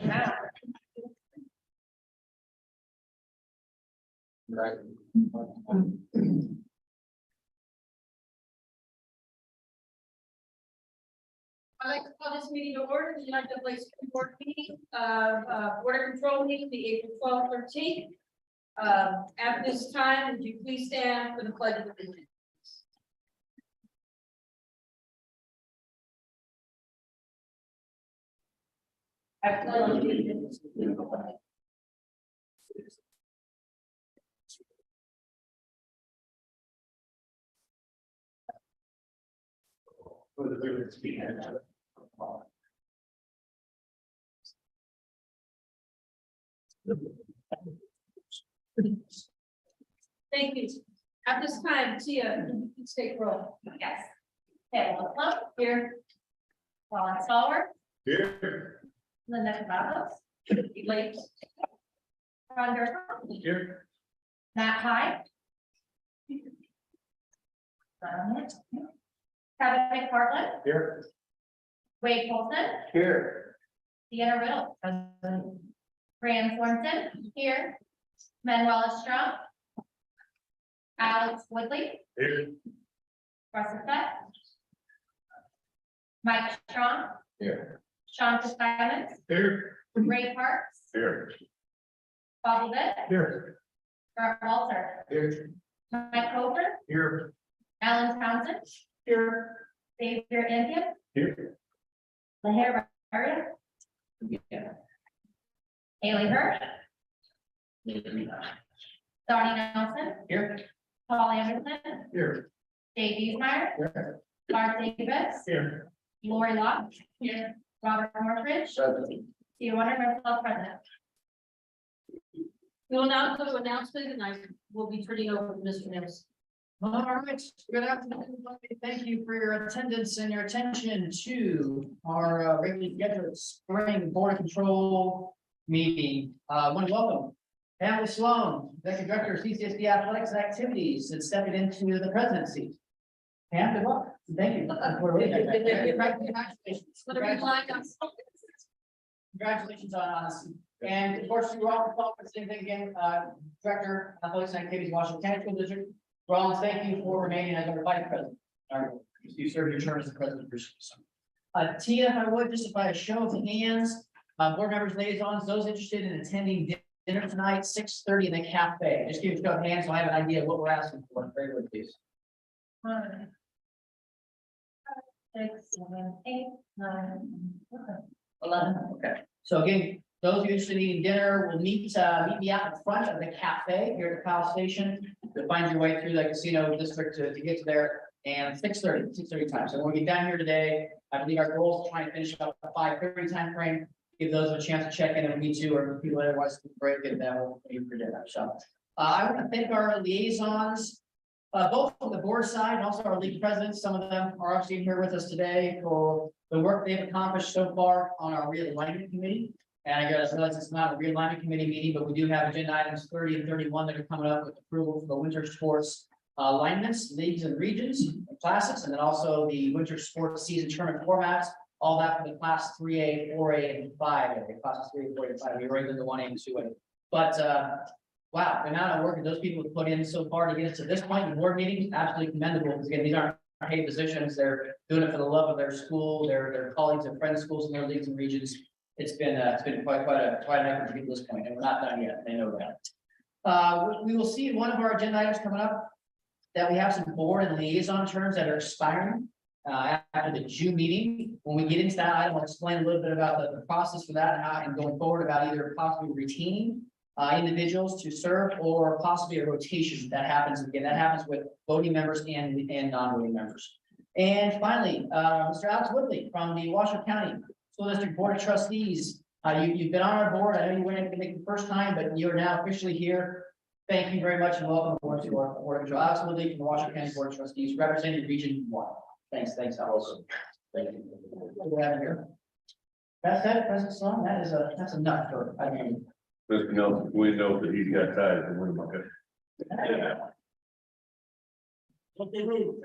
Right. I'd like to call this meeting to order, the United States Board meeting, Border Control meeting, the April 12th, 13th. At this time, would you please stand for the pledge of allegiance? I pledge allegiance to the flag For the liberty we have. Thank you. At this time, Tia, please take roll. Yes. Okay, Liplo. Here. Ron Stallworth. Here. Linda Cavazos. Late. Ron Gerson. Here. Matt Hyde. Kevin McPartland. Here. Wade Colson. Here. Deanna Riddle. Fran Thornton. Here. Manuel Estrella. Alex Woodley. Here. Russell Fett. Mike Strong. Here. Sean Fitzsimons. Here. Ray Parks. Here. Bobby Witt. Here. Grant Walter. Here. Mike Coker. Here. Alan Townsend. Here. Xavier Indian. Here. Lahir Barria. Haley Hirsch. Donnie Nelson. Here. Paul Anderson. Here. Dave Eastmeyer. Here. Mark Davis. Here. Lori Locke. Here. Robert Morfridge. Steve Wonder, myself present. We will now go to announcement, and I will be turning over to Mr. Mills. All right, good afternoon, everybody. Thank you for your attendance and your attention to our regularly scheduled spring border control meeting. I want to welcome Pamela Sloan, Executive Director of CCSD Athletics and Activities, and stepping into the presidency. Pam, good luck. Thank you. Congratulations. Congratulations on us. And of course, you're all welcome for same thing again, Director of Athletics and Activities, Washington County School District. Rollins, thank you for remaining as our vice president. You served your term as the president. Tia, if I would, just by a show of hands, board members, liaisons, those interested in attending dinner tonight, 6:30 in the cafe. Just give a show of hands so I have an idea of what we're asking for. Very good, please. 1, 6, 7, 8, 9, 11. Okay, so again, those of you interested in eating dinner will meet me out in front of the cafe here at the Powell Station. You'll find your way through the casino district to get to there, and 6:30 time. So when we get down here today, I believe our goal is to try and finish up a 5:30 time frame. Give those a chance to check in and meet you, or people otherwise break it that will be for dinner. So I want to thank our liaisons, both from the board side and also our league presidents. Some of them are obviously here with us today for the work they've accomplished so far on our realignment committee. And I guess it's not a realignment committee meeting, but we do have agenda items 30 and 31 that are coming up with approval for the winter sports alignments, leagues and regions, and classes, and then also the winter sports season tournament formats. All that for the class 3A, 4A, and 5A. Classes 3A, 4A, and 5A, right into 1A and 2A. But wow, the amount of work that those people have put in so far to get us to this point in board meetings, absolutely commendable. Because again, these aren't paid positions; they're doing it for the love of their school, their colleagues and friends' schools in their leagues and regions. It's been quite an effort to get to this point, and we're not done yet. They know that. We will see in one of our agenda items coming up that we have some board and liaison terms that are expiring after the June meeting. When we get into that item, I'll explain a little bit about the process for that and how and going forward about either possibly retaining individuals to serve or possibly a rotation that happens. Again, that happens with voting members and non-voting members. And finally, Mr. Alex Woodley from the Washington County School District Board of Trustees. You've been on our board. I know you weren't able to make the first time, but you are now officially here. Thank you very much and welcome aboard to our board of control. Alex Woodley from the Washington County Board of Trustees, representing Region 1. Thanks, Alex. Thank you. Good to have you here. That's it, President Sloan. That's enough for, I mean. Mr. Nelson, we know that he's got ties to win my country. What they move.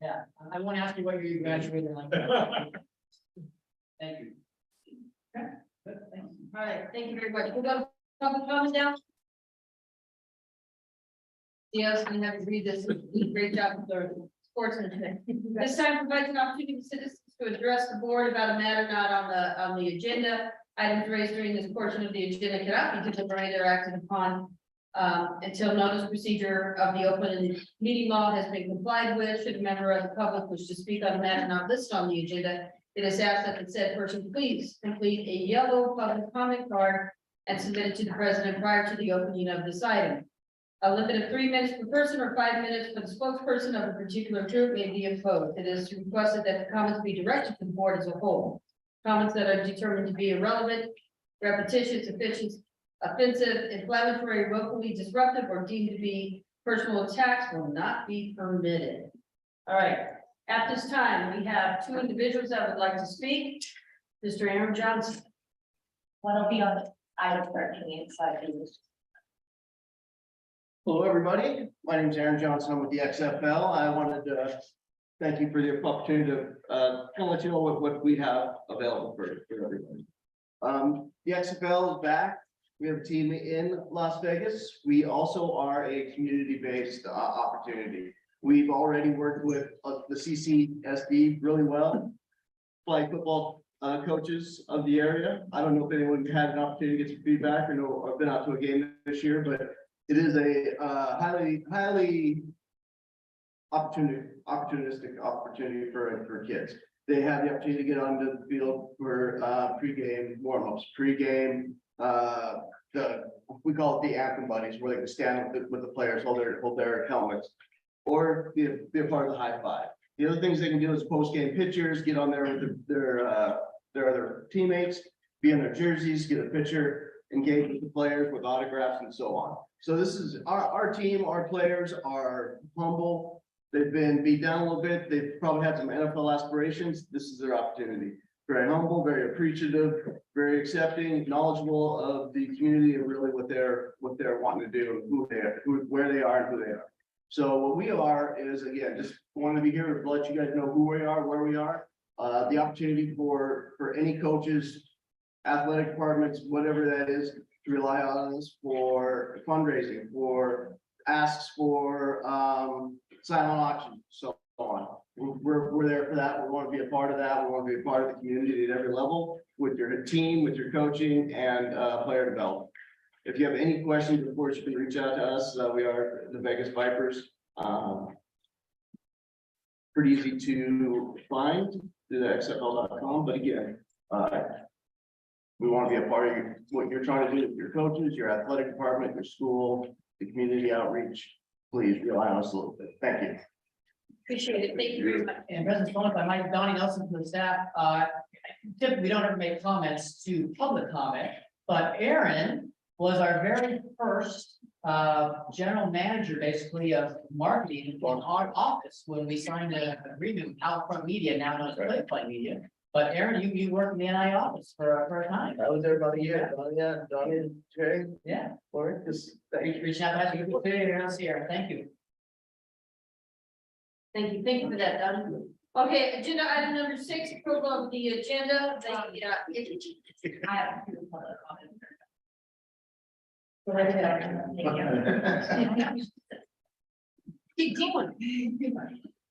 Yeah, I want to ask you what year you graduated like. Thank you. Okay, good, thanks. All right, thank you very much. We'll go to public comment now. Yes, we have to read this. Great job with the sportsmanship. This time provides an opportunity for citizens to address the board about a matter not on the agenda. Items raised during this portion of the agenda cannot be deliberated or acted upon until notice procedure of the open meeting law has been complied with. Should a member of the public wish to speak on a matter not listed on the agenda, it is asked that the said person please complete a yellow public comment card and submit it to the president prior to the opening of this item. A limit of 3 minutes per person or 5 minutes for the spokesperson of a particular group may be imposed. It is requested that the comments be directed to the board as a whole. Comments that are determined to be irrelevant, repetitious, offensive, inflammatory, vocally disruptive, or deemed to be personal attacks will not be permitted. All right, at this time, we have 2 individuals that would like to speak. Mr. Aaron Johnson. What'll be on item 13, so Hello, everybody. My name is Aaron Johnson. I'm with the XFL. I wanted to thank you for the opportunity to kind of let you know what we have available for everybody. The XFL is back. We have a team in Las Vegas. We also are a community-based opportunity. We've already worked with the CCSD really well, flag football coaches of the area. I don't know if anyone had an opportunity to get some feedback or been out to a game this year, but it is a highly opportunistic opportunity for kids. They have the opportunity to get onto the field for pregame warmups, pregame we call it the anthem buddies, where they can stand with the players, hold their helmets, or be a part of the high five. The other things they can do is post-game pictures, get on there with their other teammates, be in their jerseys, get a picture, engage with the players with autographs and so on. So this is our team, our players are humble. They've been beat down a little bit. They've probably had some NFL aspirations. This is their opportunity. Very humble, very appreciative, very accepting, knowledgeable of the community and really what they're wanting to do, where they are and who they are. So what we are is, again, just wanted to be here to let you guys know who we are, where we are. The opportunity for any coaches, athletic departments, whatever that is, to rely on us for fundraising, for asks for silent auction, so on. We're there for that. We want to be a part of that. We want to be a part of the community at every level with your team, with your coaching and player development. If you have any questions, of course, you can reach out to us. We are the Vegas Vipers. Pretty easy to find through the xfl.com, but again, we want to be a part of what you're trying to do with your coaches, your athletic department, your school, the community outreach. Please rely on us a little bit. Thank you. Appreciate it. Thank you very much. And President Sloan, if I might, Donnie Nelson from the staff, typically we don't ever make comments to public comment, but Aaron was our very first general manager, basically, of marketing in our office when we signed an agreement with Outfront Media, now known as Play Media. But Aaron, you worked in the NIAA office for a time. I was there about a year. Donnie and Terry, Yeah. or just Reaching out to us, you can see Aaron. Thank you. Thank you for that, Don. Okay, agenda item number 6, approval of the agenda. I have to do public comment. Thank you. Keep going.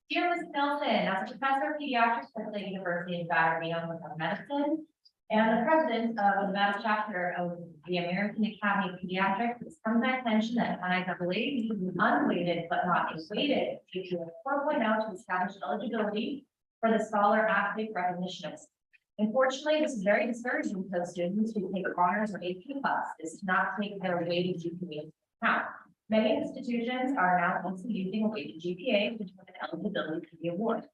Dear Ms. Nelson, as a professor of pediatrics at the University of Birmingham of Medicine and the president of the Mass chapter of the American Academy of Pediatrics, it's come to my attention that NIAA uses unweighted but not weighted GPA 4.0 to establish eligibility for the scholar athlete recognition. Unfortunately, this is very discouraging because students who take honors or AP classes do not take their weighted GPA into account. Many institutions are now also using a weighted GPA to determine eligibility for the award.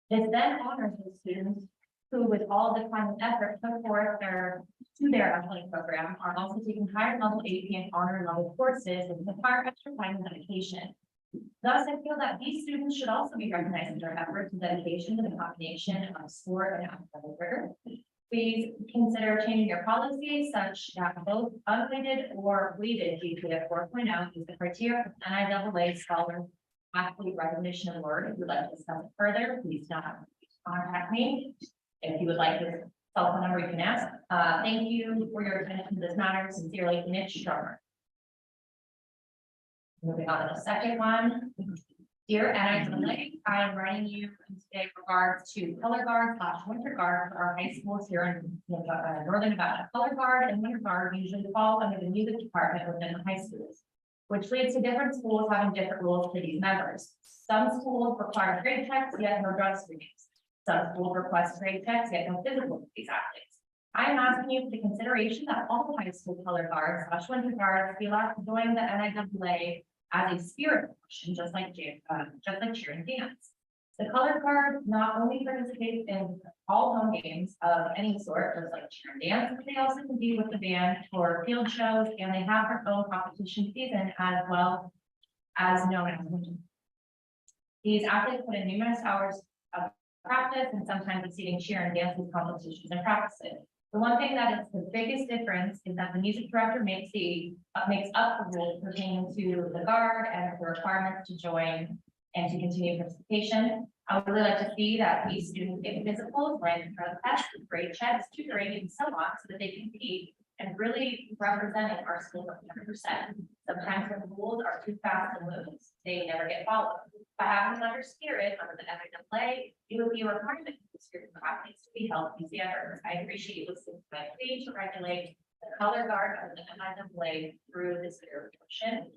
This then honors those students who, with all the time and effort put forth to their athletic program, are also taking higher level AP and honor level courses and require extra time and dedication. Thus, I feel that these students should also be recognized for their efforts and dedication to the combination of sport and academic rigor. Please consider changing your policies such that both unweighted or weighted GPA 4.0 is the criteria for the NIAA Scholar Athlete Recognition Award. If you'd like to discuss it further, please don't contact me. If you would like this Cell phone number you can ask. Thank you for your attention to this matter. Sincerely, Mitch Sharma. Moving on to the second one. Dear NIAA, I am writing you in today regards to color guard / winter guard for our high schools here in Northern Nevada. Color guard and winter guard usually fall under the music department within the high schools, which leads to different schools having different rules for these members. Some schools require grade checks, yet no drug screenings. Some schools request grade checks, yet no physical for these athletes. I am asking you for the consideration that all high school color guards / winter guards be allowed to join the NIAA as a spirit function, just like cheer and dance. The color guard not only participates in all home games of any sort, just like cheer and dance, but they also can be with the band for field shows, and they have their own competition season as well as known as winter. These athletes put in numerous hours of practice and sometimes exceeding cheer and dance competitions and practices. The one thing that is the biggest difference is that the music director makes up the rules pertaining to the guard and the requirements to join and to continue participation. I would really like to see that these students get physicals, running drug tests, grade checks, tutoring, and so on, so that they can compete and really representing our school 100%. Sometimes when the rules are too fast and loose, they never get followed. By having another spirit under the NIAA, it would be a requirement for the spirit of athletes to be held to these standards. I appreciate you listening to my plea to regulate the color guard under the NIAA through this function.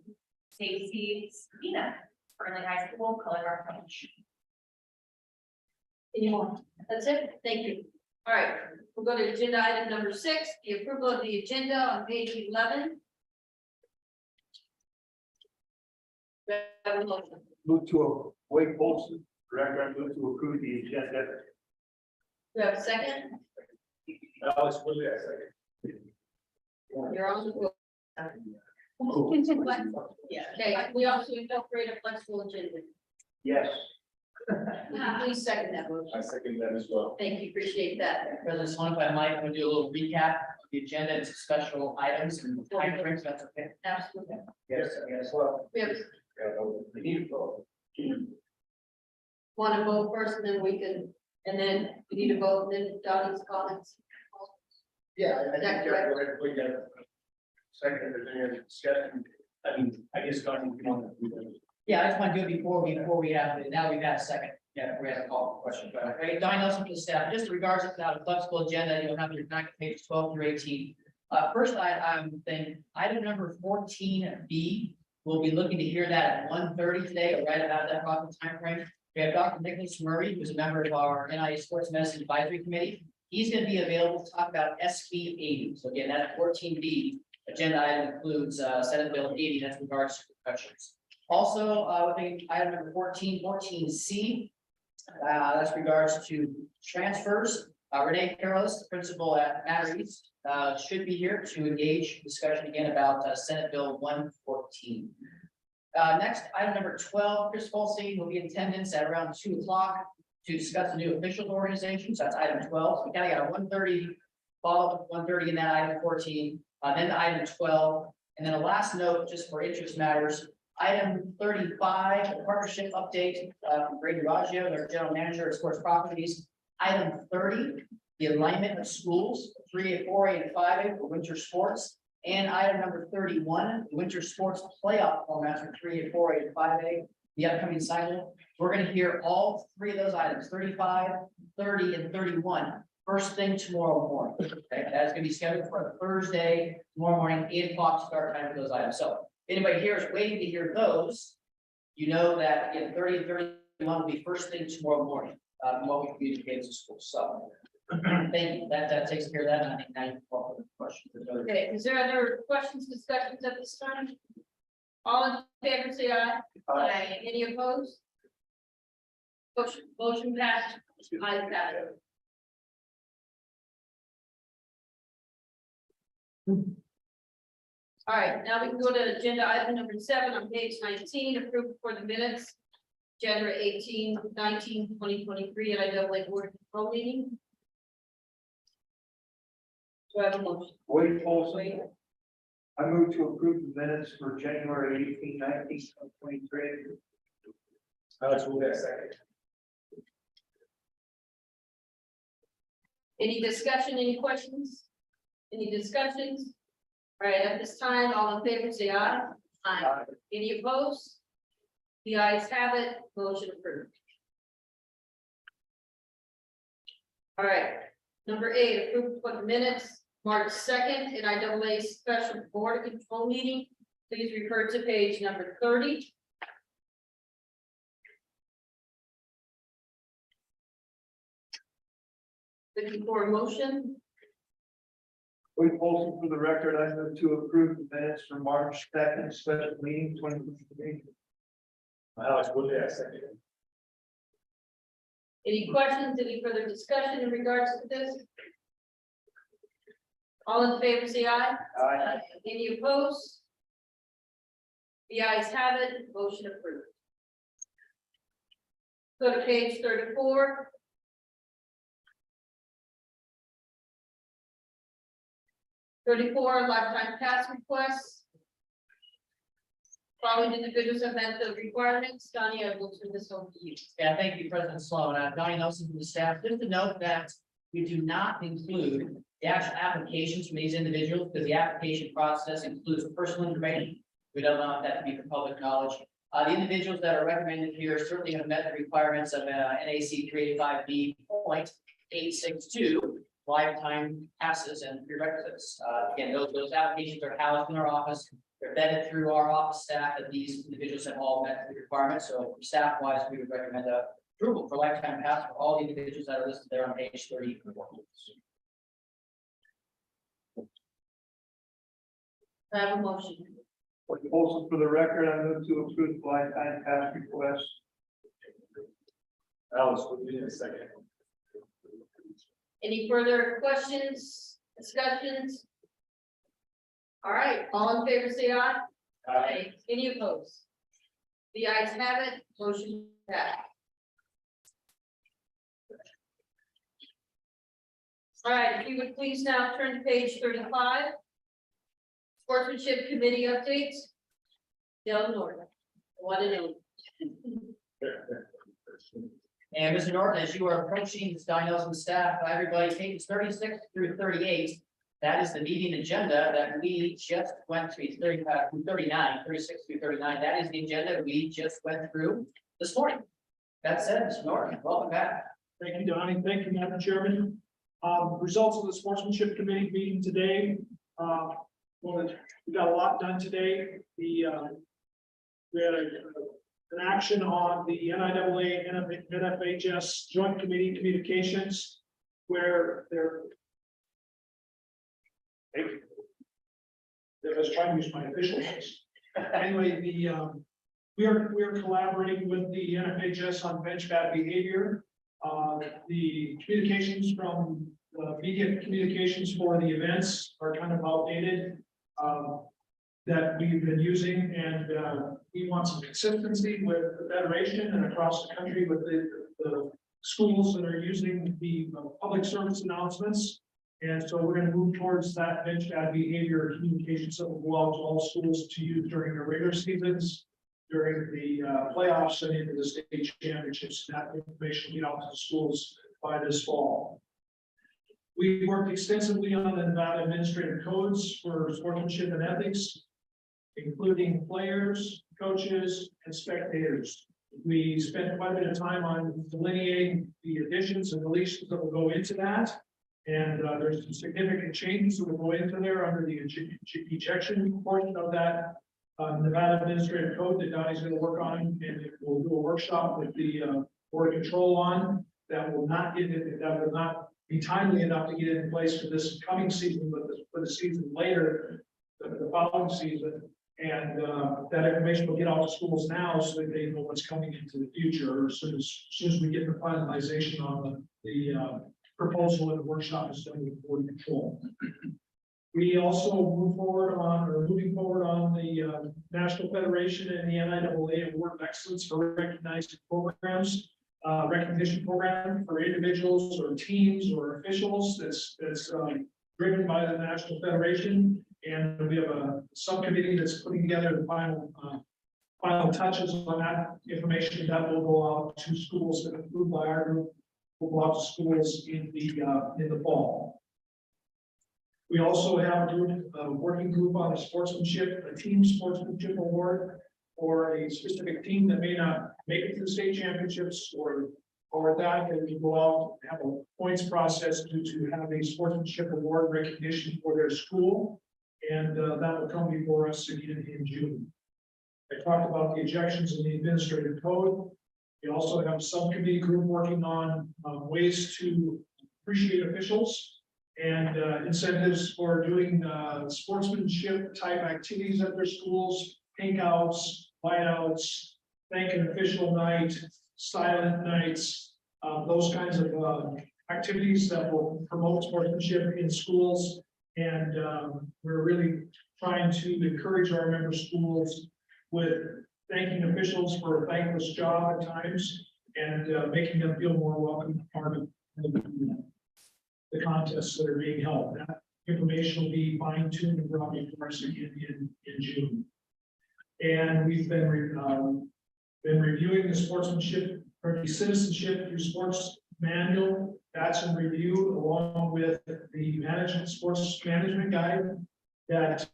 Stacy Spina, Berlin High School color guard coach. Any more? That's it. Thank you. All right, we'll go to agenda item number 6, the approval of the agenda on page 11. Do I have a motion? Move to Wade Bolson, director, I move to approve the agenda. Do I have a second? Alex Willie, I second. You're on the board. Yeah, okay, we also incorporate a flexible agenda. Yes. Please second that motion. I second that as well. Thank you, appreciate that. President Sloan, if I might, I'm gonna do a little recap of the agenda and special items and time frames, that's okay. Absolutely. Yes, well. We have, We need to vote. want to vote first, and then we can, and then we need to vote, and then Donnie's comments. Yeah, I Is that think correct? we got a second, if there's any other discussion. I mean, I guess, Donnie, you know. Yeah, I just want to do it before we have, now we've had a second, yeah, we had a call for question, but, okay, Don Nelson for the staff, just in regards to that flexible agenda, you'll have your packet pages 12 through 18. First, item number 14B, we'll be looking to hear that at 1:30 today, or right about that proper time frame. We have Dr. Nicholas Murray, who's a member of our NIA Sports Medicine Advisory Committee. He's going to be available to talk about SB 80. So again, that 14B agenda item includes Senate Bill 80, that's regards to concussions. Also, within item number 14C, that's regards to transfers. Renee Carlos, the principal at Matter East, should be here to engage discussion again about Senate Bill 114. Next, item number 12, Chris Folsey will be in attendance at around 2 o'clock to discuss the new officials organization. So that's item 12. So we kind of got a 1:30 follow-up, 1:30 in that item 14, then the item 12, and then a last note just for interest matters. Item 35, a partnership update from Grady Raggio, their general manager of sports properties. Item 30, the alignment of schools, 3A, 4A, and 5A for winter sports. And item number 31, the winter sports playoff formats for 3A, 4A, and 5A, the upcoming cycle. We're going to hear all three of those items, 35, 30, and 31, first thing tomorrow morning. Okay, that's going to be scheduled for a Thursday, tomorrow morning, 8 o'clock start time for those items. So if anybody here is waiting to hear those, you know that again, 30 and 31 will be first thing tomorrow morning, from what we communicate to school. So thank you. That takes care of that. And I think now you can call for the questions. Okay, is there other questions, discussions at this time? All in favor, say aye. Aye. Any opposed? Motion passed. Ayes have it. All right, now we can go to agenda item number 7 on page 19, approved for the minutes. January 18, 19, 2023, NIAA Board of Control meeting. Do I have a motion? Wade Bolson, Wait. I move to approve the minutes for January 18, 19, 2023. Alex Willie, second. Any discussion, any questions? Any discussions? All right, at this time, all in favor, say aye. Aye. Any opposed? The ayes have it, motion approved. All right, number 8, approved for the minutes, March 2nd, NIAA special board control meeting. Please refer to page number 30. Looking for a motion. We also, for the record, I move to approve the minutes from March 2nd, special meeting 2023. Alex, what did I say? Any questions, any further discussion in regards to this? All in favor, say aye. Aye. Any opposed? The ayes have it, motion approved. Go to page 34. Lifetime pass requests. Following individuals have met the requirements. Donnie, I will turn this over to you. Yeah, thank you, President Sloan. Donnie Nelson from the staff. Just to note that we do not include the actual applications from these individuals because the application process includes personal information. We don't want that to be for public knowledge. The individuals that are recommended here certainly have met the requirements of NAC 385B.862 lifetime passes and prerequisites. Again, those applications are housed in our office. They're vetted through our office staff that these individuals have all met the requirements. So staff wise, we would recommend approval for lifetime pass for all the individuals that are listed there on page 34. I have a motion. Also, for the record, I move to approve the lifetime pass request. Alex, what did I say? Any further questions, discussions? All right, all in favor, say aye. Aye. Any opposed? The ayes have it, motion passed. All right, if you would please now turn to page 35. Sportsmanship Committee updates. Dale Norton, one and only. And Mr. Norton, as you are approaching this Donnie Nelson staff, everybody, pages 36 through 38. That is the meeting agenda that we just went through, 39, 36 through 39. That is the agenda that we just went through this morning. That said, Mr. Norton, welcome back. Thank you, Donnie. Thank you, Madam Chairman. Results of the Sportsmanship Committee meeting today. Well, we got a lot done today. We had an action on the NIAA and NFHS Joint Committee Communications, where I was trying to use my official names. Anyway, we are collaborating with the NFHS on bench bad behavior. The communications from media communications for the events are kind of outdated that we've been using, and we want some consistency with the Federation and across the country with the schools that are using the public service announcements. And so we're going to move towards that bench bad behavior communications that will go out to all schools to use during the regular seasons, during the playoffs, and into the state championships. That information will get out to the schools by this fall. We worked extensively on the Nevada administrative codes for sportsmanship and ethics, including players, coaches, and spectators. We spent quite a bit of time on delineating the additions and deletions that will go into that. And there's some significant changes that will go into there under the ejection portion of that Nevada administrative code that Donnie's going to work on, and we'll do a workshop with the board of control on that will not be timely enough to get in place for this coming season, but for the season later, the following season. And that information will get out to schools now so that they know what's coming into the future as soon as we get the finalization on the proposal in the workshop is done with board control. We also moving forward on the National Federation and the NIAA Award of Excellence for recognized programs, recognition program for individuals or teams or officials that's driven by the National Federation. And we have a subcommittee that's putting together the final touches on that information that will go out to schools that approved by our group will go out to schools in the fall. We also have a working group on a sportsmanship, a team sportsmanship award for a specific team that may not make it to the state championships or that we go out and have a points process to have a sportsmanship award recognition for their school. And that will come before us again in June. I talked about the ejections in the administrative code. We also have a subcommittee group working on ways to appreciate officials and incentives for doing sportsmanship type activities at their schools, pink outs, whiteouts, thank an official night, silent nights, those kinds of activities that will promote sportsmanship in schools. And we're really trying to encourage our member schools with thanking officials for a thankless job at times and making them feel more welcome part of the contests that are being held. That information will be fine-tuned and brought before us again in June. And we've been reviewing the sportsmanship or the citizenship through sports manual. That's in review along with the sports management guide that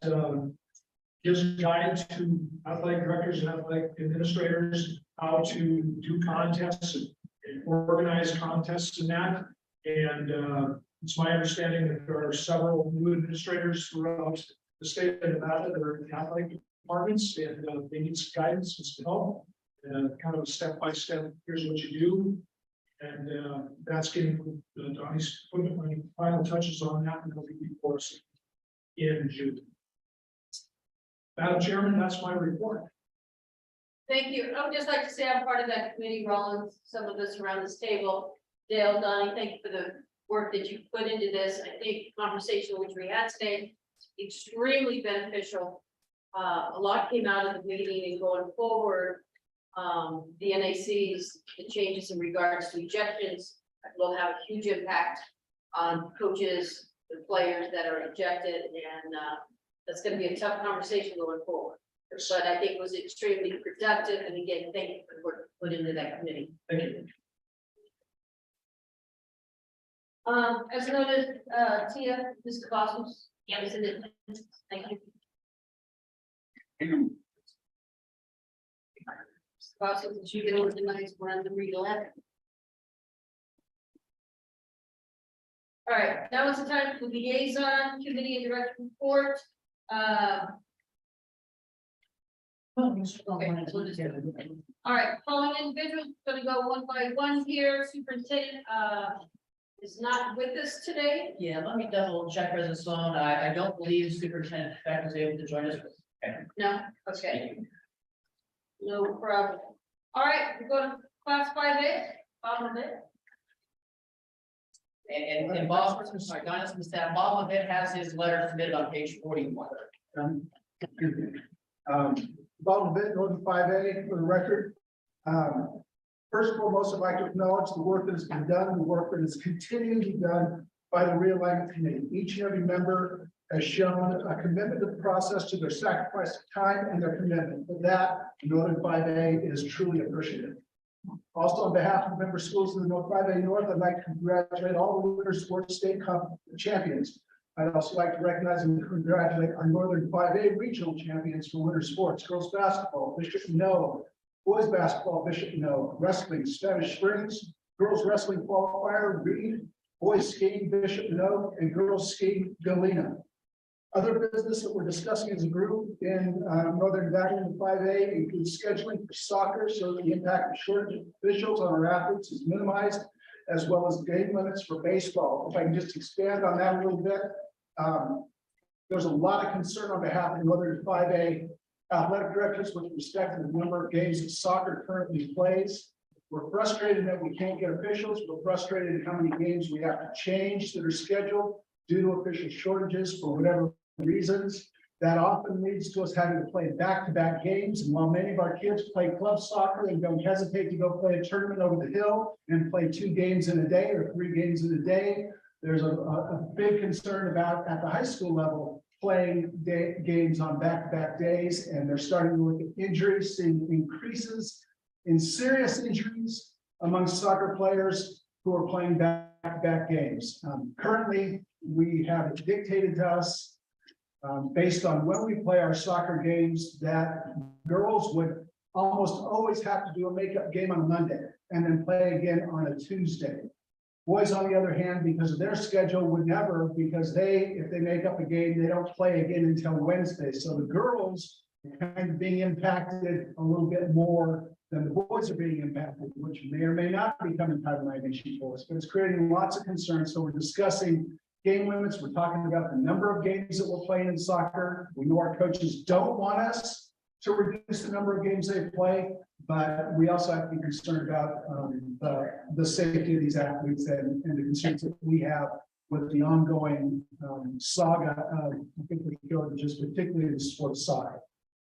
gives guidance to athletic directors and athletic administrators how to do contests and organize contests and that. And it's my understanding that there are several new administrators throughout the state of Nevada that are in the athletic departments, and they need some guidance and some help. Kind of a step-by-step, here's what you do. And that's getting Donnie's putting my final touches on that, and it'll be before us in June. Madam Chairman, that's my report. Thank you. I would just like to say I'm part of that committee, Rollins, some of us around this table. Dale, Donnie, thank you for the work that you put into this. I think conversation which we had today is extremely beneficial. A lot came out of the meeting, and going forward, the NACs, the changes in regards to ejections will have a huge impact on coaches, the players that are ejected, and that's going to be a tough conversation going forward. But I think it was extremely productive, and again, thank you for the work put into that committee. Thank you. As noted, Tia, Ms. Cavazos. Yeah, is it? Thank you. Cavazos, did you get organized around the read aloud? All right, now it's the time for the liaison committee and direct report. Okay, we'll just do it. All right, following individuals, gonna go one by one here. Superintendent is not with us today. Yeah, let me double check President Sloan. I don't believe Superintendent Beck was able to join us. Okay. No, okay. No problem. All right, we go to class 5A, bottom of it. And Bob, I'm sorry, guidance from staff, Bob Levitt has his letter submitted on page 41. Bob Levitt, Northern 5A, for the record. First and foremost, I'd like to acknowledge the work that has been done, the work that is continuing to be done by the realignment committee. Each and every member has shown a commitment to the process, to their sacrifice of time and their commitment. For that, Northern 5A is truly appreciative. Also, on behalf of the member schools in the North 5A North, I'd like to congratulate all the winter sports state champions. I'd also like to recognize and congratulate our Northern 5A regional champions for winter sports: girls basketball, Bishop No; boys basketball, Bishop No; wrestling, Spanish Springs; girls wrestling qualifier, Reed; boys skating, Bishop No; and girls skating, Galena. Other business that we're discussing as a group in Northern Nevada in 5A includes scheduling for soccer so that the impact of shortage of officials on our athletes is minimized, as well as game limits for baseball. If I can just expand on that a little bit, there's a lot of concern on behalf of Northern 5A athletic directors with respect to the number of games that soccer currently plays. We're frustrated that we can't get officials. We're frustrated in how many games we have to change that are scheduled due to official shortages for whatever reasons. That often leads to us having to play back-to-back games. And while many of our kids play club soccer and don't hesitate to go play a tournament over the hill and play 2 games in a day or 3 games in a day, there's a big concern about at the high school level playing games on back-to-back days. And they're starting to look at injuries, seeing increases in serious injuries among soccer players who are playing back-to-back games. Currently, we have it dictated to us based on when we play our soccer games, that girls would almost always have to do a makeup game on a Monday and then play again on a Tuesday. Boys, on the other hand, because of their schedule, would never, because if they make up a game, they don't play again until Wednesday. So the girls are kind of being impacted a little bit more than the boys are being impacted, which may or may not be coming out of my nation for us, but it's creating lots of concerns. So we're discussing game limits. We're talking about the number of games that we're playing in soccer. We know our coaches don't want us to reduce the number of games they play, but we also have to be concerned about the safety of these athletes and the concerns that we have with the ongoing saga of just particularly the sports side.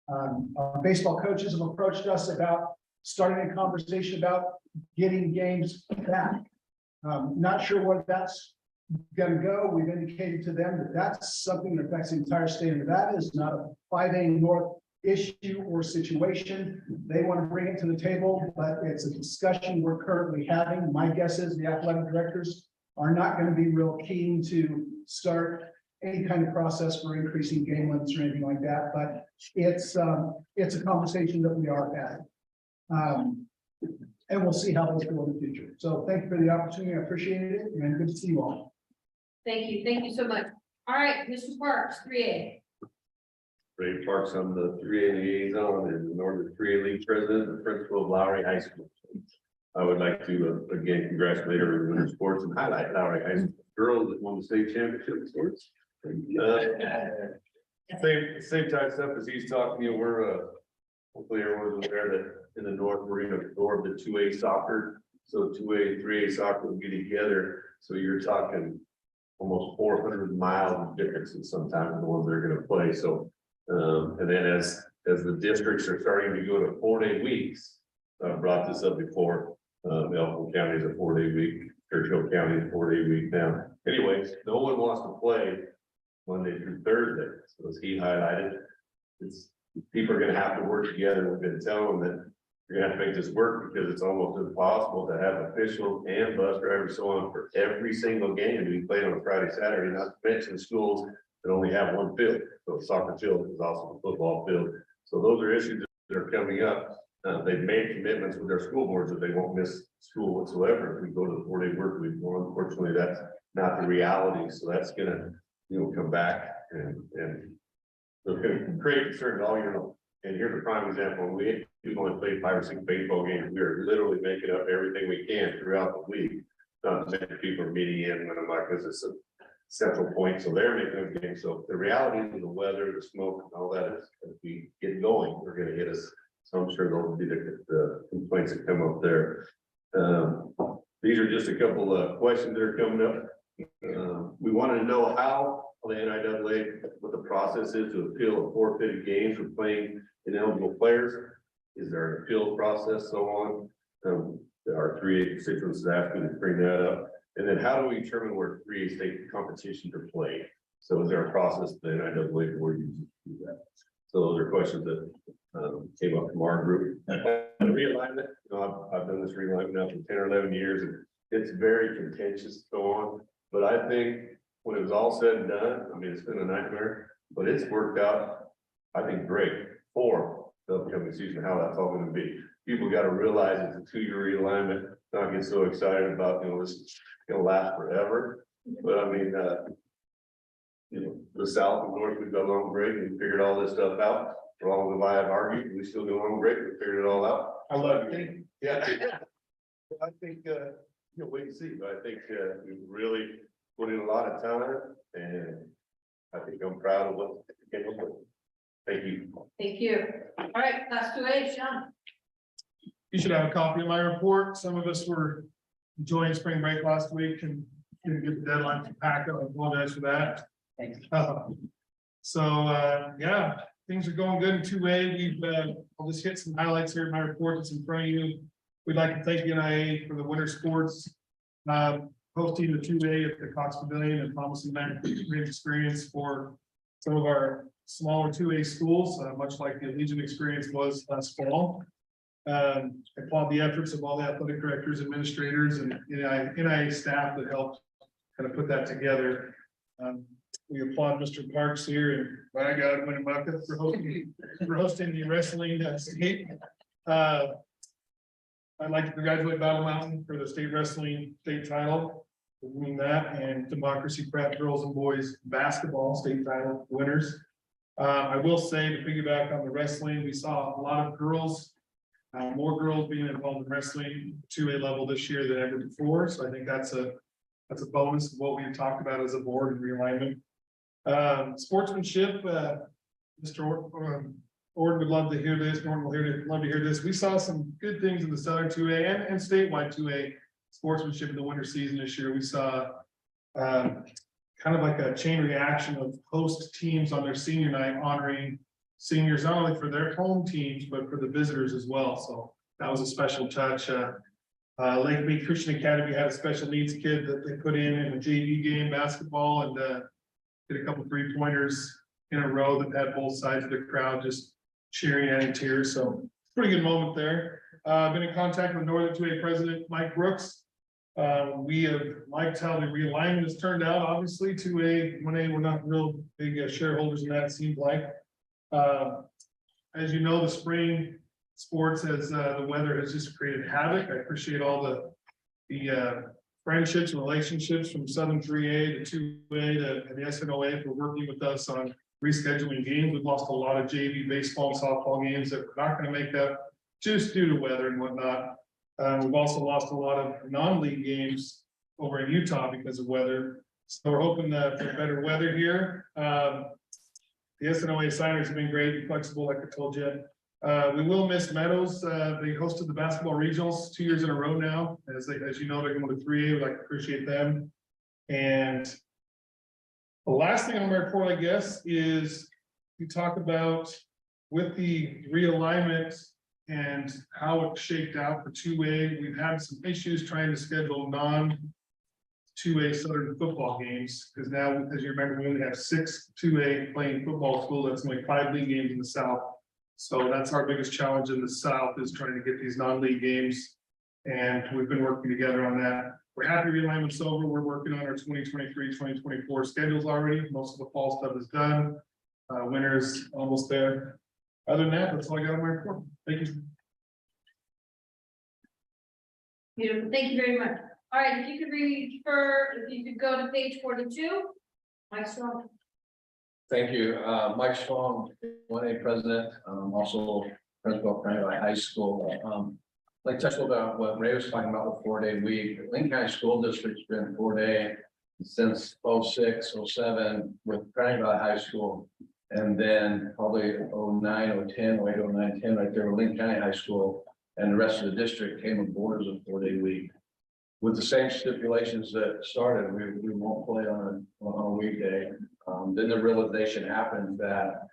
Our baseball coaches have approached us about starting a conversation about getting games back. Not sure where that's going to go. We've indicated to them that that's something that affects the entire state of Nevada. Is not a 5A North issue or situation. They want to bring it to the table, but it's a discussion we're currently having. My guess is the athletic directors are not going to be real keen to start any kind of process for increasing game limits or anything like that, but it's a conversation that we are having. And we'll see how those go in the future. So thank you for the opportunity. I appreciate it, and good to see you all. Thank you so much. All right, Mr. Parks, 3A. Ray Parks, I'm the 3A liaison and the Northern 3A League president and principal of Lowry High School. I would like to again congratulate our winter sports and highlight Lowry High School girls that won the state championship in sports. Same type stuff as he's talking, we're hopefully everyone's aware that in the north, we're gonna absorb the 2A soccer. So 2A and 3A soccer will get together. So you're talking almost 400 miles of differences sometimes in the ones they're gonna play. So and then as the districts are starting to go to 4-day weeks, I brought this up before, Elton County is a 4-day week, Churchill County is a 4-day week now. Anyways, no one wants to play Monday through Thursday. So as he highlighted, people are gonna have to work together. We've been telling them that you're gonna have to make this work because it's almost impossible to have officials and bus drivers so on for every single game to be played on a Friday, Saturday, not to mention schools that only have one field. So soccer field is also a football field. So those are issues that are coming up. They've made commitments with their school boards that they won't miss school whatsoever if we go to the 4-day work week. Well, unfortunately, that's not the reality. So that's gonna, come back and they're gonna create concerns all year long. And here's a prime example. We've only played 5 or 6 baseball games. We are literally making up everything we can throughout the week. Not many people are meeting in when I'm like, this is a central point. So they're making a game. So the reality of the weather, the smoke, and all that is, as we get going, we're gonna hit us. So I'm sure those will be the complaints that come up there. These are just a couple of questions that are coming up. We wanted to know how the NIAA, what the process is to appeal a forfeited games for playing ineligible players. Is there an appeal process, so on? Our 3A constituents asked me to bring that up. And then how do we determine where 3A state competitions are played? So is there a process that the NIAA board uses to do that? So those are questions that came up from our group. Realignment, I've done this realignment now for 10 or 11 years, and it's very contentious, so on. But I think when it was all said and done, I mean, it's been a nightmare, but it's worked out, I think, great for the upcoming season, how that's all going to be. People got to realize it's a 2-year realignment, not get so excited about, this is going to last forever. But I mean, the South and North, we've got along great, and we figured all this stuff out. For all of the I've argued, we still go along great, we figured it all out. I love you. Yeah. I think, wait and see, but I think, we've really put in a lot of time, and I think I'm proud of what came up with. Thank you. Thank you. All right, class 2A, Sean. You should have a copy of my report. Some of us were enjoying spring break last week and didn't get the deadline to pack up. I apologize for that. Thanks. Yeah, things are going good in 2A. I'll just hit some highlights here in my report that's in front of you. We'd like to thank the NIAA for the winter sports, hosting the 2A at the Cox Pavilion and promising that great experience for some of our smaller 2A schools, much like the Legion experience was last fall. I applaud the efforts of all the athletic directors, administrators, and NIAA staff that helped kind of put that together. We applaud Mr. Parks here and my God, Winnemucca for hosting the wrestling state. I'd like to congratulate Battle Mountain for the state wrestling state title, for winning that, and Democracy Prep girls and boys basketball state title winners. I will say, to piggyback on the wrestling, we saw a lot of girls, more girls being involved in wrestling 2A level this year than ever before. So I think that's a bonus of what we've talked about as a board and realignment. Sportsmanship, Mr. Ord would love to hear this. Norton will love to hear this. We saw some good things in the Southern 2A and statewide 2A sportsmanship in the winter season this year. We saw kind of like a chain reaction of host teams on their senior night honoring seniors, not only for their home teams, but for the visitors as well. So that was a special touch. Lake Mead Christian Academy had a special needs kid that they put in a JV game, basketball, and did a couple 3-pointers in a row that had both sides of the crowd just cheering and in tears. So pretty good moment there. Been in contact with Northern 2A President Mike Brooks. We have liked how the realignment has turned out. Obviously, 2A, 1A, we're not real big shareholders in that, it seems like. As you know, the spring sports as the weather has just created havoc. I appreciate all the friendships and relationships from Southern 3A to 2A to the SNOA for working with us on rescheduling games. We've lost a lot of JV baseball and softball games that we're not going to make up just due to weather and whatnot. We've also lost a lot of non-league games over in Utah because of weather. So we're hoping that for better weather here. The SNOA signers have been great and flexible, like I told you. We will miss Meadows. They hosted the basketball regionals 2 years in a row now. As you know, they're going to 3A. We'd like to appreciate them. And the last thing on my report, I guess, is we talk about with the realignment and how it shaped out for 2A. We've had some issues trying to schedule non-2A Southern football games, because now, as you remember, we only have 6 2A playing football school. That's only 5 league games in the South. So that's our biggest challenge in the South, is trying to get these non-league games. And we've been working together on that. We're happy realignment's over. We're working on our 2023-2024 schedules already. Most of the fall stuff is done. Winter's almost there. Other than that, that's all I got on my report. Thank you. Beautiful, thank you very much. All right, if you could go to page 42. Mike Strong. Thank you. Mike Strong, 1A president, also principal of Franklin High School. Like touch about what Ray was talking about with 4-day week. Lincoln County School District's been 4-day since 06, 07 with Franklin High School. And then probably 09, 010, 08, 09, 10 right there with Lincoln County High School. And the rest of the district came aboard as a 4-day week. With the same stipulations that started, we won't play on a weekday. Then the realization happens that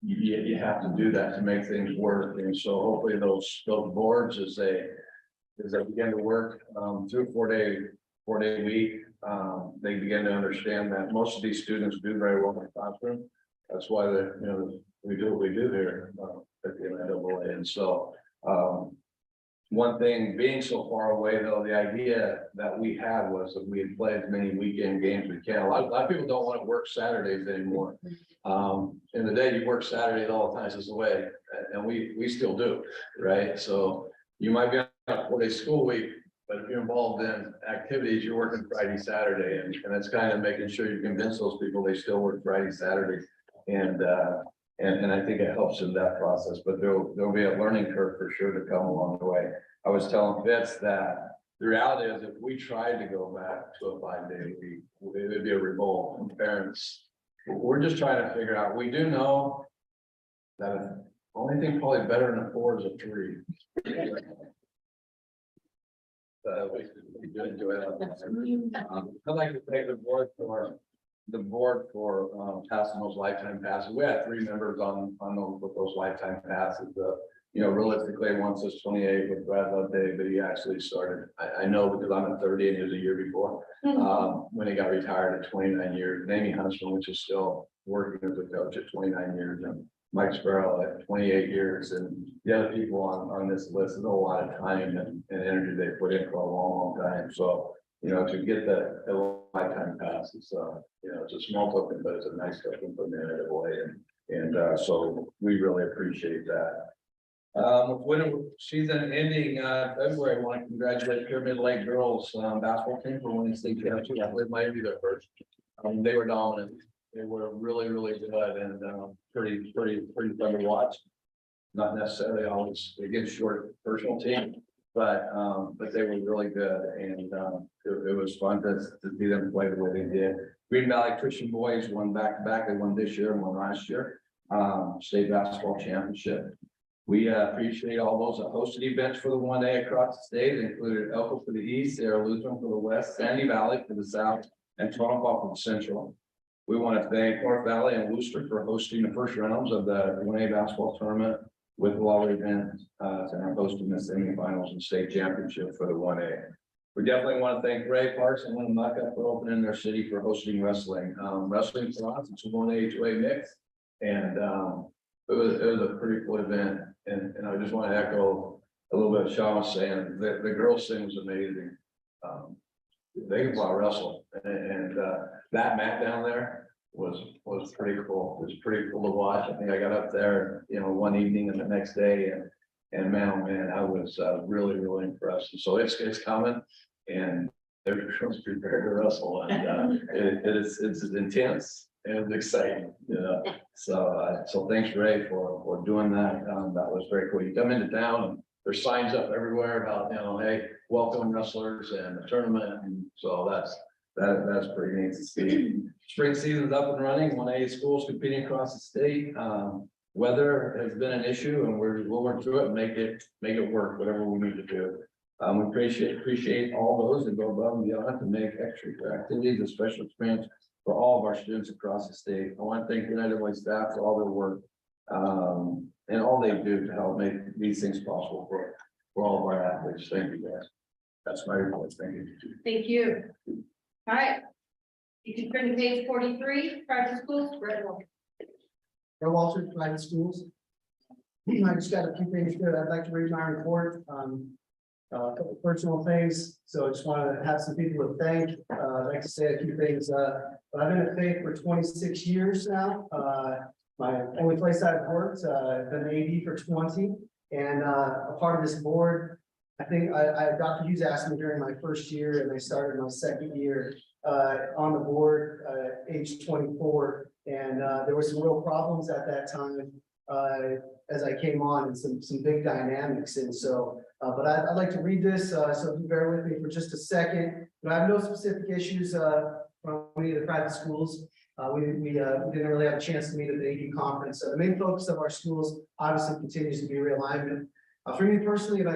you have to do that to make things work. And so hopefully those boards, as they begin to work through 4-day week, they begin to understand that most of these students do very well in the classroom. That's why we do what we do here at the NIAA. And so one thing, being so far away, though, the idea that we had was that we'd play as many weekend games as we can. A lot of people don't want to work Saturdays anymore. In the day, you work Saturdays all the time, it's the way, and we still do, right? So you might be on a 4-day school week, but if you're involved in activities, you're working Friday, Saturday, and it's kind of making sure you convince those people they still work Friday, Saturday. And I think it helps in that process, but there'll be a learning curve for sure to come along the way. I was telling Fitz that the reality is if we tried to go back to a 5-day week, it would be a revolt from parents. We're just trying to figure out, we do know that the only thing probably better than a 4 is a 3. We do enjoy that. I'd like to thank the board for passing those lifetime passes. We had 3 members on those with those lifetime passes. Realistically, once it's 28 with Brad Loveday, but he actually started. I know because I'm at 30 and he was a year before when he got retired at 29 years. And Amy Huntsman, which is still working as a coach at 29 years, and Mike Sparrow at 28 years, and the other people on this list, there's a lot of time and energy they put in for a long time. So, you know, to get that lifetime pass is, you know, it's a small token, but it's a nice token for the NIAA, and so we really appreciate that. With winter season ending, February, I want to congratulate Pyramid Lake girls basketball team for winning state championship. I believe might be their first. They were dominant. They were really good and pretty fun to watch. Not necessarily always a good short personal team, but they were really good, and it was fun to see them play the way they did. Green Valley Christian boys won back-to-back. They won this year and won last year, state basketball championship. We appreciate all those that hosted events for the 1A across the state. It included Elko for the east, Sarah Lutheran for the west, Sandy Valley for the south, and Tonopah for the central. We want to thank North Valley and Worcester for hosting the first rounds of the 1A basketball tournament with Waller event, and hosting the semifinals and state championship for the 1A. We definitely want to thank Ray Parks and Winnemucca for opening their city for hosting wrestling. Wrestling for us, it's a 1A, 2A mix, and it was a pretty cool event. And I just want to echo a little bit of Sean was saying, the girls thing was amazing. They can fly wrestle, and that mat down there was pretty cool. It was pretty cool to watch. I think I got up there, you know, one evening and the next day, and man, oh man, I was really impressed. And so it's coming, and everyone's prepared to wrestle, and it's intense and exciting, you know. So thanks, Ray, for doing that. That was very cool. You come into town and there's signs up everywhere about, you know, hey, welcome wrestlers and the tournament, and so that's pretty neat to see. Spring season's up and running. 1A schools competing across the state. Weather has been an issue, and we'll work through it and make it work, whatever we need to do. We appreciate all those that go above and beyond to make extra activities a special experience for all of our students across the state. I want to thank the NIAA staff for all their work and all they do to help make these things possible for all of our athletes. Thank you, guys. That's my report. Thank you. Thank you. All right. You can turn to page 43, private schools, Brett Walker. Brett Walter, private schools. I just got a few things here. I'd like to read my report. A couple of personal things. So I just want to have some people to thank. I'd like to say a few things. I've been at Faith for 26 years now. My only place I've worked, I've been AD for 20, and a part of this board. I think Dr. Hughes asked me during my first year, and I started my second year on the board, age 24, and there were some real problems at that time as I came on, and some big dynamics, and so. But I'd like to read this, so if you bear with me for just a second. But I have no specific issues from any of the private schools. We didn't really have a chance to meet at the AD conference. So the main focus of our schools obviously continues to be realignment. For me personally, I've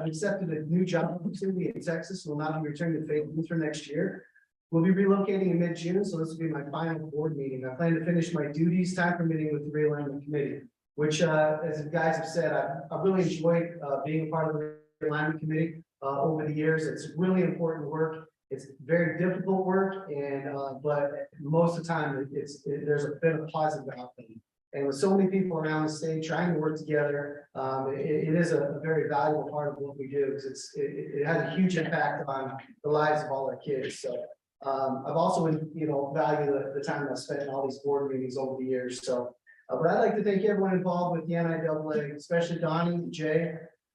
accepted a new job opportunity in Texas. Will not be returning to Faith Lutheran next year. We'll be relocating in mid-June, so this will be my final board meeting. I plan to finish my duties, time permitting, with the realignment committee, which, as the guys have said, I've really enjoyed being a part of the realignment committee over the years. It's really important work. It's very difficult work, and but most of the time there's a bit of positive outcome. And with so many people around the state trying to work together, it is a very valuable part of what we do, because it has a huge impact on the lives of all our kids. So I've also, value the time I've spent in all these board meetings over the years. So, but I'd like to thank everyone involved with the NIAA, especially Donnie, Jay,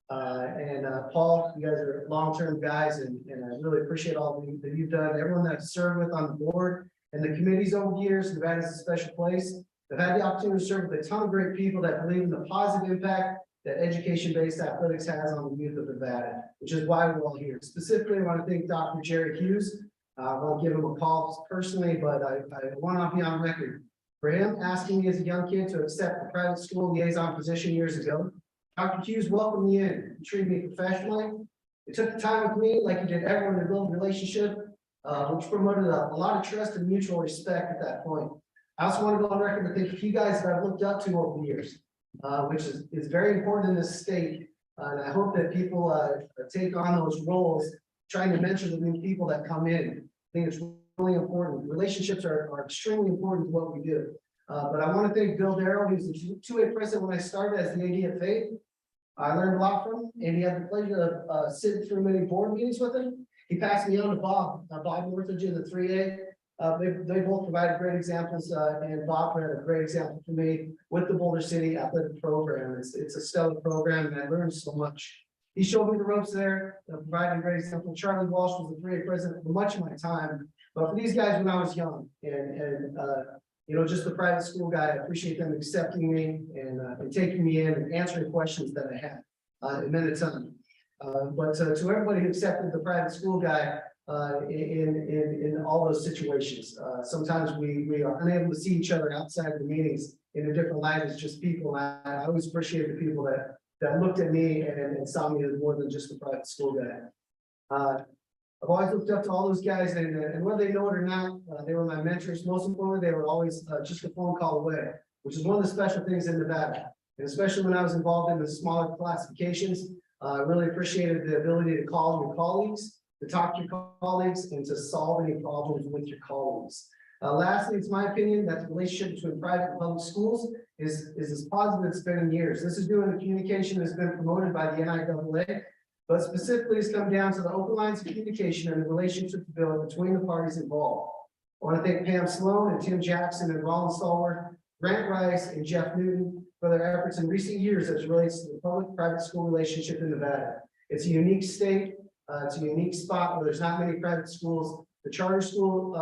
and Paul. You guys are long-term guys, and I really appreciate all that you've done. Everyone that I've served with on the board and the committees over the years, Nevada is a special place. I've had the opportunity to serve with a ton of great people that believe in the positive impact that education-based athletics has on the youth of Nevada, which is why we're all here. Specifically, I want to thank Dr. Jerry Hughes. I won't give him a call personally, but I want to be on record for him asking me as a young kid to accept the private school liaison position years ago. Dr. Hughes welcomed me in, he treated me professionally. He took the time with me like he did everyone to build a relationship, which promoted a lot of trust and mutual respect at that point. I also want to go on record to thank a few guys that I've looked up to over the years, which is very important in this state. And I hope that people take on those roles, trying to mentor the new people that come in. I think it's really important. Relationships are extremely important to what we do. But I want to thank Bill Darrell, he was the 2A president when I started as the AD at Faith. I learned a lot from him, and he had the pleasure of sitting through many board meetings with him. He passed me on to Bob, Bob Northridge in the 3A. They both provided great examples, and Bob had a great example for me with the Boulder City Athletic Program. It's a stellar program, and I learned so much. He showed me the ropes there, provided a great example. Charlie Walsh was the 3A president for much of my time, but for these guys when I was young, and you know, just the private school guy, I appreciate them accepting me and taking me in and answering questions that I had. It meant a ton. But to everybody who accepted the private school guy, in all those situations. Sometimes we are unable to see each other outside the meetings in a different light as just people. I always appreciate the people that looked at me and saw me as more than just a private school guy. I've always looked up to all those guys, and whether they know it or not, they were my mentors. Most importantly, they were always just a phone call away, which is one of the special things in Nevada. And especially when I was involved in the smaller classifications, I really appreciated the ability to call your colleagues, to talk to your colleagues, and to solve any problems with your colleagues. Lastly, it's my opinion that the relationship between private and public schools is as positive as it's been in years. This is due to the communication that's been promoted by the NIAA, but specifically it's come down to the open lines of communication and the relationship built between the parties involved. I want to thank Pam Sloan and Tim Jackson and Ron Stallworth, Grant Rice and Jeff Newton for their efforts in recent years as it relates to the public-private school relationship in Nevada. It's a unique state. It's a unique spot where there's not many private schools. The charter school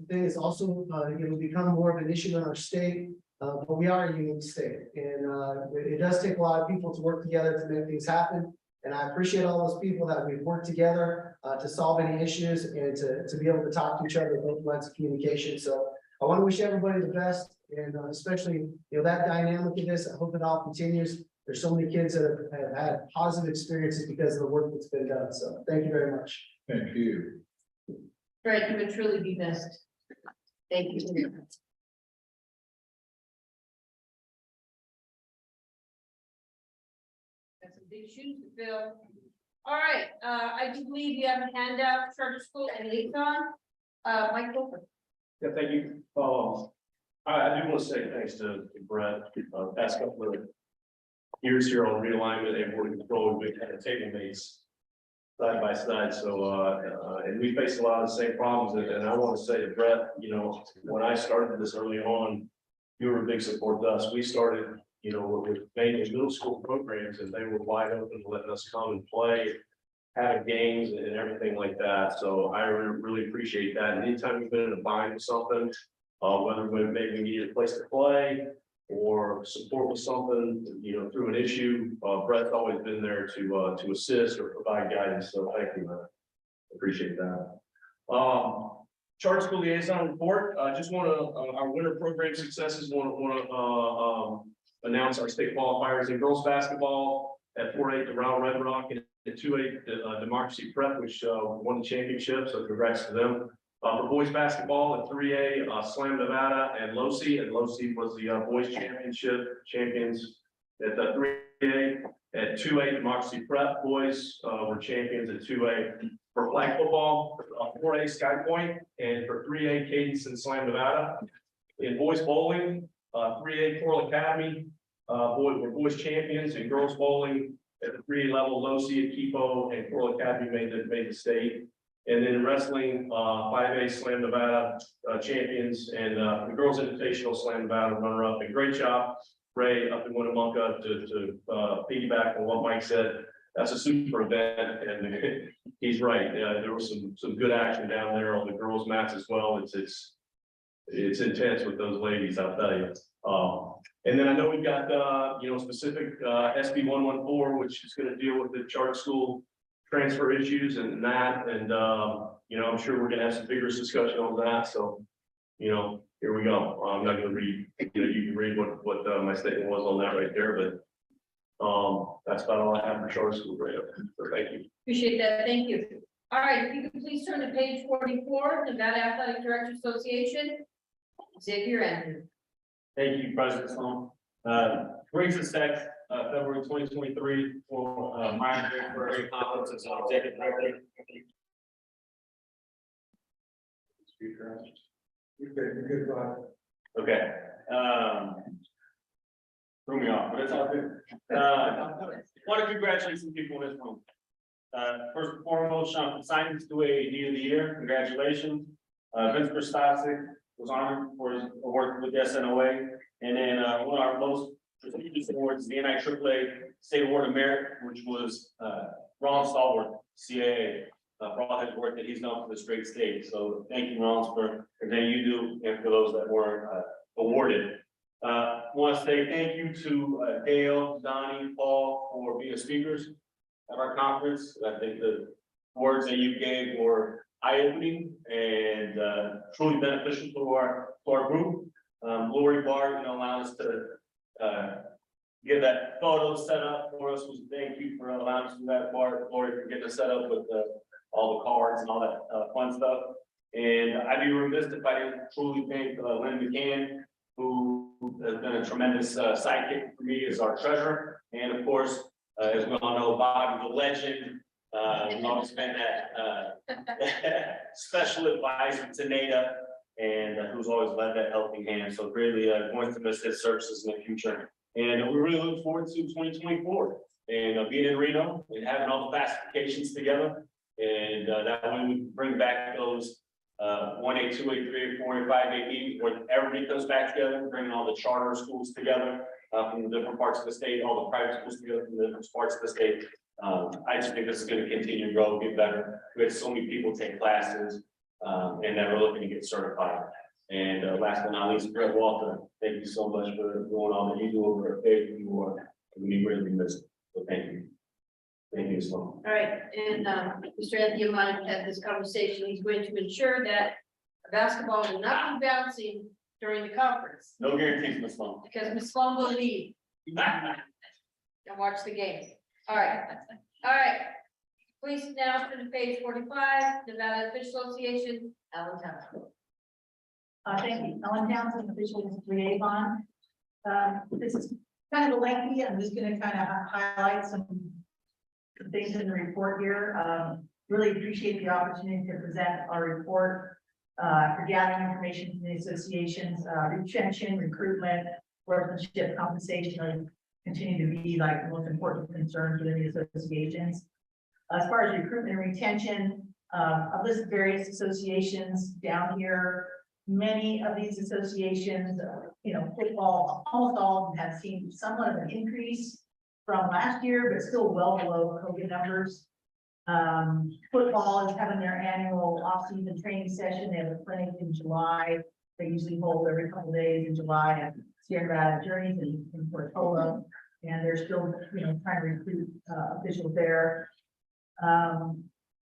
thing is also it will become more of an issue in our state, but we are a unique state, and it does take a lot of people to work together to make things happen. And I appreciate all those people that we've worked together to solve any issues and to be able to talk to each other with both lines of communication. So I want to wish everybody the best, and especially that dynamic of this. I hope it all continues. There's so many kids that have had positive experiences because of the work that's been done. So thank you very much. Thank you. Greg, you would truly be missed. Thank you. That's some big shoes to fill. All right, I do believe you have a handout, charter school and liaison. Michael. Yeah, thank you. I do want to say thanks to Brett, past couple of years here on realignment and board control. We've been kind of table mates side by side. So, and we face a lot of the same problems. And I want to say to Brett, when I started this early on, you were a big support to us. We started, with mainly middle school programs, and they were wide open to letting us come and play, having games and everything like that. So I really appreciate that. And anytime we've been in a bind with something, whether maybe we needed a place to play or support with something, through an issue, Brett's always been there to assist or provide guidance. So thank you, man. Appreciate that. Charter school liaison report. Just want to our winter program successes. Want to announce our state qualifiers in girls basketball at 4A to Round Red Rock, and at 2A Democracy Prep, which won the championship. So congrats to them. For boys basketball at 3A, Slam Nevada and Losi was the boys champions at 3A. At 2A Democracy Prep, boys were champions at 2A. For flag football, 4A Sky Point, and for 3A Cadence and Slam Nevada. In boys bowling, 3A Coral Academy, were boys champions. In girls bowling at the 3A level, Losi, Akipo, and Coral Academy made the state. And then in wrestling, 5A Slam Nevada champions, and the girls invitational Slam Nevada runner up. And great job, Ray, up in Winnemucca, to piggyback on what Mike said. That's a super event, and he's right. There was some good action down there on the girls' mats as well. It's intense with those ladies, I'll tell you. And then I know we've got specific SB 114, which is going to deal with the charter school transfer issues and that, and I'm sure we're gonna have some vigorous discussion on that. So, here we go. I'm not gonna read. You can read what my statement was on that right there, but that's about all I have for charter school right up. So thank you. Appreciate that. Thank you. All right, if you could please turn to page 44, Nevada Athletic Director Association. Xavier Andrew. Thank you, President Sloan. Brings us back February 2023 for my very conference as executive director. You're good, Bob. Okay. Threw me off, but it's all good. Want to congratulate some people in this room. First and foremost, Sean Simons to a D of the Year, congratulations. Vince Christopsic was honored for his work with the SNOA. And then one of our most prestigious awards is the NIAA State Award of Merit, which was Ron Stallworth, CAA, for all his work that he's done for the straight state. So thank you, Ron, for everything you do and for those that were awarded. Want to say thank you to Dale, Donnie, Paul for being speakers at our conference. I think the words that you gave were eye-opening and truly beneficial to our group. Lori Bart, allowing us to get that photo set up for us. Was thank you for allowing us to do that, Bart. Lori, for getting us set up with all the cards and all that fun stuff. And I'd be remiss if I didn't truly thank Lynn McCann, who has been a tremendous sidekick for me as our treasurer. And of course, as we all know, Bob, the legend, we've always been that special advisor to NIAA, and who's always led that helping hand. So really going to miss his services in the future. And we really look forward to 2024 and being in Reno and having all the classifications together. And that way we bring back those 1A, 2A, 3A, 4A, 5A, where everybody comes back together, bringing all the charter schools together from the different parts of the state, all the private schools together from the different parts of the state. I just think this is going to continue to grow, get better. We had so many people take classes and that we're looking to get certified. And last but not least, Brett Walter, thank you so much for doing all that you do over at Faith. You are, we really miss it. So thank you. Thank you so much. All right, and Mr. Anthony Amon had this conversation. He's going to ensure that basketball will not be bouncing during the conference No guarantees, Ms. Long. because Ms. Sloan will leave and watch the game. All right, Please now turn to page 45, Nevada Fish Association, Allentown. Thank you. Ellen Townsend, official liaison. This is kind of lengthy. I'm just going to kind of highlight some things in the report here. Really appreciate the opportunity to present our report for gathering information from the associations, retention, recruitment, workmanship, compensation continue to be like the most important concerns within the associations. As far as recruitment and retention, I've listed various associations down here. Many of these associations, football, almost all of them have seen somewhat of an increase from last year, but still well below COVID numbers. Football is having their annual off-season training session. They have a clinic in July. They usually hold every couple of days in July at Sierra Nevada Journeys in Portola, and they're still, trying to recruit officials there.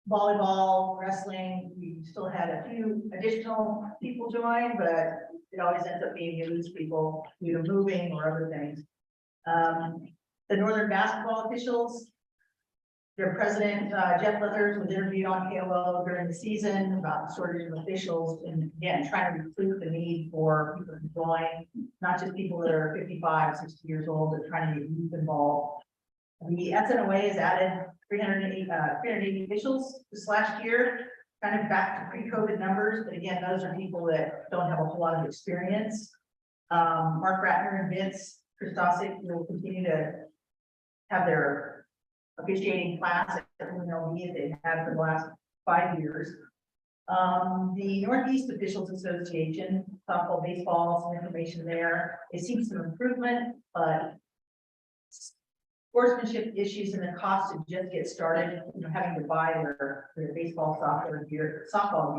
Volleyball, wrestling, we still had a few additional people join, but it always ends up being you lose people due to moving or other things. The Northern basketball officials, their president, Jeff Leathers, was interviewed on KOL during the season about the shortage of officials and again, trying to recruit the need for people to join, not just people that are 55, 60 years old, but trying to get youth involved. The SNOA has added 380 officials this last year, kind of back to pre-COVID numbers, but again, those are people that don't have a whole lot of experience. Mark Ratner and Vince Christopsic will continue to have their officiating class at MLB that they've had for the last 5 years. The Northeast Officials Association, softball, baseball, some information there. It seems some improvement, but sportsmanship issues and the cost to just get started, having to buy their baseball, softball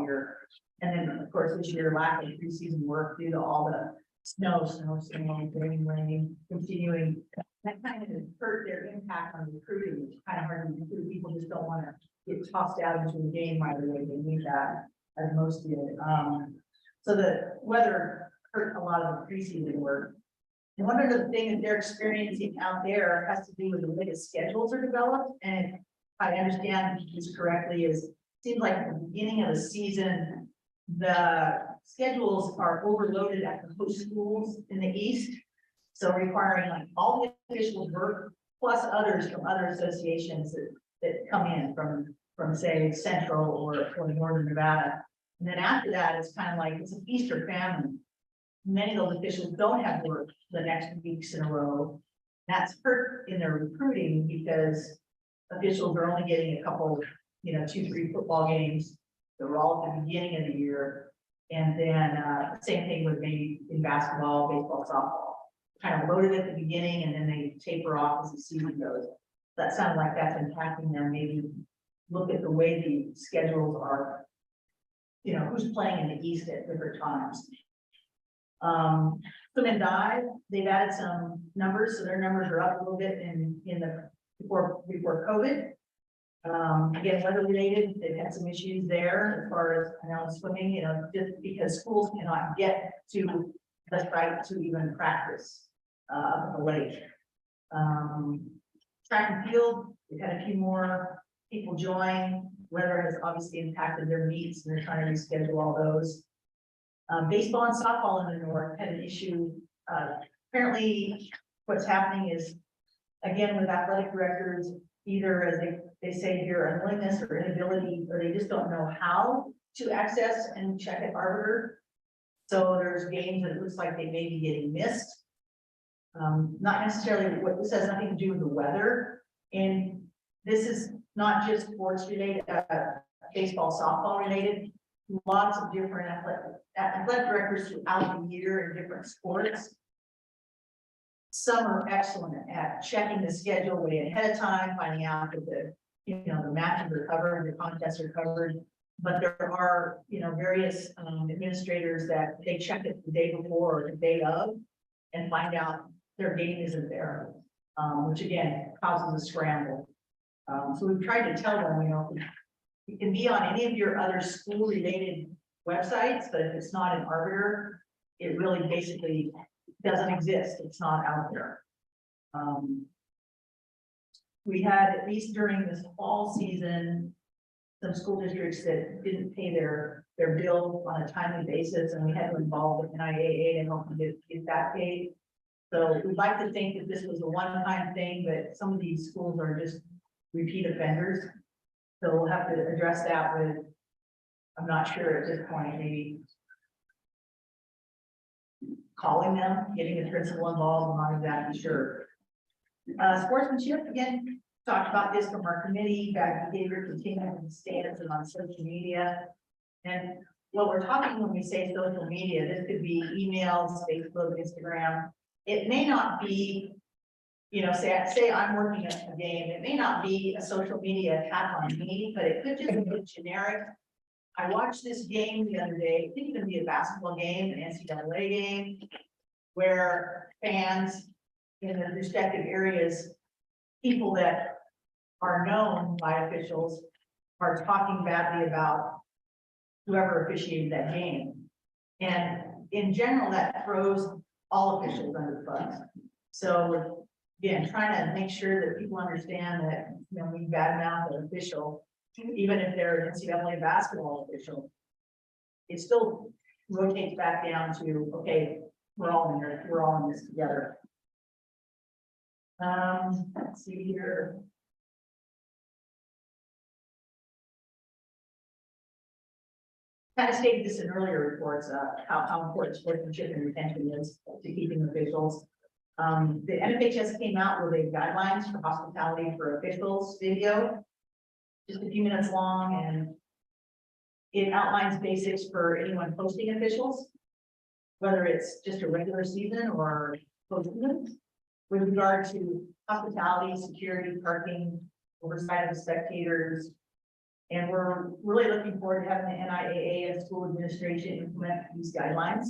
gear. And then, of course, this year, lack of preseason work due to all the snow, rain, continuing. That kind of hurt their impact on recruiting. It's kind of hard to recruit. People just don't want to get tossed out into the game right away. They need that, as most did. So the weather hurt a lot of the preseason work. And one of the things that they're experiencing out there has to do with the way the schedules are developed. And if I understand this correctly, seems like at the beginning of the season, the schedules are overloaded at the host schools in the East. So requiring like all the officials work plus others from other associations that come in from say Central or Northern Nevada. And then after that, it's kind of like it's a feast or famine. many of those officials don't have work the next weeks in a row. That's hurt in their recruiting because officials are only getting a couple, 2-3 football games. They're all at the beginning of the year. And then, same thing with maybe in basketball, baseball, softball. Kind of loaded at the beginning and then they taper off as the season goes. That sounds like that's impacting them. Maybe look at the way the schedules are. Who's playing in the East at different times. Swim and dive, they've added some numbers, so their numbers are up a little bit in the before COVID. Again, weather related, they've had some issues there as far as, I know, swimming, just because schools cannot get to the site to even practice, up at the lake. Track and field, we've had a few more people join. Weather has obviously impacted their meets, and they're trying to reschedule all those. Baseball and softball in the north had an issue. Apparently, what's happening is, again, with athletic directors, either as they say here, unwillingness or inability, or they just don't know how to access and check at arbiter. So there's games that it looks like they may be getting missed. Not necessarily what this has nothing to do with the weather. And this is not just sports related, baseball, softball related. Lots of different athletic directors throughout the year in different sports. Some are excellent at checking the schedule way ahead of time, finding out that the matches are covered, the contests are covered. But there are, various administrators that they check it the day before or the day of and find out their game isn't there, which again causes a scramble. So we've tried to tell them, it can be on any of your other school related websites, but if it's not an arbiter, it really basically doesn't exist. It's not out there. We had, at least during this fall season, some school districts that didn't pay their bill on a timely basis, and we had to involve the NIAA to help them get that paid. So we'd like to think that this was a one-time thing, but some of these schools are just repeat offenders. So we'll have to address that with, I'm not sure at this point, maybe calling them, getting the principal involved, I'm not exactly sure. Sportsmanship, again, talked about this from our committee, bad behavior continuing in stands and on social media. And what we're talking when we say social media, this could be emails, Facebook, Instagram. It may not be, say I'm working a game, it may not be a social media attack on me, but it could just be generic. I watched this game the other day, it could even be a basketball game, an NCAA game, where fans in the respective areas, people that are known by officials are talking badly about whoever officiated that game. And in general, that throws all officials under the bus. So again, trying to make sure that people understand that, we badmouth an official, even if they're an NCAA basketball official, it still rotates back down to, okay, we're all in here, we're all in this together. Let's see here. Kind of stated this in earlier reports, how important sportsmanship and retention is to keeping officials. The NFHS came out with a guidelines for hospitality for officials video, just a few minutes long, and it outlines basics for anyone hosting officials, whether it's just a regular season or postseason, with regard to hospitality, security, parking, oversight of spectators. And we're really looking forward to having the NIAA and school administration implement these guidelines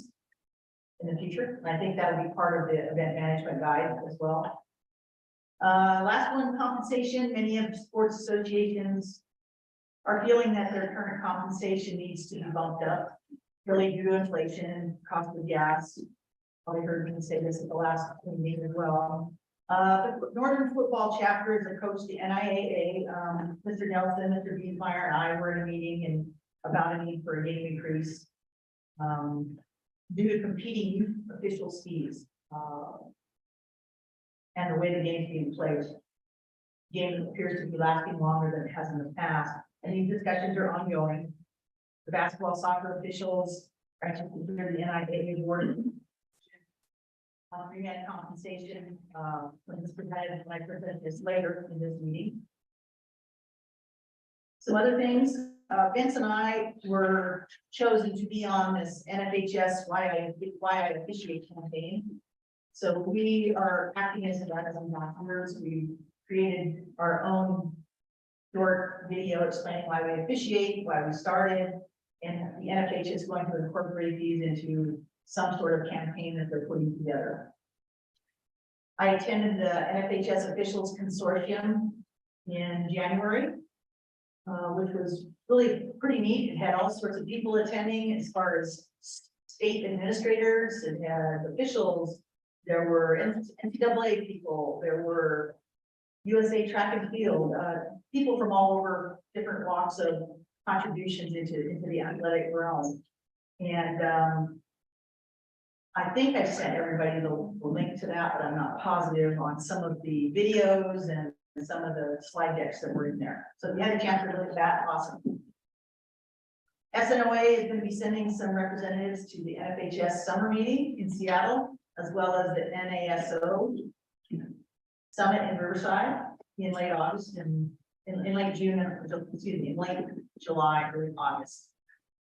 in the future. And I think that will be part of the event management guide as well. Last one, compensation. Many of the sports associations are feeling that their current compensation needs to be bumped up, really due to inflation, cost of gas. Probably heard me say this at the last meeting as well. The Northern Football Chapter is a coach, the NIAA. Mr. Nelson, Mr. Biesmeyer, and I were in a meeting and about a need for a game increase due to competing youth official fees and the way the game's being played. The game appears to be lasting longer than it has in the past, and these discussions are ongoing. The basketball, soccer officials are actually considered the NIAA board on remand compensation, when it's presented, when I present this later in this meeting. Some other things, Vince and I were chosen to be on this NFHS Why I Officiate campaign. So we are acting as ambassadors. We created our own short video explaining why we officiate, why we started, and the NFH is going to incorporate these into some sort of campaign that they're putting together. I attended the NFHS Officials Consortium in January, which was really pretty neat. It had all sorts of people attending as far as state administrators, it had officials, there were NCAA people, there were USA Track and Field, people from all over different walks of contributions into the athletic realm. And I think I sent everybody the link to that, but I'm not positive on some of the videos and some of the slide decks that were in there. So if you had a chance to look at that, awesome. SNOA is going to be sending some representatives to the NFHS summer meeting in Seattle, as well as the NASO summit in Riverside in late August and in late June, excuse me, in late July, early August.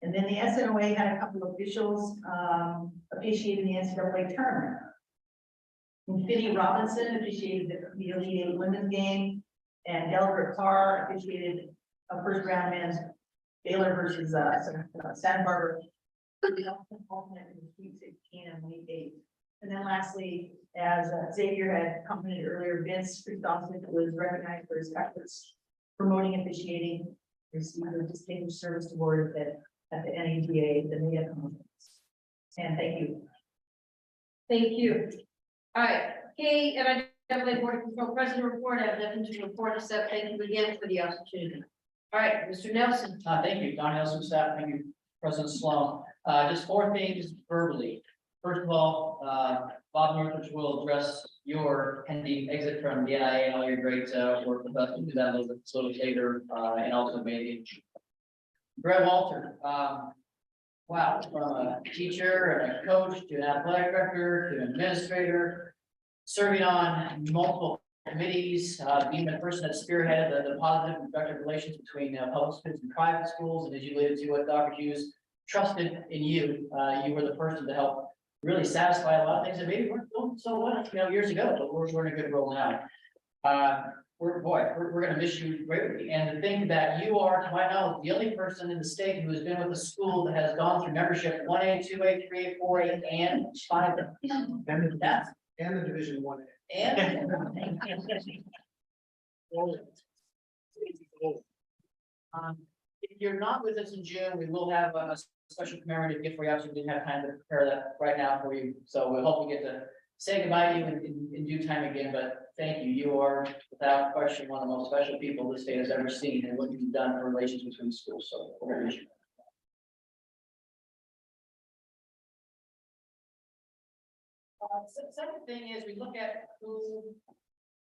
And then the SNOA had a couple of officials officiating the NCAA tournament. Finney Robinson officiated the Elite Eight women's game, and Delbert Carr officiated a first round men's Baylor versus Santa Barbara. Alternate in Sweet 16 and Elite 8. And then lastly, as Xavier had commented earlier, Vince Christopher was recognized for his efforts promoting officiating, received a distinguished service award at the NIAA, the NIAA conference. And thank you. Thank you. All right, okay, and I definitely Board of Control President report, I have nothing to report, except thank you again for the opportunity. All right, Mr. Nelson. Thank you, Don Nelson, staff, thank you, President Sloan. Just 4 things verbally. First of all, Bob Northridge will address your pending exit from the NIA and all your great work with us. We'll do that a little bit later, and also maybe Brett Walter. Wow, from a teacher and a coach to an athletic director to an administrator, serving on multiple committees, being the person that spearheaded the positive and productive relations between public schools and private schools. And as you alluded to what Dr. Hughes trusted in you, you were the person to help really satisfy a lot of things that maybe weren't doing so well, years ago, but we're in a good role now. We're gonna miss you greatly. And the thing that you are, to my knowledge, the only person in the state who has been with a school that has gone through membership 1A, 2A, 3A, 4A, and 5A. That's And the Division 1A. and if you're not with us in June, we will have a special commemorative gift for you. Actually, we didn't have time to prepare that right now for you. So we hope we get to say goodbye to you in due time again, but thank you. You are without question one of the most special people this state has ever seen, and what you've done for relations between schools. So we're gonna miss you. Second thing is we look at who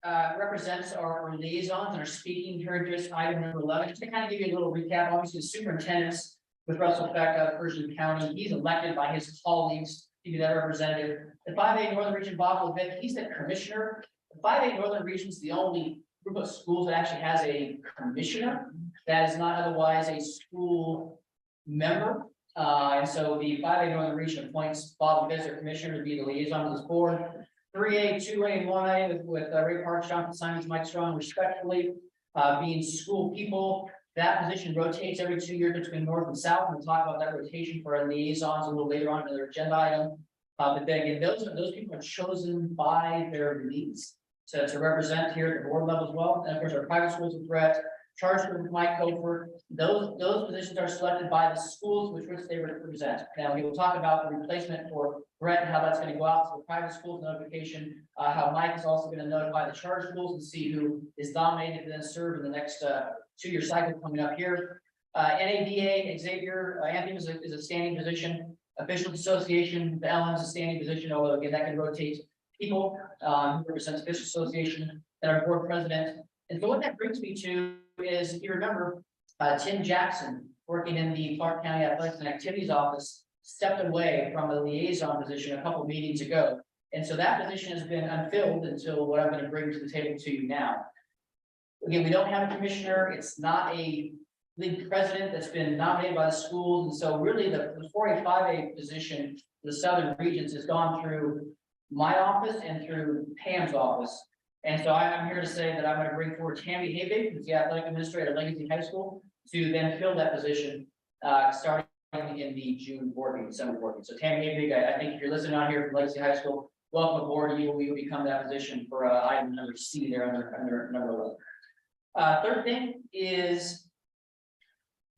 represents our liaisons and are speaking here in just item number 11. Just to kind of give you a little recap, obviously the superintendents with Russell Beck out of Pershing County, he's elected by his colleagues to be that representative. The 5A Northern Region, Bob Levitt, he's the commissioner. The 5A Northern Region is the only group of schools that actually has a commissioner that is not otherwise a school member. And so the 5A Northern Region appoints Bob Levitt as their commissioner to be the liaison to this board. 3A, 2A, and 1A with Ray Parks, Jonathan Simons, Mike Strong, respectively, being school people. That position rotates every 2 years between North and South. We'll talk about that rotation for our liaisons a little later on in their agenda item. But then again, those people are chosen by their leads to represent here at the board level as well. And of course, our private schools with Brett, charter schools with Mike Cofer, those positions are selected by the schools which they represent. Now we will talk about the replacement for Brett and how that's going to go out to the private schools notification, how Mike is also going to notify the charter schools and see who is nominated to then serve in the next 2-year cycle coming up here. NADA, Xavier, Anthony is a standing position. Official Association, the LM is a standing position, although again, that can rotate people, who represents Official Association, and our board president. And so what that brings me to is, if you remember, Tim Jackson, working in the Clark County Athletics and Activities Office, stepped away from the liaison position a couple meetings ago. And so that position has been unfilled until what I'm gonna bring to the table to you now. Again, we don't have a commissioner, it's not a league president that's been nominated by the schools, and so really the 4A/5A position, the southern regions has gone through my office and through Pam's office. And so I'm here to say that I'm gonna bring forward Tammy Habig, who's the athletic administrator at Legacy High School, to then fill that position, starting in the June board meeting, December board meeting. So Tammy Habig, I think if you're listening out here from Legacy High School, welcome aboard. You will become that position for item number C there under number 11. Third thing is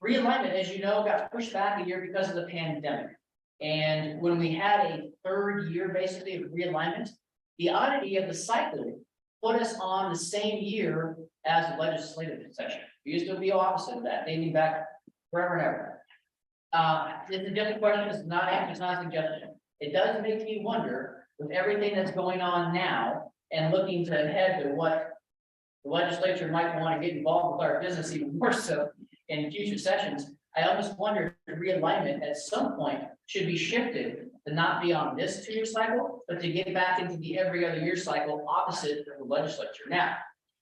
realignment, as you know, got pushed back a year because of the pandemic. And when we had a third year basically of realignment, the oddity of the cycle put us on the same year as the legislative session. We used to be opposite of that, dating back forever and ever. It's a different question, it's not a suggestion. It does make me wonder, with everything that's going on now and looking to ahead to what the legislature might want to get involved with our business even more so in future sessions. I almost wonder if realignment at some point should be shifted to not be on this 2-year cycle, but to get back into the every other year cycle opposite of the legislature. Now,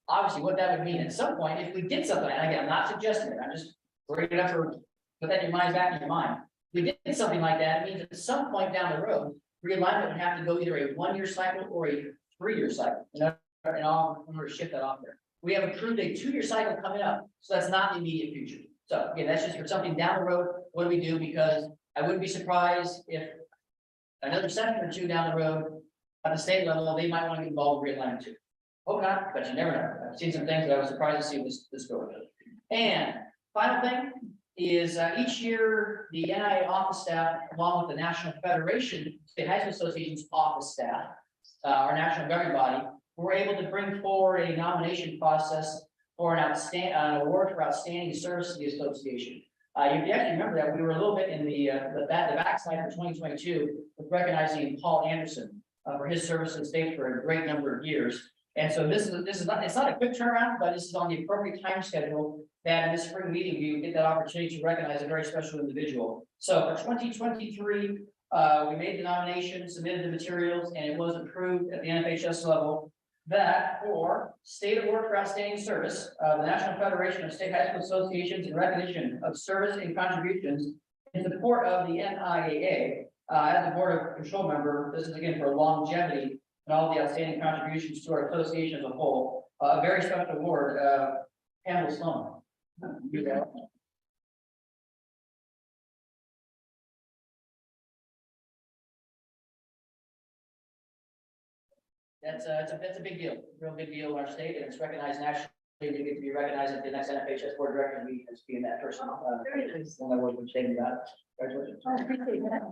obviously, what that would mean at some point, if we did something, and again, I'm not suggesting it, I'm just bringing it up for put that in your mind, back in your mind. If we did something like that, it means at some point down the road, realignment would have to go either a 1-year cycle or a 3-year cycle. And I'm going to shift that off there. We have approved a 2-year cycle coming up, so that's not the immediate future. So again, that's just for something down the road. What do we do? Because I wouldn't be surprised if another session or two down the road at the state level, they might want to get involved with realignment too. Hope not, but you never know. I've seen some things that I was surprised to see this go with. And final thing is each year, the NIAA office staff, along with the National Federation, State High School Association's office staff, our national governing body, we're able to bring forward a nomination process for an award for outstanding service to the association. If you actually remember that, we were a little bit in the backside for 2022 with recognizing Paul Anderson for his service to the state for a great number of years. And so this is not, it's not a quick turnaround, but this is on the appropriate time schedule that in this spring meeting, we get that opportunity to recognize a very special individual. So for 2023, we made the nomination, submitted the materials, and it was approved at the NFHS level that for State Award for Outstanding Service, the National Federation of State High School Associations in recognition of service and contributions in support of the NIAA, as a board of control member, this is again for longevity and all the outstanding contributions to our association as a whole. A very special award, Pamela Sloan. That's a big deal, real big deal in our state, and it's recognized nationally. We get to be recognized at the next NFHS board director meeting as being that person. Very nice. When I was stating that. Congratulations. I appreciate that.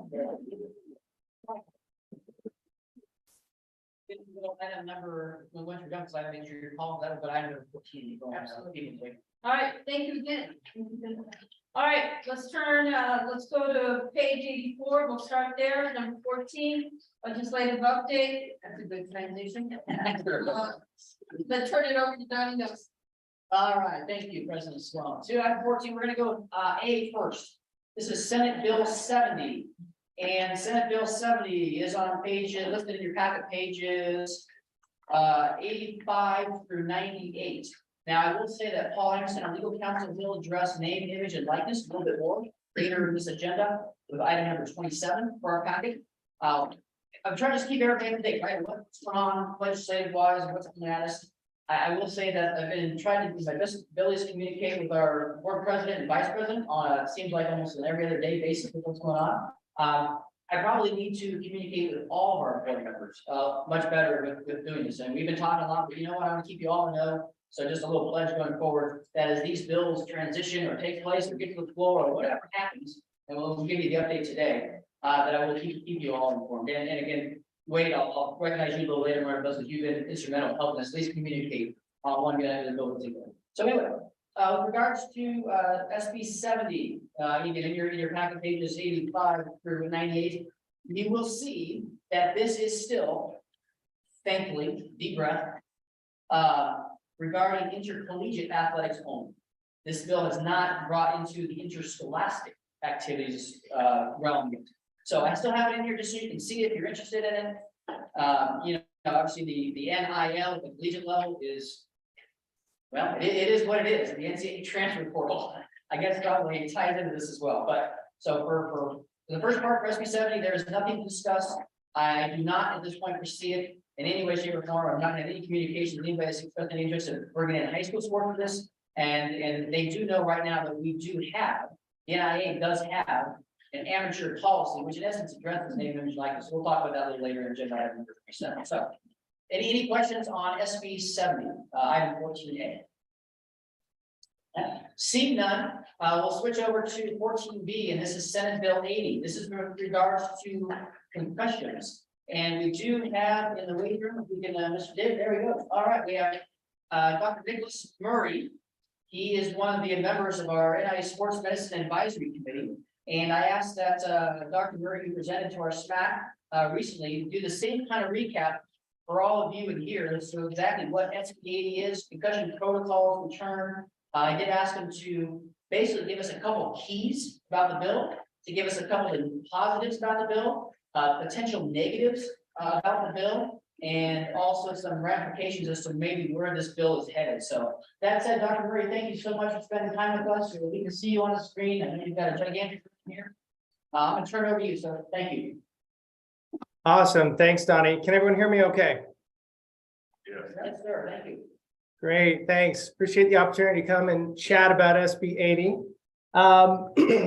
Item number, we went through jump, so I make sure you're calling that, but item number 14. Absolutely. All right, thank you again. All right, let's go to page 84. We'll start there, number 14, legislative update. That's a good transition. Let's turn it over to Donnie Nelson. All right, thank you, President Sloan. So item 14, we're gonna go A first. This is Senate Bill 70. And Senate Bill 70 is on pages, listed in your packet pages 85 through 98. Now, I will say that Paul Anderson, our legal counsel, will address name, image, and likeness a little bit more later in this agenda with item number 27 for our packet. I'm trying to just keep everything up to date, right? What's going on legislative wise and what's coming at us. I will say that I've been trying to do my best abilities to communicate with our board president and vice president on it seems like almost an every other day basis with what's going on. I probably need to communicate with all of our board members much better with doing this. And we've been talking a lot, but you know what? I'm gonna keep you all in know. So just a little pledge going forward that as these bills transition or take place or get to the floor or whatever happens, and we'll give you the update today, that I will keep you all informed. And again, Wade, I'll recognize you a little later, Mark, because you've been instrumental in helping us at least communicate on one guy the bill together. So anyway, with regards to SB 70, even in your packet pages 85 through 98, you will see that this is still, thankfully, deep breath, regarding intercollegiate athletics only. This bill has not brought into the interscholastic activities realm yet. So I still have it in here just so you can see it if you're interested in it. You know, obviously the NIL at the collegiate level is, well, it is what it is, the NCAA transfer portal. I guess probably ties into this as well, but so for the first part for SB 70, there is nothing to discuss. I do not at this point foresee it in any way, shape, or form. I'm not in any communication with anybody that's expressed any interest in bringing in high school sport for this. And they do know right now that we do have, the NIAA does have an amateur policy, which in essence addresses name, image, likeness. We'll talk about that a little later in agenda item number 7. So, any questions on SB 70, item 14A? Seeing none, we'll switch over to 14B, and this is Senate Bill 80. This is with regards to concussions. And we do have in the waiting room, if we can, Mr. David, there we go. All right, we have Dr. Nicholas Murray. He is one of the members of our NIA Sports Medicine Advisory Committee. And I asked that Dr. Murray, who presented to our SMAC recently, do the same kind of recap for all of you in here. So exactly what SB 80 is, concussion protocols, return. I did ask him to basically give us a couple of keys about the bill, to give us a couple of positives about the bill, potential negatives about the bill, and also some ramifications as to maybe where this bill is headed. So that said, Dr. Murray, thank you so much for spending time with us. We can see you on the screen. I know you've got a gigantic screen here. I'm gonna turn it over to you, sir. Thank you. Awesome. Thanks, Donnie. Can everyone hear me okay? Yes, sir. Thank you. Great, thanks. Appreciate the opportunity to come and chat about SB 80.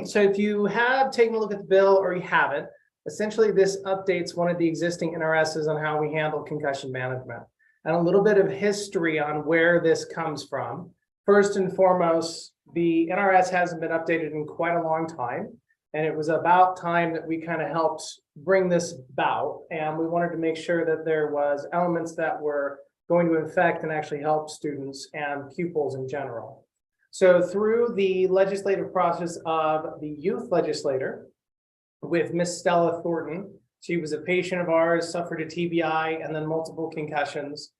So if you have taken a look at the bill or you haven't, essentially this updates one of the existing NRSs on how we handle concussion management and a little bit of history on where this comes from. First and foremost, the NRS hasn't been updated in quite a long time. And it was about time that we kind of helped bring this about. And we wanted to make sure that there was elements that were going to affect and actually help students and pupils in general. So through the legislative process of the youth legislator with Miss Stella Thornton, she was a patient of ours, suffered a TBI and then multiple concussions.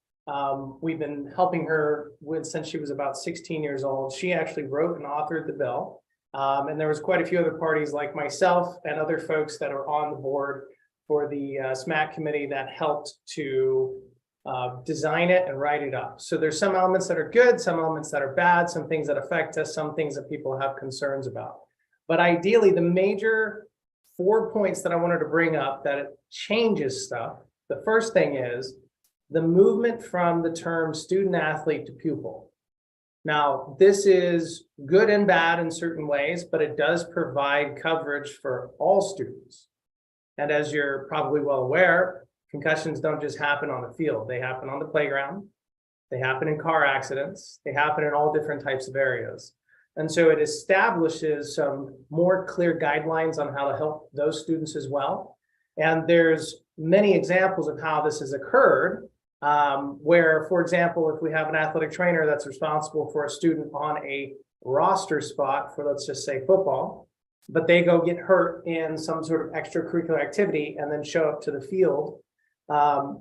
We've been helping her with since she was about 16 years old. She actually wrote and authored the bill. And there was quite a few other parties like myself and other folks that are on the board for the SMAC committee that helped to design it and write it up. So there's some elements that are good, some elements that are bad, some things that affect us, some things that people have concerns about. But ideally, the major 4 points that I wanted to bring up that it changes stuff. The first thing is the movement from the term student athlete to pupil. Now, this is good and bad in certain ways, but it does provide coverage for all students. And as you're probably well aware, concussions don't just happen on the field. They happen on the playground. They happen in car accidents. They happen in all different types of areas. And so it establishes some more clear guidelines on how to help those students as well. And there's many examples of how this has occurred, where, for example, if we have an athletic trainer that's responsible for a student on a roster spot for, let's just say, football, but they go get hurt in some sort of extracurricular activity and then show up to the field,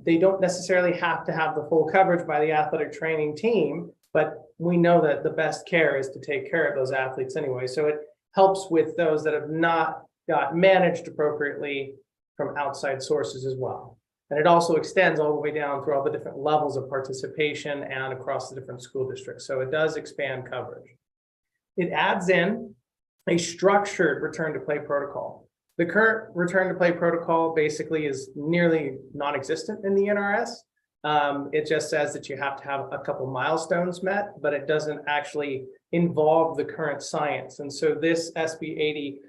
they don't necessarily have to have the full coverage by the athletic training team, but we know that the best care is to take care of those athletes anyway. So it helps with those that have not got managed appropriately from outside sources as well. And it also extends all the way down through all the different levels of participation and across the different school districts. So it does expand coverage. It adds in a structured return to play protocol. The current return to play protocol basically is nearly non-existent in the NRS. It just says that you have to have a couple milestones met, but it doesn't actually involve the current science. And so this SB 80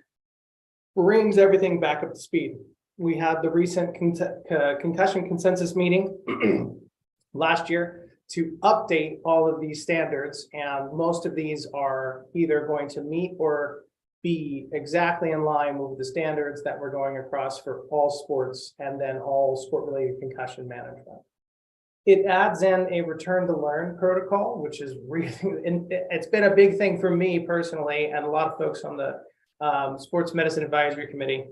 brings everything back up to speed. We had the recent concussion consensus meeting last year to update all of these standards, and most of these are either going to meet or be exactly in line with the standards that we're going across for all sports and then all sport-related concussion management. It adds in a return to learn protocol, which is really, it's been a big thing for me personally and a lot of folks on the Sports Medicine Advisory Committee,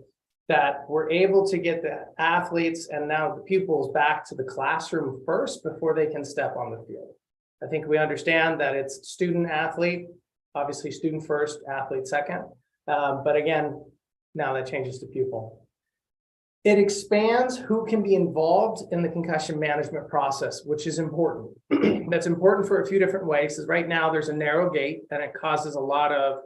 that we're able to get the athletes and now the pupils back to the classroom first before they can step on the field. I think we understand that it's student athlete, obviously student first, athlete second. But again, now that changes to pupil. It expands who can be involved in the concussion management process, which is important. That's important for a few different ways, because right now there's a narrow gate and it causes a lot of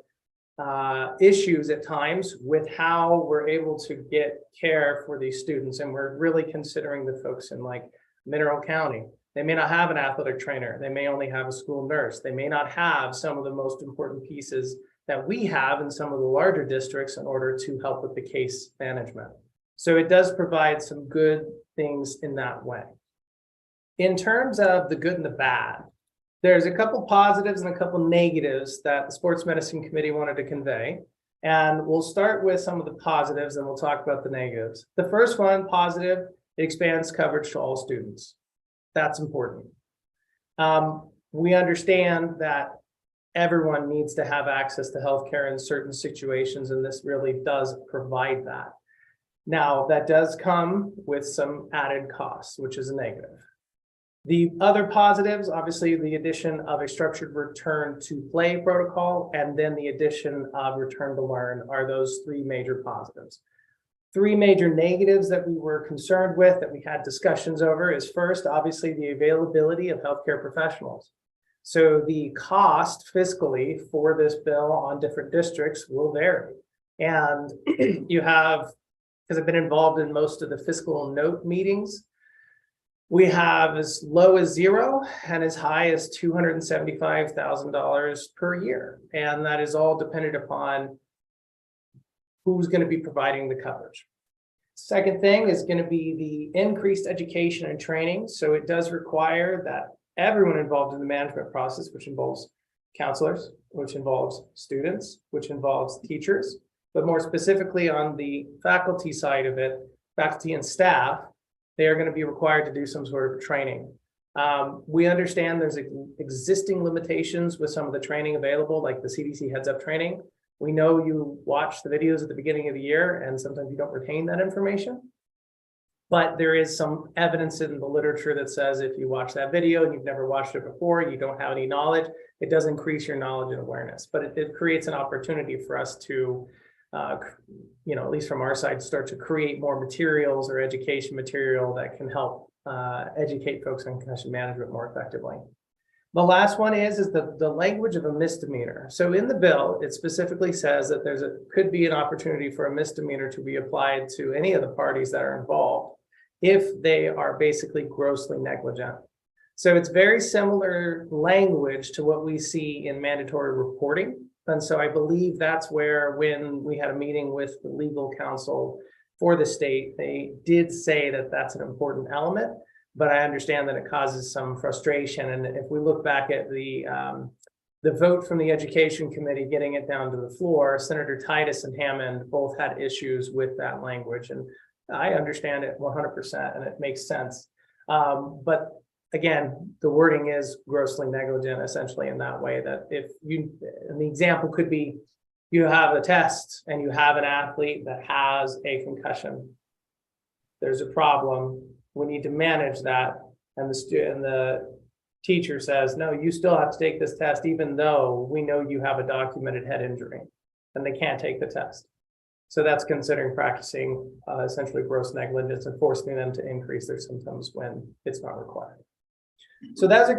issues at times with how we're able to get care for these students. And we're really considering the folks in like Mineral County. They may not have an athletic trainer. They may only have a school nurse. They may not have some of the most important pieces that we have in some of the larger districts in order to help with the case management. So it does provide some good things in that way. In terms of the good and the bad, there's a couple positives and a couple negatives that the Sports Medicine Committee wanted to convey. And we'll start with some of the positives and we'll talk about the negatives. The first one, positive, it expands coverage to all students. That's important. We understand that everyone needs to have access to healthcare in certain situations, and this really does provide that. Now, that does come with some added costs, which is a negative. The other positives, obviously, the addition of a structured return to play protocol, and then the addition of return to learn are those three major positives. Three major negatives that we were concerned with, that we had discussions over, is first, obviously, the availability of healthcare professionals. So the cost fiscally for this bill on different districts will vary. And you have, because I've been involved in most of the fiscal note meetings, we have as low as $0 and as high as $275,000 per year. And that is all dependent upon who's going to be providing the coverage. Second thing is going to be the increased education and training. So it does require that everyone involved in the management process, which involves counselors, which involves students, which involves teachers, but more specifically on the faculty side of it, faculty and staff, they are going to be required to do some sort of training. We understand there's existing limitations with some of the training available, like the CDC heads up training. We know you watch the videos at the beginning of the year and sometimes you don't retain that information. But there is some evidence in the literature that says if you watch that video and you've never watched it before, you don't have any knowledge, it does increase your knowledge and awareness. But it creates an opportunity for us to, at least from our side, start to create more materials or education material that can help educate folks on concussion management more effectively. The last one is the language of a misdemeanor. So in the bill, it specifically says that could be an opportunity for a misdemeanor to be applied to any of the parties that are involved if they are basically grossly negligent. So it's very similar language to what we see in mandatory reporting. And so I believe that's where, when we had a meeting with the legal counsel for the state, they did say that that's an important element. But I understand that it causes some frustration. And if we look back at the vote from the Education Committee getting it down to the floor, Senator Titus and Hammond both had issues with that language. And I understand it 100% and it makes sense. But again, the wording is grossly negligent, essentially, in that way that and the example could be, you have a test and you have an athlete that has a concussion. There's a problem. We need to manage that. And the teacher says, no, you still have to take this test, even though we know you have a documented head injury, and they can't take the test. So that's considering practicing essentially gross negligence and forcing them to increase their symptoms when it's not required. So that's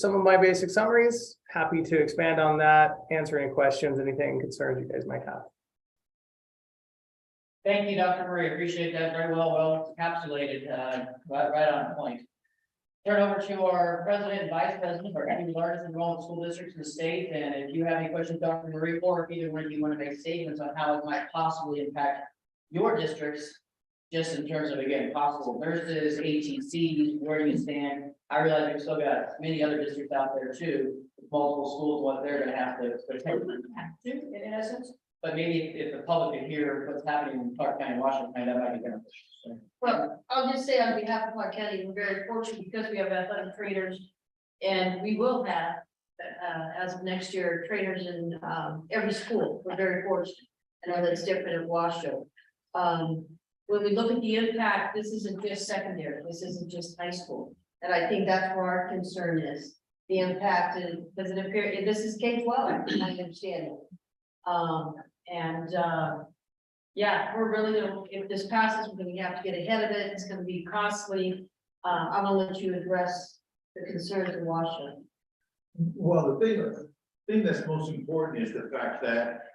some of my basic summaries. Happy to expand on that, answer any questions, anything, concerns you guys might have. Thank you, Dr. Murray. Appreciate that. Very well encapsulated, right on point. Turn over to our president and vice president for any largest enrollment school districts in the state. And if you have any questions, Dr. Murray, or if either one of you want to make statements on how it might possibly impact your districts, just in terms of, again, possible nurses, ATCs, where you stand. I realize we've still got many other districts out there too, with multiple schools, what they're going to have to in essence. But maybe if the public can hear what's happening in Clark County, Washington County, that might be beneficial. So. Well, I'll just say on behalf of Clark County, we're very fortunate because we have athletic trainers. And we will have, as of next year, trainers in every school. We're very fortunate. I know that's different in Washoe. When we look at the impact, this isn't just secondary, this isn't just high school. And I think that's where our concern is. The impact, because it appears, this is K-12, I understand it. Yeah, we're really gonna, if this passes, we're gonna have to get ahead of it. It's gonna be costly. I'm gonna let you address the concerns in Washington. Well, the thing that's most important is the fact that,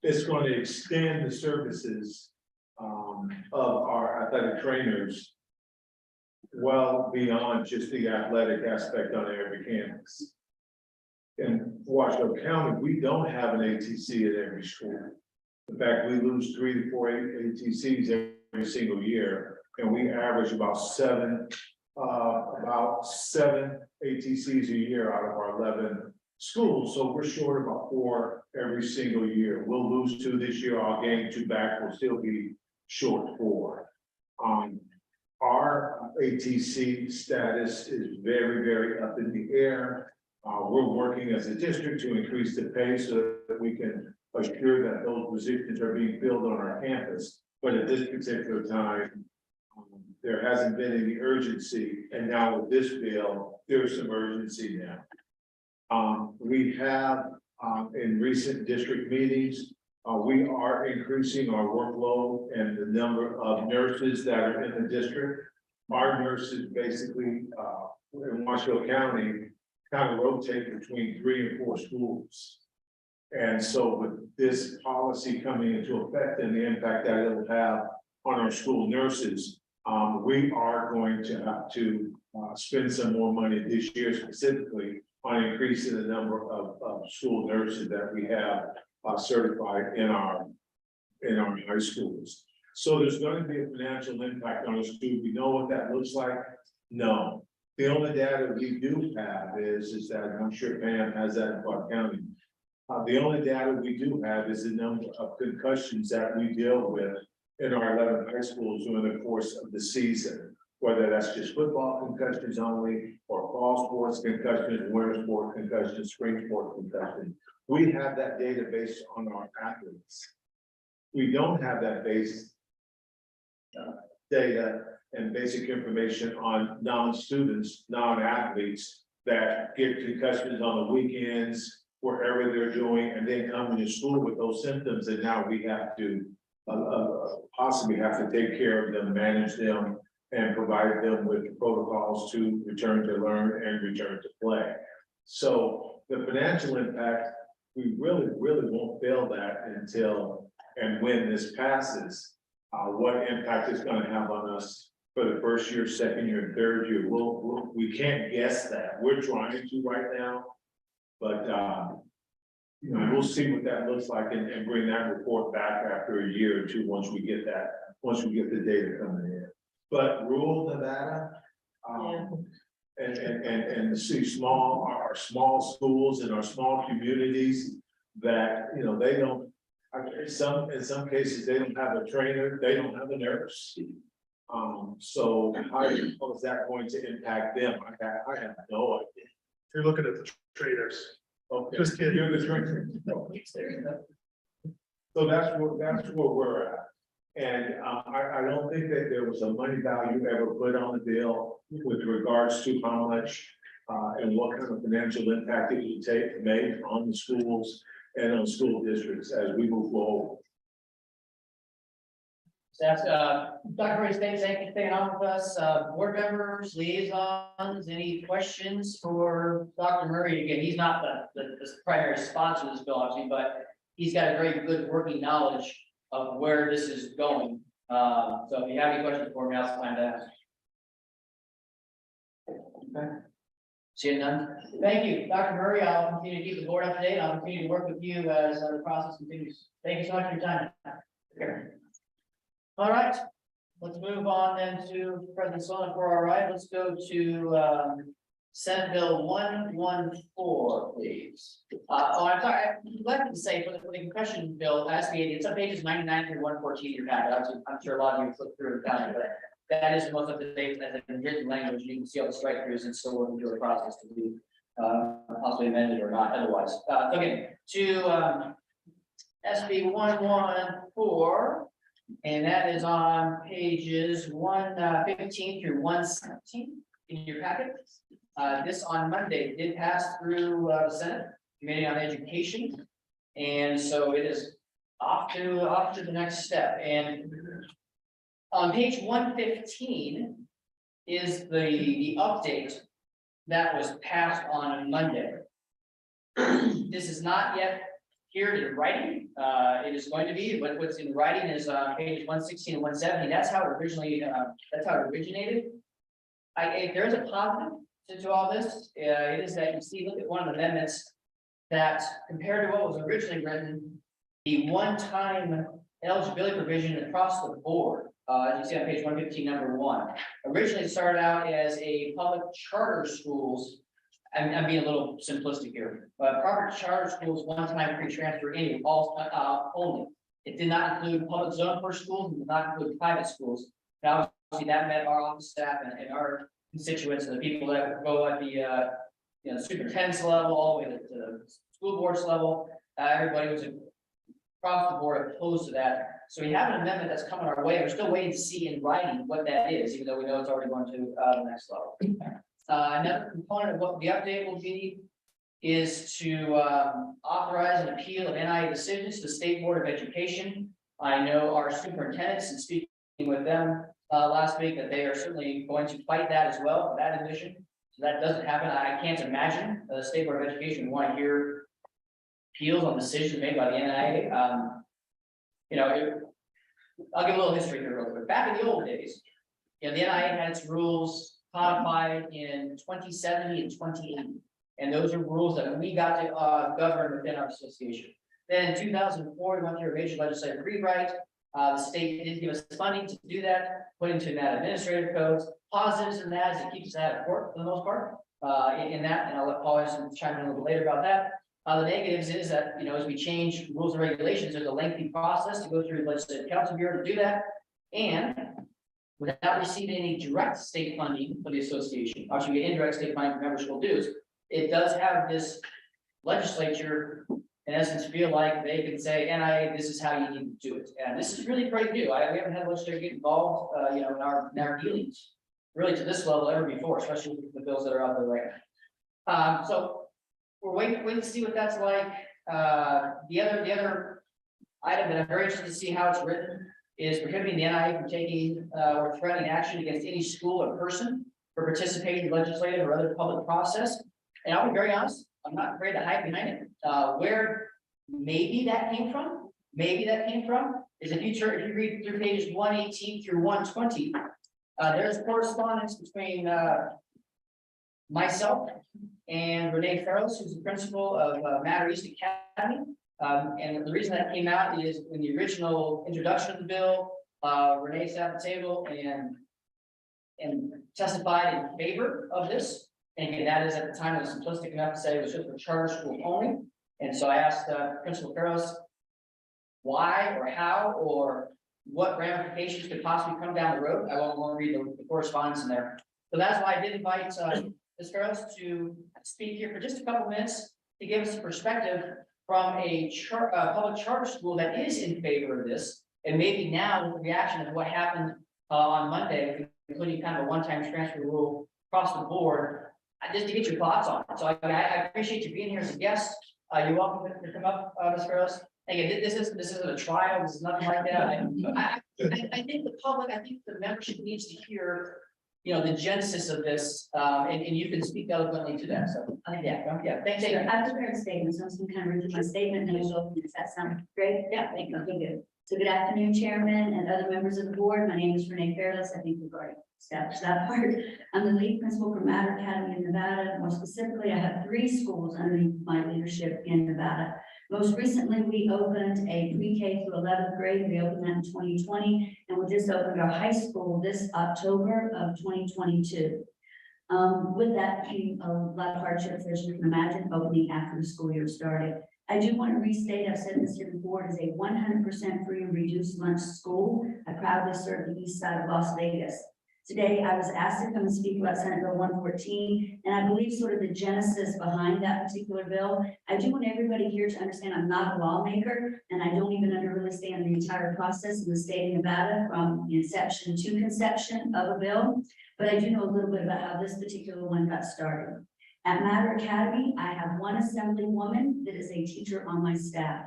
it's going to extend the services, of our athletic trainers well beyond just the athletic aspect on every campus. In Washington County, we don't have an ATC at every school. In fact, we lose 3 to 4 ATCs every single year, and we average about seven ATCs a year out of our 11 schools. So we're short about 4 every single year. We'll lose 2 this year. I'll gain 2 back. We'll still be short 4. Our ATC status is very, very up in the air. We're working as a district to increase the pay so that we can assure that those positions are being filled on our campus. But at this particular time, there hasn't been any urgency, and now with this bill, there's some urgency now. We have, in recent district meetings, we are increasing our workload and the number of nurses that are in the district. Our nurses basically, in Washington County, kind of rotate between 3 and 4 schools. And so with this policy coming into effect and the impact that it will have on our school nurses, we are going to have to spend some more money this year specifically on increasing the number of school nurses that we have certified in our high schools. So there's going to be a financial impact on us. Do we know what that looks like? No. The only data we do have is that, I'm sure Pam has that in Clark County. The only data we do have is the number of concussions that we deal with in our 11 high schools during the course of the season, whether that's just football concussions only, or fall sports concussions, winter sport concussions, spring sport concussions. We have that data based on our athletes. We don't have that base data and basic information on non-students, non-athletes that get concussions on the weekends, wherever they're doing, and then come into school with those symptoms, and now we have to possibly have to take care of them, manage them, and provide them with protocols to return to learn and return to play. So the financial impact, we really won't feel that until and when this passes. What impact it's going to have on us for the first year, second year, and third year, we can't guess that. We're trying to right now, but you know, we'll see what that looks like and bring that report back after a year or two once we get the data coming in. But rural Nevada, and see our small schools and our small communities that, you know, they don't, in some cases, they don't have a trainer, they don't have a nurse. So how is that going to impact them? I have no idea. You're looking at the traders. Okay. Just kidding. You're the trainer. So that's where we're at. And I don't think that there was a money value ever put on the bill with regards to how much and what kind of financial impact it would make on the schools and on school districts as we move forward. So that's, Dr. Ray, thank you for staying on with us. Board members, liaisons, any questions for Dr. Murray? Again, he's not the primary sponsor of this bill, obviously, but he's got a very good working knowledge of where this is going. So if you have any questions for me, now's the time to ask. Okay. Seeing none. Thank you, Dr. Murray. I'll continue to keep the board up to date. I'll continue to work with you as the process continues. Thank you so much for your time. Okay. All right, let's move on then to President Sloan for our right. Let's go to Senate Bill 114, please. I'm sorry, I neglected to say for the concussion bill, SB 80, it's on pages 99 through 114 in your packet. I'm sure a lot of you flipped through it down, but that is the most up to date as in written language. You can see all the strike throughs and still working through the process to be possibly amended or not otherwise. Okay, to SB 114. And that is on pages 115 through 117 in your packet. This on Monday did pass through the Senate Committee on Education. And so it is off to the next step, and on page 115 is the update that was passed on Monday. This is not yet here in writing. It is going to be, but what's in writing is page 116 and 170. That's how it originally, that's how it originated. There is a positive to all this. It is that you see, look at one of the amendments that compared to what was originally written, the one-time eligibility provision across the board, as you see on page 115, number 1, originally started out as a public charter schools. I'm being a little simplistic here, but public charter schools one-time free transfer annually, all only. It did not include public zone for schools, and did not include private schools. Now, obviously, that met our office staff and our constituents and the people that go at the superintendent's level, all the way to the school board's level. Everybody was across the board opposed to that. So we have an amendment that's coming our way. We're still waiting to see in writing what that is, even though we know it's already going to the next level. Another component of what the update will be is to authorize an appeal of NIAA decisions to the State Board of Education. I know our superintendents, and speaking with them last week, that they are certainly going to fight that as well, that admission. So that doesn't happen. I can't imagine the State Board of Education would want to hear appeals on decisions made by the NIAA. I'll give a little history here real quick. Back in the old days, the NIAA had its rules codified in 2070 and 2080. And those are rules that we got to govern within our association. Then in 2004, we went through a major legislative rewrite. The state didn't give us funding to do that, put into that administrative codes. Positives in that is it keeps us out of court for the most part in that, and I'll let Paul chime in a little later about that. The negatives is that, as we change rules and regulations, there's a lengthy process to go through the legislative council bureau to do that. And without receiving any direct state funding for the association, actually we get indirect state funding for member school dues, it does have this legislature, in essence, feel like they can say, NIAA, this is how you need to do it. And this is really great new. We haven't had legislature get involved, in our dealings, really to this level ever before, especially with the bills that are out there right now. So we're waiting to see what that's like. The other item that I'm very interested to see how it's written is prohibiting the NIAA from taking or threatening action against any school or person for participating in legislative or other public process. And I'll be very honest, I'm not afraid to hide behind it. Where maybe that came from, is if you read through pages 118 through 120, there's correspondence between myself and Renee Farrells, who's the principal of Matter East Academy. And the reason that came out is in the original introduction of the bill, Renee sat at the table and testified in favor of this. And again, that is at the time it was simplistic enough to say it was just for charter school only. And so I asked Principal Farrells why or how or what ramifications could possibly come down the road. I won't read the correspondence in there. So that's why I did invite Ms. Farrells to speak here for just a couple minutes to give us a perspective from a public charter school that is in favor of this. And maybe now with the reaction of what happened on Monday, including kind of a one-time transfer rule across the board, just to get your thoughts on it. So I appreciate you being here as a guest. You're welcome to come up, Ms. Farrells. Again, this isn't a trial. This is nothing like that. I think the public, I think the membership needs to hear, the genesis of this, and you can speak eloquently to that. So yeah, thanks. Sure. I've prepared a statement, so I'm just kind of read my statement and we'll, does that sound great? Yeah, thank you. Okay, good. So good afternoon, Chairman and other members of the board. My name is Renee Farrells. I think we've already established that part. I'm the lead principal for Matter Academy in Nevada. More specifically, I have 3 schools underneath my leadership in Nevada. Most recently, we opened a pre-K through 11th grade. We opened that in 2020, and we just opened our high school this October of 2022. With that came a lot of hardships, as you can imagine, opening after the school year started. I do want to restate, I've said this here before, it is a 100% free and reduced lunch school. I proudly serve the east side of Las Vegas. Today, I was asked to come and speak about Senate Bill 114, and I believe sort of the genesis behind that particular bill. I do want everybody here to understand I'm not a lawmaker, and I don't even understand the entire process in the state of Nevada from inception to conception of a bill, but I do know a little bit about how this particular one got started. At Matter Academy, I have one assemblywoman that is a teacher on my staff.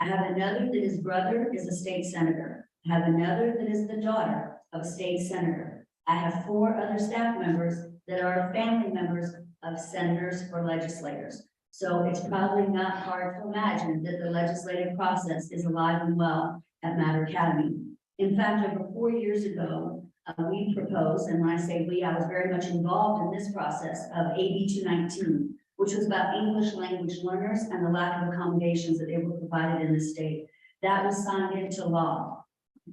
I have another that his brother is a state senator. I have another that is the daughter of a state senator. I have 4 other staff members that are family members of senators or legislators. So it's probably not hard to imagine that the legislative process is alive and well at Matter Academy. In fact, over 4 years ago, we proposed, and when I say we, I was very much involved in this process of AB 219, which was about English language learners and the lack of accommodations that they were provided in the state. That was signed into law.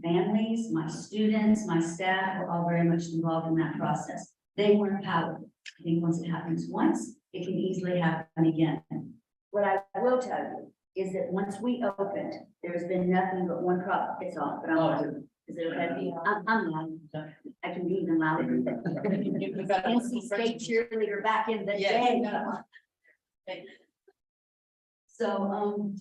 Families, my students, my staff were all very much involved in that process. They weren't empowered. I think once it happens once, it can easily happen again. What I will tell you is that once we opened, there's been nothing but one problem. It's off, but is it okay? I'm loud. I can be even louder. NC State cheerleader back in the day. So,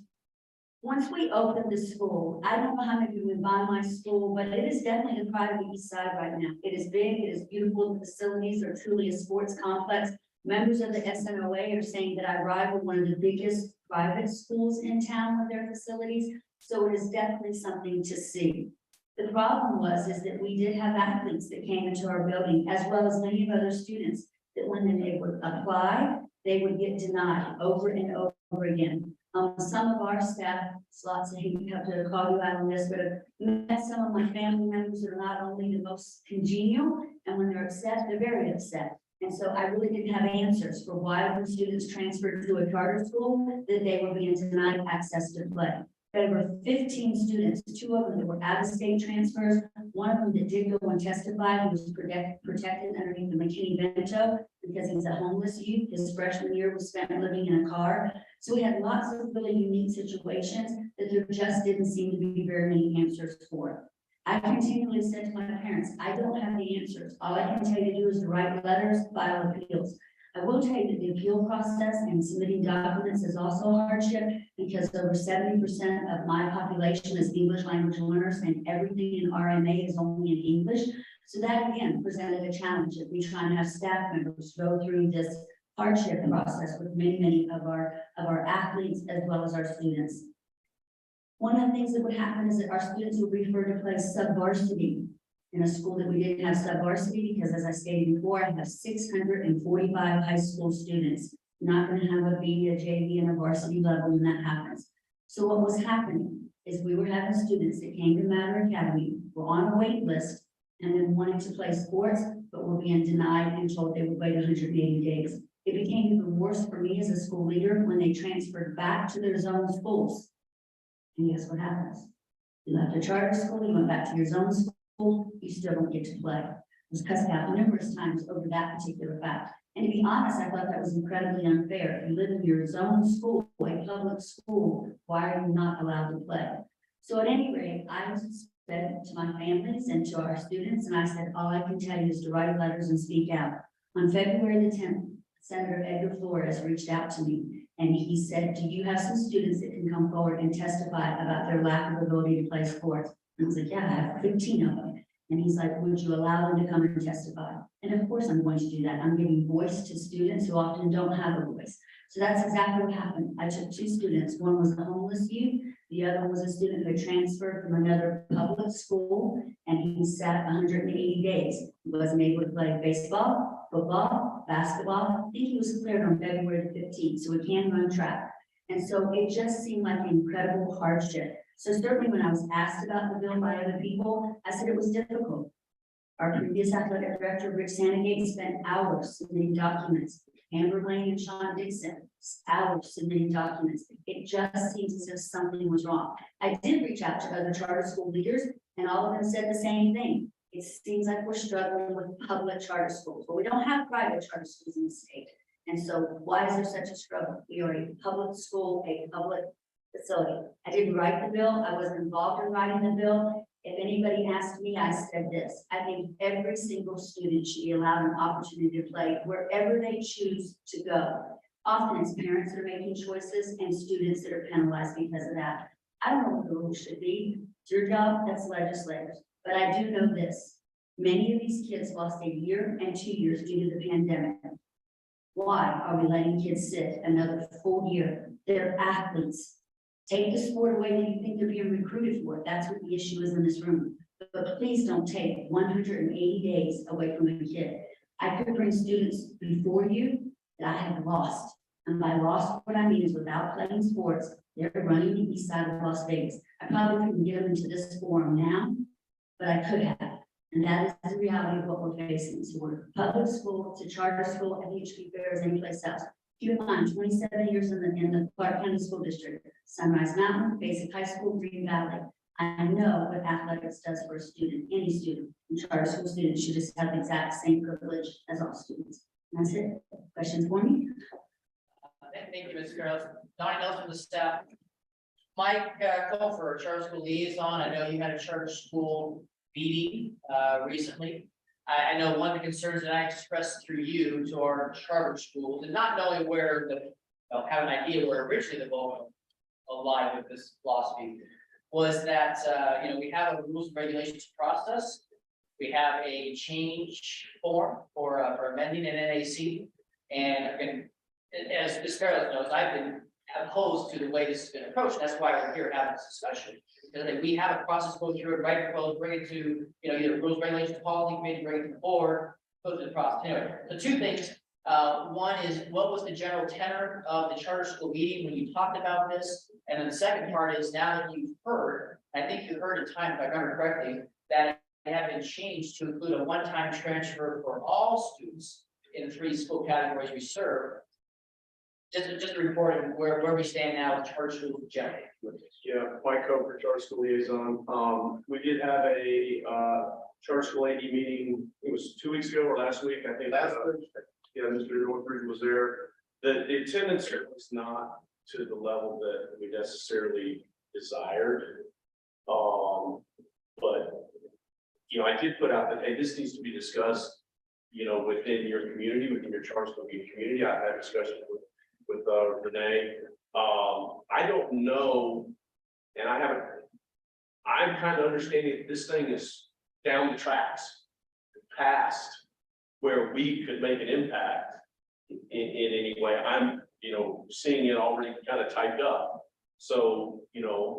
once we opened the school, I don't know how many of you went by my school, but it is definitely the pride of the east side right now. It is big, it is beautiful, the facilities are truly a sports complex. Members of the SNOA are saying that I rival one of the biggest private schools in town with their facilities, so it is definitely something to see. The problem is that we did have athletes that came into our building, as well as many of other students, that when they would apply, they would get denied over and over again. Some of our staff, slots, I hate to have to call you out on this, but I've met some of my family members that are not only the most congenial, and when they're upset, they're very upset. And so I really didn't have answers for why when students transferred to a charter school, that they were being denied access to play. There were 15 students, 2 of them that were out-of-state transfers, one of them that did go and testify, he was protected underneath the McKinney-Vento because he's a homeless youth. His freshman year was spent living in a car. So we had lots of really unique situations that there just didn't seem to be very many answers for. I continually said to my parents, I don't have the answers. All I can tell you to do is to write letters, file appeals. I will tell you that the appeal process and submitting documents is also a hardship because over 70% of my population is English language learners and everything in RMA is only in English. So that again presented a challenge that we try and have staff members go through this hardship process with many of our athletes as well as our students. One of the things that would happen is that our students would refer to play sub-varsity in a school that we didn't have sub-varsity because, as I stated before, I have 645 high school students. Not going to have a B, a JV, and a varsity level when that happens. So what was happening is we were having students that came to Matter Academy, were on a wait list, and then wanted to play sports, but were being denied and told they would wait 180 days. It became even worse for me as a school leader when they transferred back to their zone schools. And guess what happens? You left a charter school, you went back to your zone school, you still don't get to play. I was cussed out numerous times over that particular fact. And to be honest, I thought that was incredibly unfair. If you live in your zone school, a public school, why are you not allowed to play? So at any rate, I said to my families and to our students, and I said, all I can tell you is to write letters and speak out. On February the 10th, Senator Edgar Flores reached out to me and he said, do you have some students that can come forward and testify about their lack of ability to play sports? And I was like, yeah, I have 15 of them. And he's like, would you allow them to come and testify? And of course I'm going to do that. I'm giving voice to students who often don't have a voice. So that's exactly what happened. I took 2 students. One was a homeless youth. The other was a student who had transferred from another public school and he sat 180 days. He wasn't able to play baseball, football, basketball. I think he was cleared on February the 15th, so he can run track. And so it just seemed like an incredible hardship. So certainly when I was asked about the bill by other people, I said it was difficult. Our previous athletic director, Rick Sandegate, spent hours submitting documents. Amber Lane and Sean Dixon, hours submitting documents. It just seems as if something was wrong. I did reach out to other charter school leaders and all of them said the same thing. It seems like we're struggling with public charter schools, but we don't have private charter schools in the state. And so why is there such a struggle? We are a public school, a public facility. I didn't write the bill. I wasn't involved in writing the bill. If anybody asked me, I said this. I think every single student should be allowed an opportunity to play wherever they choose to go. Often it's parents that are making choices and students that are penalized because of that. I don't know what the rules should be. It's your job, that's legislators. But I do know this. Many of these kids lost a year and 2 years due to the pandemic. Why are we letting kids sit another full year? They're athletes. Take the sport away that you think they're being recruited for. That's what the issue is in this room. But please don't take 180 days away from a kid. I could bring students before you that I have lost. And by lost, what I mean is without playing sports, they're running the east side of Las Vegas. I probably couldn't get them into this forum now, but I could have. And that is the reality of what we're facing. So we're public school to charter school, and it should be fair as any place else. Keep in mind, 27 years in the Clark County School District, Sunrise Mountain, Basic High School, Green Valley. I know what athletics does for a student, any student, and charter school students should just have the exact same privilege as all students. And that's it. Questions for me? Thank you, Ms. Carlos. Donnie Nelson, the staff. Mike, Colfer, charter school liaison. I know you had a charter school meeting, recently. I know one of the concerns that I expressed through you to our charter schools, and not knowing where have an idea where originally the ball aligned with this philosophy, was that, we have a rules and regulations process. We have a change form for amending an NAC. And as Ms. Carlos knows, I've been opposed to the way this has been approached. That's why we're here having this discussion. Because we have a process go through it, right, well, bring it to, either rules, regulations, policy committee, bring it to the board, go through the process. Anyway, the two things, one is what was the general tenor of the charter school meeting when you talked about this? And then the second part is now that you've heard, I think you heard in time, if I remember correctly, that it had been changed to include a one-time transfer for all students in the 3 school categories we serve. Just to report where we stand now with charter schools generally. Yeah, Mike Coker, charter school liaison. We did have a charter school AD meeting. It was 2 weeks ago or last week, I think. Yeah, Mr. Northridge was there. The attendance was not to the level that we necessarily desired. But I did put out that, hey, this needs to be discussed, within your community, within your charter school community. I had a discussion with Renee. I don't know, and I'm kind of understanding that this thing is down the tracks, past where we could make an impact in any way. I'm, seeing it already kind of typed up. So,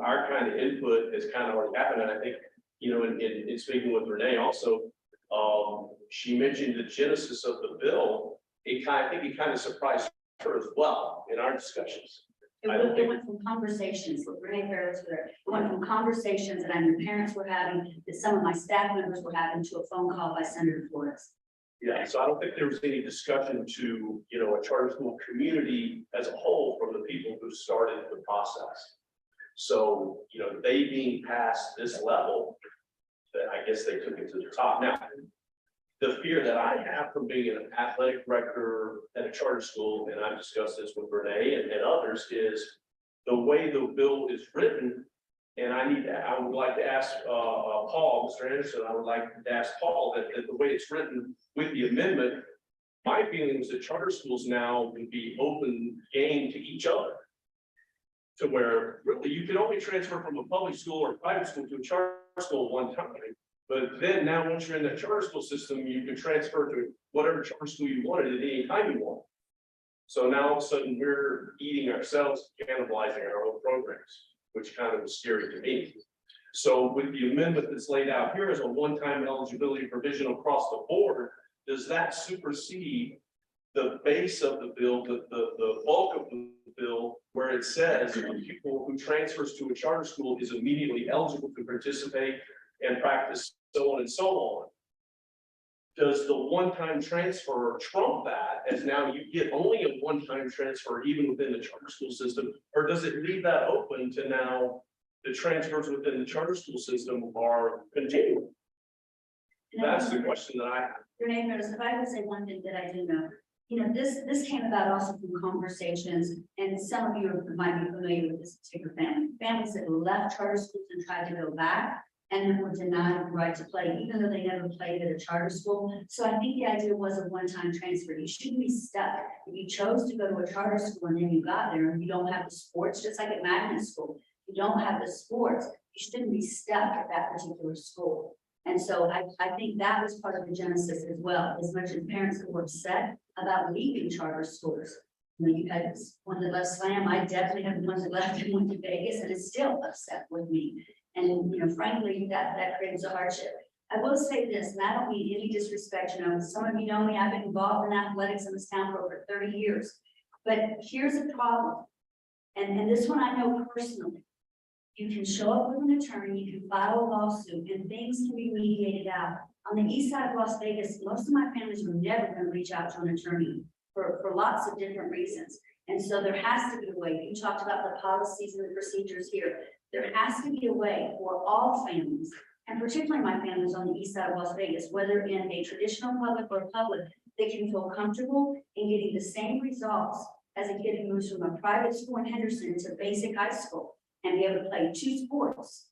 our kind of input has kind of already happened. And I think, in speaking with Renee also, she mentioned the genesis of the bill. I think it kind of surprised her as well in our discussions. It went from conversations with Renee Ferris, it went from conversations that I knew parents were having, that some of my staff members were having, to a phone call by Senator Flores. Yeah, so I don't think there was any discussion to, a charter school community as a whole from the people who started the process. So, they being past this level, that I guess they took it to the top. Now, the fear that I have from being an athletic director at a charter school, and I've discussed this with Renee and others, is the way the bill is written. And I would like to ask Paul, Mr. Anderson, I would like to ask Paul that the way it's written with the amendment, my feeling is that charter schools now would be open game to each other. To where really you can only transfer from a public school or private school to a charter school one time. But then now, once you're in the charter school system, you can transfer to whatever charter school you wanted at any time you want. So now all of a sudden we're eating ourselves, cannibalizing our own programs, which kind of was scary to me. So with the amendment that's laid out here as a one-time eligibility provision across the board, does that supersede the base of the bill, the bulk of the bill, where it says people who transfers to a charter school is immediately eligible to participate and practice, so on and so on? Does the one-time transfer trump that, as now you get only a one-time transfer even within the charter school system, or does it leave that open to now the transfers within the charter school system are continuing? That's the question that I have. Renee Ferris, if I would say one thing that I do know, this came about also from conversations, and some of you might be familiar with this particular family. Families that left charter schools and tried to go back, and then were denied the right to play, even though they never played at a charter school. So I think the idea was a one-time transfer. You shouldn't be stuck. If you chose to go to a charter school and then you got there and you don't have the sports, just like at magnet school, you don't have the sports, you shouldn't be stuck at that particular school. And so I think that was part of the genesis as well. As much as parents were upset about leaving charter schools, When you had one that left Slam, I definitely had the ones that left and went to Vegas, and it's still upset with me. And, you know, frankly, that creates a hardship. I will say this, and I don't mean any disrespect, you know, some of you know me, I've been involved in athletics in this town for over 30 years. But here's a problem, and this one I know personally. You can show up with an attorney, you can file a lawsuit, and things can be mediated out. On the east side of Las Vegas, most of my families were never gonna reach out to an attorney for lots of different reasons. And so there has to be a way, you talked about the policies and the procedures here. There has to be a way for all families, and particularly my families on the east side of Las Vegas, whether in a traditional public or public, they can feel comfortable in getting the same results as a kid who moves from a private school in Henderson to basic high school and be able to play 2 sports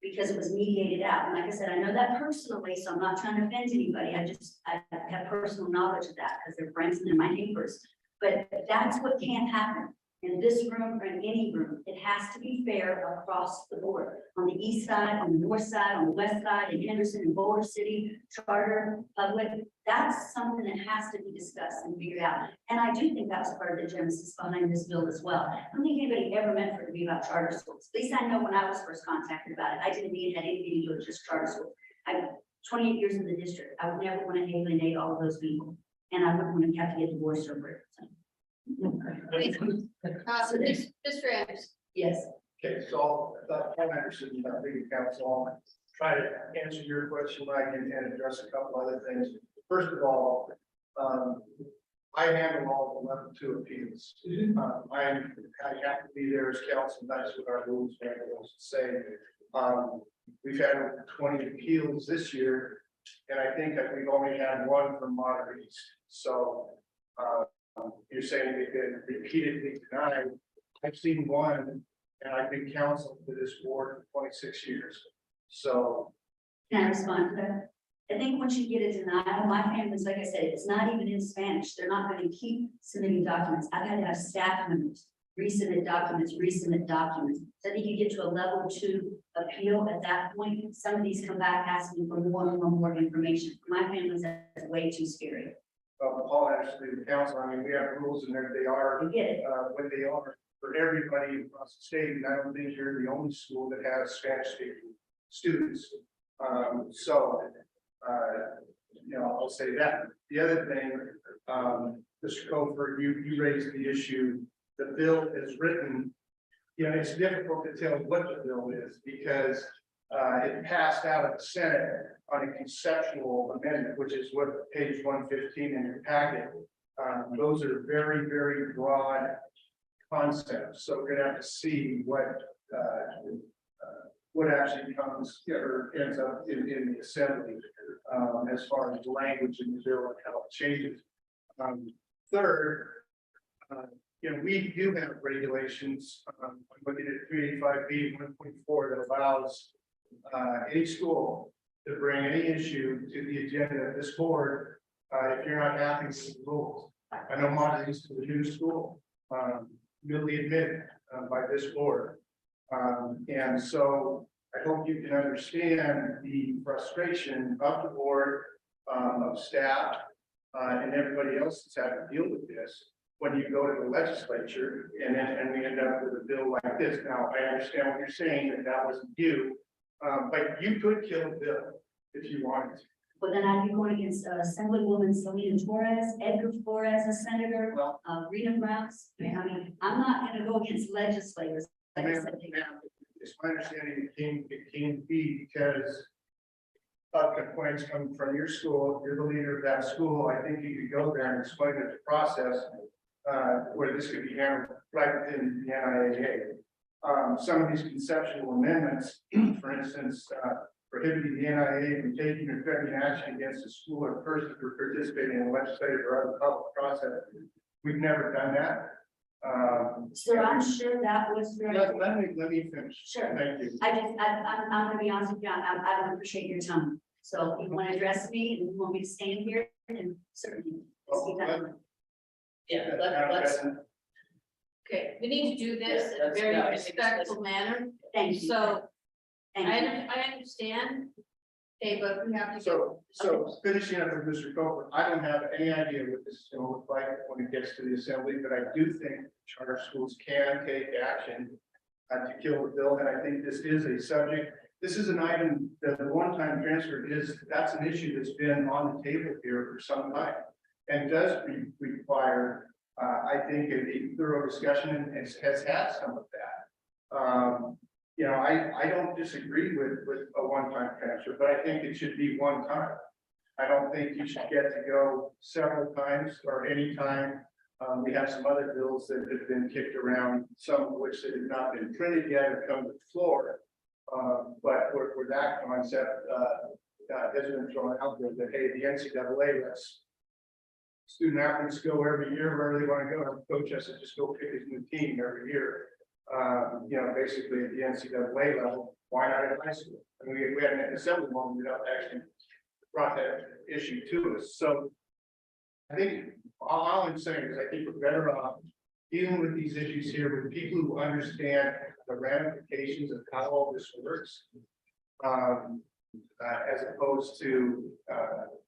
because it was mediated out. And like I said, I know that personally, so I'm not trying to offend anybody. I have personal knowledge of that because they're friends and they're my neighbors. But that's what can't happen in this room or in any room. It has to be fair across the board. On the east side, on the north side, on the west side, in Henderson, in Boulder City, charter, public. That's something that has to be discussed and figured out. And I do think that was part of the genesis behind this bill as well. I don't think anybody ever meant for it to be about charter schools. At least I know when I was first contacted about it, I didn't think it had anything to do with just charter schools. I 28 years in the district. I would never want to alienate all of those people. And I wouldn't want to have to get divorced over it. So. Mr. Anderson. Yes. Okay, so Paul Anderson, legal counsel, try to answer your question, Mike, and address a couple other things. First of all, I handle all the level 2 appeals. I have to be there as counsel. That's what our rules and regulations say. We've had over 20 appeals this year, and I think that we've only had 1 from Monterey. So you're saying they've been repeatedly denied. I've seen 1, and I've been counsel to this board for 26 years. So. Can I respond to that? I think once you get a denial, my family's, like I said, it's not even in Spanish. They're not going to keep submitting documents. I've had to have staff members resubmit documents. So I think you get to a level 2 appeal at that point. Some of these come back asking for more information. My family's that's way too scary. Paul Anderson, the council, I mean, we have rules and there they are, You get it. when they are for everybody across the state. And I don't think you're the only school that has Spanish speaking students. You know, I'll say that. The other thing, Mr. Cofer, you raised the issue, the bill is written. You know, it's difficult to tell what the bill is because it passed out of the Senate on a conceptual amendment, which is what page 115 in your packet. Those are very, very broad concepts. So we're gonna have to see what actually comes or ends up in the assembly as far as the language in the bill and how it changes. Third, you know, we do have regulations, looking at 385B 1.4 that allows any school to bring any issue to the agenda of this board if you're not happy with the rules. I know Monterey's to the new school, newly admitted by this board. And so I hope you can understand the frustration of the board, of staff, and everybody else that's had to deal with this when you go to the legislature and we end up with a bill like this. Now, I understand what you're saying, that wasn't you, but you could kill the bill if you wanted to. But then I'd be going against Assemblywoman Selena Torres, Edgar Flores, a senator, Rita Browns. I mean, I'm not going to go against legislators. Like I said, It's my understanding it can be because of complaints coming from your school. You're the leader of that school. I think you could go there and explain the process where this could be handled right within the NIAA. Some of these conceptual amendments, for instance, prohibiting the NIAA from taking or threatening action against a school or person for participating in a legislative or other public process. We've never done that. So I'm sure that was. Let me finish. Sure. Thank you. I'm gonna be honest with you, I don't appreciate your time. So if you want to address me and you want me to stand here, then certainly. Yeah, let's. Okay, we need to do this in a very respectful manner. Thank you. So Thank you. I understand Okay, but we have to. So finishing up with Mr. Copeland, I don't have any idea what this is gonna look like when it gets to the assembly, but I do think charter schools can take action to kill the bill, and I think this is a subject. This is an item that the one-time transfer that's an issue that's been on the table here for some time. And does require, I think, a thorough discussion and has had some of that. You know, I don't disagree with a one-time transfer, but I think it should be one time. I don't think you should get to go several times or any time. We have some other bills that have been kicked around, some of which that have not been printed yet or come to the floor. But where that concept has been thrown out there, that, hey, the NCAA lets student athletes go every year wherever they want to go, and the coach has to just go pick his new team every year. You know, basically at the NCAA level, why not at high school? I mean, we had an assembly moment without actually brought that issue to us. So I think all I'm saying is I think we're better off dealing with these issues here with people who understand the ramifications of how all this works. As opposed to,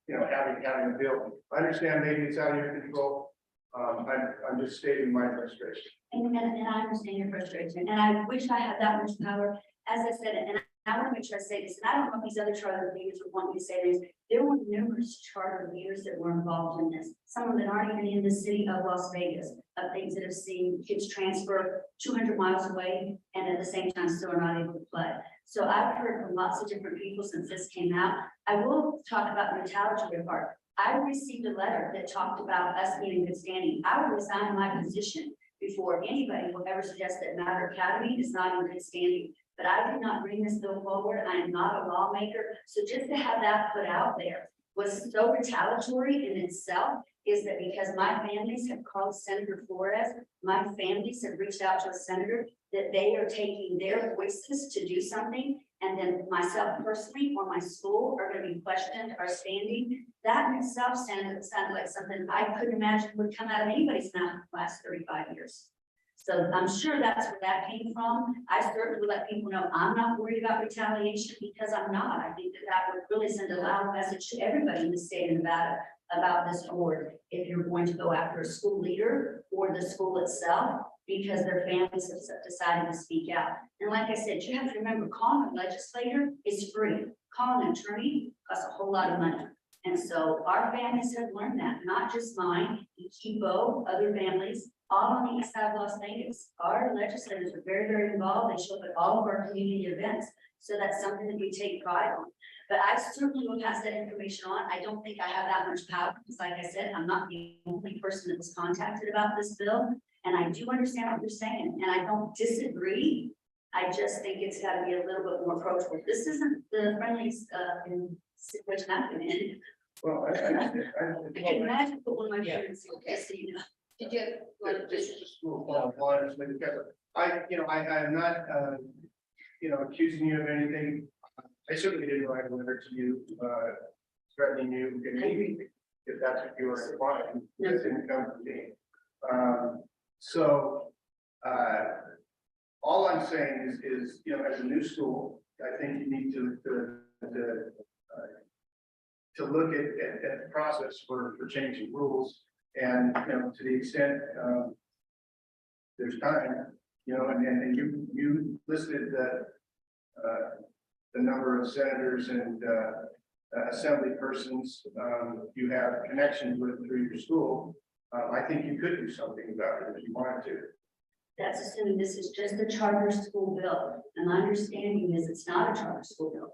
you know, having a bill. I understand maybe it's out of your control. I'm just stating my frustration. And I understand your frustration, and I wish I had that much power. As I said, and I want to make sure I say this, and I don't know if these other charter leaders would want me to say this. There were numerous charter leaders that were involved in this. Some of them aren't even in the city of Las Vegas, of things that have seen kids transfer 200 miles away and at the same time still are not able to play. So I've heard from lots of different people since this came out. I will talk about the retaliatory part. I received a letter that talked about us being in good standing. I would resign my position before anybody will ever suggest that Matter Academy is not in good standing. But I did not bring this bill forward. I am not a lawmaker. So just to have that put out there was so retaliatory in itself, is that because my families have called Senator Flores, my families have reached out to a senator that they are taking their voices to do something. And then myself personally or my school are going to be questioned, our standing. That in itself sounded like something I couldn't imagine would come out of anybody's mouth in the last 35 years. So I'm sure that's where that came from. I certainly would let people know I'm not worried about retaliation, because I'm not. I think that would really send a loud message to everybody in the state of Nevada about this board. If you're going to go after a school leader or the school itself, because their families have decided to speak out. And like I said, you have to remember, calling a legislator is free. Calling an attorney costs a whole lot of money. And so our families have learned that, not just mine, Kibo, other families, all on the east side of Las Vegas. Our legislators are very, very involved. They show up at all of our community events. So that's something that we take pride on. But I certainly will pass that information on. I don't think I have that much power, because like I said, I'm not the only person that was contacted about this bill. And I do understand what you're saying, and I don't disagree. I just think it's got to be a little bit more approachable. This isn't the friendliest situation I've been in. Well, I can imagine put one of my parents, just so you know. Did you? just move on, because I'm not, accusing you of anything. I certainly didn't write a letter to you, threatening you in anything, if that's what you were implying. It didn't come from me. All I'm saying is, as a new school, I think you need to look at the process for changing rules, and to the extent there's time, and you listed the number of senators and assembly persons you have connections with through your school. I think you could do something about it if you wanted to. That's assuming this is just a charter school bill. And my understanding is it's not a charter school bill.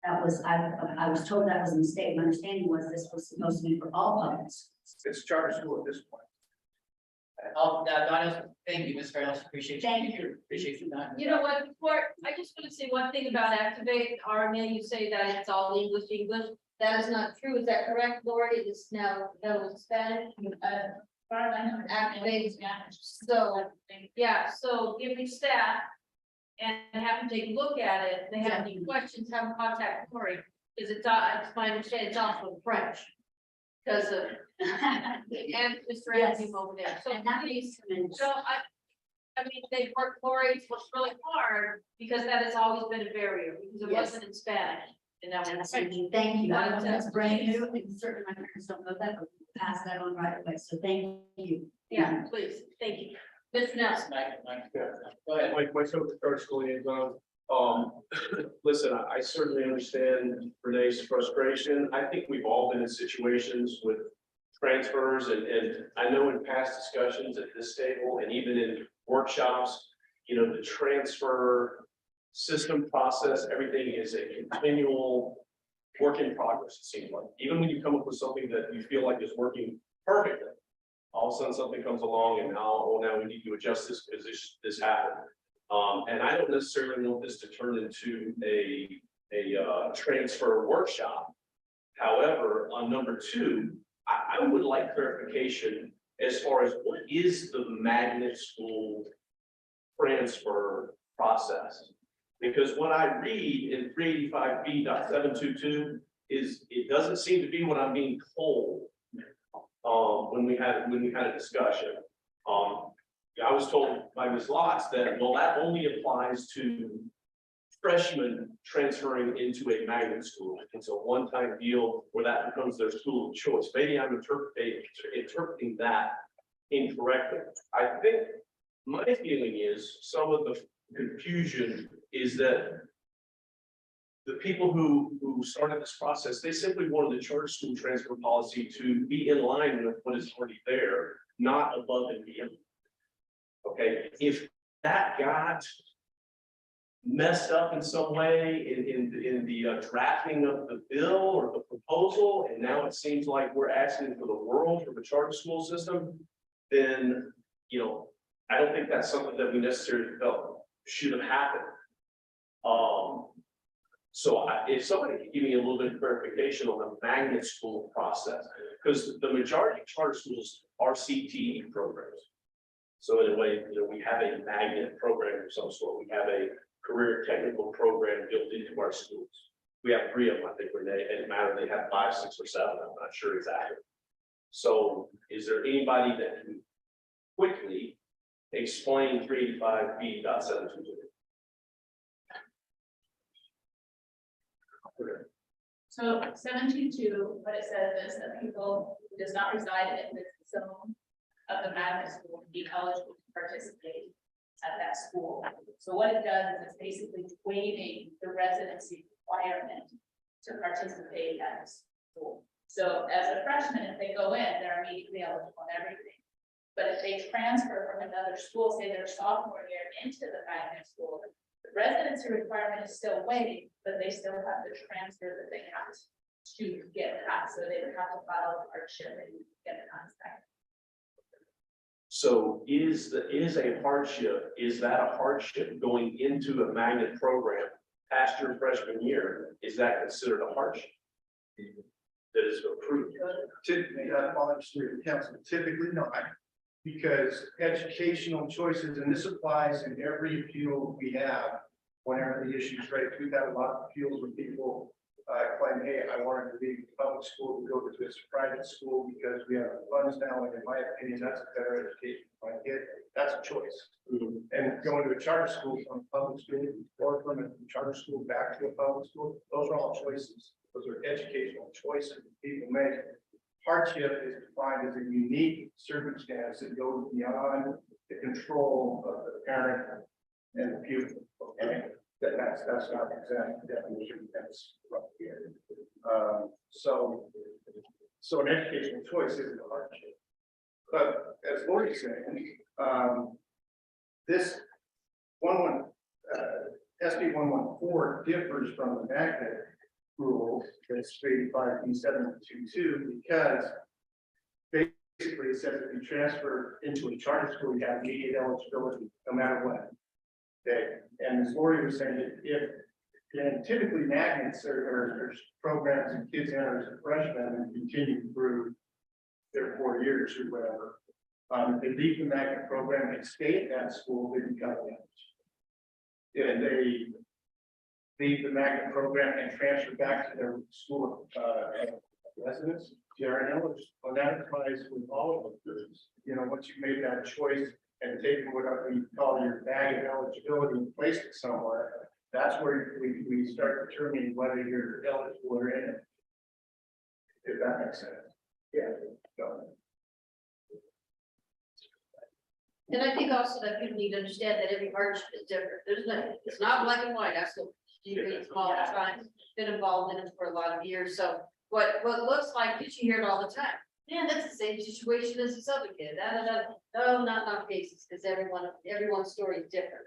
That was, I was told that was a mistake. My understanding was this was supposed to be for all public schools. It's charter school at this point. Donna, thank you, Ms. Fairless, appreciate you. Thank you. Appreciate you. Donna. You know what, before, I just want to say one thing about Activate RMA. You say that it's all English. That is not true. Is that correct, Lori? It is now available in Spanish. Activate. So, yeah, so giving staff and have them take a look at it. If they have any questions, have them contact Lori, because it's my understanding, it's also French. Because of, and Mr. Anthony over there. So And please, tremendous. so I mean, they worked, Lori's worked really hard, because that has always been a barrier, because it Yes. wasn't in Spanish. And I want to say thank you. I know that's brand new, and certainly my parents don't know that, but we'll pass that on right away. So thank you. Yeah, please, thank you. Ms. Nelson. Go ahead. Myself, the third school liaison. Listen, I certainly understand Renee's frustration. I think we've all been in situations with transfers and I know in past discussions at this table and even in workshops, you know, the transfer system process, everything is a continual work in progress, it seems like. Even when you come up with something that you feel like is working perfectly, all of a sudden something comes along and now we need to adjust this because this happened. And I don't necessarily want this to turn into a transfer workshop. However, on number two, I would like clarification as far as what is the magnet school transfer process? Because what I read in 385B.722 is, it doesn't seem to be what I'm being told. When we had a discussion, I was told by Ms. Lotz that, well, that only applies to freshmen transferring into a magnet school. It's a one-time deal where that becomes their school of choice. Maybe I'm interpreting that incorrectly. I think my feeling is some of the confusion is that the people who started this process, they simply wanted the charter school transfer policy to be in line with what is already there, not above and beyond. Okay, if that got messed up in some way in the drafting of the bill or the proposal, and now it seems like we're asking for the world from the charter school system, then, you know, I don't think that's something that we necessarily felt should have happened. If somebody could give me a little bit of clarification on the magnet school process, because the majority of charter schools are CTE programs. So in a way, you know, we have a magnet program of some sort. We have a career technical program built into our schools. We have 3 of them, I think, Renee, and it matters, they have 5, 6, or 7, I'm not sure exactly. So is there anybody that can quickly explain 385B.722? So 722, what it says is that people who does not reside in the zone of the magnet school can be eligible to participate at that school. So what it does is it's basically waiving the residency requirement to participate at the school. So as a freshman, if they go in, they're immediately eligible and everything. But if they transfer from another school, say their sophomore year into the magnet school, the residency requirement is still waived, but they still have the transfer that they have to get past. So they would have to file a hardship and get a contract. So is a hardship, is that a hardship going into a magnet program past your freshman year? Is that considered a hardship that is approved? Typically, typically not, because educational choices, and this applies in every appeal we have. Whenever the issue's raised, we've had a lot of appeals where people claim, hey, I wanted to leave public school to go to this private school because we have funds now, and in my opinion, that's a better education for my kid. That's a choice. And going to a charter school from a public school or from a charter school back to a public school, those are all choices. Those are educational choices that people make. Hardship is defined as a unique circumstance that goes beyond the control of the parent and the pupil. Okay, that's not the exact definition. That's right here. So an educational choice isn't a hardship. But as Lori said, this SB 114 differs from the magnet rule that's 385B.722 because basically it says if you transfer into a charter school, you have immediate eligibility no matter what. Okay, and as Lori was saying, and typically magnets are programs and kids enter as a freshman and continue through their 4 years or whatever. If they leave the magnet program and stay at that school, they become managed. And they leave the magnet program and transfer back to their school residence, they're ineligible. Well, that applies with all of them. You know, once you've made that choice and taken whatever you call your bag of eligibility and placed it somewhere, That's where we start determining whether you're eligible or in it. If that makes sense. Yeah. So, And I think also that people need to understand that every hardship is different. There's no, it's not black and white. I still, it's all the time, been involved in it for a lot of years. So what looks like, you hear it all the time. Yeah, that's the same situation as this other kid. No, not cases, because everyone's story is different.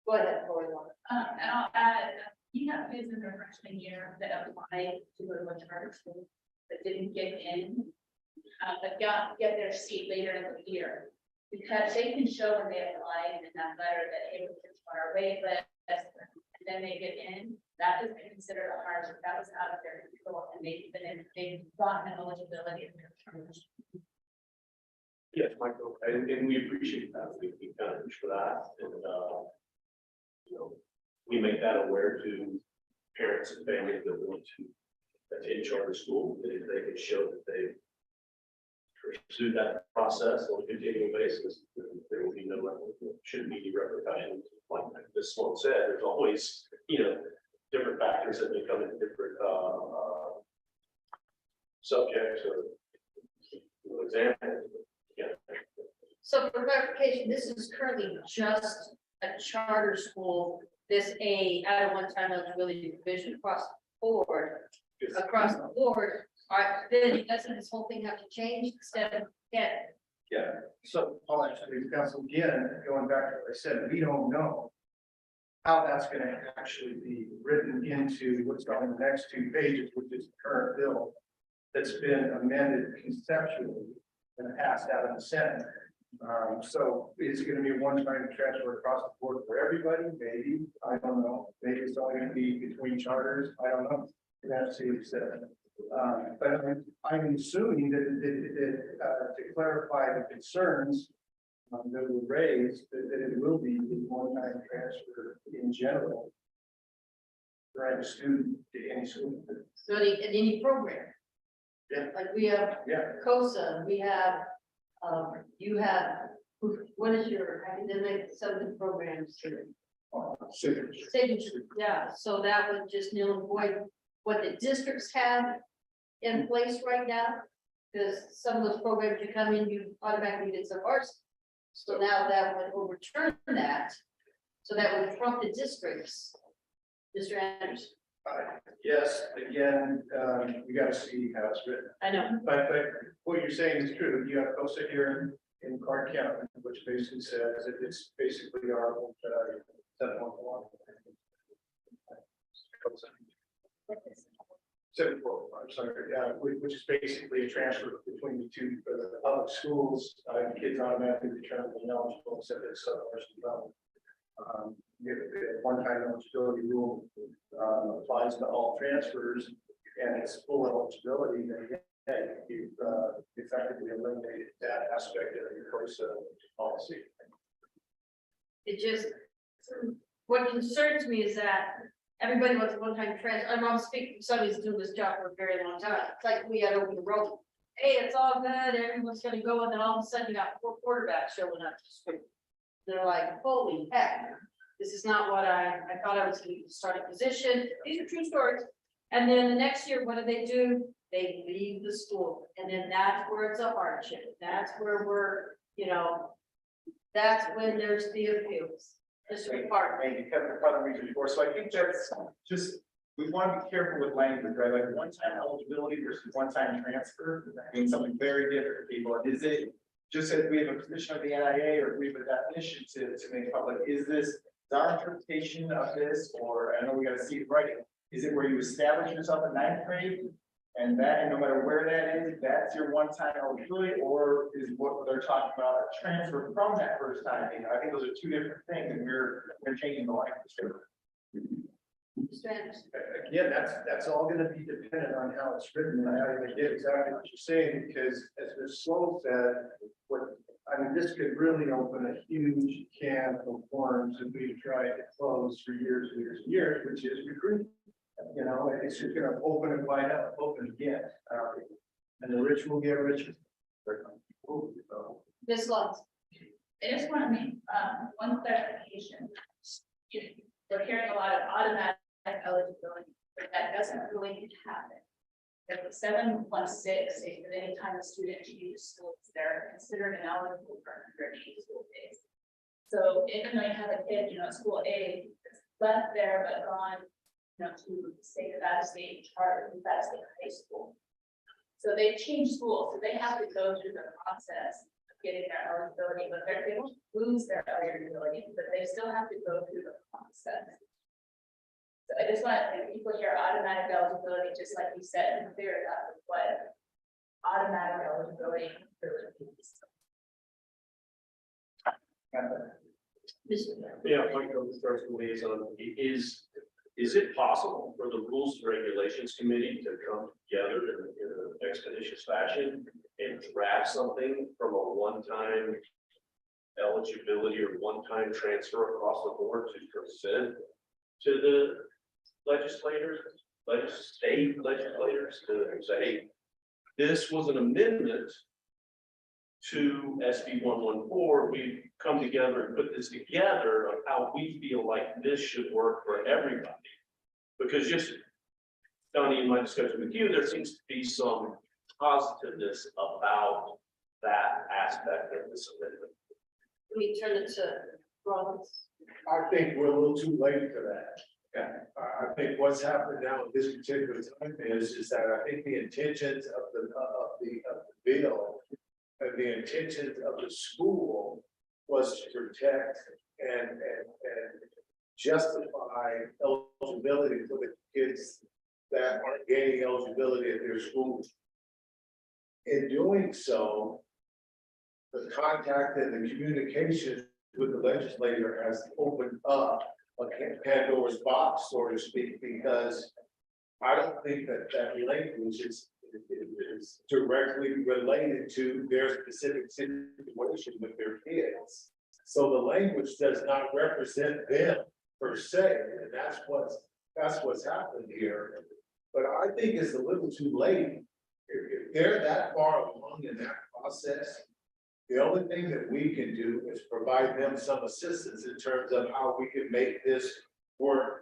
Go ahead, Lori. And I'll add, you have kids in their freshman year that applied to go to a charter school that didn't get in, but get their seat later in the year. Because they can show when they apply in that letter that it was just on our wait list, and then they get in, that is considered a hardship, that was out of their control, and they've gotten eligibility in their terms. Yes, Michael, and we appreciate that. We kind of push for that, and you know, we make that aware to parents and families that want to attend charter school, that if they can show that they pursue that process on a continuing basis, there will be no, shouldn't be any repercussions. Like this one said, there's always, you know, different factors that may come into different subjects or examples. Yeah. So for clarification, this is currently just a charter school, this out of one-time eligibility provision across the board. Across the board, then doesn't this whole thing have to change instead of yeah, so I'll actually, council, again, going back to what I said, we don't know how that's gonna actually be written into what's on the next 2 pages, which is the current bill that's been amended conceptually and passed out of the Senate. So is it gonna be a one-time transfer across the board for everybody? Maybe, I don't know. Maybe it's only gonna be between charters. I don't know. We're gonna have to see what you said. But I'm assuming that to clarify the concerns that were raised, that it will be a one-time transfer in general for any student to any school. so any program. Yeah. Like we have COSA, we have, you have, what is your academic subject programs? Signature, yeah, so that would just null and void what the districts have in place right now. Because some of those programs you come in, you automatically get some varsity. So now that would overturn that. So that would trump the districts. Mr. Anderson. Yes, again, we got to see how it's written. I know. But what you're saying is true. You have COSA here in Clark County, which basically says that it's basically our 711. 74, I'm sorry, which is basically a transfer between the two public schools. Kids automatically return to eligible, except it's level. The one-time eligibility rule applies to all transfers, and it's full eligibility. Then you've effectively eliminated that aspect of your COSA policy. It just, what concerns me is that everybody wants a one-time transfer. I'm speaking, somebody's doing this job for a very long time. It's like we had open enrollment. Hey, it's all good, everyone's gonna go, and then all of a sudden you got 4 quarterbacks showing up to school. They're like, holy heck, this is not what I thought I was gonna be starting position. These are true stories. And then the next year, what do? They leave the school, and then that's where it's a hardship. That's where we're, you know, that's when there's the appeals. District Park. Maybe Kevin, part of the reason before, so I think that's just, we want to be careful with language, right? Like one-time eligibility versus one-time transfer, means something very different to people. Is it just as we have a position of the NIA or we have a definition to make public, is this our interpretation of this, or I know we got to see it writing, is it where you establish yourself in 9th grade? And that, and no matter where that is, that's your one-time eligibility, or is what they're talking about a transfer from that first time? You know, I think those are 2 different things, and we're changing the language. Again, that's all going to be dependent on how it's written, and I get exactly what you're saying, because as Ms. Sloan said, this could really open a huge can of worms if we try to close for years and years and years, which is recruiting. You know, it's just going to open it wide up, open again, and the rich will get richer. This lot. I just want to make one clarification. we're hearing a lot of automatic eligibility, but that doesn't really happen. If it's 7+6, if at any time a student changes schools, they're considered ineligible for 180 school days. So it might have a kid, school A that's left there but gone, to the state of that state charter, that state high school. So they change schools, so they have to go through the process of getting their eligibility, but they don't lose their eligibility, but they still have to go through the process. So I just want people hear automatic eligibility, just like you said, and clear that with what automatic eligibility really means. Yeah, Mike, the first liaison, is it possible for the Rules and Regulations Committee to come together in an expeditious fashion and draft something from a one-time eligibility or one-time transfer across the board to present to the legislators, state legislators, to say, hey, this was an amendment to SB 114, we've come together and put this together of how we feel like this should work for everybody. Because just, Donnie, in my discussion with you, there seems to be some positiveness about that aspect of this amendment. We turn it to Rollins. I think we're a little too late for that. Yeah, I think what's happened now at this particular time is that I think the intentions of the bill and the intentions of the school was to protect and justify eligibility for the kids that aren't gaining eligibility at their schools. In doing so, the contact and the communication with the legislator has opened up a Pandora's box, so to speak, because I don't think that language is directly related to their specific situation with their kids. So the language does not represent them per se, and that's what's happened here. But I think it's a little too late. If they're that far along in that process, the only thing that we can do is provide them some assistance in terms of how we can make this work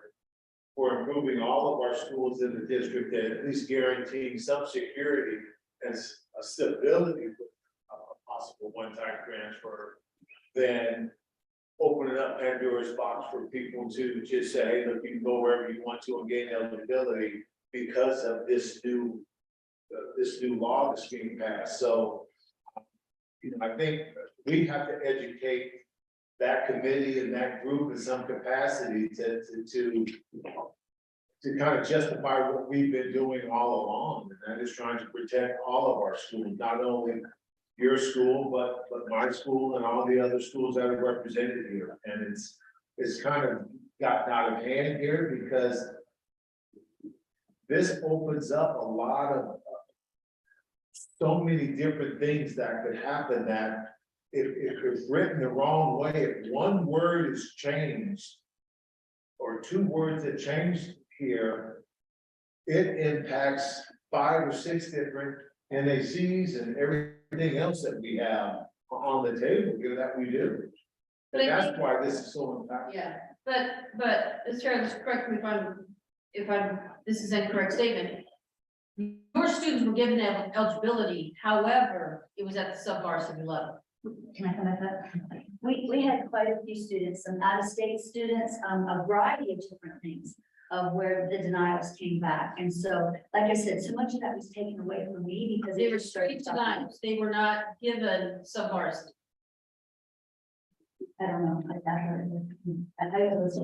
for improving all of our schools in the district and at least guaranteeing some security and a stability with a possible one-time transfer, then opening up Pandora's box for people to just say, hey, look, you can go wherever you want to and gain eligibility because of this new law that's being passed. So, I think we have to educate that committee and that group in some capacity to kind of justify what we've been doing all along, and that is trying to protect all of our schools, not only your school, but my school and all the other schools that are represented here. And it's kind of gotten out of hand here because this opens up a lot of so many different things that could happen that if it's written the wrong way, if one word is changed or two words that changed here, it impacts 5 or 6 different NACs and everything else that we have on the table here that we do. But I That's think- why this is so impactful. Yeah, but, Chair, just correct me if this is an incorrect statement. Your students were given eligibility, however, it was at the sub-varsity level. Can I come at that? We had quite a few students, some out-of-state students, a variety of different things of where the denials came back. And so, like I said, so much of that was taken away from me because They were straight denials, they were not given sub-varsity. I don't know. I was.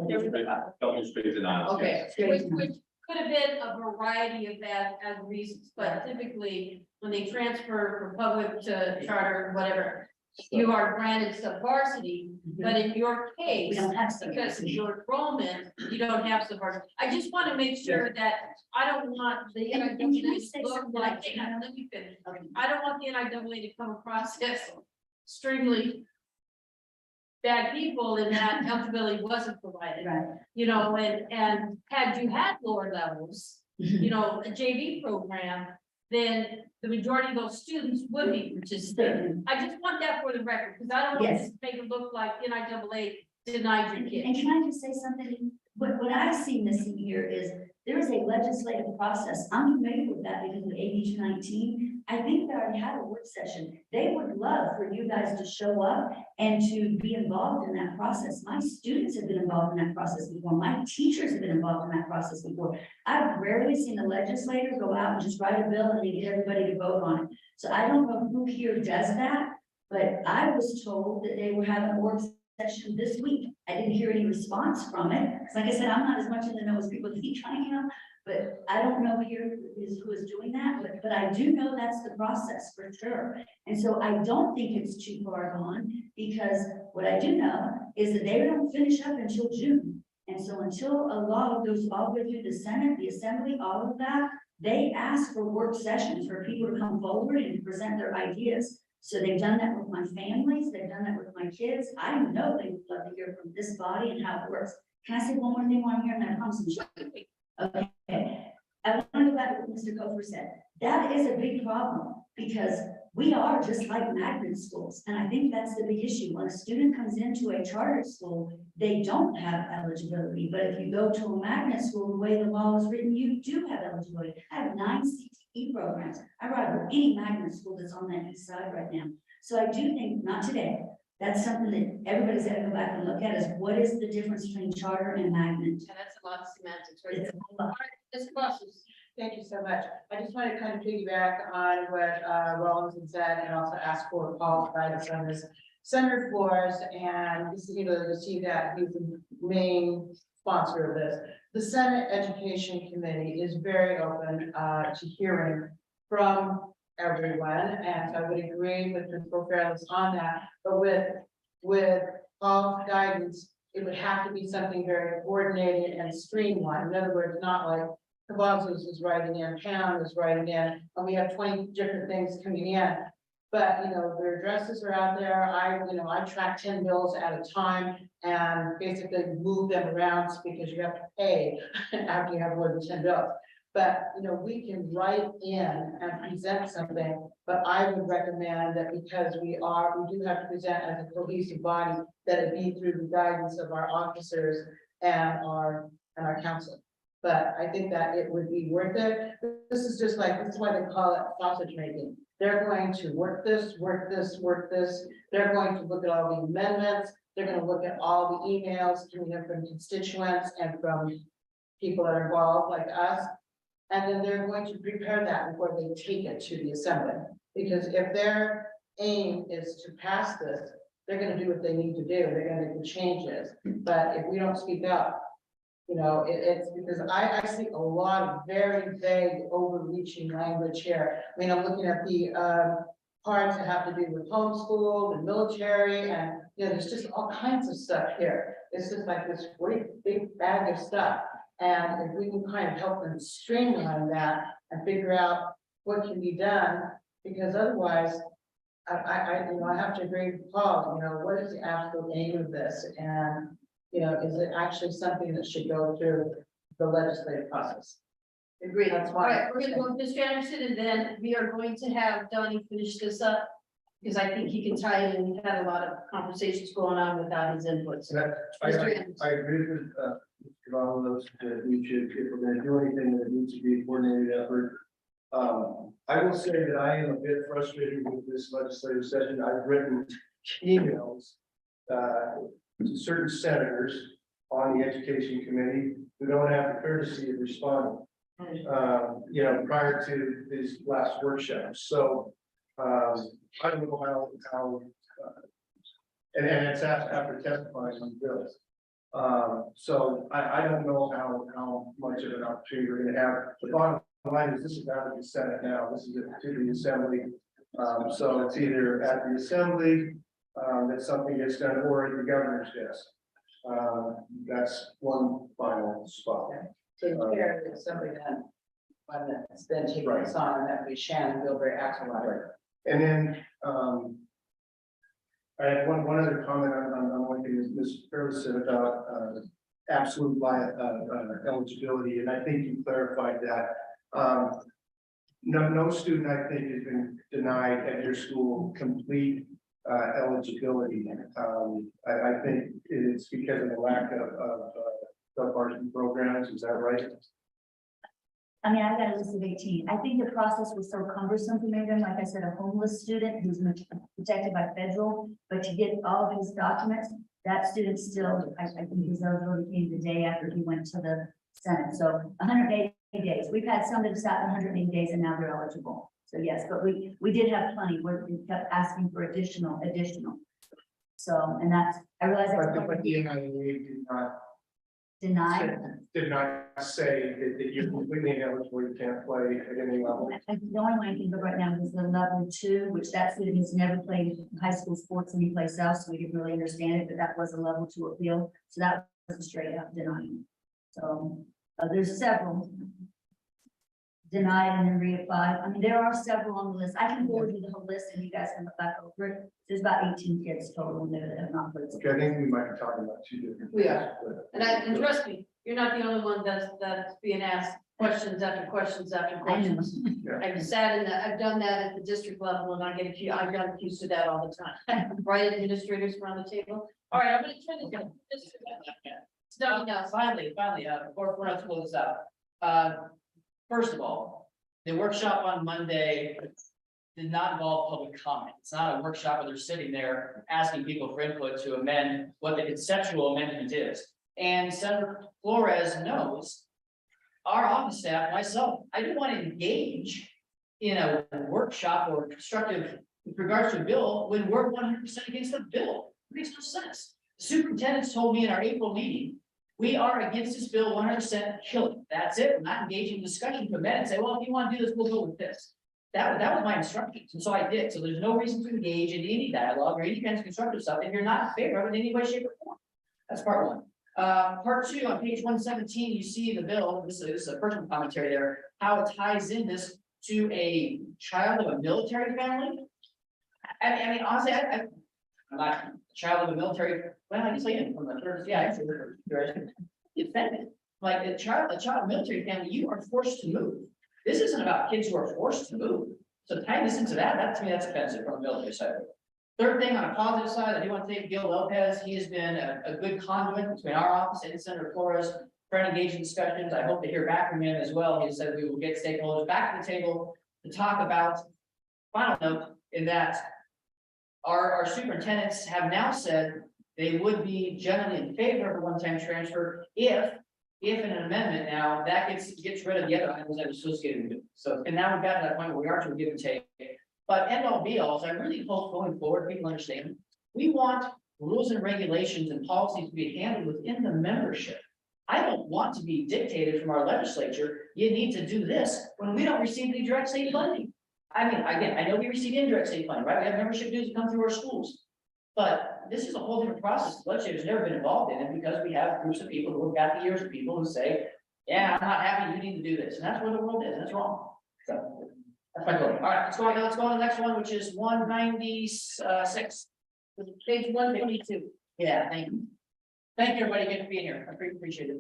Double straight denials. Okay, Straight which denials. could have been a variety of bad reasons, but typically, when they transfer from public to charter, whatever, you are granted sub-varsity, but in your case, We don't have because of your enrollment, you don't have sub-varsity. I just want to make sure that I don't want the And can you NIAA say to look something like, like, hang on, let me finish. I don't want the NIAA to come across as extremely bad people in that eligibility wasn't provided. Right. And had you had lower levels, a JV program, then the majority of those students would be participating. I just want that for the record, because I don't want Yes. this to make it look like NIAA denied your And kid. can I just say something? what I see missing here is there is a legislative process. I'm familiar with that because of AB 219. I think they already had a work session. They would love for you guys to show up and to be involved in that process. My students have been involved in that process before. My teachers have been involved in that process before. I've rarely seen a legislator go out and just write a bill and then get everybody to vote on it. So I don't know who here does that, but I was told that they were having a work session this week. I didn't hear any response from it. 'Cause like I said, I'm not as much in the know as people think I am, but I don't know here who is doing that, but I do know that's the process for sure. And so I don't think it's too far gone, because what I do know is that they don't finish up until June. And so until a law goes all the way through the Senate, the Assembly, all of that, they ask for work sessions for people to come forward and to present their ideas. So they've done that with my families, they've done that with my kids. I know they would love to hear from this body and how it works. Can I say one more thing on here, and I promise I'm shut? Okay, I want to go back to what Mr. Gopher said. That is a big problem, because we are just like magnet schools, and I think that's the big issue. When a student comes into a charter school, they don't have eligibility, but if you go to a magnet school, the way the law is written, you do have eligibility. I have 9 CTE programs. I rival any magnet school that's on that east side right now. So I do think, not today, that's something that everybody's got to go back and look at, is what is the difference between charter and magnet? And that's a lot of semantics, right? It's a lot. This process. Thank you so much. I just want to kind of piggyback on what Rollins had said, and also ask for Paul's guidance on this. Senator Flores, and this is, you know, to see that he's the main sponsor of this. The Senate Education Committee is very open to hearing from everyone, and I would agree with Principal Fairless on that. But with Paul's guidance, it would have to be something very coordinated and streamlined. In other words, not like Cavazos is writing in, Pound is writing in, and we have 20 different things coming in. But, you know, their addresses are out there. I track 10 bills at a time and basically move them around because you have to pay after you have more than 10 bills. But, you know, we can write in and present something, but I would recommend that because we do have to present as a cohesive body, that it be through the guidance of our officers and our council. But I think that it would be worth it. This is why they call it sausage making. They're going to work this. They're going to look at all the amendments. They're going to look at all the emails coming in from constituents and from people that are involved like us. And then they're going to prepare that before they take it to the assembly. Because if their aim is to pass this, they're going to do what they need to do. They're going to make the changes. But if we don't speak up, you know, it's because I see a lot of very vague overreaching language here. I mean, I'm looking at the parts that have to do with homeschool, the military, and, you know, there's just all kinds of stuff here. It's just like this great big bag of stuff. And if we can kind of help them streamline that and figure out what can be done, because otherwise, I have to agree with Paul, you know, what is the absolute aim of this? And, you know, is it actually something that should go through the legislative process? Agree, that's All why. right, we're gonna go with Mr. Anderson, and then we are going to have Donnie finish this up, because I think he can tie it in. We've had a lot of conversations going on without his inputs. I Mr. Anderson. agree with, Mr. Rollins, that we should, if we're gonna do anything, that it needs to be a coordinated effort. I will say that I am a bit frustrated with this legislative session. I've written emails, to certain senators on the education committee who don't have the courtesy of responding, you know, prior to these last workshops. So, I don't know how, and it's after testifying on bills. So I don't know how much of an opportunity we're gonna have. The bottom line is this is out of the Senate now. This is to the Assembly. So it's either at the Assembly, that something gets done, or at the governor's desk. That's one final spot. Take care of somebody that, one that's been taking us on, and that would be Shannon Gilbert Axelrod. And then, I had one other comment on one thing that Ms. Fairless said about, absolute eligibility, and I think you clarified that. No student, I think, has been denied at your school complete eligibility. I think it's because of the lack of sub-varsity programs, is that right? I mean, I got a list of 18. I think the process was so cumbersome for me, then, like I said, a homeless student who's protected by federal, but to get all of his documents, that student still, I think his eligibility came the day after he went to the Senate. So 180 days. We've had some that have sat 180 days and now they're eligible. So yes, but we did have plenty where we kept asking for additional. So, and that's, I realize that's But the NIAA denied. did not say that you're completely ineligible, you can't play at any level. The only one I can go right now is the level 2, which that student has never played high school sports anyplace else, so we didn't really understand it, but that was a level 2 appeal, so that was a straight up denied. So there's several denied and then reapplied. I mean, there are several on the list. I can forward you the whole list and you guys can look back over it. There's about 18 kids total in there that have not played. Okay, I think we might be talking about two different. We are. And trust me, you're not the only one that's being asked questions after questions after I know. questions. I've sat in that, I've done that at the district level and I've got accused of that all the time. Right, administrators around the table. All right, I'm gonna turn this down. It's done now. Finally, before we're not close out. First of all, the workshop on Monday did not involve public comment. It's not a workshop where they're sitting there asking people for input to amend what the conceptual amendment is. And Senator Flores knows our office staff, myself, I don't want to engage in a workshop or constructive with regards to a bill when we're 100% against the bill. It makes no sense. The superintendents told me in our April meeting, we are against this bill 100%, kill it. That's it. We're not engaging in discussion for minutes. Say, well, if you want to do this, we'll go with this. That was my instructions, and so I did. So there's no reason to engage in any dialogue or any kind of constructive stuff if you're not in favor of it in any way, shape, or form. That's part one. Part two, on page 117, you see the bill. This is a personal commentary there, how it ties in this to a child of a military family. I mean, honestly, I'm not a child of a military. Well, I guess I am from the first, yeah, actually, offended. Like a child of military family, you are forced to move. This isn't about kids who are forced to move. So tying this into that to me, that's offensive from a military side. Third thing, on a positive side, I do want to thank Gil Lopez. He has been a good conduit between our office and Senator Flores for engaging discussions. I hope to hear back from him as well. He said we will get stakeholders back to the table to talk about. Final note in that our superintendents have now said they would be generally in favor of a one-time transfer if in an amendment now that gets rid of the other items that are associated with it. So, and now we've gotten to that point where we are to give and take. But end all be all, I really hope going forward, people understand, we want rules and regulations and policies to be handled within the membership. I don't want to be dictated from our legislature, you need to do this when we don't receive the direct state funding. I mean, again, I know we receive indirect state funding, right? We have membership dues that come through our schools. But this is a whole different process. The legislature's never been involved in it because we have groups of people who have got the ears of people who say, yeah, I'm not happy, you need to do this. And that's where the world is, and that's wrong. So that's my goal. All right, let's go on to the next one, which is 196. Page 122. Yeah, thank you. Thank you, everybody, again for being here. I appreciate it.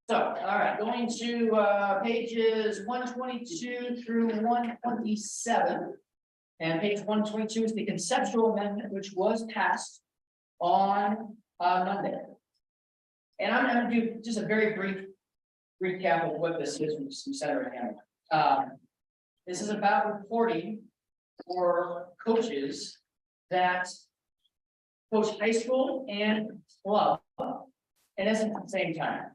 So, all right, going to pages 122 through 127. And page 122 is the conceptual amendment, which was passed on Monday. And I'm going to do just a very brief recap of what this is from Senator Hammond. This is about reporting for coaches that coach high school and club, and isn't at the same time.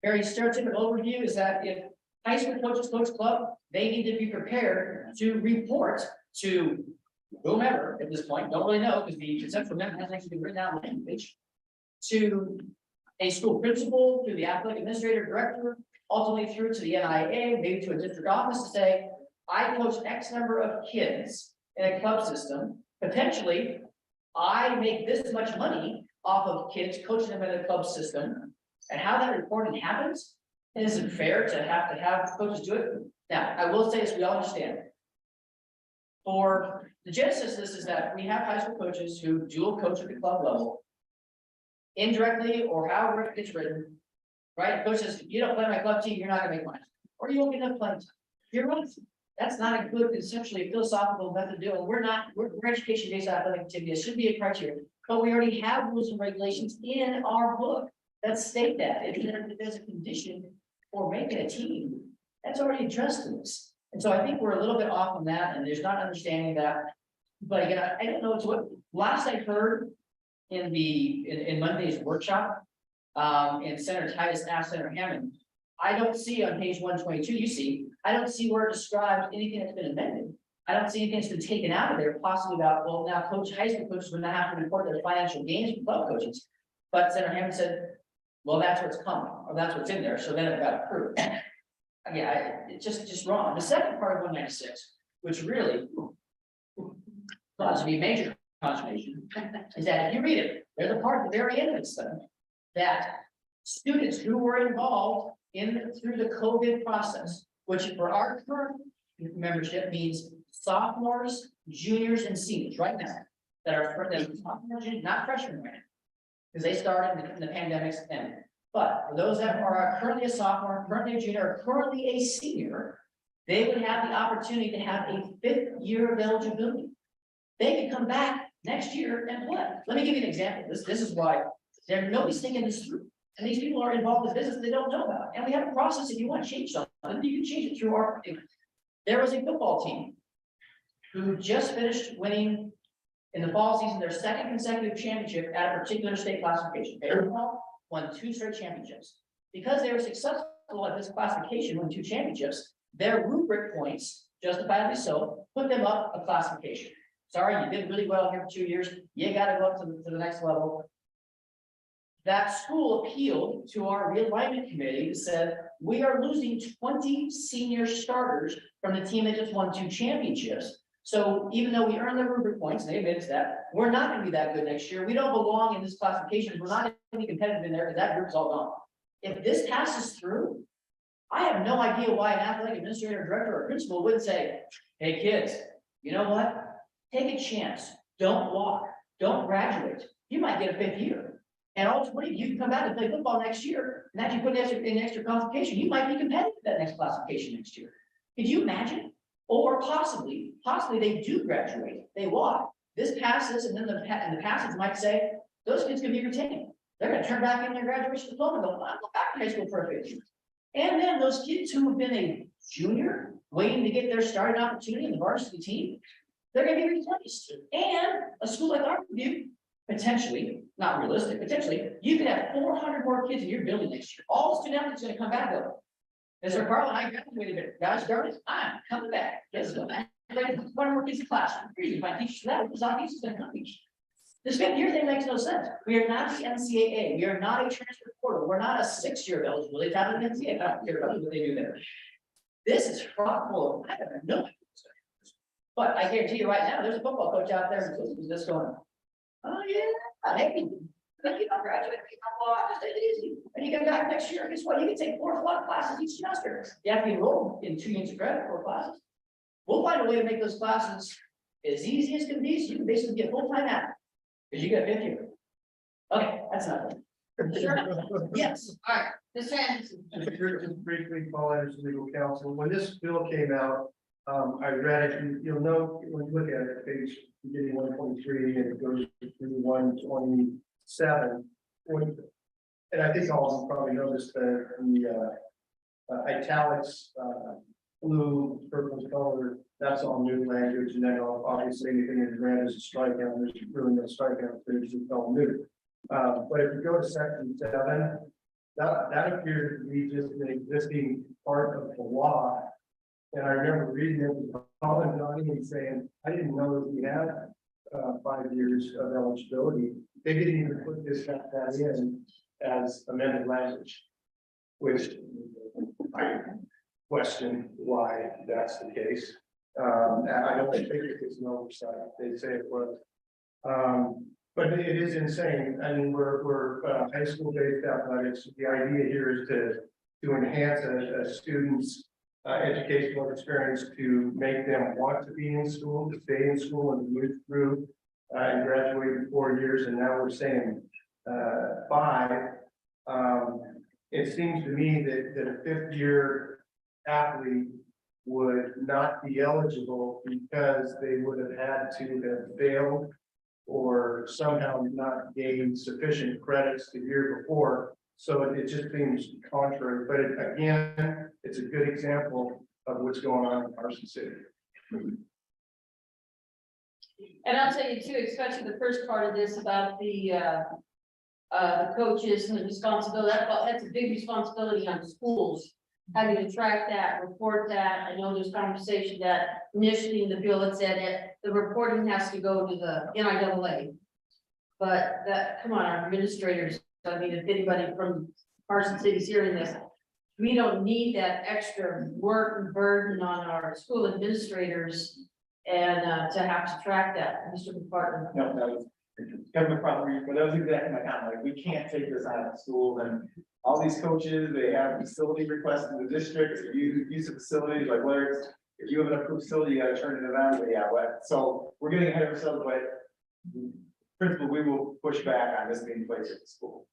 Very stereotypical overview is that if high school coaches coach club, they need to be prepared to report to whomever at this point, don't really know, because the conceptual amendment hasn't actually been written down in language, to a school principal, to the athletic administrator, director, ultimately through to the NIAA, maybe to a district office to say, I coach X number of kids in a club system. Potentially, I make this much money off of kids coaching them in a club system. And how that reporting happens, is it fair to have coaches do it? Now, I will say this, we all understand. For the genesis, this is that we have high school coaches who dual coach at the club level. Indirectly or however it gets written, right? Coach says, you don't play my club team, you're not gonna make money. Or you won't get enough playing time. You're right. That's not a good conceptually philosophical method to do. And we're education based athletic activity. It should be a criteria, but we already have rules and regulations in our book Let's state that, if there's a condition for making a team, that's already addressed in this. And so I think we're a little bit off on that, and there's not understanding that. But again, I don't know, it's what, last I heard in Monday's workshop, and Senator Titus asked Senator Hammond, I don't see on page 122, you see, I don't see where it describes anything that's been amended. I don't see anything that's been taken out of there, possibly about, well, now high school coaches would not have to report their financial gains for club coaches. But Senator Hammond said, well, that's what's coming, or that's what's in there, so then it got approved. Yeah, it's just wrong. The second part of 196, which really caused me major consternation, is that if you read it, there's a part at the very end of it, that students who were involved through the COVID process, which for our current membership means sophomores, juniors, and seniors right now, that are sophomores, not freshmen right now, because they started in the pandemic's end. But for those that are currently a sophomore, currently a junior, or currently a senior, they would have the opportunity to have a 5th year of eligibility. They could come back next year and play. Let me give you an example. This is why nobody's thinking this through. And these people are involved in business they don't know about. And we have a process. If you want to change something, you can change it through our. There was a football team who just finished winning in the fall season their 2nd consecutive championship at a particular state classification. They won 2 straight championships. Because they were successful at this classification, won 2 championships, their rubric points, justifiably so, put them up a classification. Sorry, you did really well here for 2 years. You got to go up to the next level. That school appealed to our realignment committee and said, we are losing 20 senior starters from the team that just won 2 championships. So even though we earned the rubric points, and they admitted that, we're not going to be that good next year. We don't belong in this classification. We're not going to be competitive in there because that group's all gone. If this passes through, I have no idea why an athletic administrator, director, or principal would say, hey kids, you know what? Take a chance. Don't walk. Don't graduate. You might get a 5th year. And ultimately, you can come back and play football next year, and actually put in extra classification. You might be competitive at that next classification next year. Could you imagine? Or possibly they do graduate, they walk. This passes, and then the passage might say, those kids can be retained. They're gonna turn back in their graduation diploma and go, I'll go back to high school for a 5th year. And then those kids who have been a junior, waiting to get their starting opportunity in the varsity team, they're gonna be replaced. And a school like our review, potentially, not realistic, potentially, you could have 400 more kids in your building next year. All the student athletes are gonna come back though. Mr. Carlin, I graduated there. Guys, started, I'm coming back. Guess what? One more kids in class. Crazy, my teachers for that, because obviously it's gonna come teach. This 5th year thing makes no sense. We are not the NCAA. We are not a transfer portal. We're not a 6-year eligibility. It's not an NCAA. I don't care about what they do there. This is fraught full of, I don't know. But I guarantee you right now, there's a football coach out there who's just going, oh yeah, hey, you don't graduate, just take it easy. And you come back next year, guess what? You can take 4 classes each semester. You have to enroll in 2 units of credit, 4 classes. We'll find a way to make those classes as easy as can be, so you can basically get full-time at it. Because you got 5th year. Okay, that's not. Yes, all right, Mr. Anderson. Just briefly, Paul Anderson, legal counsel, when this bill came out, I read it, and you'll know, when you look at it, page beginning 123, and it goes through 127. And I think all of you probably noticed that the italics, blue, purple color, that's all new language, and then obviously anything in red is a strikeout, there's really no strikeout, there's just all new. But if you go to section 7, that appears to be just an existing part of the law. And I remember reading it with Colin Donnie and saying, I didn't know that we had 5 years of eligibility. They didn't even put that in as amended language, which I question why that's the case. I don't think it's an oversight. They say it was. But it is insane. I mean, we're high school based athletics. The idea here is to enhance a student's educational experience, to make them want to be in school, to stay in school and move through and graduate in 4 years. And now we're saying 5. It seems to me that a 5th year athlete would not be eligible because they would have had to have failed or somehow not gained sufficient credits the year before. So it just seems contrary, but again, it's a good example of what's going on in Carson City. And I'll tell you too, especially the first part of this about the coaches and the responsibility, that's a big responsibility on schools. Having to track that, report that. I know there's conversation that initially in the bill, it said that the reporting has to go to the NIAA. But that, come on, our administrators, I mean, if anybody from Carson City's hearing this, we don't need that extra work and burden on our school administrators and to have to track that, Mr. McPartland. No, that was Kevin McCrum, but that was exactly my comment, like, we can't take this out of the schools, and all these coaches, they have facility requests in the districts, use of facilities, like whether it's, if you have an approved facility, you gotta turn it around, but yeah, so we're getting ahead of ourselves, but principal, we will push back on this being placed at the school.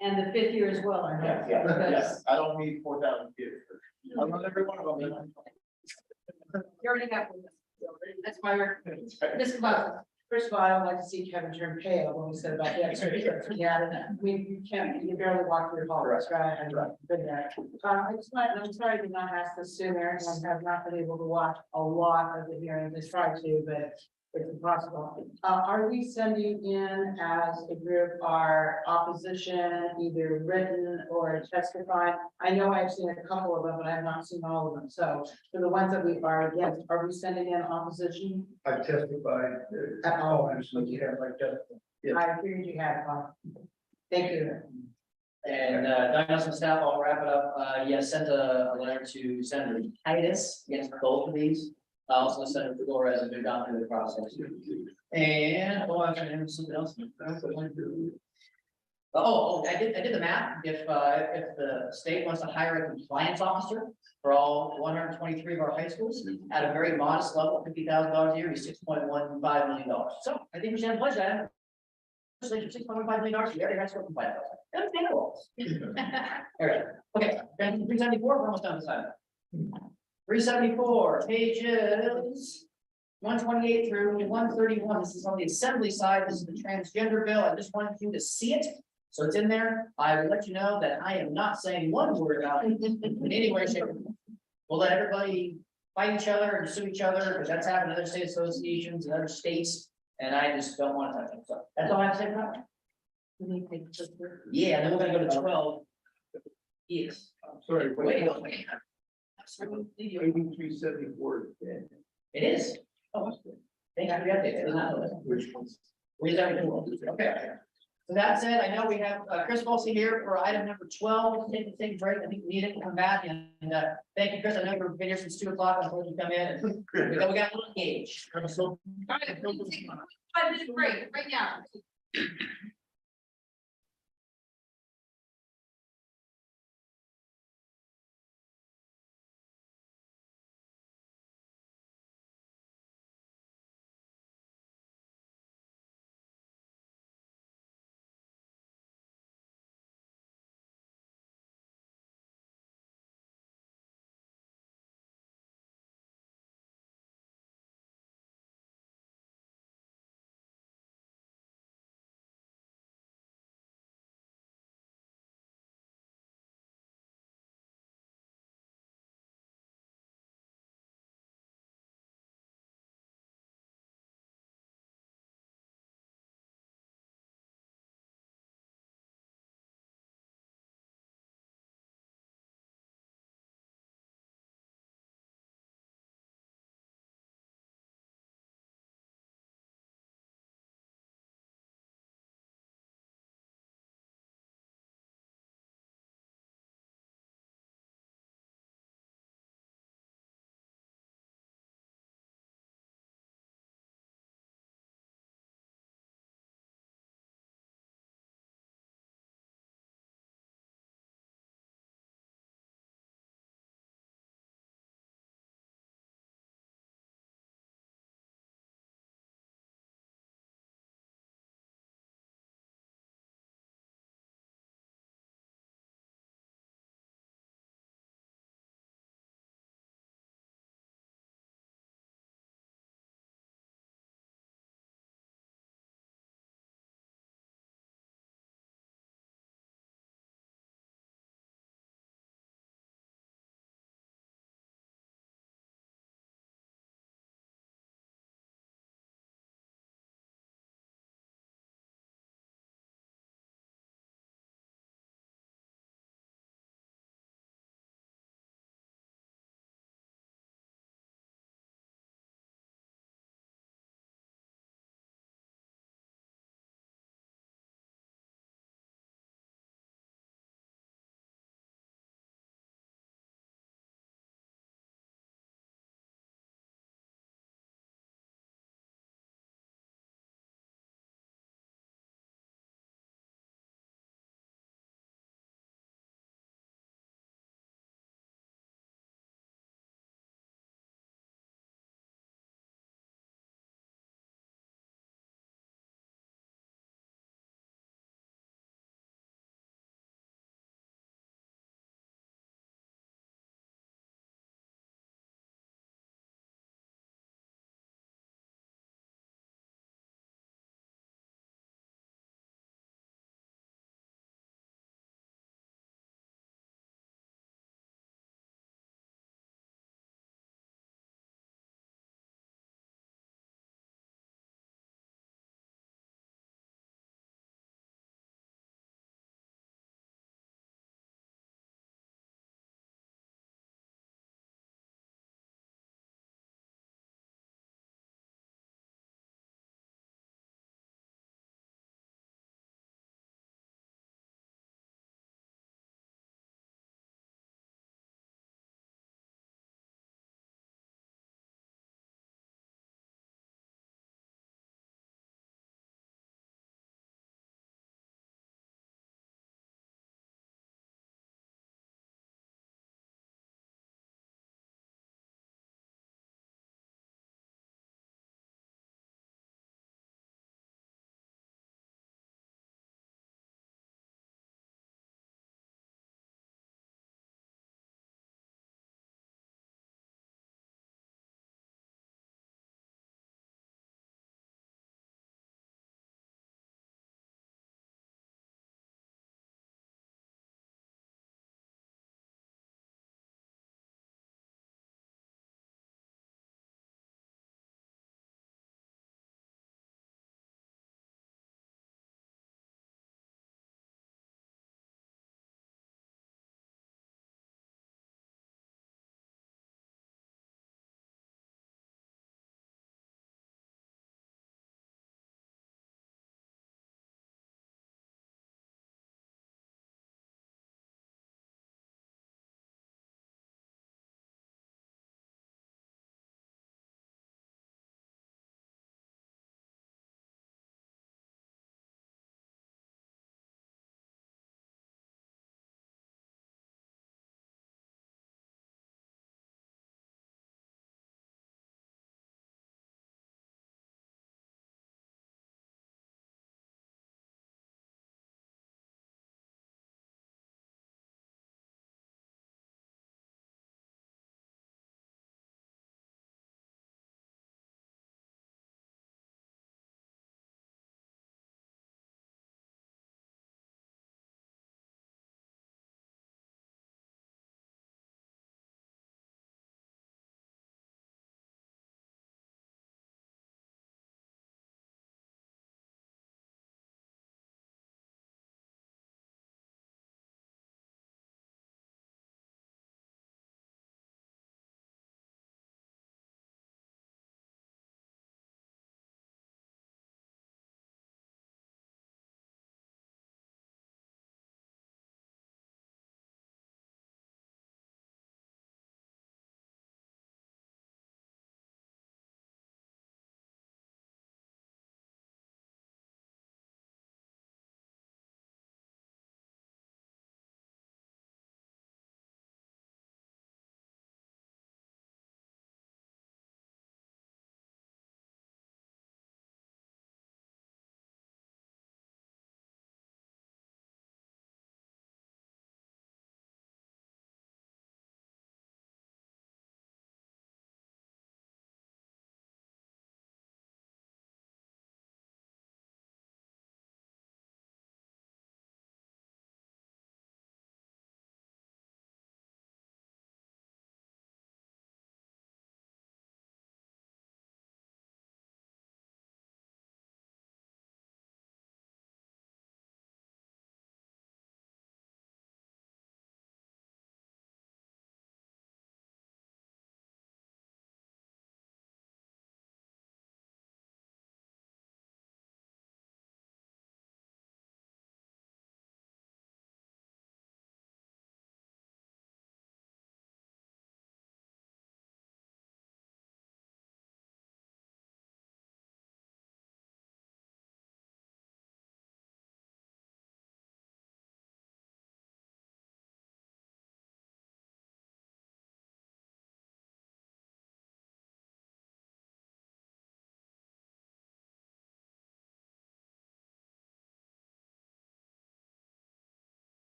And the fifth year as well, I know. Yes, I don't need 4,000 kids. I love every one of them. You already have. That's why we're, Ms. Butler. First of all, I don't like to see Kevin turn pale when we said about the extra. Yeah, you can't, you barely walk through the halls, right? I've been there. I'm sorry I did not ask this sooner, and I have not been able to watch a lot of the hearings. I tried to, but it's impossible. Are we sending in as a group our opposition, either written or testifying? I know I've seen a couple of them, but I have not seen all of them. So for the ones that we are against, are we sending in opposition? I testified at all, absolutely, yeah, like that. Yes. I figured you had one. Thank you. And Diagnosis and staff, I'll wrap it up. Yes, sent a letter to Senator Titus against both of these. Also Senator Flores has been gone through the process. And, oh, I'm trying to something else. I did the math. If the state wants to hire a compliance officer for all 123 of our high schools at a very modest level, $50,000 a year, is $6.15 million. So I think we should pledge that. $6.15 million, we already have school compliance. That's terrible. All right, okay, 374, we're almost done this time. 374, pages 128 through 131. This is on the assembly side. This is the transgender bill. I just wanted you to see it. So it's in there. I will let you know that I am not saying one word about it in any way, shape, or form. We'll let everybody fight each other and sue each other, because that's happened in other state associations and other states, and I just don't want to touch it. So that's all I have to say about it. Yeah, and then we're gonna go to 12. Yes. Sorry, Wait, wait. 8374. it is. Oh, that's good. Thank you for the update. I did not know that. Which ones? Okay. So that said, I know we have Chris Folsey here for item number 12. Take a break. I think we need it to come back, and thank you, Chris. I know you've been here since 2 o'clock. I'm supposed to come in, and we got a little engaged. All right, we'll take a 5-minute break right now.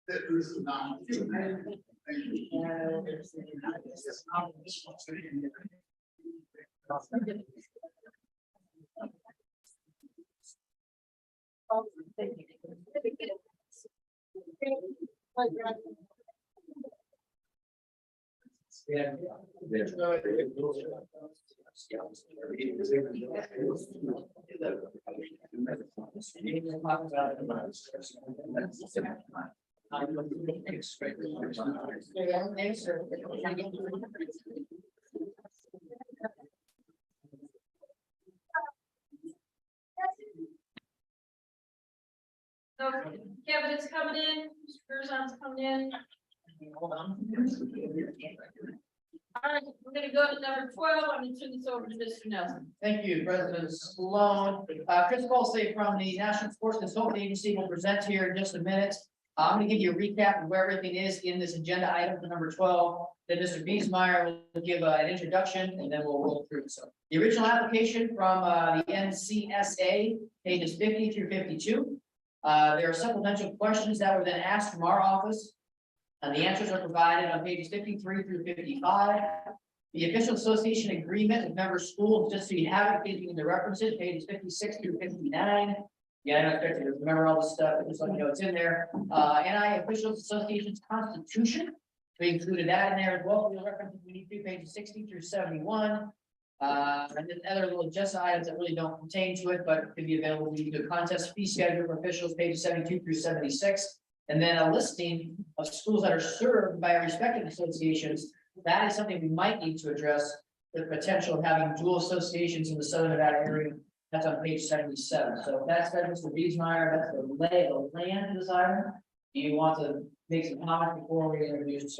This is not. So cabinet's coming in, Curzon's coming in. Hold on. All right, we're gonna go to number 12. I'm gonna turn this over to Mr. Nelson. Thank you, President Sloan. Chris Bolsey from the National Sports Consulting Agency will present here in just a minute. I'm gonna give you a recap of where everything is in this agenda item for number 12. Then Mr. Biesmeyer will give an introduction and then we'll roll through. So the original application from the NCSA, pages 50 through 52. There are supplemental questions that were then asked from our office. And the answers are provided on pages 53 through 55. The official association agreement with member schools, just so you have it, giving the references, pages 56 through 59. Yeah, I don't expect you to remember all this stuff, but just let me know it's in there. NIAA Officials Association's Constitution, we included that in there as well. For the references, we need to pages 60 through 71. And then other little just items that really don't pertain to it, but can be available. We do contest fee schedule for officials, pages 72 through 76. And then a listing of schools that are served by respective associations. That is something we might need to address, the potential of having dual associations in the Southern Nevada area. That's on page 77. So if that's that, Mr. Biesmeyer, that's the lay of the land of this item. Do you want to make some comments before we introduce?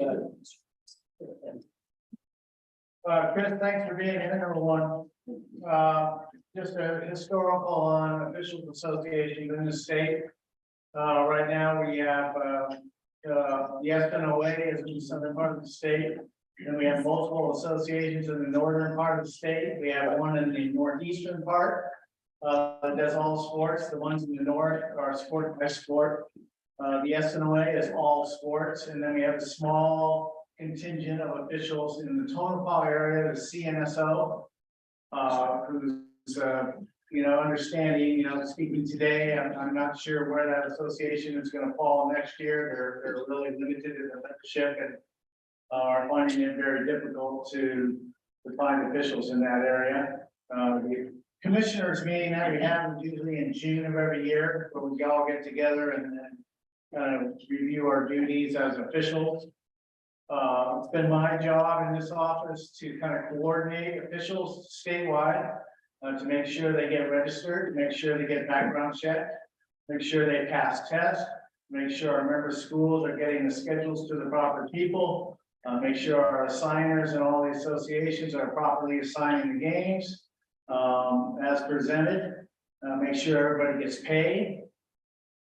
Chris, thanks for being here, number one. Just a historical on officials associations in the state. Right now, we have, the NIAA is in the southern part of the state. Then we have multiple associations in the northern part of the state. We have one in the northeastern part. That does all sports. The ones in the north are sport by sport. The NIAA is all sports. And then we have a small contingent of officials in the Tonopah area, the CNSO. Who's, understanding, speaking today, I'm not sure where that association is going to fall next year. They're really limited in the membership and are finding it very difficult to find officials in that area. The commissioners meeting that we have is usually in June of every year, where we all get together and then review our duties as officials. It's been my job in this office to kind of coordinate officials statewide. To make sure they get registered, make sure they get background checked, make sure they pass tests, make sure our member schools are getting the schedules to the proper people, make sure our assigners and all the associations are properly assigning the games as presented, make sure everybody gets paid.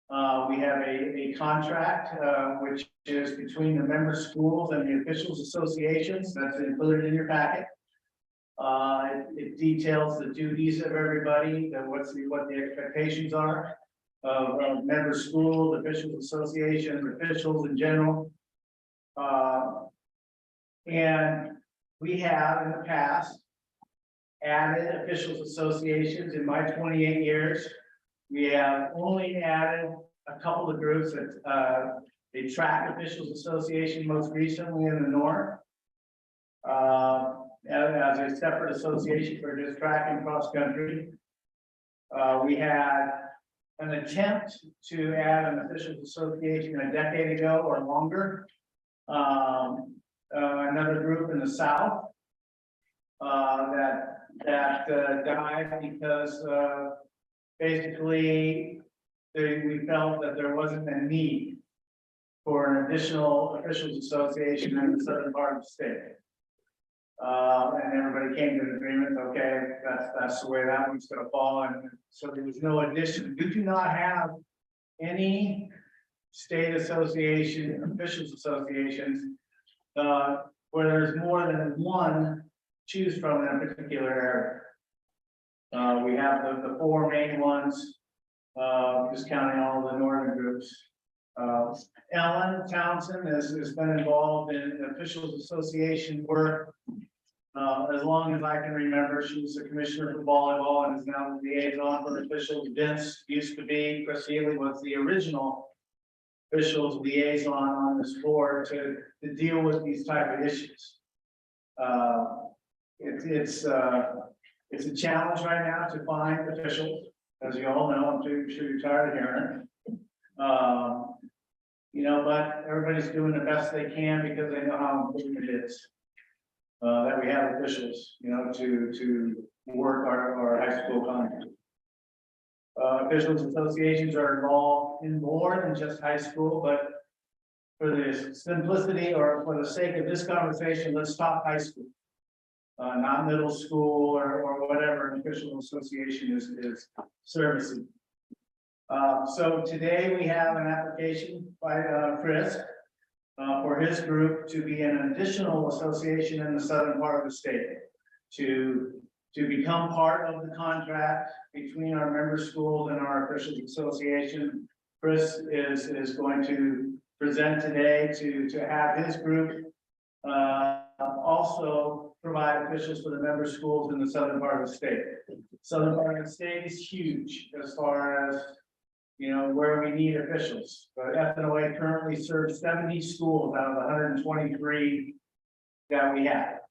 We have a contract which is between the member schools and the officials associations. That's included in your packet. It details the duties of everybody and what the expectations are of member schools, officials associations, officials in general. And we have in the past added officials associations. In my 28 years, we have only added a couple of groups that the track officials association most recently in the north. As a separate association for just track and cross country. We had an attempt to add an officials association a decade ago or longer. Another group in the south that died because basically we felt that there wasn't a need for an additional officials association in the southern part of the state. And everybody came to an agreement, okay, that's the way that one's gonna fall, and so there was no addition. We do not have any state association, officials associations, where there's more than one choose from in a particular area. We have the four main ones, just counting all the northern groups. Ellen Townsend has been involved in officials association work. As long as I can remember, she was the commissioner for volleyball and is now the liaison for officials. Vince used to be, Chris Healy was the original officials liaison on this board to deal with these type of issues. It's a challenge right now to find officials, as you all know, I'm sure you're tired of hearing it. You know, but everybody's doing the best they can because they know how important it is. That we have officials, you know, to work our high school content. Officials associations are involved in more than just high school, but for the simplicity or for the sake of this conversation, let's talk high school. Not middle school or whatever an official association is servicing. So today we have an application by Chris for his group to be an additional association in the southern part of the state. To become part of the contract between our member schools and our officials association. Chris is going to present today to have his group also provide officials for the member schools in the southern part of the state. Southern part of the state is huge as far as, you know, where we need officials. But FNOA currently serves 70 schools out of the 123 that we have.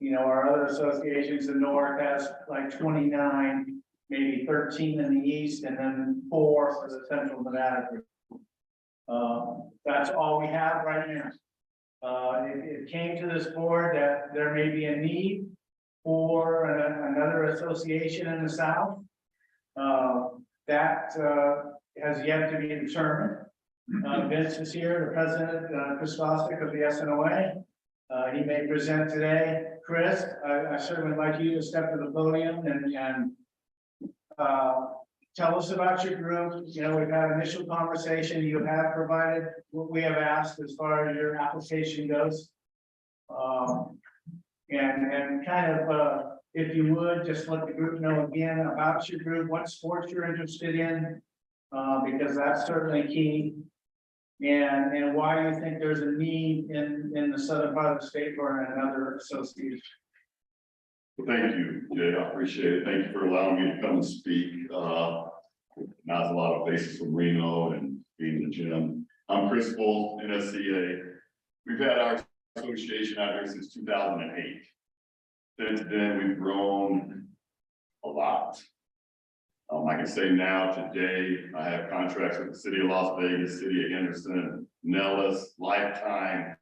You know, our other associations in North has like 29, maybe 13 in the east, and then 4 for the central Nevada group. That's all we have right now. It came to this board that there may be a need for another association in the south. That has yet to be determined. Vince is here, the president, Chris Gostick of the SNOA. He may present today. Chris, I certainly would like you to step to the podium and tell us about your group. You know, we've had initial conversation. You have provided what we have asked as far as your application goes. And kind of, if you would, just let the group know again about your group, what sports you're interested in, because that's certainly key. And why do you think there's a need in the southern part of the state for another association? Well, thank you, Jay. I appreciate it. Thank you for allowing me to come and speak. Now there's a lot of faces from Reno and being in the gym. I'm Chris Bull, NSCA. We've had our association out here since 2008. Since then, we've grown a lot. I can say now, today, I have contracts with the city of Las Vegas, city of Henderson, Nellis, Lifetime.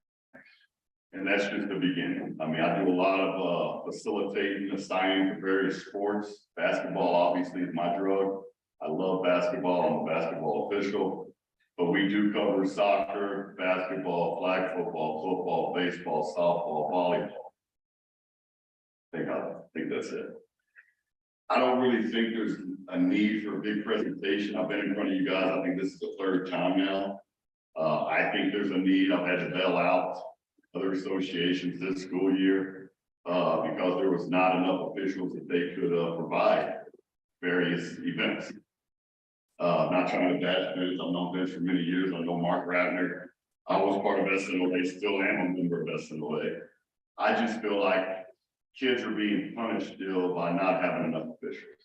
And that's just the beginning. I mean, I do a lot of facilitating, assigning for various sports. Basketball obviously is my drug. I love basketball. I'm a basketball official. But we do cover soccer, basketball, flag football, football, baseball, softball, volleyball. I think that's it. I don't really think there's a need for a big presentation. I've been in front of you guys. I think this is the 3rd time now. I think there's a need. I've had to bail out other associations this school year because there was not enough officials that they could provide various events. Not trying to bash Vince. I've known Vince for many years. I know Mark Ratner. I was part of SNOA, still am a member of SNOA. I just feel like kids are being punished still by not having enough officials.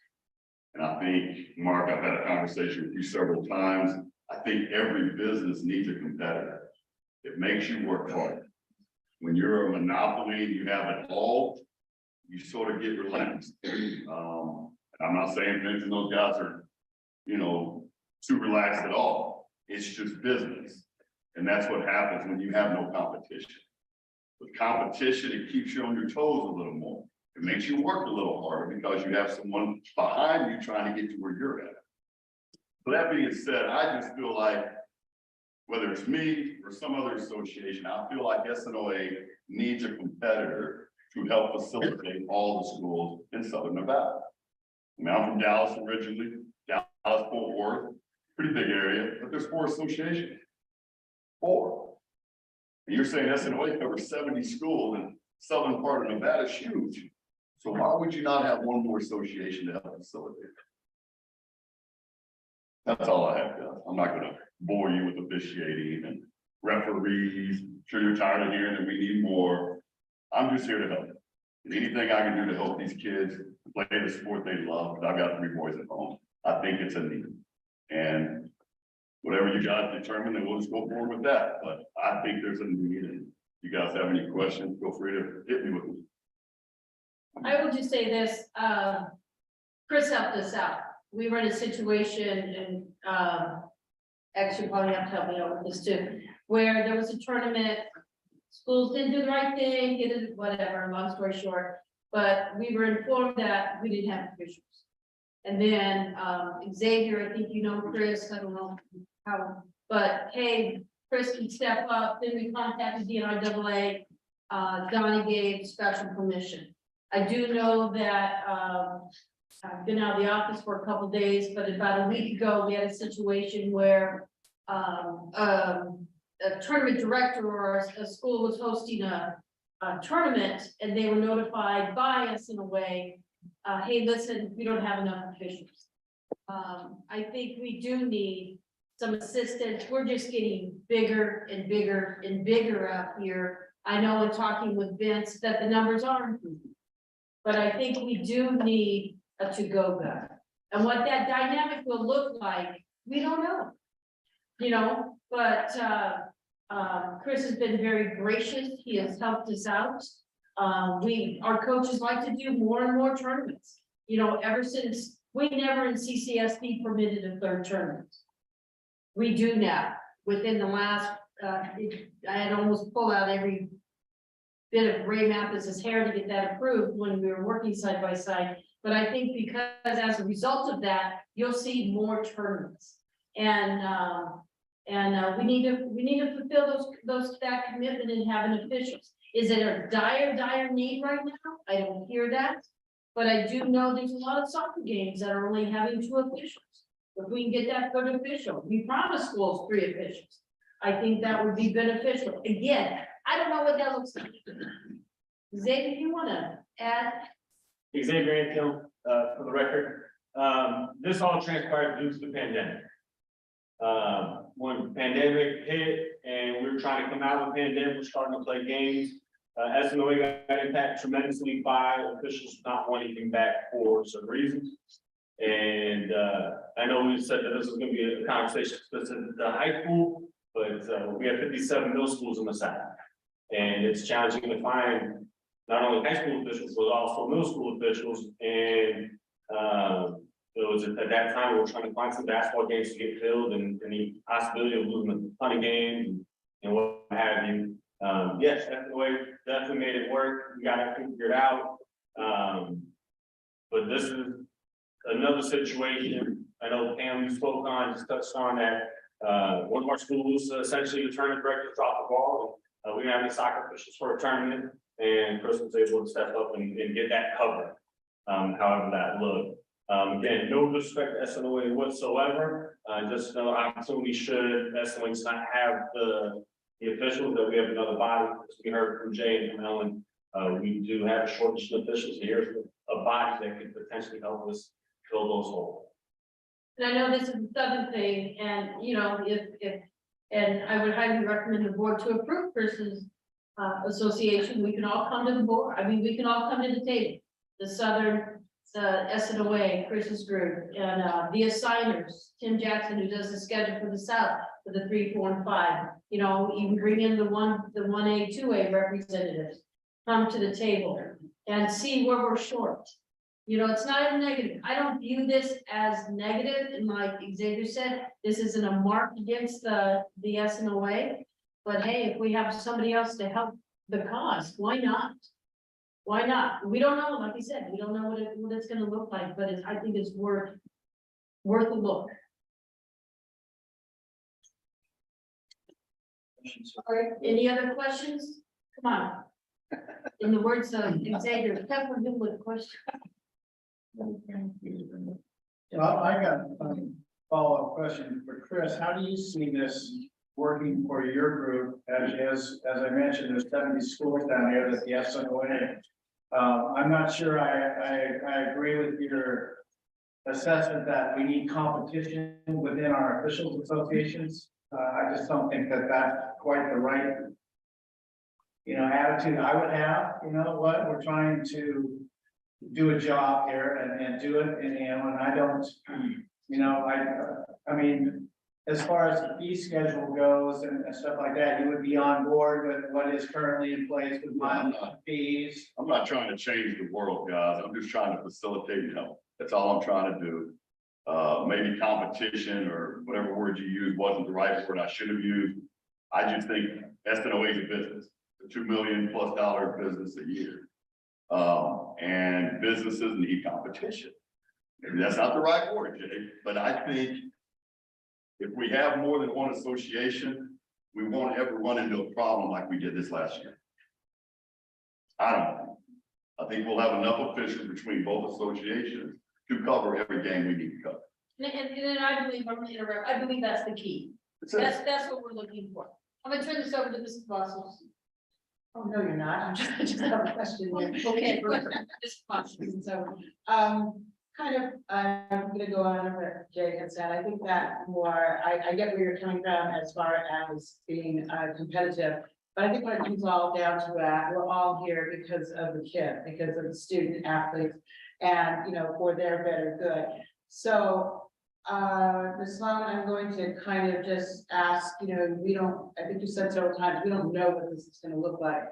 And I think, Mark, I've had a conversation with you several times. I think every business needs a competitor. It makes you work hard. When you're a monopoly and you have it all, you sort of get relaxed. I'm not saying Vince and those guys are, you know, too relaxed at all. It's just business. And that's what happens when you have no competition. With competition, it keeps you on your toes a little more. It makes you work a little harder because you have someone behind you trying to get to where you're at. So that being said, I just feel like whether it's me or some other association, I feel like SNOA needs a competitor to help facilitate all the schools in Southern Nevada. I mean, I'm from Dallas originally, Dallas-Fort Worth, pretty big area, but there's 4 associations. 4. And you're saying SNOA covers 70 schools and southern part of Nevada is huge. So why would you not have one more association to help facilitate? That's all I have, guys. I'm not gonna bore you with officiating and referees. I'm sure you're tired of hearing that we need more. I'm just here to help. And anything I can do to help these kids play the sport they love, 'cause I've got 3 boys at home, I think it's a need. And whatever you guys determine, then we'll just go forward with that. But I think there's a need, and if you guys have any questions, feel free to hit me with them. I will just say this, Chris helped us out. We were in a situation and, actually probably have to help me out with this too, where there was a tournament. Schools didn't do the right thing, get it, whatever, long story short, but we were informed that we didn't have officials. And then, Xavier, I think you know Chris, I don't know how, but hey, Chris can step up, then we contacted the NIAA. Donnie gave special permission. I do know that, I've been out of the office for a couple days, but about a week ago, we had a situation where, a tournament director or a school was hosting a tournament, and they were notified by us in a way, hey, listen, we don't have enough officials. I think we do need some assistance. We're just getting bigger and bigger and bigger up here. I know in talking with Vince that the numbers are improving. But I think we do need a to-go guy. And what that dynamic will look like, we don't know. You know, but Chris has been very gracious. He has helped us out. Our coaches like to do more and more tournaments. You know, ever since we never in CCSD permitted a 3rd tournament. We do now. Within the last, I had almost pulled out every bit of Ray Mathis's hair to get that approved when we were working side by side. But I think because as a result of that, you'll see more tournaments. And we need to fulfill that commitment and having officials. Is it a dire need right now? I don't hear that. But I do know there's a lot of soccer games that are only having 2 officials. If we can get that 3rd official, we promise schools 3 officials. I think that would be beneficial. Again, I don't know what that looks like. Xavier, you wanna add? Xavier Anfield, for the record, this all transpired due to the pandemic. When the pandemic hit and we were trying to come out of the pandemic, we're starting to play games. SNOA got impacted tremendously by officials not wanting them back for some reasons. And I know we said that this was gonna be a conversation specific to high school, but we have 57 middle schools in the South. And it's challenging to find not only high school officials, but also middle school officials. And it was at that time, we were trying to find some basketball games to get filled and the possibility of losing a ton of games and what have you. Yes, that's the way, definitely made it work. We got it figured out. But this is another situation. I know Pam spoke on, just touched on that. One of our schools, essentially the tournament director dropped the ball. And, we didn't have any soccer officials for a tournament, and Chris was able to step up and get that covered. However that looked. Again, no disrespect to SNOA whatsoever. Just no opportunity should SNOA not have the officials that we have another body. As we heard from Jay and from Ellen, we do have a shortage of officials. Here's a body that could potentially help us fill those holes. And I know this is the southern thing, and you know, and I would highly recommend the board to approve Chris's association. We can all come to the board. I mean, we can all come to the table. The Southern, the SNOA, Chris's group, and the assigners, Tim Jackson, who does the schedule for the South for the 3, 4, and 5. You know, you can bring in the 1A, 2A representatives, come to the table and see where we're short. You know, it's not a negative. I don't view this as negative, and like Xavier said, this isn't a mark against the SNOA. But hey, if we have somebody else to help the cause, why not? Why not? We don't know, like you said, we don't know what it's gonna look like, but I think it's worth a look. All right, any other questions? Come on. In the words of Xavier, pepper him with a question. Well, I got a follow-up question for Chris. How do you see this working for your group? As I mentioned, there's 70 schools down here that the SNOA. I'm not sure I agree with your assessment that we need competition within our officials associations. I just don't think that that's quite the right, attitude I would have, what, we're trying to do a job here and do it, and I don't, I mean, as far as the fee schedule goes and stuff like that, you would be on board with what is currently in place with mild fees. I'm not trying to change the world, guys. I'm just trying to facilitate help. That's all I'm trying to do. Maybe competition or whatever word you used wasn't the right word I should have used. I just think SNOA is a business, a $2 million+ business a year. And businesses need competition. Maybe that's not the right word, Jay, but I think if we have more than one association, we won't ever run into a problem like we did this last year. I don't know. I think we'll have enough officials between both associations to cover every game we need to cover. And I believe, I'm gonna interrupt, I believe that's the key. That's what we're looking for. I'm gonna turn this over to Mrs. Boswell. Oh, no, you're not. I'm just have a question here. Okay, Mrs. Boswell. So, I'm gonna go on what Jay had said. I think that more, I get where you're coming from as far as being competitive. But I think when it comes all down to that, we're all here because of the kid, because of the student athletes and, for their better good. So, Ms. Sloan, I'm going to kind of just ask, I think you said several times, we don't know what this is gonna look like.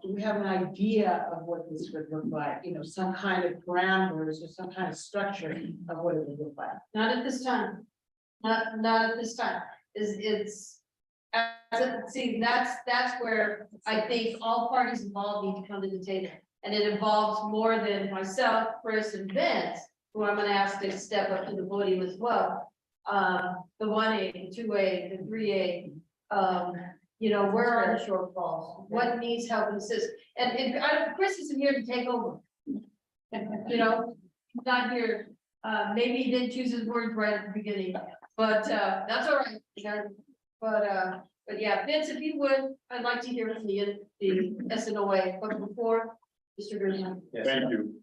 Do we have an idea of what this would look like? Some kind of parameters or some kind of structure of what it would look like? Not at this time. Not at this time. See, that's where I think all parties involved need to come to the table. And it involves more than myself, Chris, and Vince, who I'm gonna ask to step up to the podium as well. The 1A, the 2A, the 3A, where are the shortfalls? What needs help and assist? And Chris isn't here to take over. He's not here. Maybe he didn't choose his words right at the beginning, but that's all right. But yeah, Vince, if you would, I'd like to hear from the SNOA, but before, Mr. Green. Thank you.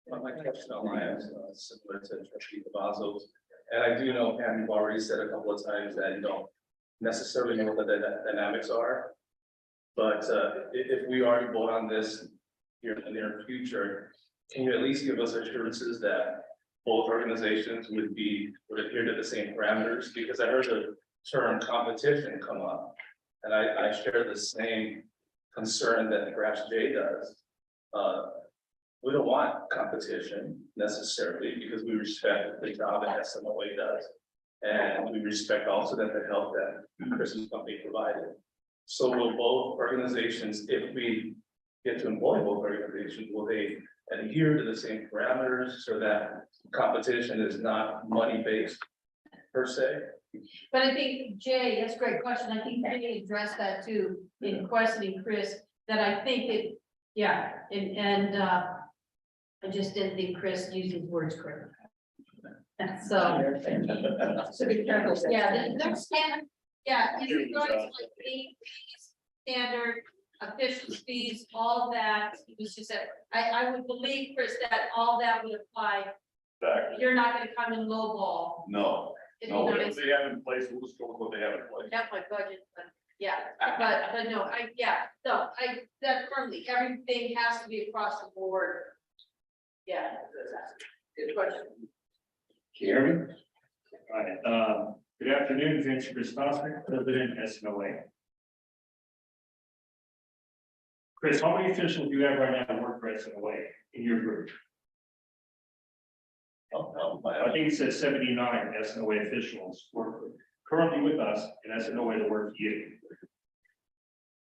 My question online is similar to Trustee Cavazos, and I do know, Pam, you've already said a couple of times that you don't necessarily know what the dynamics are. But if we already vote on this here in the near future, can you at least give us assurances that both organizations would adhere to the same parameters? Because I heard the term competition come up, and I share the same concern that perhaps Jay does. We don't want competition necessarily because we respect the job that SMOA does. And we respect also that the help that Chris's company provided. So will both organizations, if we get to employ both organizations, will they adhere to the same parameters so that competition is not money-based per se? But I think, Jay, that's a great question. I think Jay addressed that too in questioning Chris, that I think I just didn't think Chris used his words correctly. So be careful. Yeah, that's standard. Yeah, it's regards to like fee, standard official fees, all that. It was just that I would believe, Chris, that all that would apply. Exactly. You're not gonna come in lowball. No, It'd no, be whatever nice. they have in place, we'll just go with what they have in place. That's my budget, but yeah, but no, that firmly, everything has to be across the board. Yeah, good question. Can you hear me? All right, good afternoon, Vince Christopher, President SNOA. Chris, how many officials do you have right now that work for SNOA in your group? I think it says 79 SNOA officials work currently with us, and SNOA to work for you.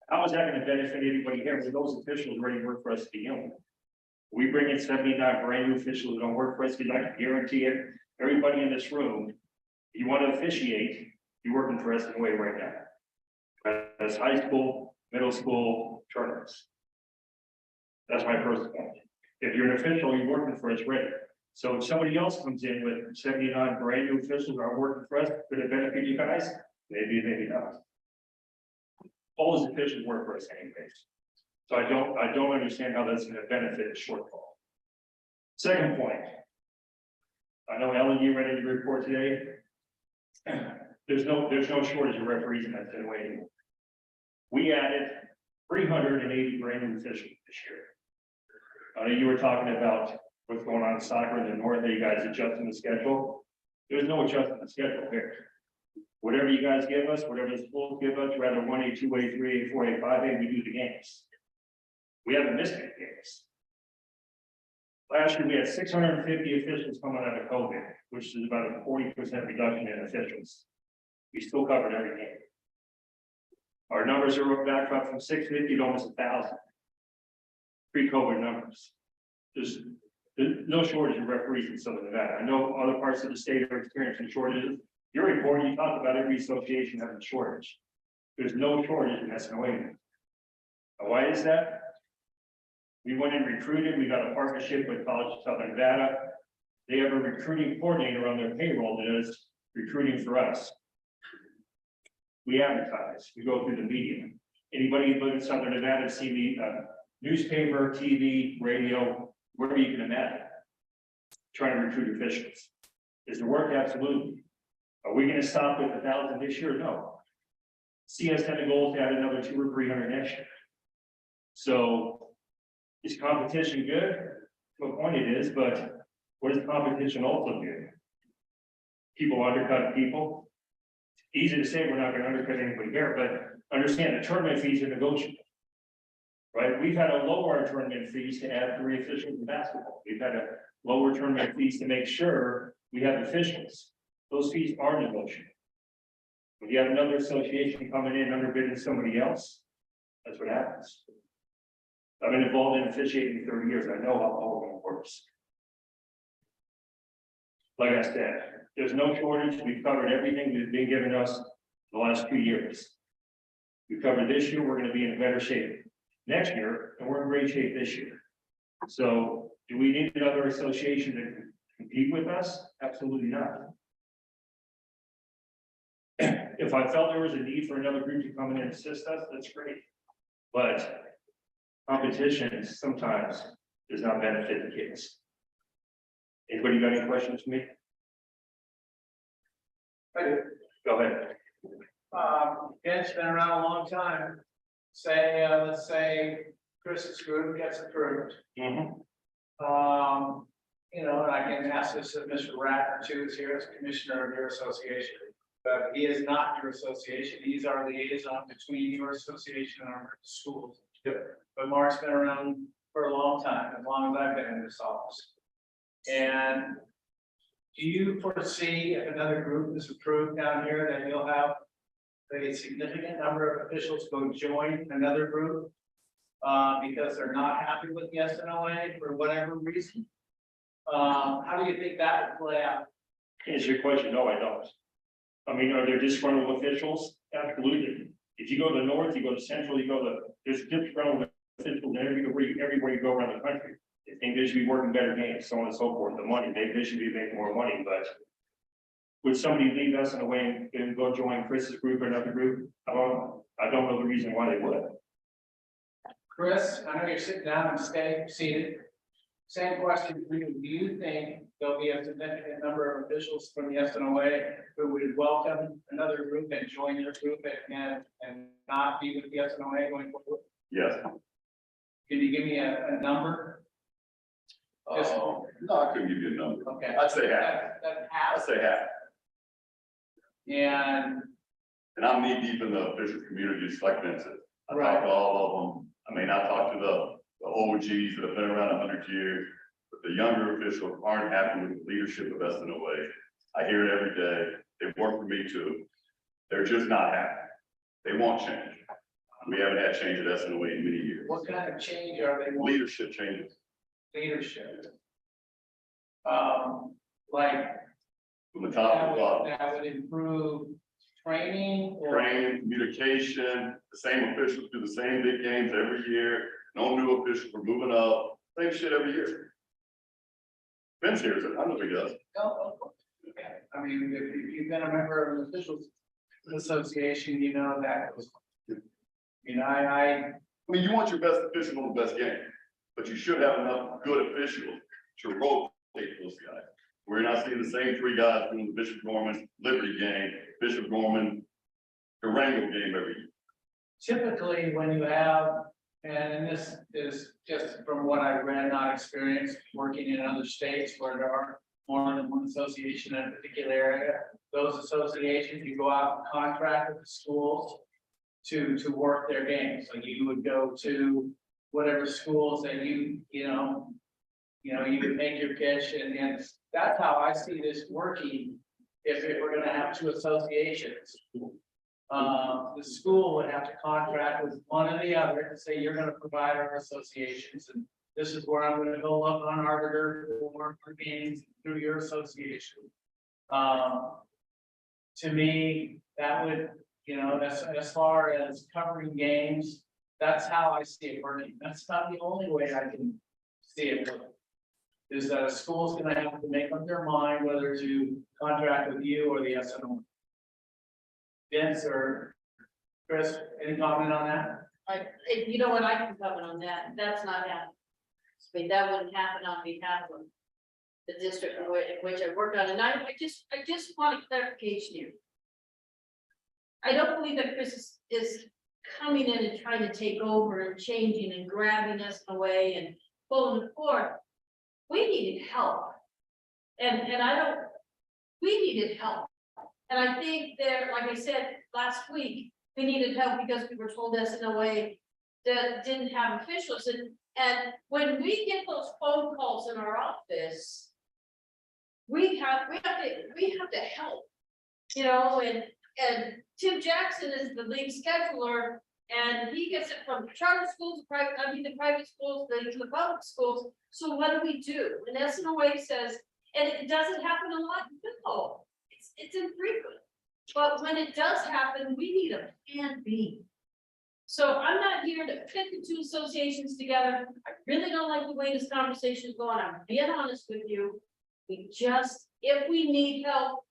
How is that going to benefit anybody here when those officials already work for us to begin with? We bring in 79 brand new officials who don't work for us. We'd like to guarantee it. Everybody in this room, if you want to officiate, you're working for SNOA right now. That's high school, middle school tournaments. That's my first point. If you're an official, you're working for us, right? So if somebody else comes in with 79 brand new officials who are working for us, could it benefit you guys? Maybe, maybe not. All those officials work for us anyways. So I don't understand how that's going to benefit a shortfall. Second point, I know Ellen, you ready to report today? There's no shortage of referees in that waiting. We added 380 brand new officials this year. I know you were talking about what's going on in soccer in the north, are you guys adjusting the schedule? There's no adjusting the schedule here. Whatever you guys give us, whatever the schools give us, rather 1A, 2A, 3A, 4A, 5A, we do the games. We haven't missed any games. Last year, we had 650 officials coming out of COVID, which is about a 40% reduction in officials. We still covered every game. Our numbers are back up from 650 to almost 1,000. Pre-COVID numbers. There's no shortage of referees in Southern Nevada. I know other parts of the state are experiencing shortages. Your report, you talked about every association having a shortage. There's no shortage in SNOA. Why is that? We went and recruited, we got a partnership with College of Southern Nevada. They have a recruiting coordinator on their payroll that is recruiting for us. We advertise, we go through the media. Anybody who lives in Southern Nevada see the newspaper, TV, radio, wherever you can imagine. Trying to recruit officials. Is the work? Absolutely. Are we going to stop with 1,000 this year? No. CS had a goal to add another 200 or 300 next year. So is competition good? To a point it is, but what does competition also do? People undercut people. Easy to say we're not going to undercut anybody here, but understand the tournament fees are negotiable. Right? We've had to lower our tournament fees to add 3 officials in basketball. We've had to lower tournament fees to make sure we have officials. Those fees are negotiable. When you have another association coming in underbidding somebody else, that's what happens. I've been involved in officiating for 30 years. I know how all of it works. Like I said, there's no shortage. We've covered everything that's been given us the last 2 years. We covered this year. We're going to be in better shape next year, and we're in great shape this year. So, do we need another association to compete with us? Absolutely not. If I felt there was a need for another group to come in and assist us, that's great. But competition sometimes does not benefit the kids. Anybody got any questions for me? I do. Go ahead. It's been around a long time. Say, let's say Chris's group gets approved. Mm-hmm. You know, and I can ask this of Mr. Rattner too, is here as commissioner of your association. But he is not your association. He's our liaison between your association and our schools. But Mark's been around for a long time, as long as I've been in this office. And do you foresee if another group is approved down here that you'll have a significant number of officials go join another group because they're not happy with the SNOA for whatever reason? How do you think that will play out? To answer your question, no, I don't. I mean, are there disgruntled officials? Absolutely. If you go to the north, you go to central, you go to, there's disgruntled officials everywhere you go around the country. They think they should be working better games, so on and so forth. The money, they should be making more money, but would somebody leave us in a way and go join Chris's group or another group? I don't know the reason why they would. Chris, I know you're sitting down and stay seated. Same question for you. Do you think there'll be a significant number of officials from the SNOA who would welcome another group and join your group and not be with the SNOA going forward? Yes. Can you give me a number? No, I couldn't give you a number. Okay. I'd say half. That half. I'd say half. And I'm knee deep in the official communities like Vincent. I Right. talk to all of them. I mean, I talk to the OGs that have been around 100 years, but the younger officials aren't happy with the leadership of SNOA. I hear it every day. They work for me too. They're just not happy. They want change. We haven't had change at SNOA in many years. what kind of change are they wanting? Leadership changes. Leadership. Like From the top to the bottom. that would improve training or Training, communication, the same officials do the same big games every year. No new officials are moving up, same shit every year. Vince hears it, I know he does. No, okay. I mean, if you've been a member of an officials association, you know that. You know, I mean, you want your best officials on the best game, but you should have enough good officials to rotate those guys. We're not seeing the same three guys doing the Bishop Gorman Liberty game, Bishop Gorman Durango game every year. Typically, when you have, and this is just from what I've read, not experienced, working in other states where there are more than one association in a particular area, those associations, you go out and contract with the schools to work their games. Like you would go to whatever schools that you would make your pitch, and that's how I see this working. If we're gonna have two associations, the school would have to contract with one or the other and say, you're gonna provide our associations, and this is where I'm gonna go up on arbiter for games through your association. To me, that would, as far as covering games, that's how I see it working. That's not the only way I can see it working. Is that a school's gonna have to make up their mind whether to contract with you or the SNO. Vince or Chris, any comment on that? You know what, I can comment on that, that's not happening. I mean, that wouldn't happen on behalf of the district in which I worked on, and I just want a clarification here. I don't believe that Chris is coming in and trying to take over and changing and grabbing us away and pulling it forward. We needed help. And we needed help. And I think that, like I said last week, we needed help because we were told us in a way that didn't have officials. And when we get those phone calls in our office, we have to help, and Tim Jackson is the league scheduler, and he gets it from the charter schools, the private schools, the public schools. So what do? And SNOA says, and it doesn't happen a lot, no, it's infrequent. But when it does happen, we need a plan B. So I'm not here to pit the two associations together. I really don't like the way this conversation is going. I'm being honest with you. If we need help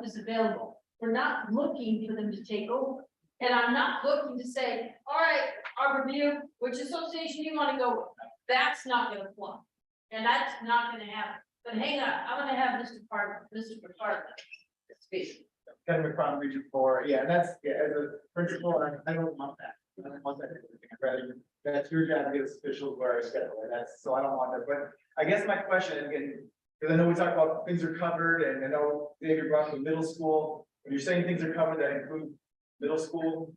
is available. We're not looking for them to take over. And I'm not looking to say, all right, our review, which association you want to go with? That's not going to fly. And that's not going to happen. But hang on, I'm going to have Mr. Parker speak. Kevin McCron, Region 4, as a principal, I don't want that. I don't want that. That's your job to get officials where I schedule, so I don't want that, but I guess my question, again, because I know we talked about things are covered, and I know David brought up the middle school, when you're saying things are covered, that include middle school?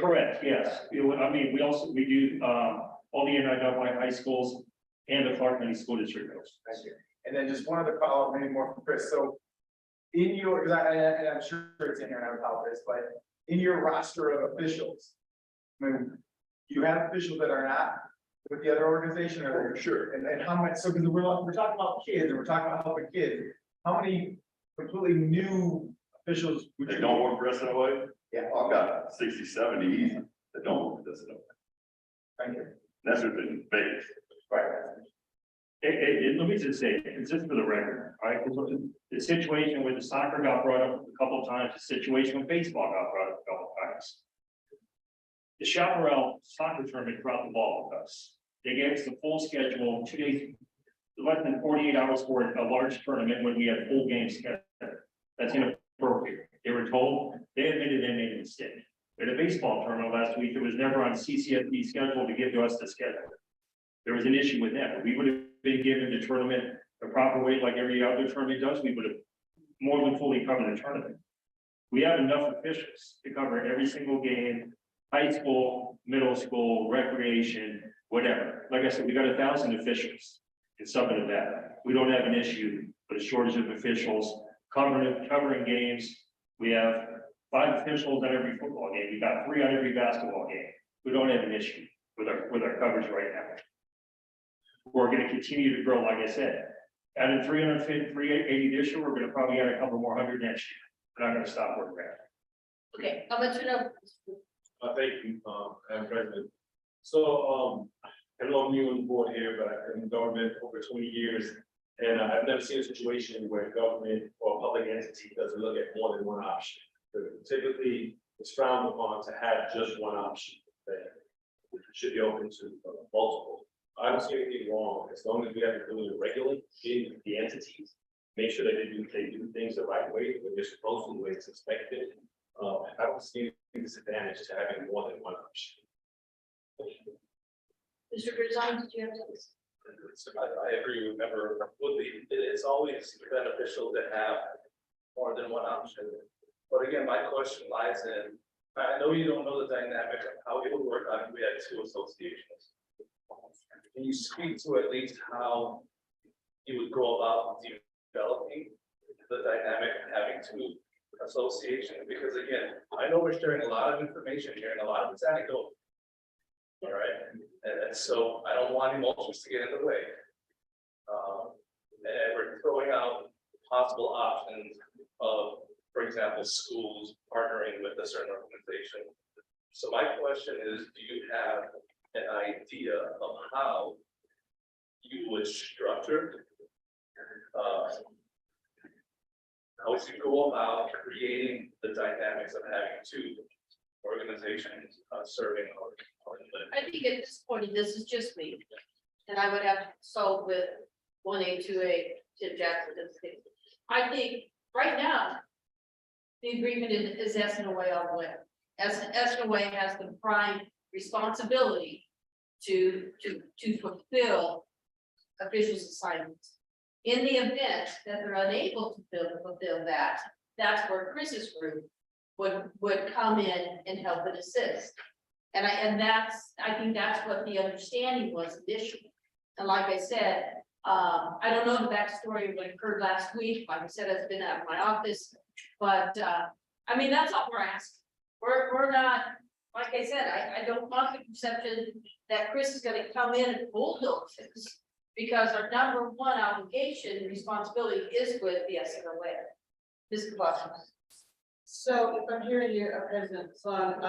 Correct, yes. We do, all the NIAA high schools and the Clark County School District. Thank you. And then just one other follow-up, maybe more from Chris, so in your, and I'm sure it's in here, and I apologize, but in your roster of officials, I mean, you have officials that are not with the other organization, or sure, and how much, so because we're talking about kids, and we're talking about helping kids, how many completely new officials? They don't work for SNOA? Yeah. I've got 60, 70 easy that don't work for SNOA. Thank you. That's what's been big. Right. Let me just say, it's just for the record, all right? The situation with the soccer got brought up a couple of times, the situation with baseball got brought up a couple of times. The Chaparral soccer tournament dropped the ball with us. They gave us the full schedule, 2 days, less than 48 hours for a large tournament when we had full games scheduled. That's inappropriate. They were told, they admitted they made a mistake. At a baseball tournament last week, it was never on CCSD schedule to give to us the schedule. There was an issue with that. We would have been given the tournament the proper way, like every other tournament does. We would have more than fully covered the tournament. We have enough officials to cover every single game, high school, middle school, recreation, whatever. Like I said, we got 1,000 officials in something of that. We don't have an issue with a shortage of officials covering games. We have 5 officials at every football game. We got 3 on every basketball game. We don't have an issue with our coverage right now. We're going to continue to grow, like I said. Adding 350, 380 this year, we're going to probably add a couple more hundred next year. We're not going to stop where we're at. Okay, I'll let you know. Thank you, Madam President. So, I know I'm new on the board here, but I've been in government over 20 years. And I've never seen a situation where government or a public entity doesn't look at more than one option. Typically, it's frowned upon to have just one option. That should be open to multiple. I don't see anything wrong as long as we have the ability to regulate the entities make sure that they do things the right way, when they're supposed to, the way it's expected. I don't see any disadvantage to having more than one option. Mr. Grisine, did you have something? I agree with Member Woodley. It's always beneficial to have more than one option. But again, my question lies in, I know you don't know the dynamic of how it would work on, we had two associations. Can you speak to at least how you would go about developing the dynamic of having two associations? Because again, I know we're sharing a lot of information here and a lot of it's anecdotal. All right, and so I don't want emotions to get in the way. And we're throwing out possible options of, for example, schools partnering with a certain organization. So my question is, do you have an idea of how you would structure? How would you go about creating the dynamics of having two organizations serving our I think at this point, this is just me, and I would have to consult with 1A, 2A, Tim Jackson. I think right now, the agreement is SNOA all the way. SNOA has the prime responsibility to fulfill officials' assignments. In the event that they're unable to fulfill that, that's where Chris's group would come in and help and assist. And I think that's what the understanding was initially. And like I said, I don't know the backstory of what occurred last week. Like I said, it's been out of my office, but I mean, that's all we're asking. We're not, like I said, I don't want the perception that Chris is gonna come in and bulldoze this, because our number one obligation and responsibility is with the SNOA. Ms. Kavanaugh. So if I'm hearing you, President Sloan,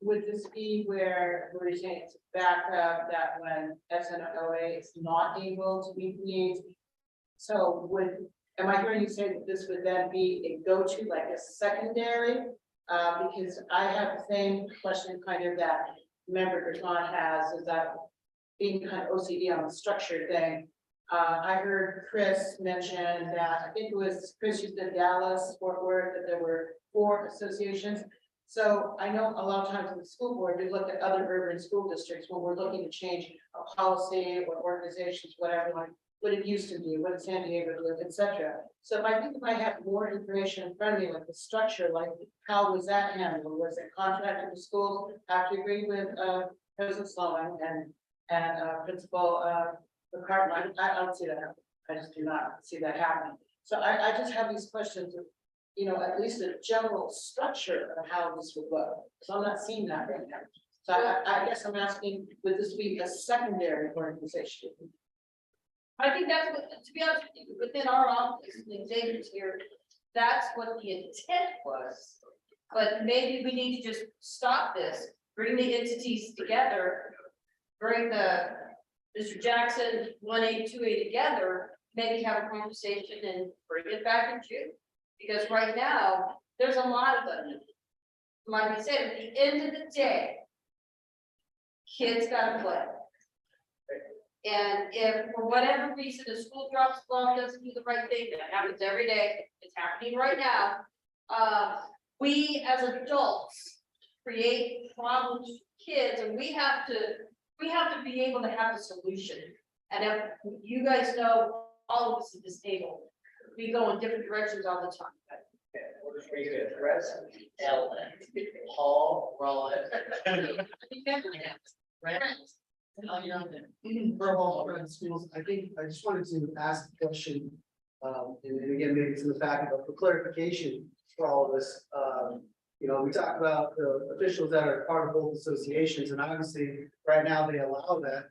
would this be where we're saying it's back up that when SNOA is not able to meet needs? So am I hearing you say that this would then be a go-to, like a secondary? Because I have the same question kind of that Member Gershon has, is that being kind of OCD on the structure thing. I heard Chris mention that, I think it was Chris used in Dallas, Fort Worth, that there were 4 associations. So I know a lot of times in the school board, we look at other urban school districts when we're looking to change a policy or organizations, whatever, like what it used to do, what did San Diego do, etc. So if I have more information in front of me, like the structure, like how was that handled? Was it contracted to schools? Have to agree with President Sloan and Principal McCartney. I don't see that. I just do not see that happening. So I just have these questions of, at least a general structure of how this would work. So I'm not seeing that right now. So I guess I'm asking, would this be a secondary organization? I think that's what, to be honest with you, within our office, the Xavier's here, that's what the intent was. But maybe we need to just stop this, bring the entities together, bring Mr. Jackson, 1A, 2A together, maybe have a conversation and bring it back in June. Because right now, there's a lot of them. Like I said, at the end of the day, kids gotta play. And if for whatever reason the school drops the ball, doesn't do the right thing, that happens every day, it's happening right now. We as adults create problems for kids, and we have to be able to have a solution. And if you guys know, all of us at this table, we go in different directions all the time. We're just going to address Ellen, Paul, Rollin. For all around schools, I just wanted to ask the question, and again, maybe to the fact of for clarification for all of this. We talk about the officials that are part of both associations, and obviously, right now, they allow that.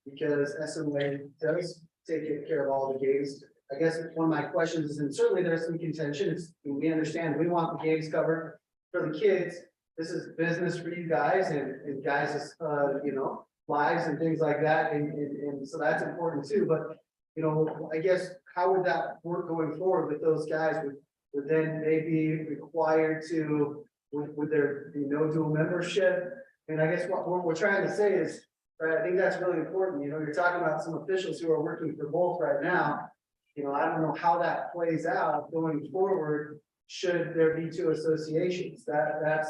Because SMA does take care of all the games. I guess one of my questions is, and certainly there's some contention, we understand, we want the games covered for the kids. This is business for you guys and guys' lives and things like that, and so that's important too, but I guess, how would that work going forward with those guys? Would then they be required to, would there be no dual membership? And I guess what we're trying to say is, right, I think that's really important, you're talking about some officials who are working for both right now. You know, I don't know how that plays out going forward, should there be two associations, that's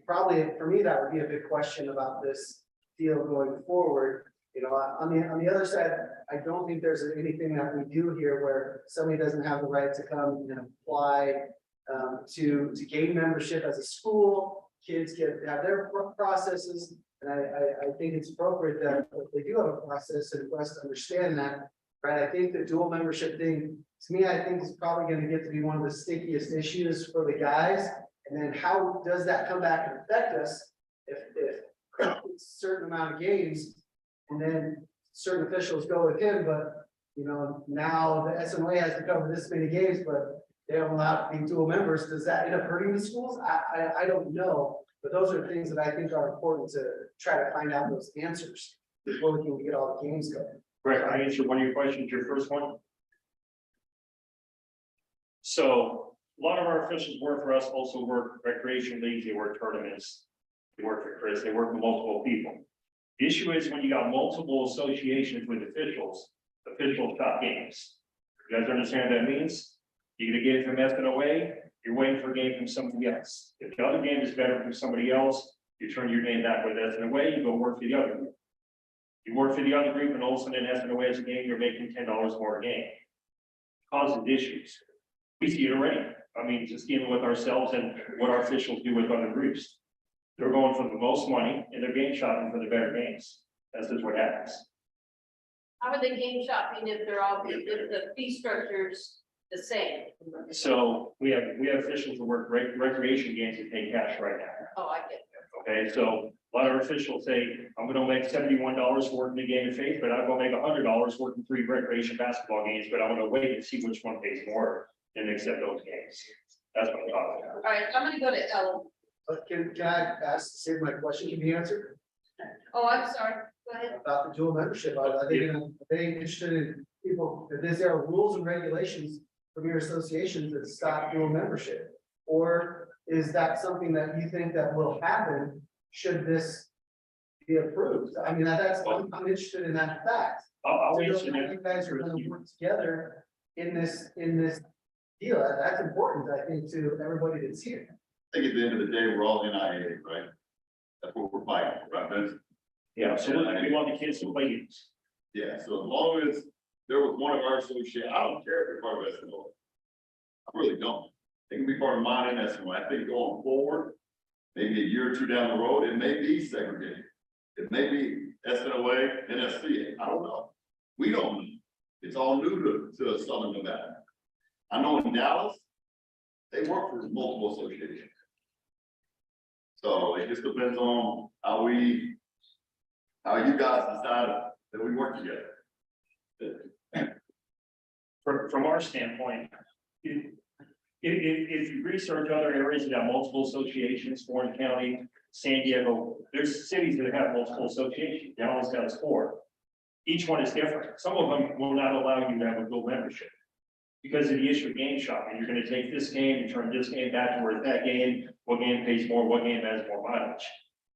probably, for me, that would be a big question about this deal going forward. You know, on the other side, I don't think there's anything that we do here where somebody doesn't have the right to come and apply to gain membership as a school. Kids have their processes, and I think it's appropriate that if they do have a process and for us to understand that, right? I think the dual membership thing, to me, I think is probably going to get to be one of the stickiest issues for the guys. And then how does that come back and affect us if it's a certain amount of games and then certain officials go with him, but you know, now the SNOA has to cover this many games, but they don't allow to be dual members. Does that end up hurting the schools? I don't know, but those are things that I think are important to try to find out those answers before we can get all the games going. Greg, I answered one of your questions, your first one. So a lot of our officials work for us, also work recreation leagues, they work tournaments, they work for Chris, they work with multiple people. The issue is when you got multiple associations with officials stop games. You guys understand what that means? You get a game from SNOA, you're waiting for a game from somebody else. If the other game is better from somebody else, you turn your game back with SNOA, you go work for the other group. You work for the other group and all of a sudden SNOA as a game, you're making $10 more a game. Causes issues. We see it already. I mean, just dealing with ourselves and what our officials do with other groups. They're going for the most money and they're game shopping for the better games. That's just what happens. How are they game shopping if if the fee structure's the same? So we have officials who work recreation games that pay cash right now. Oh, I get it. Okay, so a lot of officials say, I'm gonna make $71 working the game of faith, but I'm gonna make $100 working 3 recreation basketball games, but I'm gonna wait and see which one pays more and accept those games. That's what I'm talking about. All right, I'm gonna go to Ellen. Can I ask, see if my question can be answered Oh, I'm sorry. Go ahead. about the dual membership? Are they interested in people, is there rules and regulations from your association that stop dual membership? Or is that something that you think that will happen should this be approved? I mean, I'm interested in that fact. I'll To know answer how that. you guys are gonna work together in this deal. That's important, I think, to everybody that's here. I think at the end of the day, we're all NIAA, right? That's what we're fighting, right, Vince? Yeah, so we want the kids to play games. Yeah, so as long as there was one of our associations, I don't care if they're part of SNO. I really don't. They can be part of mine and SNO. I think going forward, maybe a year or two down the road, it may be segregated. It may be SNOA and SCA. I don't know. We don't know. It's all new to Southern Nevada. I know in Dallas, they work for multiple associations. So it just depends on how you guys decide that we work together. From our standpoint, if you research other areas that have multiple associations, Warren County, San Diego, there's cities that have multiple associations. Dallas has 4. Each one is different. Some of them will not allow you to have a dual membership because of the issue of game shopping. You're going to take this game and turn this game back to where that game, what game pays more, what game has more mileage.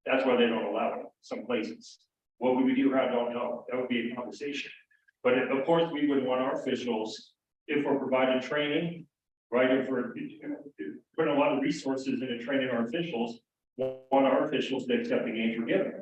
That's why they don't allow it some places. What we would do, I don't know. That would be a conversation. But of course, we would want our officials, if we're providing training, right, if we're putting a lot of resources into training our officials, want our officials to accept the games we're given.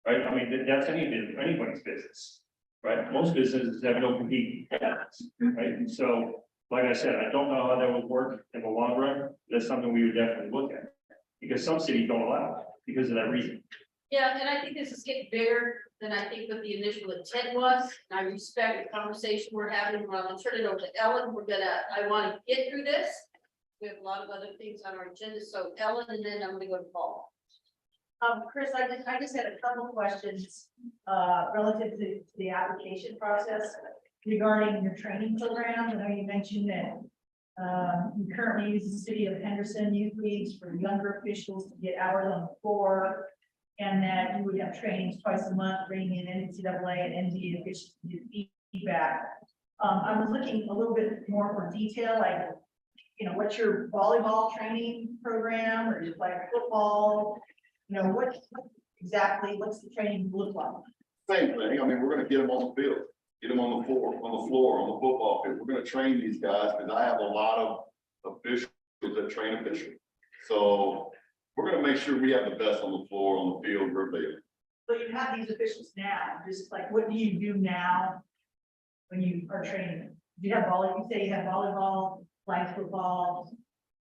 Right? I mean, that's anybody's business, right? Most businesses have no competing, right? And so, like I said, I don't know how that would work in the long run. That's something we would definitely look at. Because some cities don't allow it because of that reason. Yeah, and I think this is getting bigger than I think what the initial intent was. And I respect the conversation we're having. We're gonna turn it over to Ellen. I want to get through this. We have a lot of other things on our agenda. So Ellen, and then I'm gonna go to Paul. Chris, I just had a couple questions, relative to the application process regarding your training program. I know you mentioned that, you currently use the city of Henderson youth leagues for younger officials to get hours on the floor. And that you would have trainings twice a month, bringing in NCAA and NBA officials to do feedback. I was looking a little bit more for detail, like, you know, what's your volleyball training program, or just like football? You know, what's the training look like? Same thing. I mean, we're gonna get them on the field. Get them on the floor, on the football field. We're gonna train these guys, because I have a lot of officials that train officials. So we're gonna make sure we have the best on the floor, on the field, wherever they are. But you have these officials now, just like, what do you do now when you are training them? Do you have you say you have volleyball, flag football,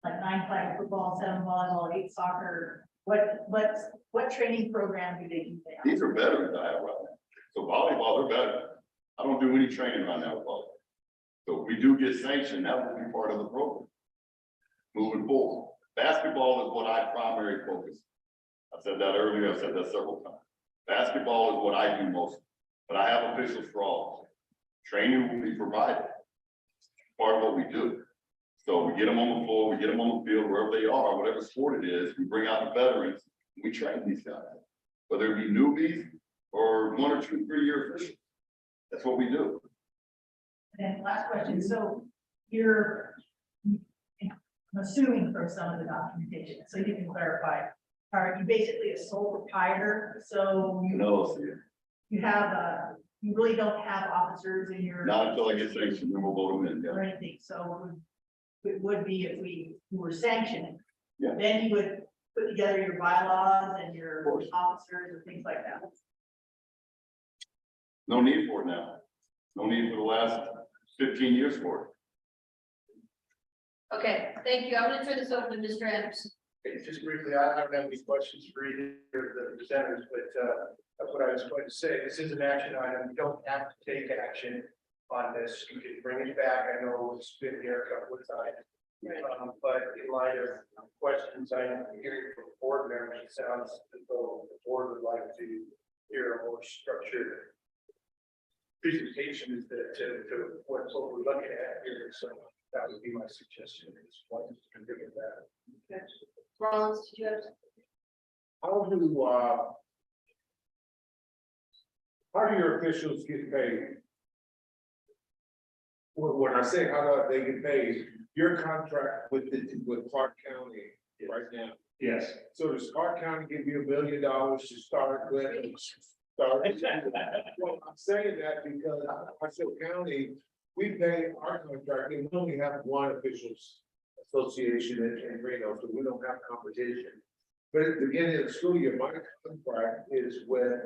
like 9 flag football, 7 volleyball, 8 soccer? What training program do they do now? These are veterans I have right now. So volleyball, they're better. I don't do any training right now with volleyball. So if we do get sanctioned, that will be part of the program. Moving forward, basketball is what I primary focus. I said that earlier, I said that several times. Basketball is what I do most, but I have officials for all. Training will be provided. Part of what we do. So we get them on the floor, we get them on the field, wherever they are, whatever sport it is, we bring out the veterans, we train these guys. Whether it be newbies or 1 or 2, 3-year officials. That's what we do. And then last question, so I'm assuming from some of the documentation, so you can clarify, are you basically a sole proprietor? So you have, you really don't have officers in your. Not until I get sanctioned, then we'll vote them in. Or anything, so it would be if you were sanctioned. Yeah. Then you would put together your bylaws and your officers and things like that. No need for it now. No need for the last 15 years for it. Okay, thank you. I'm gonna turn this over to Mr. Anderson. Okay, just briefly, I don't have any questions for either of the presenters, but that's what I was going to say. This is an action item. You don't have to take action on this. You can bring it back. I know it's been here a couple of times. But in light of questions I'm hearing from board members, it sounds as though the board would like to hear a more structured presentation is that to what we're looking at here. So that would be my suggestion. Is what is contributing that. Rollins, did you have? How do your officials get paid? When I say how do they get paid, your contract with Clark County right now. Yes. So does Clark County give you $1 million to start with? Well, I'm saying that because Marshall County, we pay our contract, and we only have one officials association in Reno, so we don't have competition. But at the beginning of the school year, my contract is with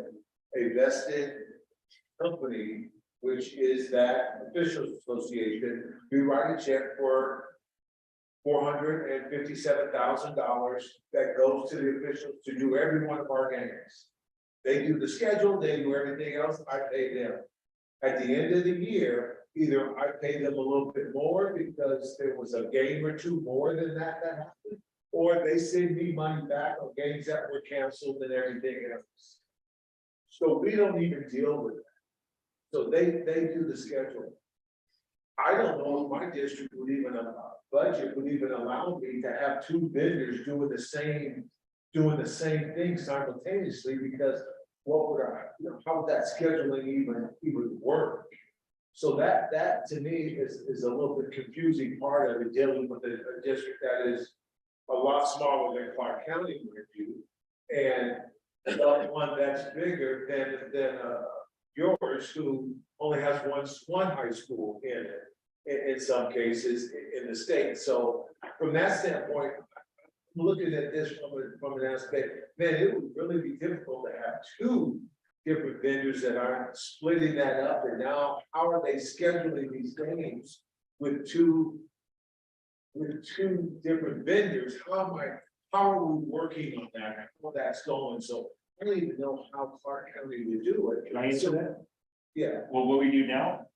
a vested company, which is that officials association. We write a check for $457,000 that goes to the officials to do every one of our games. They do the schedule, they do everything else, I pay them. At the end of the year, either I pay them a little bit more because there was a game or two more than that happened, or they send me money back on games that were canceled and everything else. So we don't even deal with that. So they do the schedule. I don't know if my district would even, budget would even allow me to have 2 vendors doing the same thing simultaneously, because what would how would that scheduling even work? So that to me is a little bit confusing part of it, dealing with a district that is a lot smaller than Clark County would be, and one that's bigger than yours, who only has one high school in some cases in the state. So from that standpoint, looking at this from an aspect, man, it would really be difficult to have 2 different vendors that aren't splitting that up. And now, how are they scheduling these games with two different vendors? How are we working on that? How that's going? So I don't even know how Clark County would do it. Can I answer that? Yeah. Well, what we do now,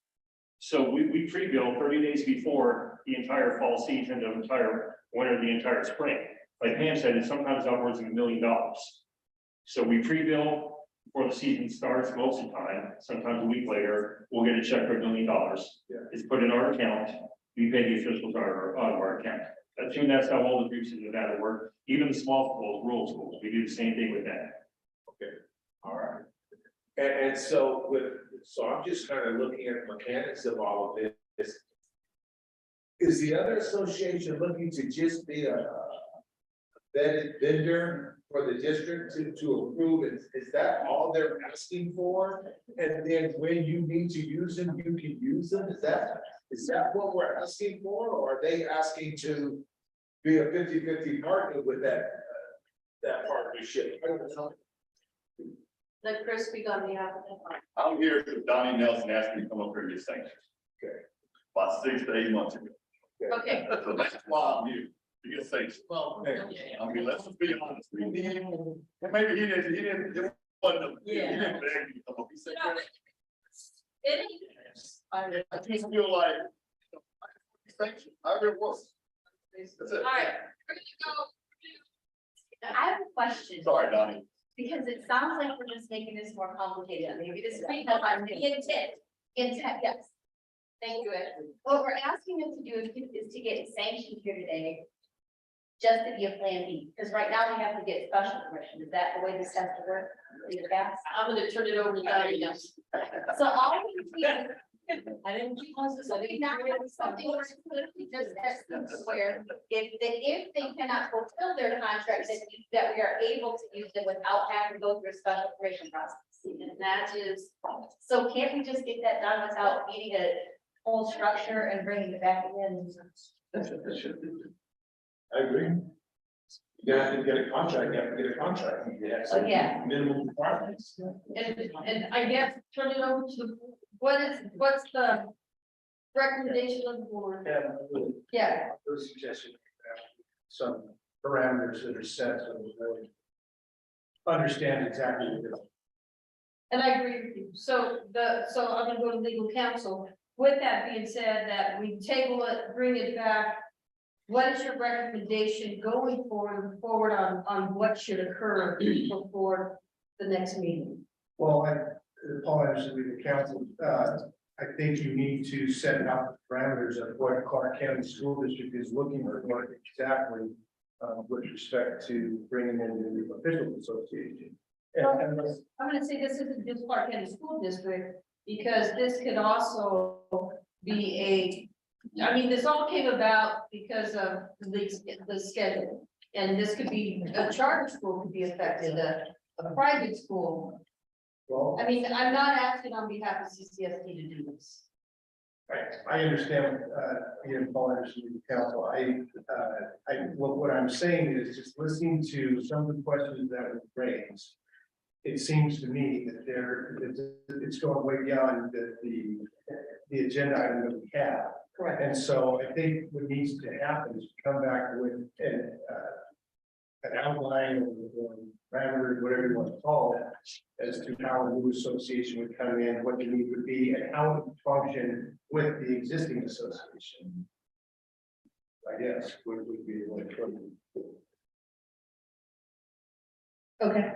so we pre-bill 30 days before the entire fall season, the entire winter, the entire spring. Like Pam said, it's sometimes upwards of $1 million. So we pre-bill before the season starts most of the time. Sometimes a week later, we'll get a check for $1 million. Yeah. It's put in our account. We pay the officials out of our account. Assume that's how all the groups in Nevada work. Even the small schools, rural schools, we do the same thing with that. Okay, all right. And so I'm just kind of looking at the mechanics of all of this. Is the other association looking to just be a vetted vendor for the district to approve? Is that all they're asking for? And then when you need to use them, you can use them? Is that what we're asking for? Or are they asking to be a 50-50 partner with that partnership? I don't know. Let Chris speak on behalf of the. I'm here because Donnie Nelson asked me to come up here and get sanctions. Okay. About 6 to 8 months ago. Okay, So that's why I'm here, to get sanctions. Well, I mean, let's just be honest. Maybe he didn't, it wasn't, he didn't beg me to come up. He said, I just feel like, sanctions, however it was. That's it. all right, we're gonna go. I have a question. Sorry, Donnie. Because it sounds like we're just making this more complicated. Maybe this is because I'm the intent. Intent, yes. Thank you. What we're asking them to do is to get sanctioned here today. Just to be a plan B, because right now we have to get special permission. Is that the way this has to work? I'm gonna turn it over to Diane now. So all we can do I didn't keep on this. I something didn't not create something where just as where if they cannot fulfill their contract, that we are able to use it without having to go through a special permission process. And that is, so can't we just get that done without needing a whole structure and bringing it back in? That's what they should do. I agree. You have to get a contract, you have to get a contract. You have some Yeah. minimum requirements. And I guess turn it over to the, what's the recommendation of the board? Yeah. Those suggestions, some parameters that are set, so we really understand exactly what it is. And I agree with you. So I'm gonna go to legal counsel. With that being said, that we table it, bring it back. What is your recommendation going forward on what should occur before the next meeting? Well, Paul Anderson, legal counsel, I think you need to set out the parameters of what Clark County School District is looking for exactly with respect to bringing in the officials association. And I'm gonna say this isn't just Clark County School District, because this could also be I mean, this all came about because of the schedule. And this could be, a charter school could be affected, a private school. well, I mean, I'm not asking on behalf of CCSD to do this. I understand, again, Paul Anderson, legal counsel, what I'm saying is just listening to some of the questions that were raised. It seems to me that it's going way beyond the agenda item that we have. Correct. And so I think what needs to happen is come back with an outline or parameters, whatever you want to call it, as to how a new association would come in, what the need would be, and how it would function with the existing association. I guess would be the way to put it. Okay.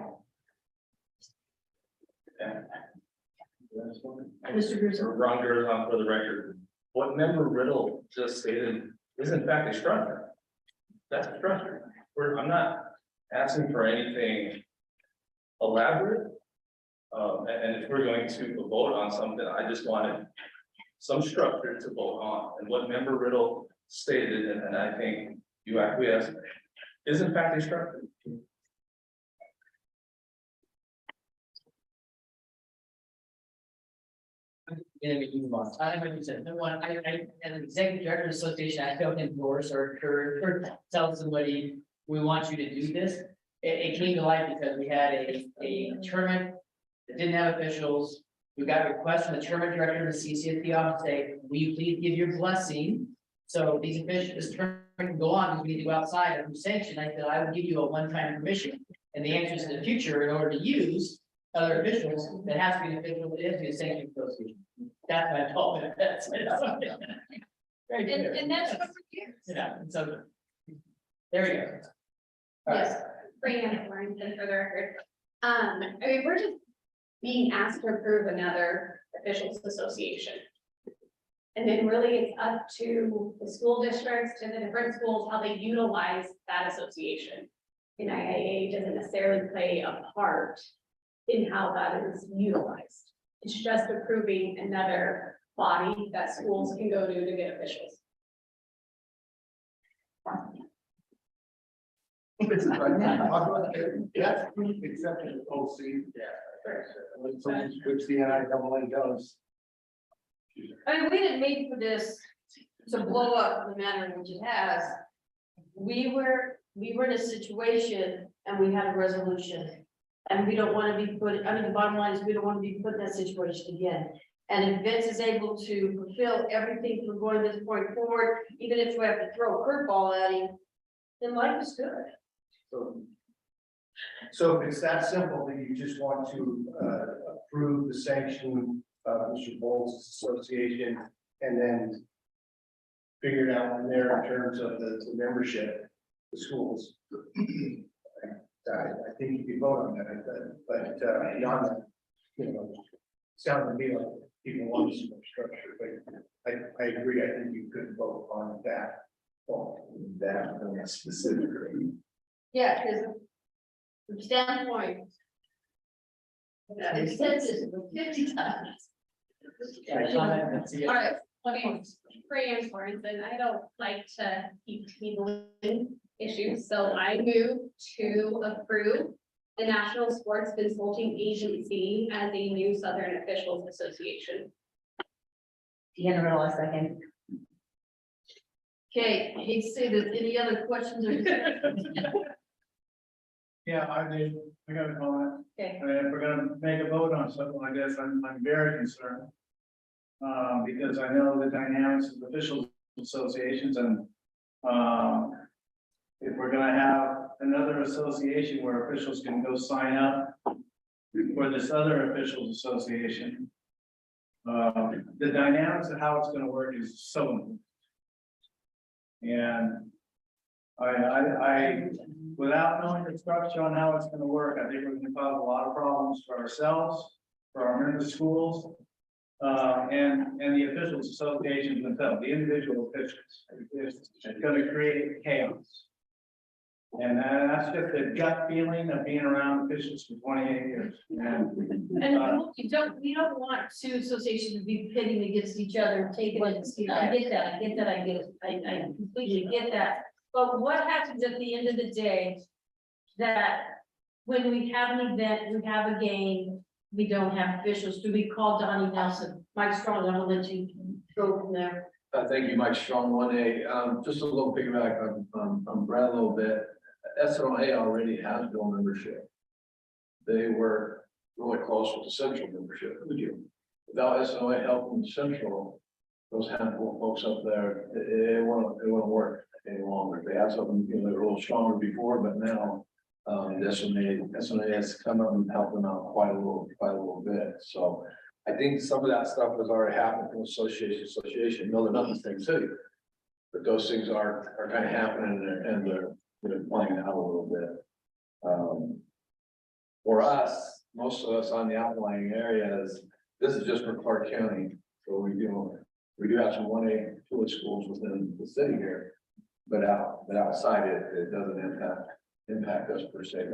Mr. Grissom. Ron Gerzon for the record. What member Riddle just stated is in fact a structure. That's a structure. I'm not asking for anything elaborate. And if we're going to vote on something, I just wanted some structure to vote on. And what member Riddle stated, and I think you acquiesce, is in fact a structure. I'm like you said, number one, I, as an executive director of the association, I don't endorse or tell somebody, we want you to do this. It came to light because we had a tournament that didn't have officials. We got a request from the tournament director of the CCSD office, say, will you please give your blessing? So these officials, this tournament can go on, because we need to go outside of sanction. I said, I would give you a one-time permission. And the answer is in the future, in order to use other officials, that has to be an official, it has to be a sanctioned association. That's my fault. That's very good. And that's what we're here. Yeah, and so there we go. All right. Yes. Brianna Warrington for the record. I mean, we're just being asked to approve another officials association. And then really it's up to the school districts and the different schools, how they utilize that association. NIAA doesn't necessarily play a part in how that is utilized. It's just approving another body that schools can go to get officials. That's except in OC. Which the NIAA does. I mean, we didn't meet for this to blow up in the manner in which it has. We were in a situation and we had a resolution. And we don't want to be put, I mean, the bottom line is we don't want to be put in that situation again. And if Vince is able to fulfill everything from going this point forward, even if we have to throw a curveball at him, then life is good. So if it's that simple, then you just want to approve the sanction of Mr. Bowles' association and then figure it out from there in terms of the membership, the schools. I think you could vote on that, but beyond that, you know, sounds to me like people want some more structure, but I agree, I think you could vote on that. That specifically. Yeah, because from standpoint. I've said this 50 times. All right, Okay, reinforce, and I don't like to keep tabling issues, so I move to approve the National Sports Consulting Agency as a new Southern Officials Association. Deanna Roll, a second. okay, I hate to say this, any other questions or? Yeah, I got a comment. Okay. I mean, if we're gonna make a vote on something like this, I'm very concerned. Because I know the dynamics of officials associations and, if we're gonna have another association where officials can go sign up for this other officials association, the dynamics of how it's gonna work is so important. And I, without knowing the structure on how it's gonna work, I think we're gonna cause a lot of problems for ourselves, for our member schools, and the officials associations themselves, the individual officials. It's gonna create chaos. And that's just a gut feeling of being around officials for 28 years. And We don't want two associations to be pitting against each other, taking it. I get that, I completely get that. But what happens at the end of the day? That when we have an event, we have a game, we don't have officials, do we call Donnie Nelson? Mike Strong, I'm gonna let you go from there. Thank you, Mike Strong, 1A. Just a little piggyback on Brad a little bit. SNOA already has dual membership. They were really close with the central membership. Without SNOA helping Central, those handful of folks up there, it won't work any longer. They had something, you know, they were a little stronger before, but now the SNOA has come up and helped them out quite a little bit. So I think some of that stuff has already happened from association. No, they're not in the same city, but those things are kind of happening and they're playing out a little bit. For us, most of us on the outlying areas, this is just for Clark County. So we do have some 1A, 2A schools within the city here, but outside it doesn't impact us per se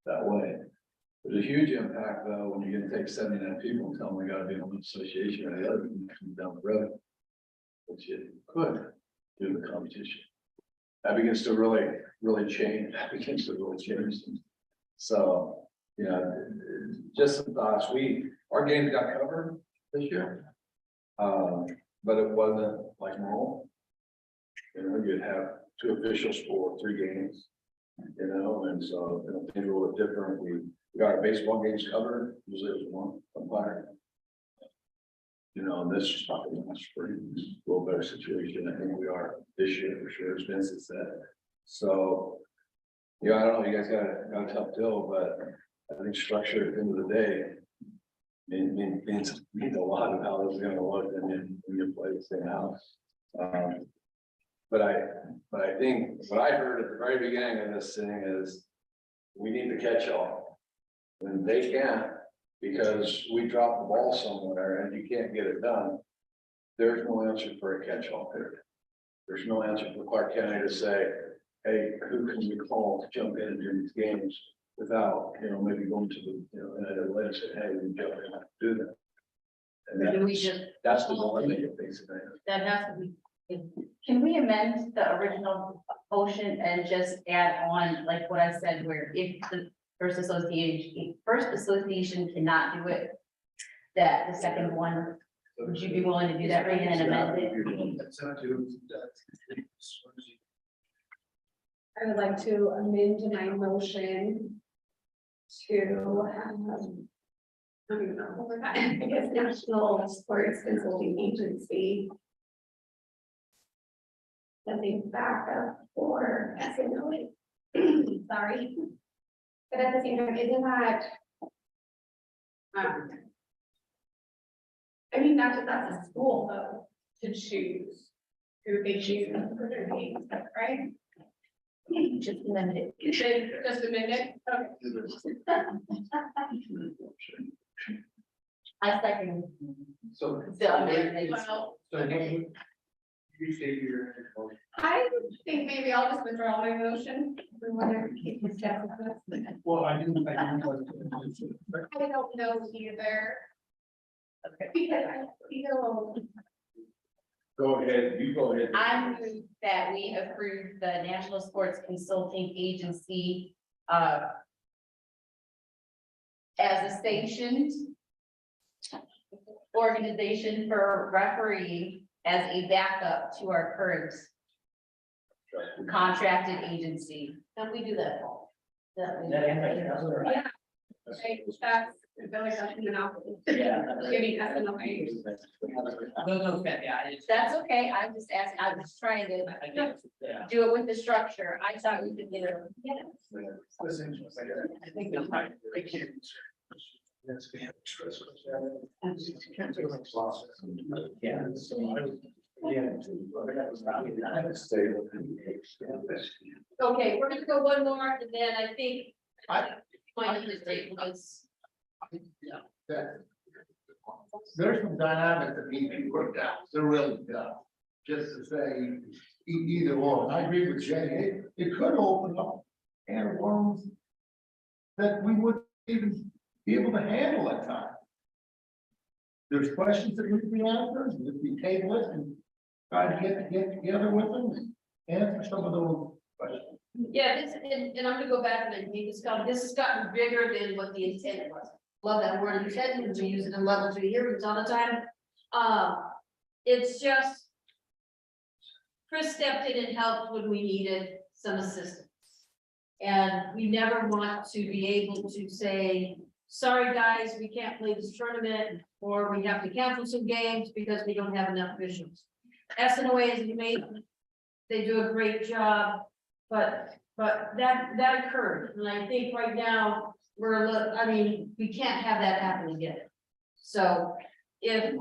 that way. There's a huge impact though when you're gonna take 79 people and tell them we gotta be in one association or the other down the road, which it could do the competition. That begins to really change. Things. So, just some thoughts. Our games got covered this year, but it wasn't like normal. You'd have 2 officials for 3 games, and so things were a little different. We got our baseball games covered. Usually it was one umpire. And this is probably last spring, a little better situation. I think we are this year for sure, as Vince has said. So, I don't know, you guys got a tough deal, but I think structure at the end of the day means a lot of how this is gonna look and then when you play the same house. But I think what I heard at the very beginning of this thing is we need to catch all. And they can't, because we dropped the ball somewhere and you can't get it done. There's no answer for a catch-all period. There's no answer for Clark County to say, hey, who can we call to jump in during these games without, maybe going to the, NIAA and say, hey, we jump in and do that. And Or do we just that's the one thing that thinks about it. That has to be Can we amend the original motion and just add on, like what I said, where if the first association cannot do it, that the second one, would you be willing to do that, Reagan, and amend it? I would like to amend my motion to, I don't know, I guess National Sports Consulting Agency. As a backup for SNOA. Sorry. But at the same time, isn't that? I mean, not just as a school though, to choose who they choose for their games, right? Just amend it. Just a minute. Okay. I second. So. The amendment. Well, So you say your. I think maybe I'll just withdraw my motion. Well, I didn't. I don't know either. Okay. Because I feel. Go ahead, you go ahead. I move that we approve the National Sports Consulting Agency, as a sanctioned organization for referee as a backup to our current contracted agency. Can we do that, Paul? That answers it. Yeah. Right, that's, I feel like that's enough. Yeah. Giving us enough. No, yeah, That's okay. I'm just asking, I was trying to yeah. do it with the structure. I thought we could get it. I think that's right. I can't. Yeah. Okay, we're gonna go one more, and then I think. Might need to take this. There's some dynamics that need to be worked out, there really does. Just to say, either one, I agree with Jay, it could open up can of worms that we wouldn't even be able to handle at times. There's questions that need to be answered, and if we table it and try to get together with them and answer some of those questions. Yeah, this, and I'm gonna go back and make this has gotten bigger than what the intent was. Love that word intent, because we use it in level 2 hearings all the time. It's just. Chris stepped in and helped when we needed some assistance. And we never want to be able to say, sorry, guys, we can't play this tournament, or we have to cancel some games because we don't have enough officials. SNOA is amazing. They do a great job. But that occurred, and I think right now, we can't have that happen again. So if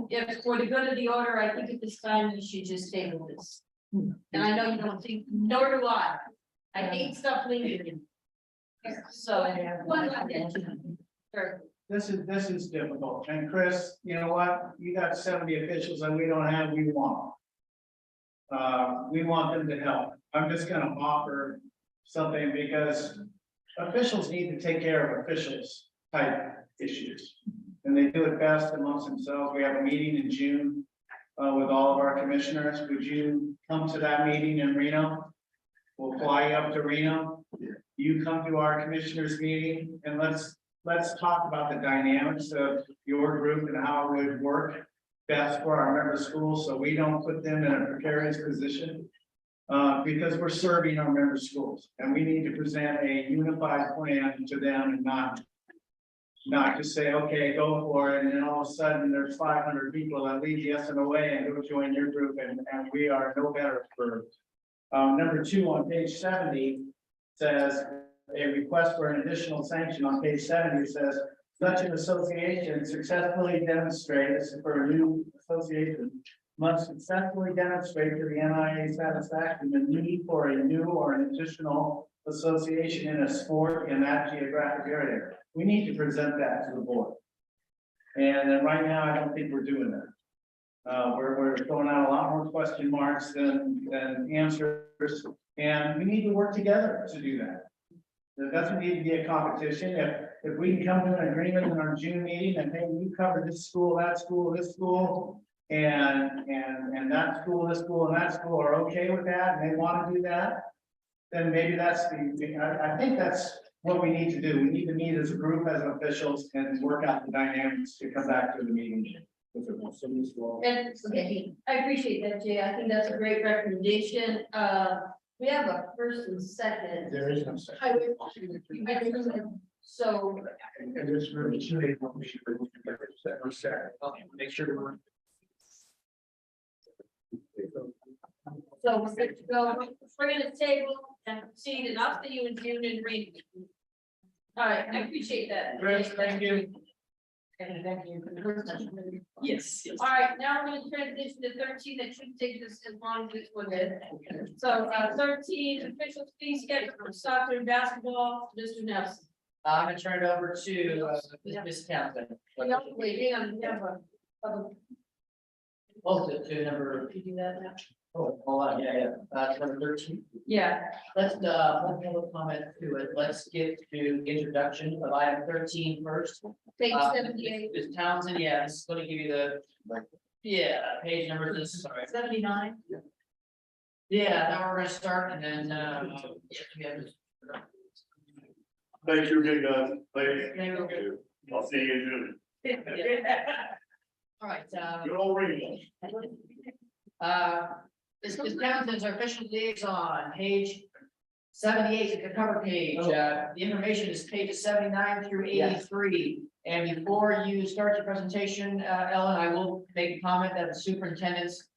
for the good of the order, I think at this time you should just table this. And I know you don't think, nor do I. I hate stuff lingering. So. Sure. This is difficult, and Chris, you know what, you got 70 officials and we don't have, we want. We want them to help. I'm just gonna offer something because officials need to take care of officials type issues. And they do it best amongst themselves. We have a meeting in June with all of our commissioners. Would you come to that meeting in Reno? We'll fly you up to Reno. You come to our commissioners meeting and let's talk about the dynamics of your group and how it would work best for our member schools, so we don't put them in a precarious position. Because we're serving our member schools, and we need to present a unified plan to them and not just say, okay, go for it, and then all of a sudden there's 500 people that leave the SNOA and go join your group, and we are no better for. Number 2 on page 70 says a request for an additional sanction. On page 70 says such an association successfully demonstrates for a new association must successfully demonstrate to the NIAA satisfaction the need for a new or an additional association in a sport in that geographic area. We need to present that to the board. And then right now, I don't think we're doing that. We're throwing out a lot more question marks than answers, and we need to work together to do that. There doesn't need to be a competition. If we can come to an agreement in our June meeting and hey, you cover this school, that school, this school, and that school, this school, and that school are okay with that, and they want to do that, then maybe that's I think that's what we need to do. We need to meet as a group, as officials, and work out the dynamics to come back to the meeting. And, okay, I appreciate that, Jay. I think that's a great recommendation. We have a first and second. There is no second. So, And this really should be what we should be looking at, second. Make sure we're. so we're good to go. We're gonna table and proceed, and I'll see you in June and read. All right, I appreciate that. Chris, thank you. And thank you for the first session. Yes. All right, now we're gonna transition to 13. That shouldn't take us as long as this one did. So, 13, official fee schedule for soccer and basketball, Mr. Nelson. I'm gonna turn it over to Ms. Townsend. No, wait, hang on, we have a- Oh, to number, you do that now? oh, hold on, yeah, number 13. Yeah, Let's have a comment to it. Let's get to the introduction of item 13 first. page 78. Ms. Townsend, yeah, this is gonna give you the, page number, this is, sorry. 79. Yeah, now we're gonna start and then, we have this. Thanks for getting done. Thanks. Maybe we'll get- I'll see you in June. All right, Good old radio. This is Townsend's our official liaison, page 78 is the cover page. The information is pages 79 through 83. And before you start your presentation, Ellen, I will make a comment that the superintendents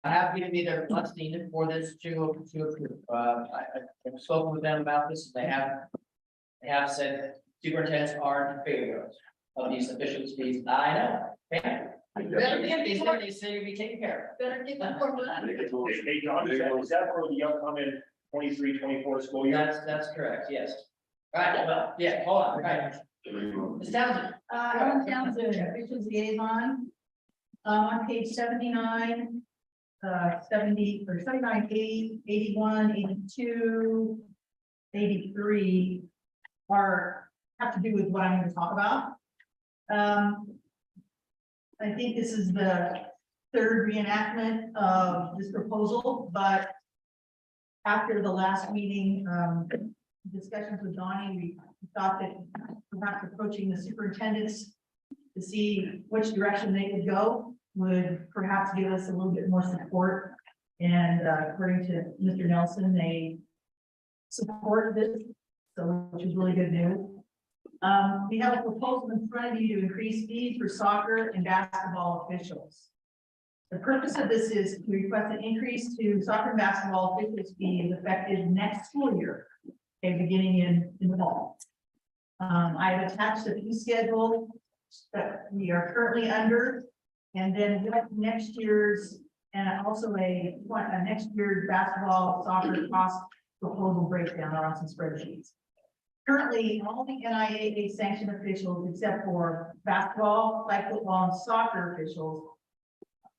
have given me their blessing for this to approve. I've spoken with them about this. They have said superintendents are in favor of these official fees. I know. Okay. They say you'll be taken care of. Better get the form. Hey, John, is that for the upcoming 23-24 school year? That's correct, yes. All right, well, yeah, hold on, right. Ms. Townsend. Ellen Townsend, officials liaison. On page 79, 70, or 79, 80, 81, 82, 83 have to do with what I'm going to talk about. I think this is the third reenactment of this proposal, but after the last meeting, discussions with Donnie, we thought that perhaps approaching the superintendents to see which direction they could go would perhaps give us a little bit more support. And according to Mr. Nelson, they support this, so which is really good news. We have a proposal in front of you to increase fees for soccer and basketball officials. The purpose of this is to request an increase to soccer and basketball officials fees effective next school year, okay, beginning in the fall. I have attached the fee schedule that we are currently under, and then what next year's, and also a next year's basketball soccer cost proposal breakdown are on some spreadsheets. Currently, all the NIAA sanctioned officials, except for basketball, flag football, and soccer officials,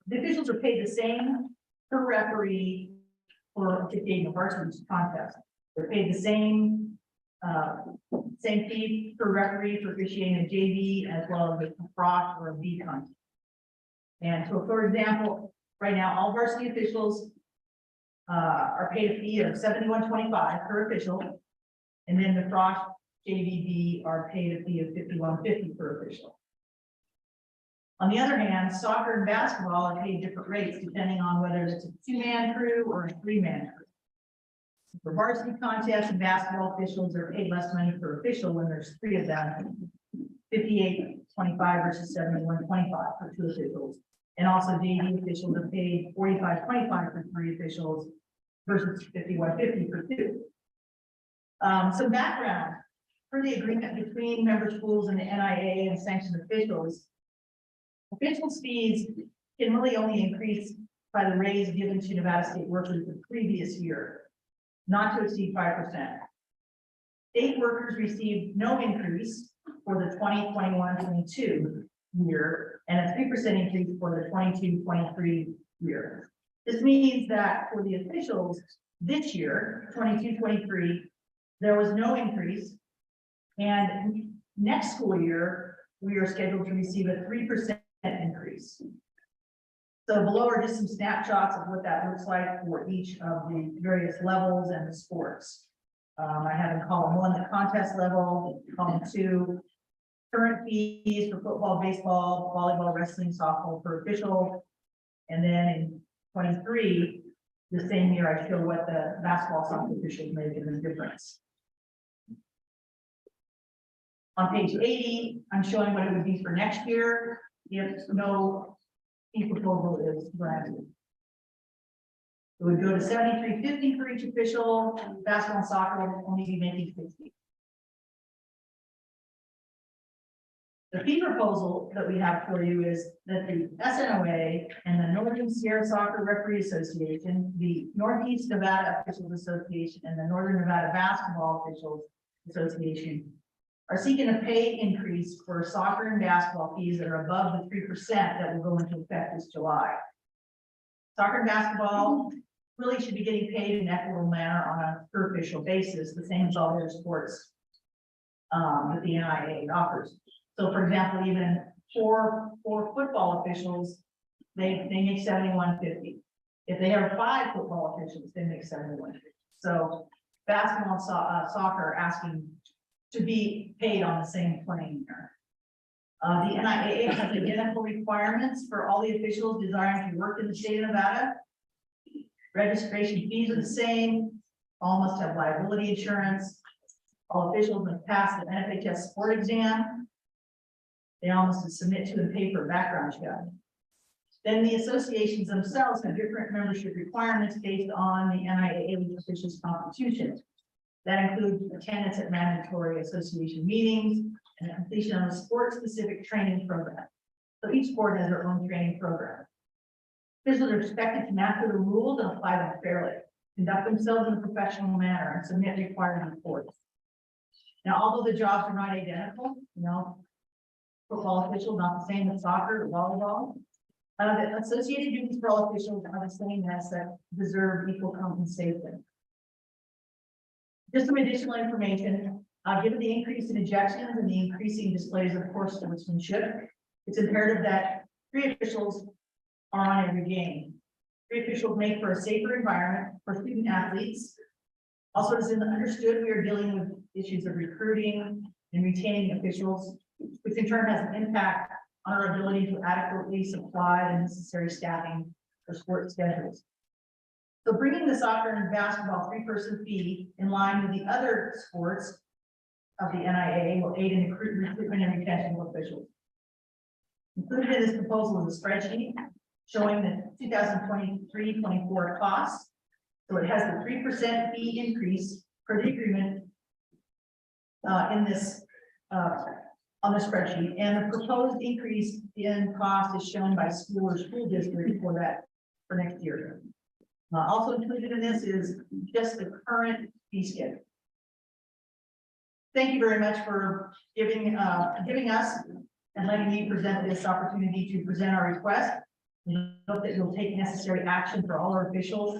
the officials are paid the same per referee for a varsity contest. They're paid the same fee per referee for officiating a JV as well as a frosh or a B contest. And so, for example, right now, all varsity officials are paid a fee of $71.25 per official. And then the frosh JVB are paid a fee of $51.50 per official. On the other hand, soccer and basketball are paid different rates depending on whether it's a 2-man crew or a 3-man crew. For varsity contests, and basketball officials are paid less money per official when there's 3 of them, $58.25 versus $71.25 for 2 officials. And also JV officials are paid $45.25 for 3 officials versus $51.50 for 2. Some background for the agreement between member schools and the NIAA and sanctioned officials. Officials' fees can really only increase by the raise given to Nevada state workers the previous year, not to exceed 5%. State workers received no increase for the 2021-22 year and a 3% increase for the 22-23 year. This means that for the officials this year, 22-23, there was no increase. And next school year, we are scheduled to receive a 3% increase. So below are just some snapshots of what that looks like for each of the various levels and the sports. I have in column 1, the contest level, column 2, current fees for football, baseball, volleyball, wrestling, softball per official. And then in 23, the same year, I show what the basketball soccer officials made in the difference. On page 80, I'm showing what it would be for next year if no fee proposal is granted. It would go to $73.50 for each official. Basketball and soccer will only be making $60. The fee proposal that we have for you is that the SNOA and the Northern Sierra Soccer Referee Association, the Northeast Nevada Officials Association, and the Northern Nevada Basketball Officials Association are seeking a pay increase for soccer and basketball fees that are above the 3% that will go into effect this July. Soccer and basketball really should be getting paid in an equitable manner on a per official basis, the same as all other sports that the NIAA offers. So for example, even for football officials, they make $71.50. If they have 5 football officials, they make $71.50. So basketball and soccer are asking to be paid on the same plane here. The NIAA has identical requirements for all the officials desiring to work in the state of Nevada. Registration fees are the same. All must have liability insurance. All officials must pass the NFHS sport exam. They all must submit to and pay for a background check. Then the associations themselves have different membership requirements based on the NIAA officials' constitution. That includes attendance at mandatory association meetings and completion of a sport-specific training program. So each sport has their own training program. Officials are expected to master the rules and apply them fairly, conduct themselves in a professional manner, and submit required reports. Now, although the jobs are not identical, football officials not the same as soccer or volleyball, the associated duties for all officials are the same as that deserve equal compensation. Just some additional information, given the increase in ejections and the increasing displays of poor sportsmanship, it's imperative that 3 officials are on every game. 3 officials make for a safer environment for student athletes. Also, it is understood we are dealing with issues of recruiting and retaining officials, which in turn has an impact on our ability to adequately supply the necessary staffing for sport schedules. So bringing the soccer and basketball 3-person fee in line with the other sports of the NIAA will aid in the recruitment and retention of officials. Included in this proposal is a spreadsheet showing the 2023-24 costs. So it has the 3% fee increase per the agreement in this on the spreadsheet, and the proposed increase in cost is shown by school or school district for next year. Also included in this is just the current fee schedule. Thank you very much for giving us and letting me present this opportunity to present our request. We hope that you'll take necessary action for all our officials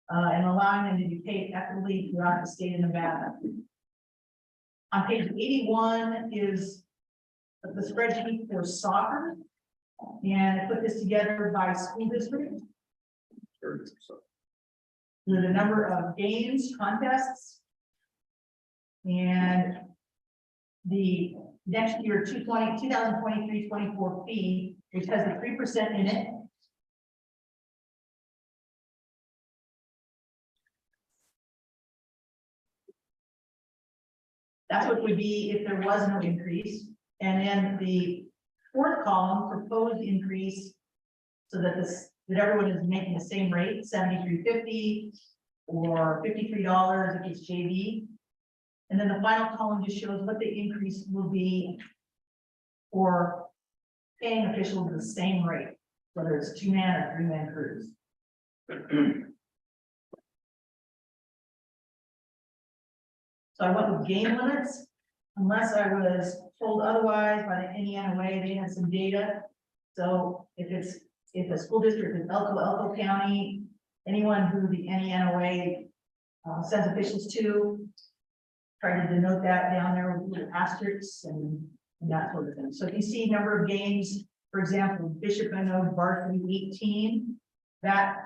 and allowing them to be paid equitably throughout the state of Nevada. On page 81 is the spreadsheet for soccer, and I put this together by school district with a number of games, contests, and the next year 2023-24 fee, which has the 3% in it. That's what it would be if there was no increase. And then the 4th column, proposed increase, so that everyone is making the same rate, $73.50 or $53 if it's JV. And then the final column just shows what the increase will be for paying officials the same rate, whether it's 2-man or 3-man crews. So I went with game limits, unless I was told otherwise by the NIAA. They had some data. So if a school district is Elko County, anyone who the NIAA sends officials to, try to denote that down there with asterisks and that sort of thing. So if you see number of games For example, Bishop and varsity 18, that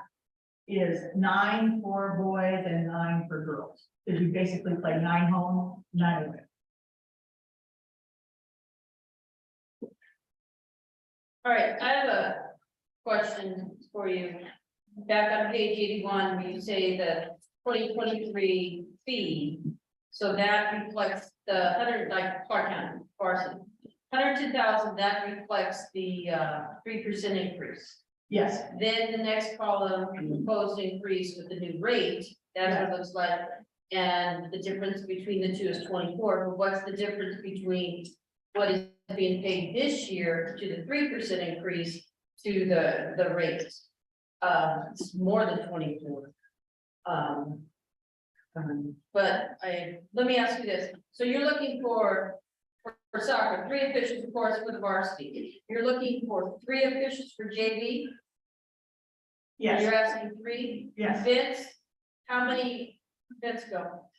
is 9 for boys and 9 for girls. Because you basically play 9 home, 9 away. All right, I have a question for you. Back on page 81, where you say the 2023 fee. So that reflects the 100, like Clark County, Carson. 102,000, that reflects the 3% increase. Yes. Then the next column, proposed increase with the new rate, that's what it looks like. And the difference between the two is 24, but what's the difference between what is being paid this year to the 3% increase to the rates? It's more than 24. But let me ask you this, so you're looking for soccer, 3 officials, of course, for the varsity. You're looking for 3 officials for JV? Yes. You're asking 3? Yes. Vince, how many, Vince go?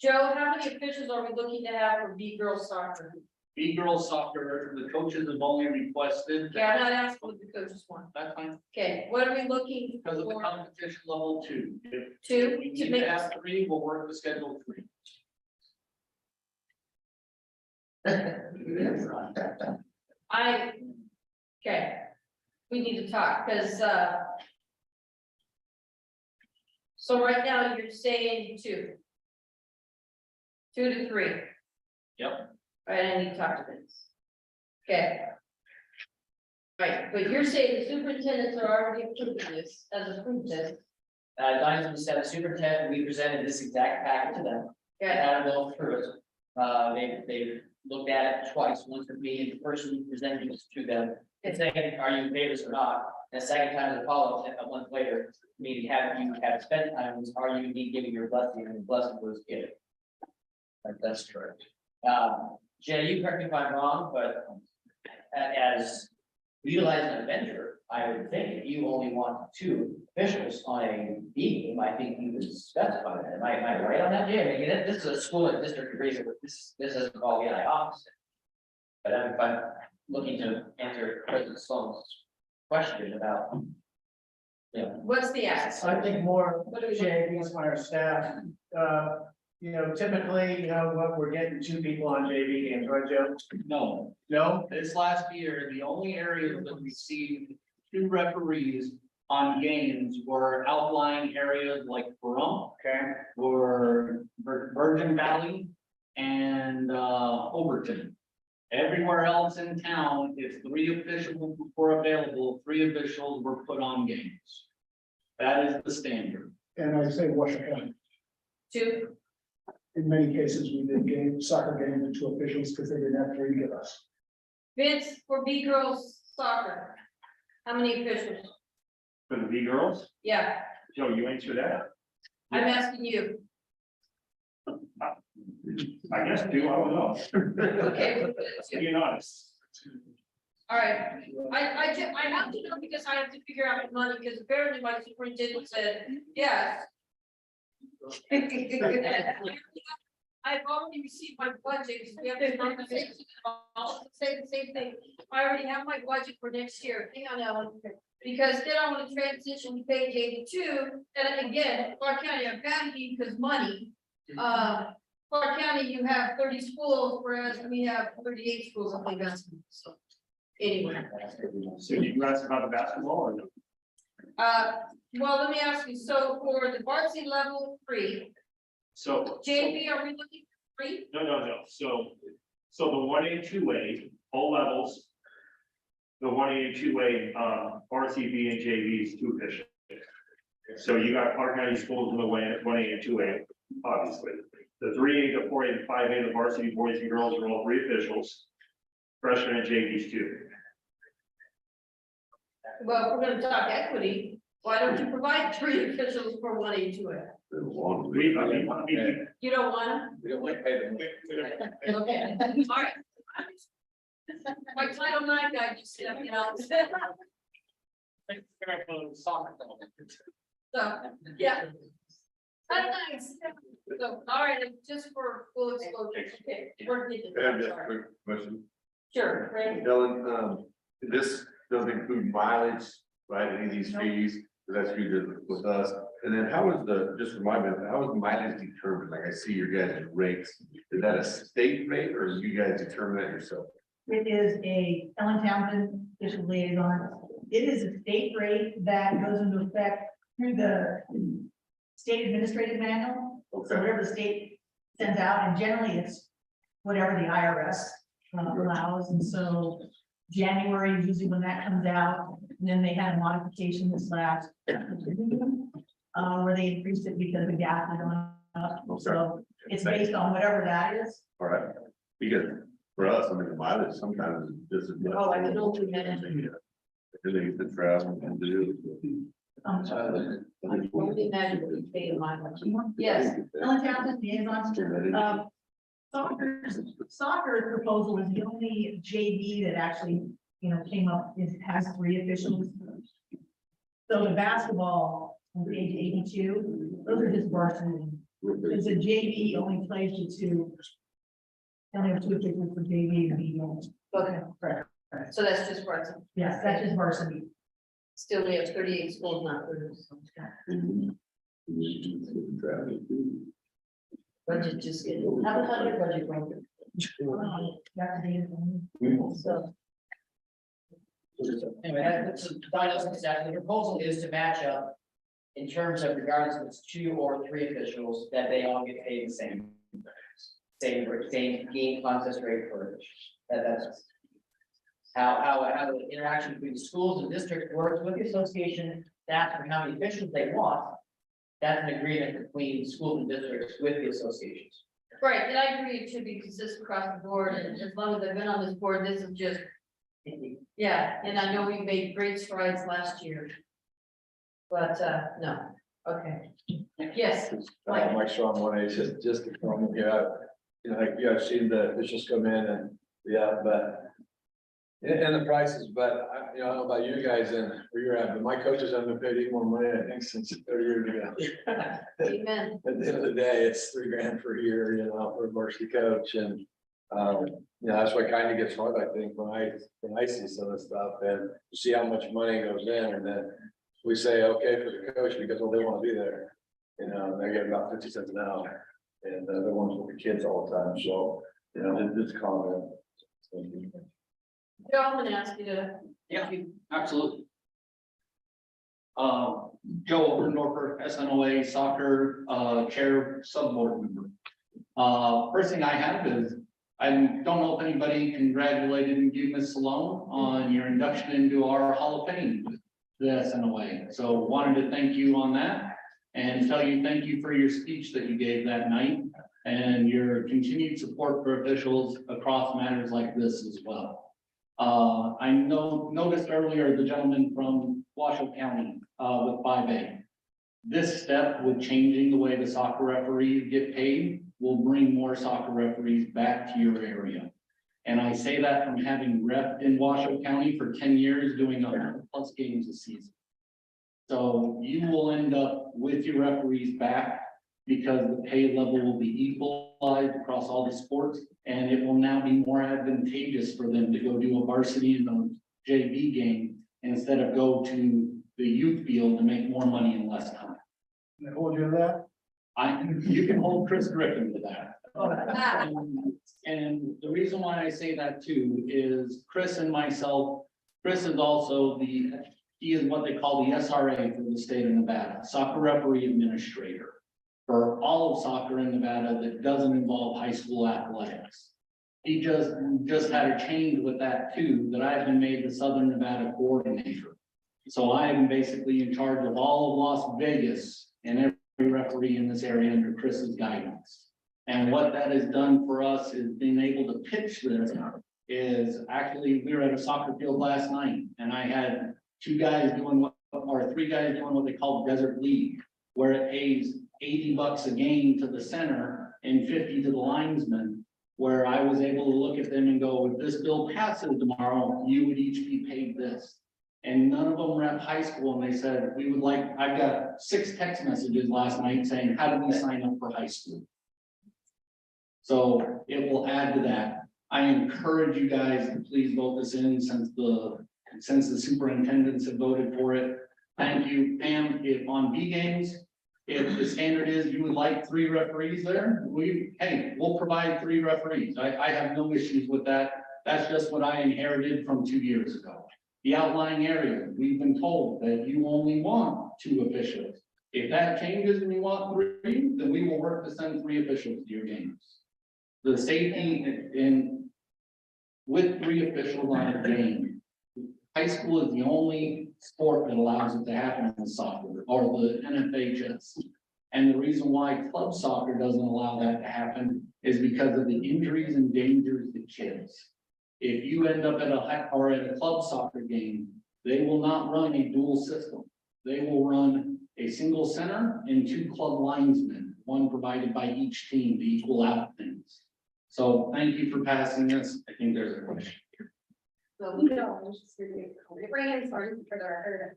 Joe, how many officials are we looking to have for B-girls soccer? B-girls soccer, the coaches have only requested. Yeah, I'm not asking what the coaches want. That's fine. Okay, what are we looking Because of the for? competition level 2. If 2 we to need make to have 3, we'll work the schedule 3. Okay. We need to talk, because so right now you're saying 2. 2 to 3. Yep. Right, I need to talk to Vince. Okay. Right, but you're saying the superintendents are already approving this, as approved this. Diane said, the superintendent, we presented this exact packet to them. Okay, Had them go through it. They looked at it twice, once with me, and the person who presented this to them, and saying, are you in favor or not? And the second time as a follow-up, a month later, meaning have you have spent time, are you indeed giving your blessing, and the blessing was given. That's correct. Jay, you correct me if I'm wrong, but as utilizing a vendor, I would think if you only want 2 officials on a B game, I think you would specify that. Am I right on that, Jay? I mean, this is a school and district agreement, this doesn't involve the opposite. But if I'm looking to answer President Sloan's question about, what's the ask? I think more, What do we- JVs on our staff, typically, what we're getting 2 people on JV games, right, Joe? no, No? this last year, the only areas that received 2 referees on games were outlying areas like Pahrump, Okay. or Virgin Valley, and Overton. Everywhere else in town, if 3 officials were available, 3 officials were put on games. That is the standard. And I say Washington, 2, in many cases, we did soccer games with 2 officials because they didn't have 3 to give us. Vince, for B-girls soccer, how many officials? For the B girls, Yeah, Joe, you answer that. I'm asking you. I guess 2, I don't know. Okay, we'll put it at 2. Being honest. All right, I have to know because I have to figure out the money, because apparently my superintendent said, yes. I've already received my budget, because we have this conversation, I'll say the same thing. I already have my budget for next year, hang on, Ellen. Because then I want to transition to page 82, and again, Clark County, I've got to be because money. Clark County, you have 30 schools, whereas we have 38 schools on the basketball, so. Anyway, So did you ask about the basketball or no? well, let me ask you, so for the varsity level 3, So. JV, are we looking for 3? No. So the 1A, 2A, all levels. The 1A, 2A, RCB and JV is 2 officials. So you got Clark County schools in the way at 1A and 2A, obviously. The 3A, the 4A, the 5A, the varsity boys and girls are all 3 officials. Freshmen and JVs 2. Well, if we're gonna talk equity, why don't you provide 3 officials for 1A, 2A? You don't want them? We don't want to pay them. Okay, all right. My Title IX guy just said, so, yeah. Title IX. So, all right, just for full exposure, okay, we're getting. I have just a quick question. Sure, right? Ellen, this doesn't include mileage, right, any of these fees, that's you did with us. And then how is just remind me, how is mileage determined? Like I see your guys' rates, is that a state rate or do you guys determine that yourself? It is a Ellen Townsend official liaison. It is a state rate that goes into effect through the state administrative manual. So whatever the state sends out, and generally it's whatever the IRS allows. And so January is usually when that comes out. And then they had a modification this last where they increased it because the gas had gone up. So it's based on whatever that is. All right, because for us, I mean, the mileage sometimes is just. Oh, I don't do that. And they used to travel and do. Only imagine what you pay in mileage. Yes, Ellen Townsend, liaison. Soccer proposal was the only JV that actually, came up, has 3 officials. So the basketball on page 82, those are just varsity. There's a JV only plays to 2. Only have 2 officials for JV and B. okay, right. So that's just for us. Yes, that's just varsity. Still, we have 38 schools, not 30. Budget just getting, how about your budget going? So, Anyway, that's exactly, the proposal is to match up in terms of regardless if it's 2 or 3 officials, that they all get paid the same. Same game contest rate for officials. That's how the interaction between the schools and districts works with the association, that's for how many officials they want. That's an agreement between schools and districts with the associations. right, and I agree it should be consistent across the board, and as long as I've been on this board, this is just, yeah, and I know we made great strides last year. But, no, okay, yes, Mike. Mike Strong, 1A, just to come here, like, I've seen the officials come in and, but. And the prices, but I don't know about you guys and where you're at, but my coaches haven't paid any more money, I think, since 30 years ago. Amen. At the end of the day, it's $3,000 per year, for a varsity coach, and that's what kind of gets hard, I think, when I see some of this stuff and see how much money goes in, and then we say, okay, for the coach, because well, they want to be there, they get about 50 cents an hour, and they're ones with the kids all the time, so it's common. Joe, I'm gonna ask you to. Yeah, absolutely. Joe over Norfolk, SNOA soccer, chair sub-board member. First thing I have is, I don't know if anybody congratulated you, Ms. Salone, on your induction into our Hall of Fame, the SNOA. So wanted to thank you on that and tell you thank you for your speech that you gave that night and your continued support for officials across matters like this as well. I noticed earlier the gentleman from Washoe County with 5A. This step with changing the way the soccer referees get paid will bring more soccer referees back to your area. And I say that from having reffed in Washoe County for 10 years, doing 100+ games a season. So you will end up with your referees back because the pay level will be equalized across all the sports, and it will now be more advantageous for them to go do a varsity and a JV game instead of go to the youth field to make more money in less time. Can I hold you to that? You can hold Chris Griffin to that. And the reason why I say that too is Chris and myself, Chris is also he is what they call the SRA for the state of Nevada, soccer referee administrator for all of soccer in Nevada that doesn't involve high school athletics. He just had a change with that too, that I've been made the Southern Nevada coordinator. So I am basically in charge of all of Las Vegas and every referee in this area under Chris's guidance. And what that has done for us is being able to pitch this is actually, we were at a soccer field last night and I had 3 guys doing what they call Desert League, where it pays $80 a game to the center and 50 to the linesman, where I was able to look at them and go, if this bill passes tomorrow, you would each be paid this. And none of them were at high school, and they said, I've got 6 text messages last night saying, how do we sign up for high school? So it will add to that. I encourage you guys to please vote this in since the superintendents have voted for it. Thank you, Pam. If on B games, if the standard is you would like 3 referees there, we'll provide 3 referees. I have no issues with that. That's just what I inherited from 2 years ago. The outlying area, we've been told that you only want 2 officials. If that changes and you want 3, then we will work to send 3 officials to your games. The safety in with 3 officials on a game. High school is the only sport that allows it to happen in soccer or the NFHS. And the reason why club soccer doesn't allow that to happen is because of the injuries and dangers to kids. If you end up at a club soccer game, they will not run a dual system. They will run a single center and 2 club linesmen, one provided by each team to equal out things. So thank you for passing this. I think there's a question. So we don't, Brandon, sorry for the record.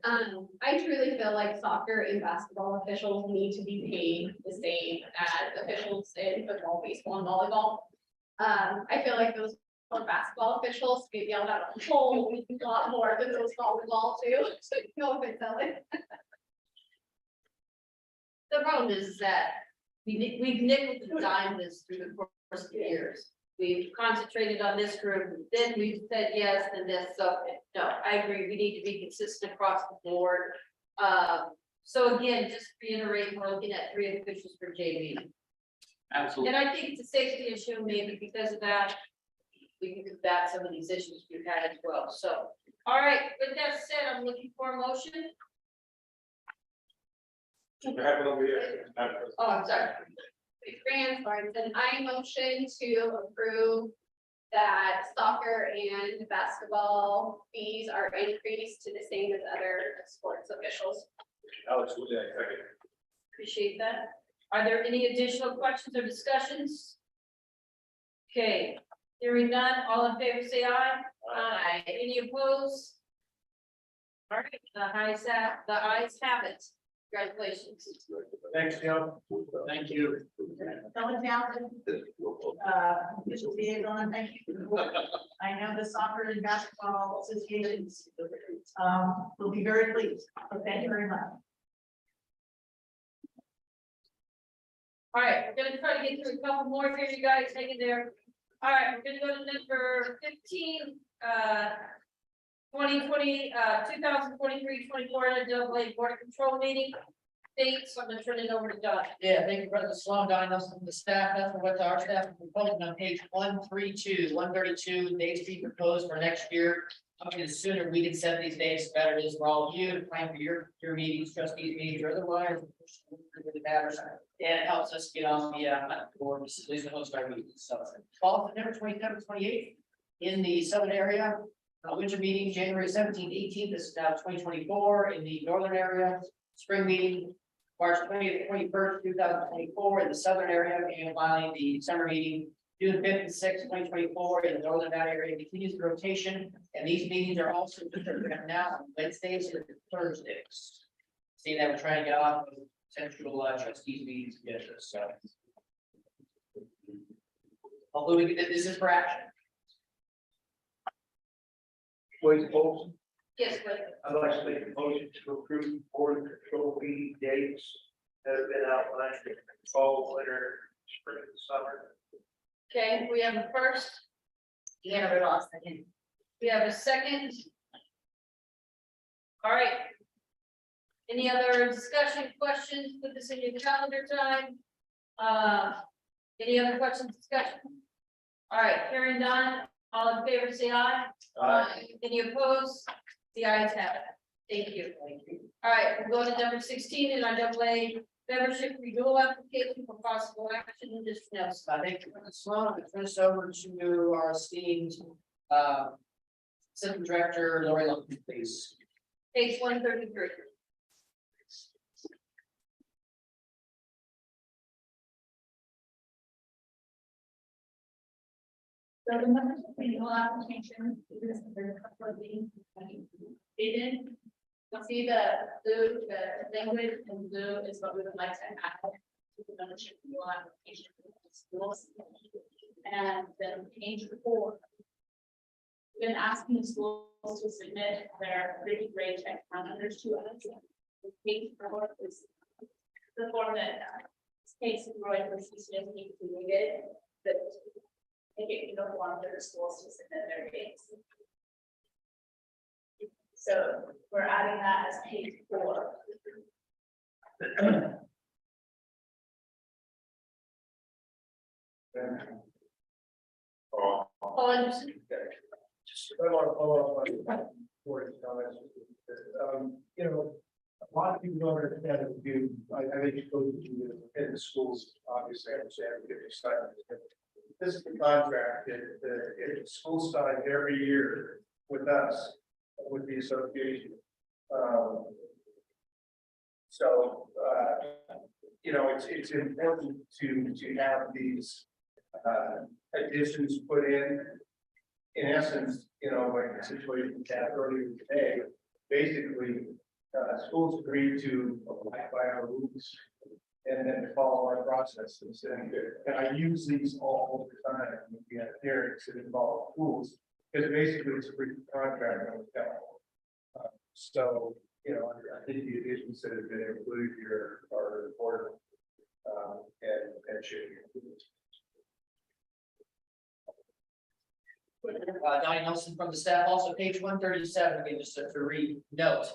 I truly feel like soccer and basketball officials need to be paid the same as officials in football, baseball, and volleyball. I feel like those basketball officials get yelled at a whole lot more than those volleyball too. So no offense, Ellen. The problem is that we've nickel and dimed this through the course of years. We've concentrated on this group, then we've said yes, and this, so, no, I agree, we need to be consistent across the board. So again, just reiterate, we're looking at 3 officials for JV. Absolutely. And I think it's a safety issue, maybe because of that, we can combat some of these issues we've had as well, so. All right, with that said, I'm looking for a motion. Oh, I'm sorry. Grant, then I motion to approve that soccer and basketball fees are increased to the same as other sports officials. Alex, would I second? Appreciate that. Are there any additional questions or discussions? Okay, hearing none, all in favor say aye. Aye. Any opposed? All right, the ayes have it. Congratulations. Thanks, Joe. Thank you. Ellen Townsend, official liaison, thank you. I know the soccer and basketball associations, will be very pleased, so thank you very much. All right, we're gonna try to get through a couple more here, you guys, hang in there. All right, we're gonna go to number 15, 2023-24 NIAA Board of Control meeting. Dates, I'm gonna turn it over to Don. Yeah, thank you, President Sloan, Don Nelson from the staff, that's what our staff is proposing on page 132, dates to be proposed for next year. I mean, the sooner we can set these dates, the better it is for all of you to plan for your meetings, trustees meetings, or otherwise. It really matters, and it helps us get on the board, at least the host our meetings. So, fall September 27th, 28th in the southern area. Winter meeting, January 17th, 18th, this is now 2024 in the northern area. Spring meeting, March 20th, 21st, 2024 in the southern area, and finally the summer meeting, June 5th and 6th, 2024 in the northern Nevada area. Continues the rotation, and these meetings are also now on Wednesdays and Thursdays. See that we're trying to get off of central trustees meetings together, so. Although this is for action. Please, folks. Yes, but I'd like to make a motion to approve board control meeting dates that have been outlined in fall, winter, spring, and summer. okay, we have a first, Yeah, we lost second. we have a second. All right. Any other discussion, questions, put this in your calendar time? Any other questions, discussion? All right, hearing none, all in favor, say aye. Aye. Any opposed? The ayes have it. Thank you. All right, we'll go to number 16 in our NIAA membership renewal application for possible action in this Nelson. Thank you, President Sloan. I'm going to turn this over to our esteemed Assistant Director, Lori Lumpkin, please. Page 133. So the members of the renewal application, this is a couple of things. Dated. You'll see the language in blue is what we would like to add to the membership renewal application for the schools. and then page 4. We've been asking the schools to submit their pretty grade check calendars to us. Page 4 is the form that Casey Roy for CCS needs to read it, that make it uniform for the schools to submit their grades. So we're adding that as page 4. Paul Anderson. Just, I want to follow up on Cory's comments. You know, a lot of people don't understand it, do, I think it goes in the schools, obviously, I understand, we get excited. This is the contract that the school signed every year with us, with the association. You know, it's important to have these additions put in. In essence, you know, like the situation we had earlier today, basically, schools agreed to abide by our rules and then follow our processes. And I use these all the time when we have hearings that involve schools, because basically it's a written contract on the town. So, you know, I think the additions that have been included here are important and should be included. Donnie Nelson from the staff, also page 137, again, just to read note.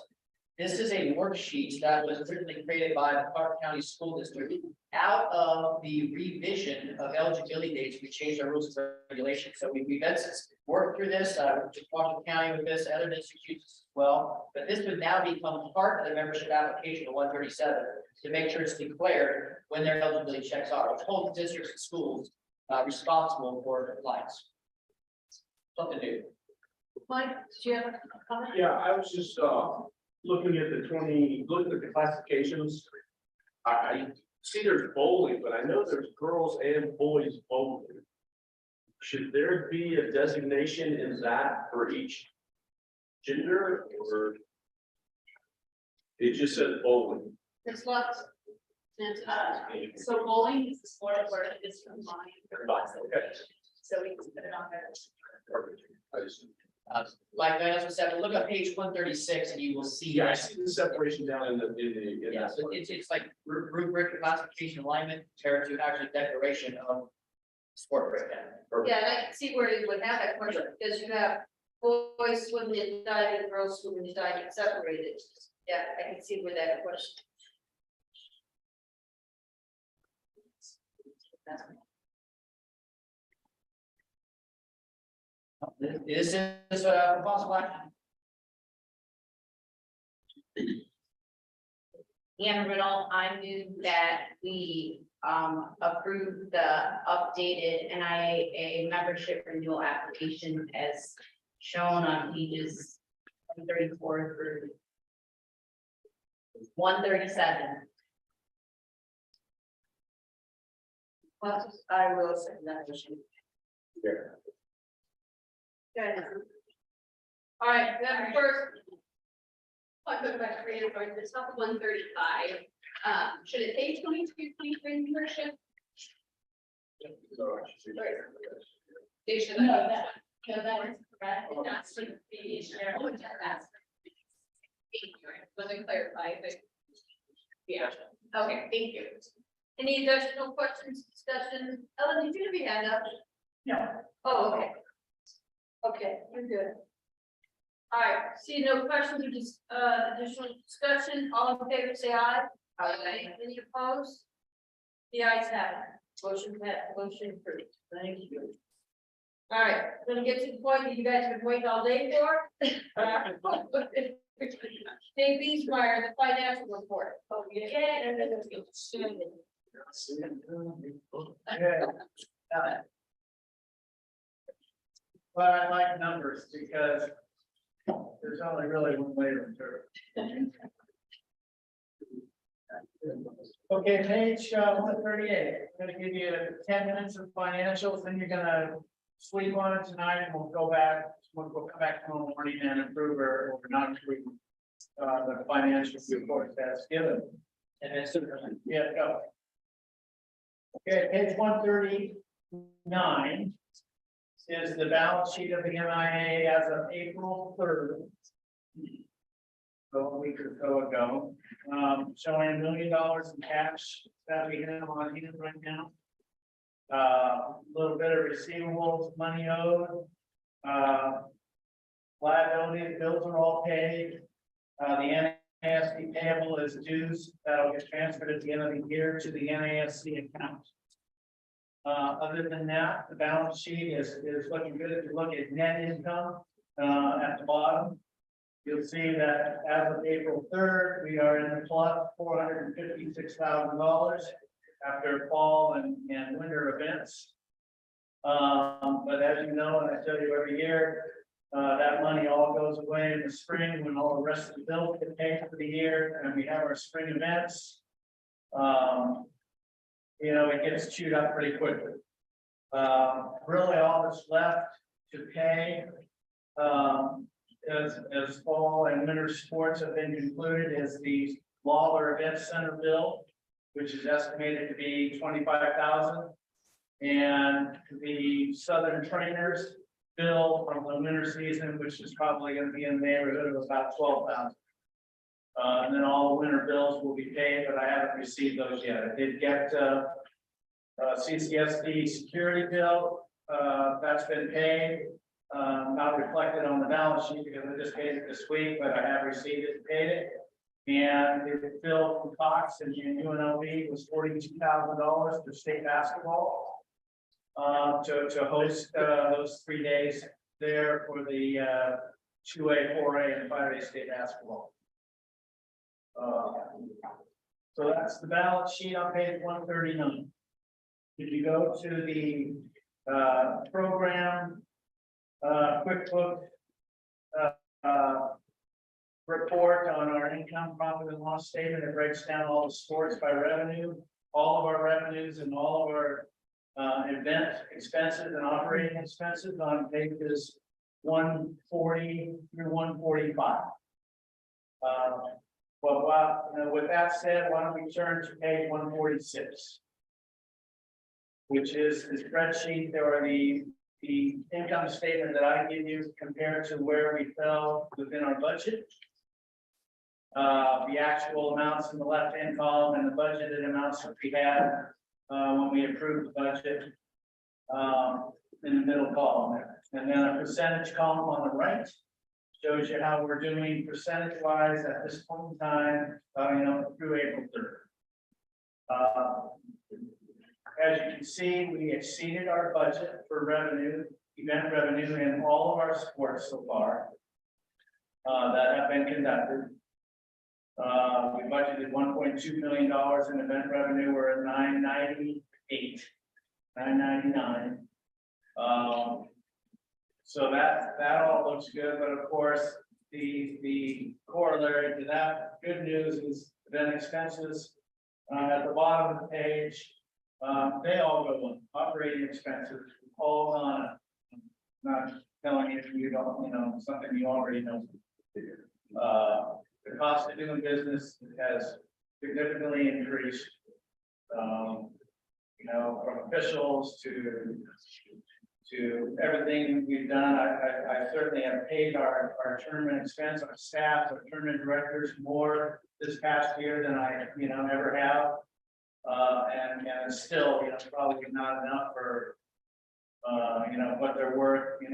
This is a worksheet that was originally created by the Clark County School District. Out of the revision of eligibility dates, we changed our rules and regulations. So we've had worked through this, just Washington County with this, other institutions as well. But this would now become part of the membership application of 137 to make sure it's declared when their eligibility checks are, which holds districts and schools responsible for compliance. Something new. Mike, do you have a comment? Yeah, I was just, looking at the classifications. I see there's bowling, but I know there's girls and boys bowling. Should there be a designation in that for each gender, or? It just says bowling. There's lots. So bowling is the sport where it is combined. Okay. So we can put it on there. Perfect. I just. Like I also said, look at page 136 and you will see. Yeah, I see the separation down in the. Yeah, so it's like rubric classification alignment compared to actually declaration of sport breakdown. Yeah, and I can see where you would have that question, because you have boys swimming and diving, girls swimming and diving separated. Yeah, I can see where that question. This is possible action. Ann Riddle, I move that we approve the updated NIAA membership renewal application as shown on pages 134 through 137. Well, I will second that motion. Yeah. Okay. All right, then first. I'll go back to creative part, it's not 135. Should it say 22-23 membership? They should. No, that is correct. That's the share. Wasn't clarified, but. Yeah. Okay, thank you. Any additional questions, discussion? Ellen, did you have your hand up? No. Oh, okay. Okay, you're good. All right, see no questions or just additional discussion, all in favor, say aye. Aye. Any opposed? The ayes have it. Motion approved. Thank you. All right, we're gonna get to the point that you guys have been waiting all day for. Dave Beesmeyer, the financial report. Oh, yeah. But I like numbers because there's only really one way to interpret. Okay, page 138. I'm gonna give you 10 minutes of financials, then you're gonna sleep on it tonight, and we'll go back. We'll come back tomorrow morning and approve or not approve the financial report that's given. And then, yeah, go. Okay, page 138. 9 is the balance sheet of the NIA as of April 3rd. So a week or so ago, showing $1 million in cash that we have on hand right now. A little bit of receivables, money owed. Liabilities, bills are all paid. The NASD payable is dues that'll get transferred at the end of the year to the NASC account. Other than that, the balance sheet is looking good. If you look at net income, at the bottom, you'll see that as of April 3rd, we are in the plus $456,000 after fall and winter events. But as you know, and I tell you every year, that money all goes away in the spring when all the rest of the bills get paid for the year and we have our spring events. You know, it gets chewed up pretty quickly. Really all that's left to pay, as fall and winter sports have been concluded, is the Lawler Event Center bill, which is estimated to be $25,000, and the Southern Trainers bill from the winter season, which is probably going to be in the neighborhood of about $12,000. And then all the winter bills will be paid, but I haven't received those yet. I did get CCSD security bill. That's been paid. Not reflected on the balance sheet because I just paid it this week, but I have received it and paid it. And the bill from Cox and UNLV was $42,000 for state basketball. To host those 3 days there for the 2A, 4A, and 5A state basketball. So that's the balance sheet on page 139. If you go to the program QuickBook report on our income, profit and loss statement, it breaks down all the sports by revenue, all of our revenues and all of our event expenses and operating expenses on pages 140 through 145. But with that said, why don't we turn to page 146, which is the spreadsheet or the income statement that I give you compared to where we fell within our budget. The actual amounts in the left-hand column and the budgeted amounts that we had when we approved the budget in the middle column there. And then a percentage column on the right shows you how we're doing percentage-wise at this point in time, through April 3rd. As you can see, we exceeded our budget for revenue, event revenue in all of our sports so far that have been conducted. We budgeted $1.2 million in event revenue. We're at 998, 999. So that all looks good, but of course, the corollary to that good news is event expenses at the bottom of the page. They all go up. Operating expenses all on. Not telling you if you don't, something you already know. The cost of doing business has significantly increased. From officials to everything we've done. I certainly have paid our tournament expense, our staff, our tournament directors more this past year than I, ever have. And still, probably not enough for, what they're worth. I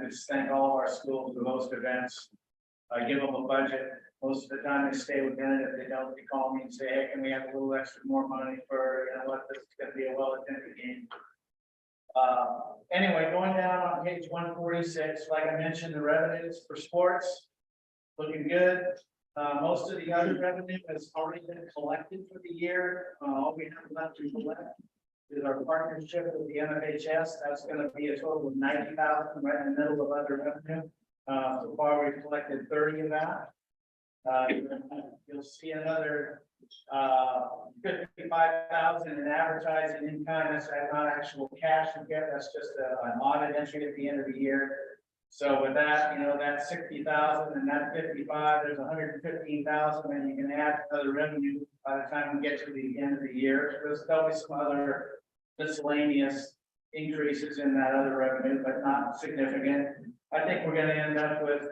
just thank all of our schools for most events. I give them a budget. Most of the time they stay within it. If they don't, they call me and say, hey, can we have a little extra more money for, this is gonna be a well-attended game. Anyway, going down on page 146, like I mentioned, the revenues for sports looking good. Most of the other revenue has already been collected for the year. All we have left to collect is our partnership with the NFHS. That's going to be a total of $90,000 right in the middle of other revenue. So far, we've collected 30 of that. You'll see another 55,000 in advertising income. That's not actual cash you get. That's just an audit entry at the end of the year. So with that, that's 60,000 and that 55, there's 115,000, and you can add other revenue by the time we get to the end of the year. There'll be some other miscellaneous increases in that other revenue, but not significant. I think we're gonna end up with,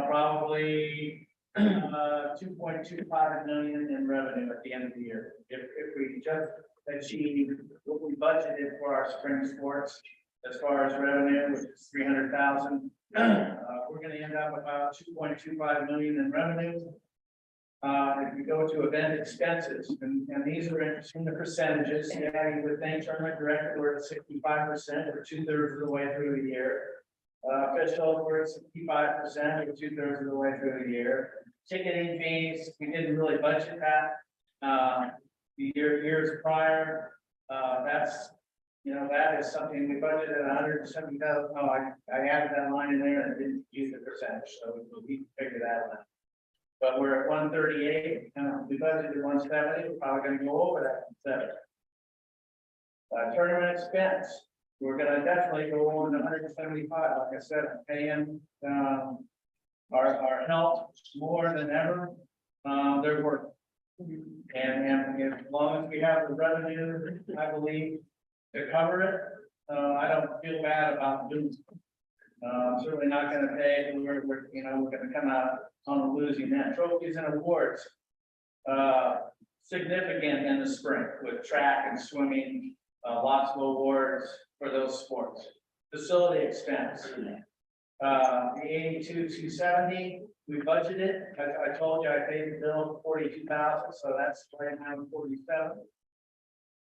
probably 2.25 million in revenue at the end of the year. If we just achieve what we budgeted for our spring sports, as far as revenue, which is 300,000, we're gonna end up about 2.25 million in revenue. If we go to event expenses, and these are in the percentages, yeah, you would think tournament director, we're at 65%, or 2/3 of the way through the year. Official, we're at 65%, or 2/3 of the way through the year. Ticketing fees, we didn't really budget that, the years prior. That's, that is something we budgeted at 170,000. Oh, I added that line in there and didn't use the percentage, so we can figure that out. But we're at 138, we budgeted 170, we're probably gonna go over that. Tournament expense, we're gonna definitely go on to 175, like I said, I'm paying, our help more than ever, their work. And as long as we have the revenue, I believe, to cover it, I don't feel bad about doing it. Certainly not gonna pay, we're gonna come out on a losing end. Trophies and awards, significant in the spring with track and swimming, lots of awards for those sports. Facility expense, the 82,270, we budgeted. I told you I paid the bill 42,000, so that's right now 47.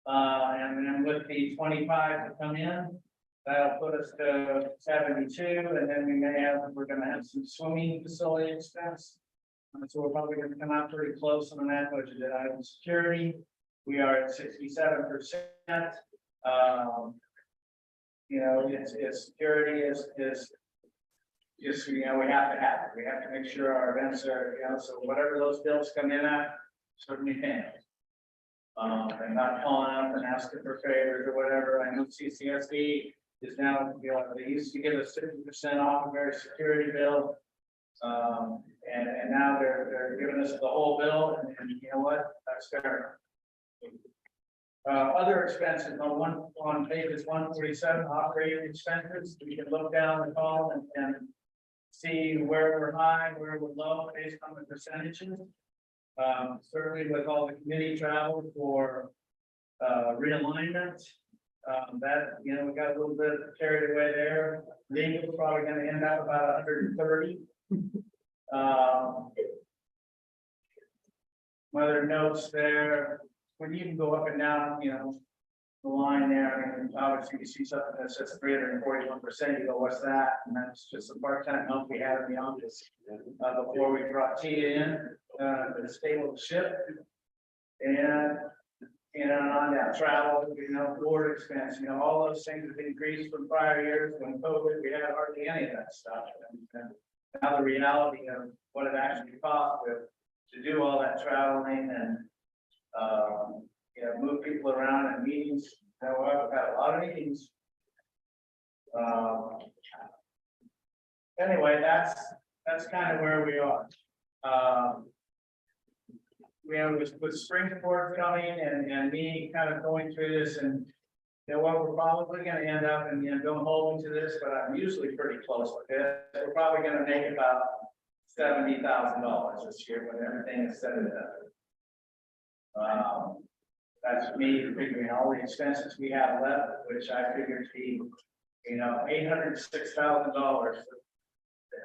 And then with the 25 to come in, that'll put us to 72, and then we're gonna have some swimming facility expense. So we're probably gonna come out pretty close on that budgeted item. Security, we are at 67%. It's security is just, we have to have it. We have to make sure our events are, so whatever those bills come in at, certainly pay. And not calling up and asking for favors or whatever. I know CCSD is now, they used to give us 50% off of their security bill. And now they're giving us the whole bill, and you know what, that's fair. Other expenses on pages 147, operating expenses, we can look down the column and see where we're high, where we're low, based on the percentages. Certainly with all the committee travel for realignment, that, we got a little bit carried away there. Legal's probably gonna end up about 130. Other notes there, when you can go up and down, the line there, and obviously you see something that says 341%, you go, what's that? And that's just a part-time help we had in the office before we brought Tia in to stable the ship. And on that travel, board expense, all those things have increased from prior years. When COVID, we had hardly any of that stuff. And now the reality of what it actually cost to do all that traveling and move people around in meetings. I've had a lot of meetings. Anyway, that's kind of where we are. With spring sports coming and me kind of going through this, and what we're probably going to end up, and don't hold me to this, but I'm usually pretty close with it. We're probably going to make about $70,000 this year when everything is said and done. That's me figuring all the expenses we have left, which I figured to be, $806,000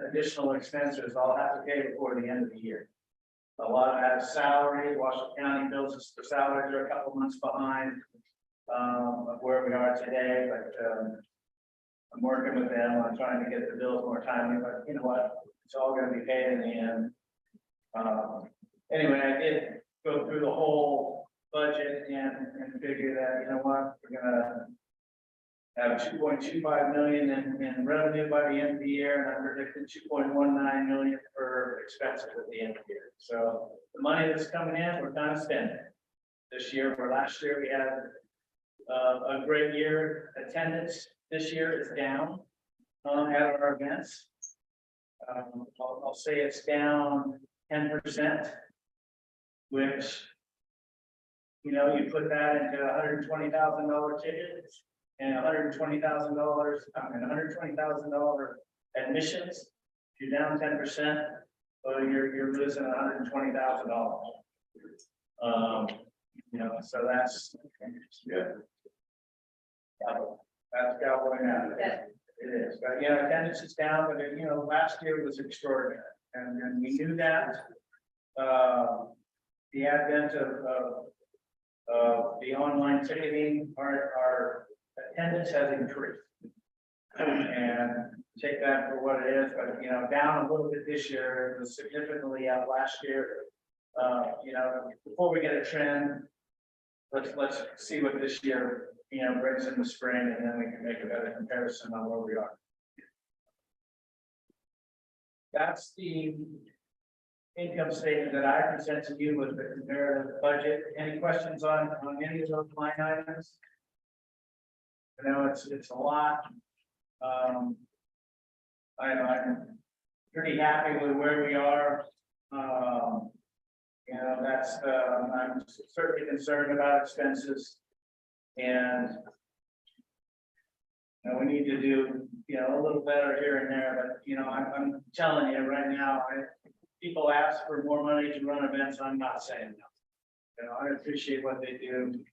additional expenses I'll have to pay before the end of the year. A lot of that is salary. Washington County bills us for salaries are a couple months behind of where we are today, but I'm working with them on trying to get the bills more timely, but you know what? It's all going to be paid in the end. Anyway, I did go through the whole budget and figure that, we're gonna have 2.25 million in revenue by the end of the year, and I predicted 2.19 million for expenses at the end of the year. So the money that's coming in, we're kind of spending this year. Or last year we had a great year. Attendance this year is down at our events. I'll say it's down 10%, which, you put that into $120,000 tickets. and $120,000, and $120,000 admissions, if you're down 10%, well, you're losing $120,000. You know, so that's, yeah. That's gobbling out. It is, but you know, attendance is down, but you know, last year was extraordinary, and we knew that. The advent of the online ticketing, our attendance has increased. And take that for what it is, but you know, down a little bit this year, it was significantly out last year. You know, before we get a trend, let's see what this year, you know, brings in the spring, and then we can make a better comparison on where we are. That's the income statement that I present to you with the comparative budget. Any questions on any of those line items? I know it's a lot. I'm pretty happy with where we are. You know, that's, I'm certainly concerned about expenses. And you know, we need to do, you know, a little better here and there, but you know, I'm telling you right now, people ask for more money to run events, I'm not saying no. You know, I appreciate what they do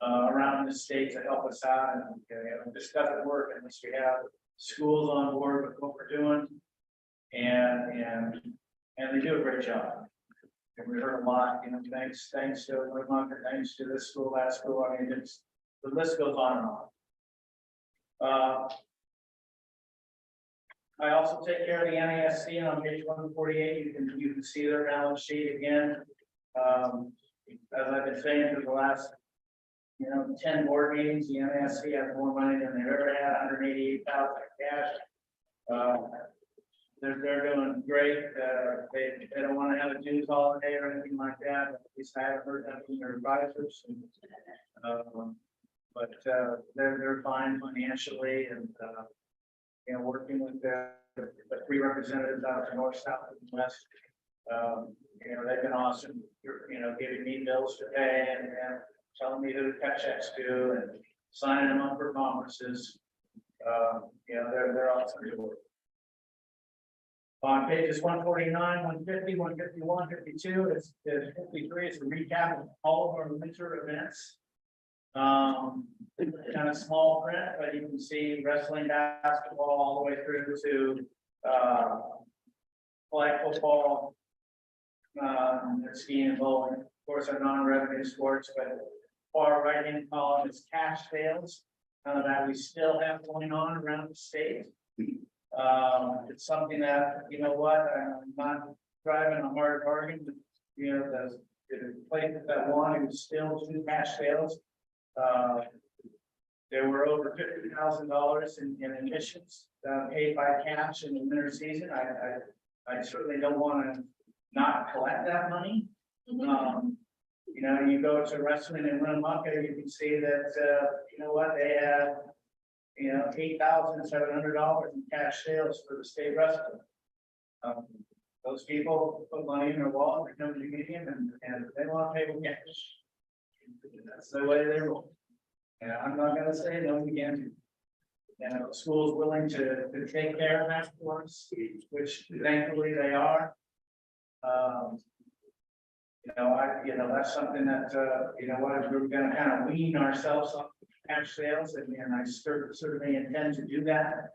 around the state to help us out, and you know, this doesn't work unless we have schools on board with what we're doing. And they do a great job. And we heard a lot, you know, thanks to Vermont, thanks to this school, that school. I mean, it's, the list goes on and on. I also take care of the NIAA, and on page 148, you can see their balance sheet again. As I've been saying for the last, you know, 10 board meetings, the NIAA has more money than they've ever had, 188,000 cash. They're doing great. They don't want to have a dues holiday or anything like that. At least I haven't heard that from their advisors. But they're fine financially, and you know, working with the 3 representatives out of the north, south, and west. You know, they've been awesome. You know, giving me bills to pay and telling me who to cut checks to and signing them up for conferences. You know, they're awesome to work. On pages 149, 150, 151, 52, it's 53. It's a recap of all of our winter events. Kind of small print, but you can see wrestling, basketball, all the way through to flag football, skiing and bowling. Of course, our non-revenue sports, but far right hand column is cash sales that we still have going on around the state. It's something that, you know what, I'm not driving a hard bargain, but you know, the places that want to still do cash sales. There were over $50,000 in admissions paid by cash in the winter season. I certainly don't want to not collect that money. You know, you go to wrestling in Winnemucca, you can see that you know what, they had, you know, $8,700 in cash sales for the state wrestling. Those people put money in their wallet, they come to the meeting, and they want to pay with cash. That's the way they roll. And I'm not gonna say no again. And the school's willing to take care of that for us, which thankfully they are. You know, that's something that, you know what, we're gonna kind of wean ourselves off cash sales, and I certainly intend to do that.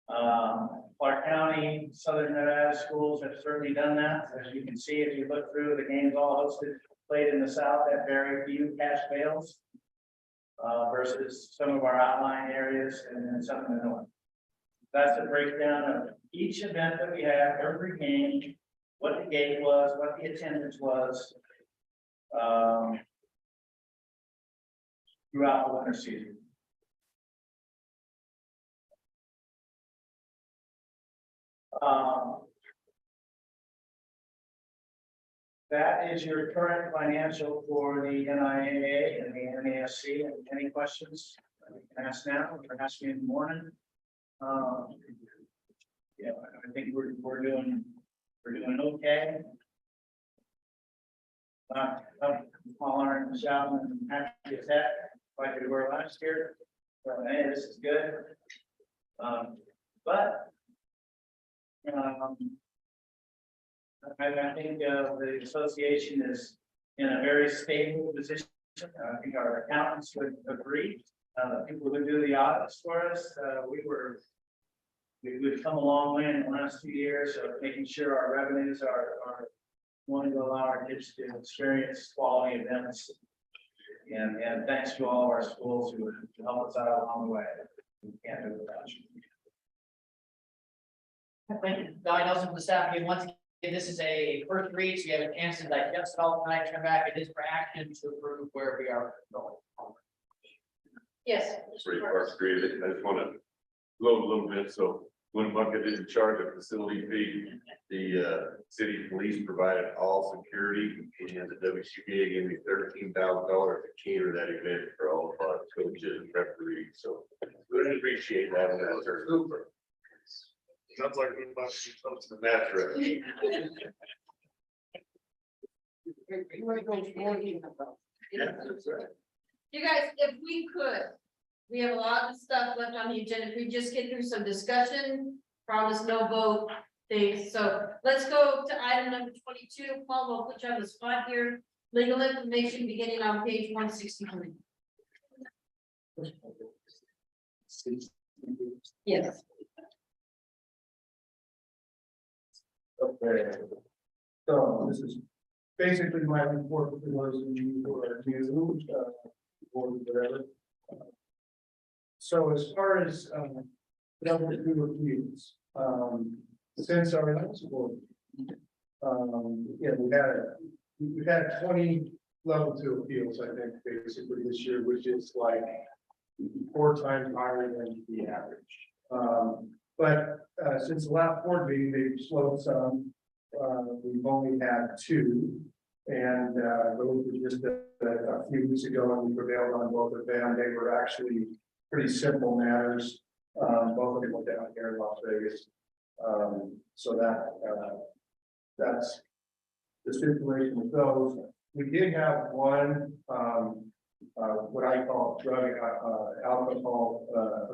Clark County, Southern Nevada schools have certainly done that. As you can see, if you look through the games all hosted, played in the South, that very few cash sales. Versus some of our outlying areas and then some in the north. That's a breakdown of each event that we have, every game, what the gate was, what the attendance was throughout the winter season. That is your current financial for the NIAA and the NASC. And any questions? You can ask now or ask me in the morning. Yeah, I think we're doing okay. Hollering and shouting and happy as that like we were last year. Hey, this is good. But. I think the association is in a very stable position. I think our accountants would agree. People who do the audits for us, we've come a long way in the last 2 years of making sure our revenues are wanting to allow our kids to experience quality events. And thanks to all of our schools who help us out along the way. We can't do it without you. Thank you, Don Nelson from the staff. Again, once again, this is a first read, so you have a chance to digest it all tonight, turn back. It is for action to approve where we are going. Yes. Great, Parks, great. I just want to load a little bit. So when Bucket is in charge of facility fee, the city police provided all security, and the WCBA gave me $13,000 to cater that event for all of our coaches and referees. So we appreciate having that. Super. Sounds like we must do something to that trip. Yeah, that's right. You guys, if we could, we have a lot of stuff left on the agenda. If we just get through some discussion, promise no vote things. So let's go to item number 22. Paul, we'll put you on the spot here. Legal information beginning on page 163. Yes. Okay. So this is basically my report for those of you who are new, or whatever. So as far as, level 2 reviews, since our last board, yeah, we've had 20 level 2 appeals, I think, basically this year, which is like 4 times higher than the average. But since the last board meeting, they've slowed some. We've only had 2, and those were just a few weeks ago, and we prevailed on both of them. They were actually pretty simple matters. Both of them were down here in Las Vegas. So that's the situation with those. We did have one, what I call drug alcohol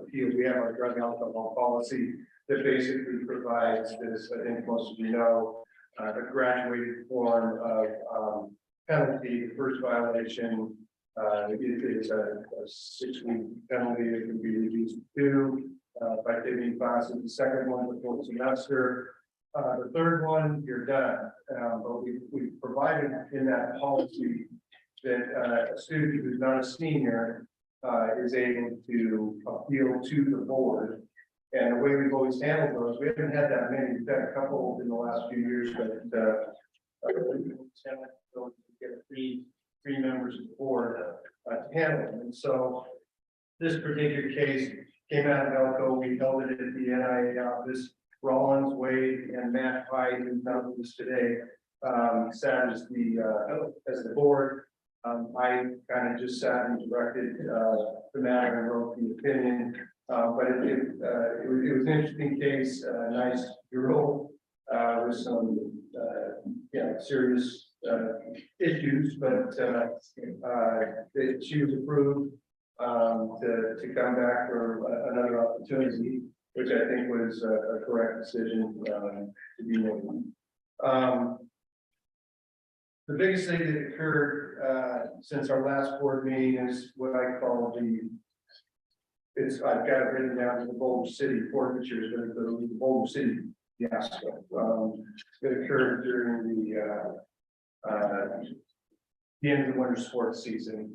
appeal. We have our drug alcohol policy that basically provides this, I think most of you know, a graduated form of penalty. The first violation is a 6-week penalty that can be reduced to 2 by taking classes. The second one, the full semester. The third one, you're done. But we provided in that policy that a student who's not a senior is able to appeal to the board. And the way we've always handled those, we haven't had that many. We've had a couple in the last few years, but get 3 members of the board to handle them. And so this particular case came out of Elko. We held it at the NIAA office. Rollins, Wade, and Matt Pye, who's not with us today, sat as the board. I kind of just sat and directed the matter and wrote the opinion. But it was an interesting case, nice girl with some serious issues, but she was approved to come back for another opportunity, which I think was a correct decision to be made. The biggest thing that occurred since our last board meeting is what I call I've got it written down as the Boulder City forfeitures, but the Boulder City fiasco that occurred during the end of the winter sports season.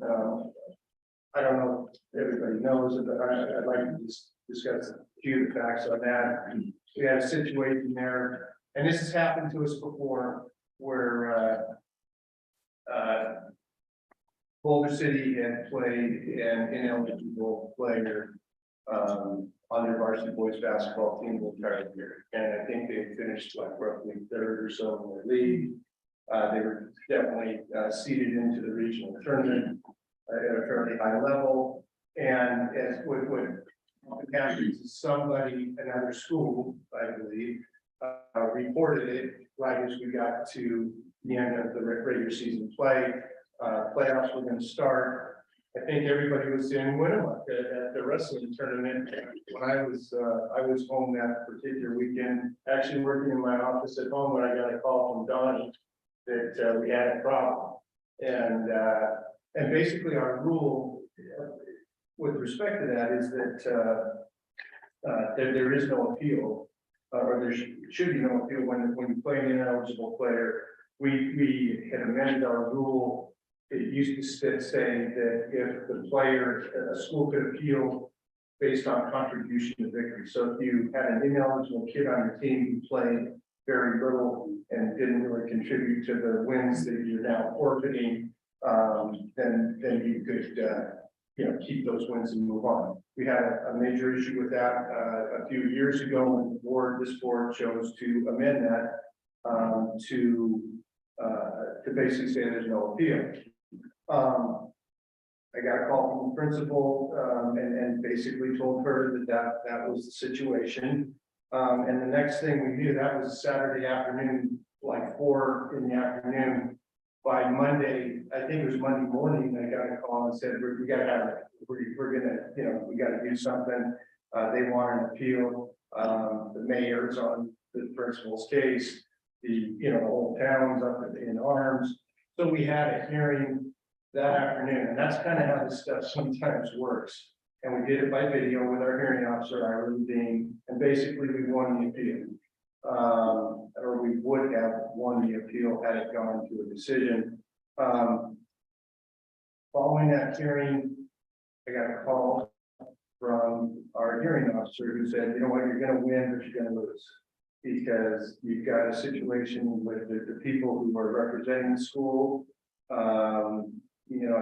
I don't know if everybody knows it, but I'd like to just discuss a few of the facts on that. We had a situation there, and this has happened to us before, where Boulder City had played an ineligible player on their varsity boys basketball team the entire year. And I think they finished like roughly 3rd or so in the league. They were definitely seeded into the regional tournament at a fairly high level. And as what happens is somebody, another school, I believe, reported it right as we got to the end of the regular season play. Playoffs were going to start, I think everybody was in Winnemucca at the wrestling tournament. When I was home that particular weekend, actually working in my office at home when I got a call from Donnie that we had a problem. And basically our rule with respect to that is that there is no appeal, or there should be no appeal when you play an ineligible player. We had amended our rule. It used to say that if the player, a school could appeal based on contribution to victory. So if you had an ineligible kid on your team who played very little and didn't really contribute to the wins that you're now forfeiting, then you could keep those wins and move on. We had a major issue with that a few years ago when this board chose to amend that to basically say there's no appeal. I got a call from the principal and basically told her that was the situation. And the next thing we knew, that was Saturday afternoon, like 4 in the afternoon. By Monday, I think it was Monday morning, I got a call and said, we gotta have it. We're gonna, we gotta do something. They want an appeal. The mayor's on the principal's case. The whole town's up in arms. So we had a hearing that afternoon, and that's kind of how this stuff sometimes works. And we did it by video with our hearing officer, Ira Dean, and basically we won the appeal. Or we would have won the appeal had it gone to a decision. Following that hearing, I got a call from our hearing officer who said, you know what, you're gonna win, but you're gonna lose. Because you've got a situation with the people who are representing the school,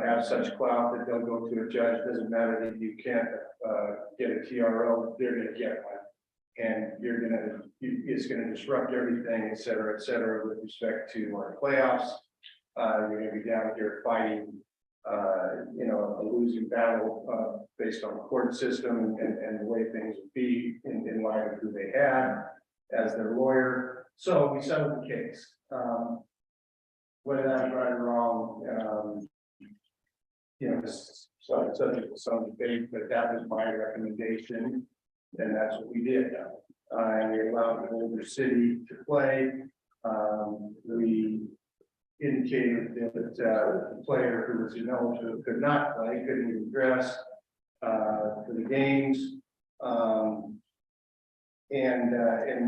have such clout that they'll go to a judge. Doesn't matter that you can't get a TRO, they're gonna get one. And it's gonna disrupt everything, et cetera, with respect to our playoffs. You're gonna be down here fighting, a losing battle based on the court system and the way things would be in light of who they had as their lawyer. So we settled the case. Whether that's right or wrong, it's subject to some debate, but that was my recommendation. And that's what we did. And we allowed the older city to play. We indicated that the player who was ineligible could not play, couldn't even dress for the games. And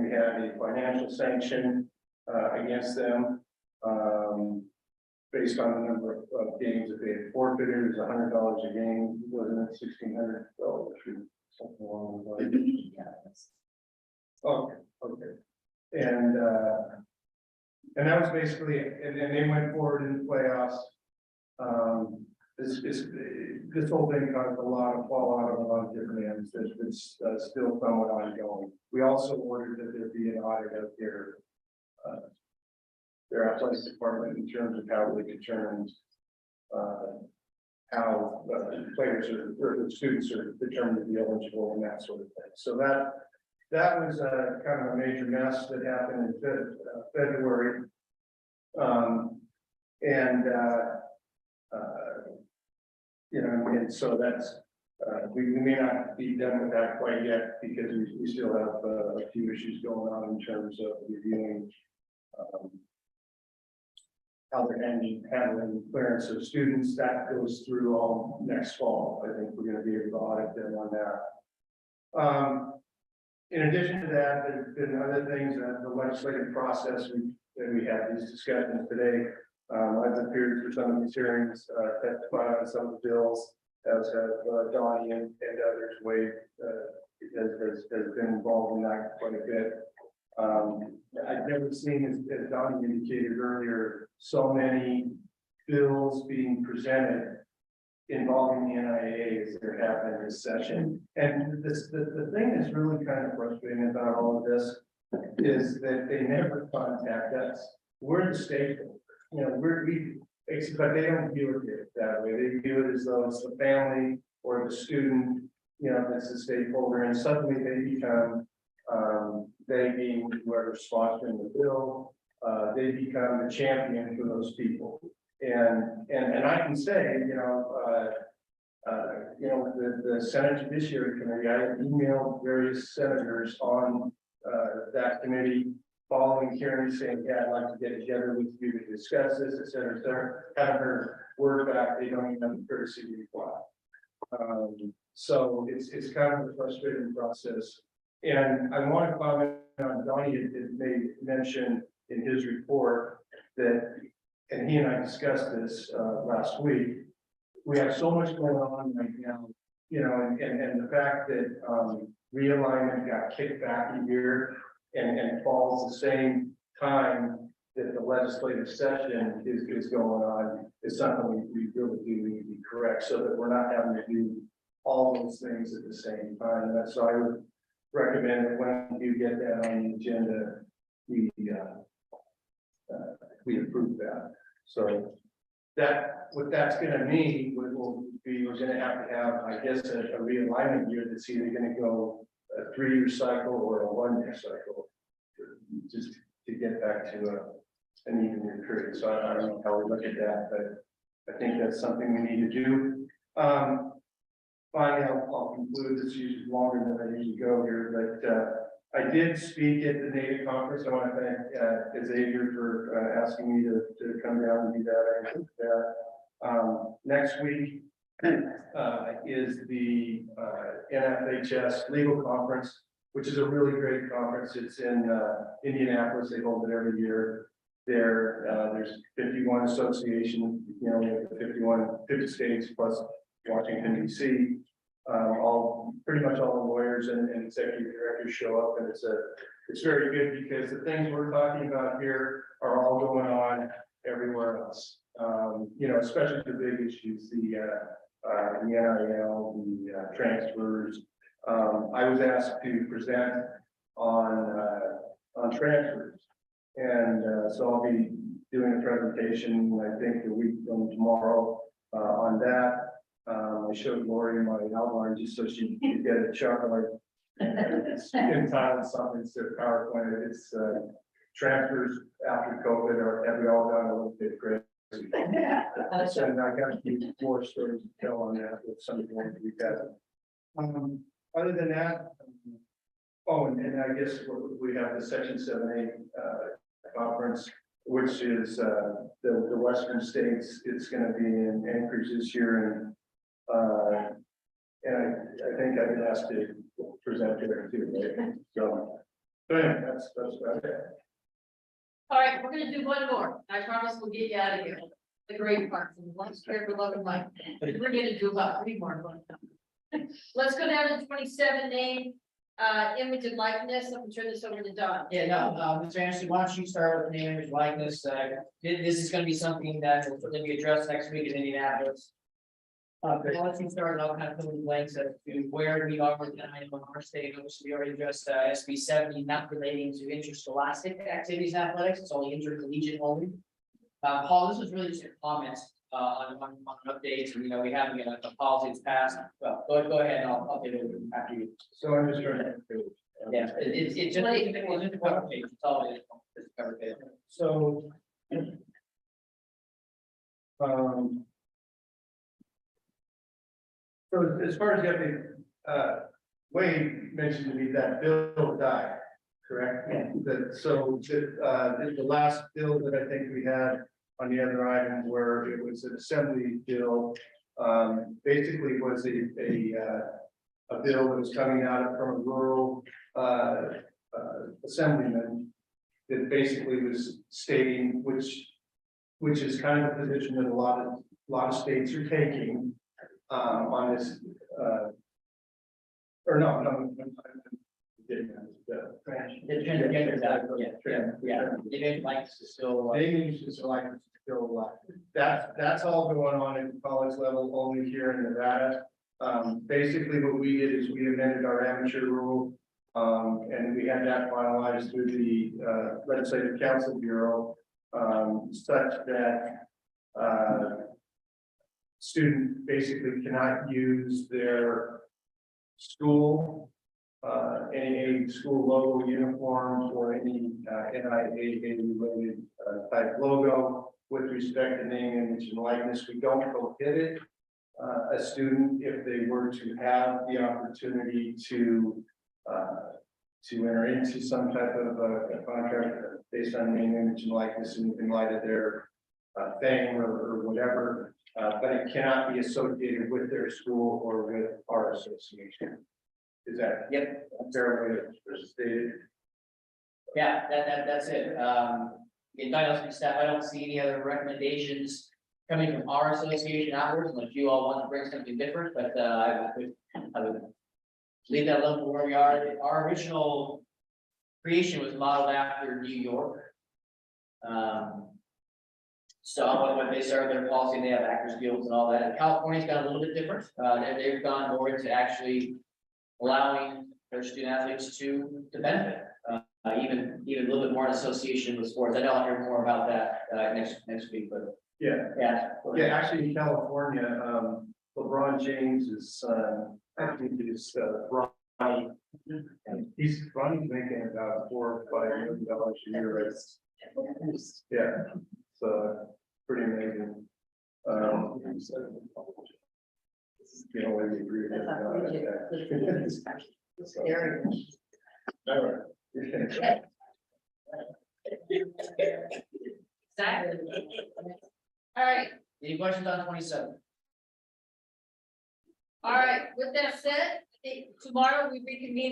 we had a financial sanction against them based on the number of games that they had forfeited. It was $100 a game, wasn't it? $1,600, something along those lines. Okay. And that was basically it. And then they went forward in the playoffs. This whole thing caused a lot of fallout on a lot of different ends. It's still somewhat ongoing. We also ordered that there be an audit of their athletics department in terms of how they determine how players or the students are determined to be eligible and that sort of thing. So that was kind of a major mess that happened in February. And so that's we may not be done with that quite yet because we still have a few issues going on in terms of reviewing how they're handling clearance of students. That goes through all next fall. I think we're going to be able to audit them on that. In addition to that, there's been other things, the legislative process, we had these discussions today. I've appeared for some of these hearings, testified on some of the bills, as have Donnie and others. Wade has been involved in that quite a bit. I've never seen, as Donnie indicated earlier, so many bills being presented involving the NIAA as there have in this session. And the thing that's really kind of frustrating about all of this is that they never contact us. We're the stakeholder. But they don't view it that way. They view it as though it's the family or the student, that's the stakeholder, and suddenly they become, they being whoever's sponsoring the bill, they become the champion for those people. And I can say, The Senate Judiciary Committee, I emailed various senators on, that committee following hearings saying, yeah, I'd like to get together with you to discuss this, et cetera, et cetera. Haven't heard word back. They don't even have the courtesy to reply. So it's kind of a frustrating process. And I want to comment on Donnie had made mention in his report that, and he and I discussed this last week. We have so much going on right now, and the fact that realignment got kicked back a year and falls the same time that the legislative session is going on is something we really do need to be correct, so that we're not having to do all those things at the same time. And that's, so I would recommend that when you get that on the agenda, we approve that. So that, what that's gonna mean, will be, we're gonna have to have, I guess, a realignment year that's either gonna go a 3-year cycle or a 1-year cycle, just to get back to an even year period. So I don't know how we look at that, but I think that's something we need to do. Finally, I'll conclude. This usually longer than I usually go here, but I did speak at the NIAA conference. I want to thank Xavier for asking me to come down and do that. Next week is the NFHS legal conference, which is a really great conference. It's in Indianapolis. They hold it every year. There's 51 associations, we have 50 states plus Washington, DC. Pretty much all the lawyers and executive directors show up, and it's very good because the things we're talking about here are all going on everywhere else. Especially the big issues, the NIAA, the transfers. I was asked to present on transfers, and so I'll be doing a presentation, I think the week from tomorrow, on that. I showed Lori my outline just so she could get a chart like it's entitled something to PowerPoint. It's transfers after COVID, or have we all gone a little bit crazy? And I got a few more stories to tell on that with some of the ones we've had. Other than that, and I guess we have the Section 7A conference, which is the Western states. It's going to be in Anchorage this year, and I think I've been asked to present there too, right? So anyway, that's about it. All right, we're gonna do one more. I promise we'll get you out of here. The great parts and once here for love and life. We're gonna do about 3 more. Let's go down to 27 name, image and likeness. I'm gonna turn this over to Don. Yeah, no, Mr. Anderson, why don't you start with the name, image, likeness? This is gonna be something that will certainly be addressed next week in Indianapolis. Let's get started. I'll kind of fill in the blanks as to where we are with our state. Obviously, we already addressed SB 70, not relating to interscholastic activities and athletics. It's only intercollegiate only. Paul, this was really just a comment on updates. And, we have a policy that's passed. Well, go ahead and I'll update it after you. So I'm just trying to. Yeah, it's just a cover page. It's all it is. It's a cover page. So. So as far as the Wade mentioned to me that bill died, correct? Yeah. The last bill that I think we had on the other item where it was an assembly bill, basically was a bill that was coming out from a rural assemblyman that basically was stating which is kind of a position that a lot of states are taking. On this, or no, I'm getting that. That's all going on at the college level, only here in Nevada. Basically what we did is we amended our amateur rule, and we had that finalized through the Legislative Council Bureau, such that student basically cannot use their school, any school logo, uniforms, or any NIAA related type logo with respect to name, image, and likeness. We don't prohibit a student, if they were to have the opportunity to enter into some type of a contract based on name, image, and likeness in light of their fame or whatever, but it cannot be associated with their school or with our association. Is that? Yep. A fair way to state it? Yeah, that's it. In staff, I don't see any other recommendations coming from our association outwards, unless you all want to bring something different, but, I would leave that level where we are. Our original creation was modeled after New York. So when they started their policy, they have actors guilds and all that. And California's got a little bit different. They've gone more into actually allowing their student athletes to benefit. Even a little bit more in association with sports. I know I'll hear more about that next week, but Yeah. yeah. Actually, in California, LeBron James's son, I think it is Ronnie. And Ronnie's making about $4 or $5 million a year, right? Yeah, so pretty amazing. You know, whether you agree with it or not. All right, Any questions on 27? all right. With that said, I think tomorrow we reconvene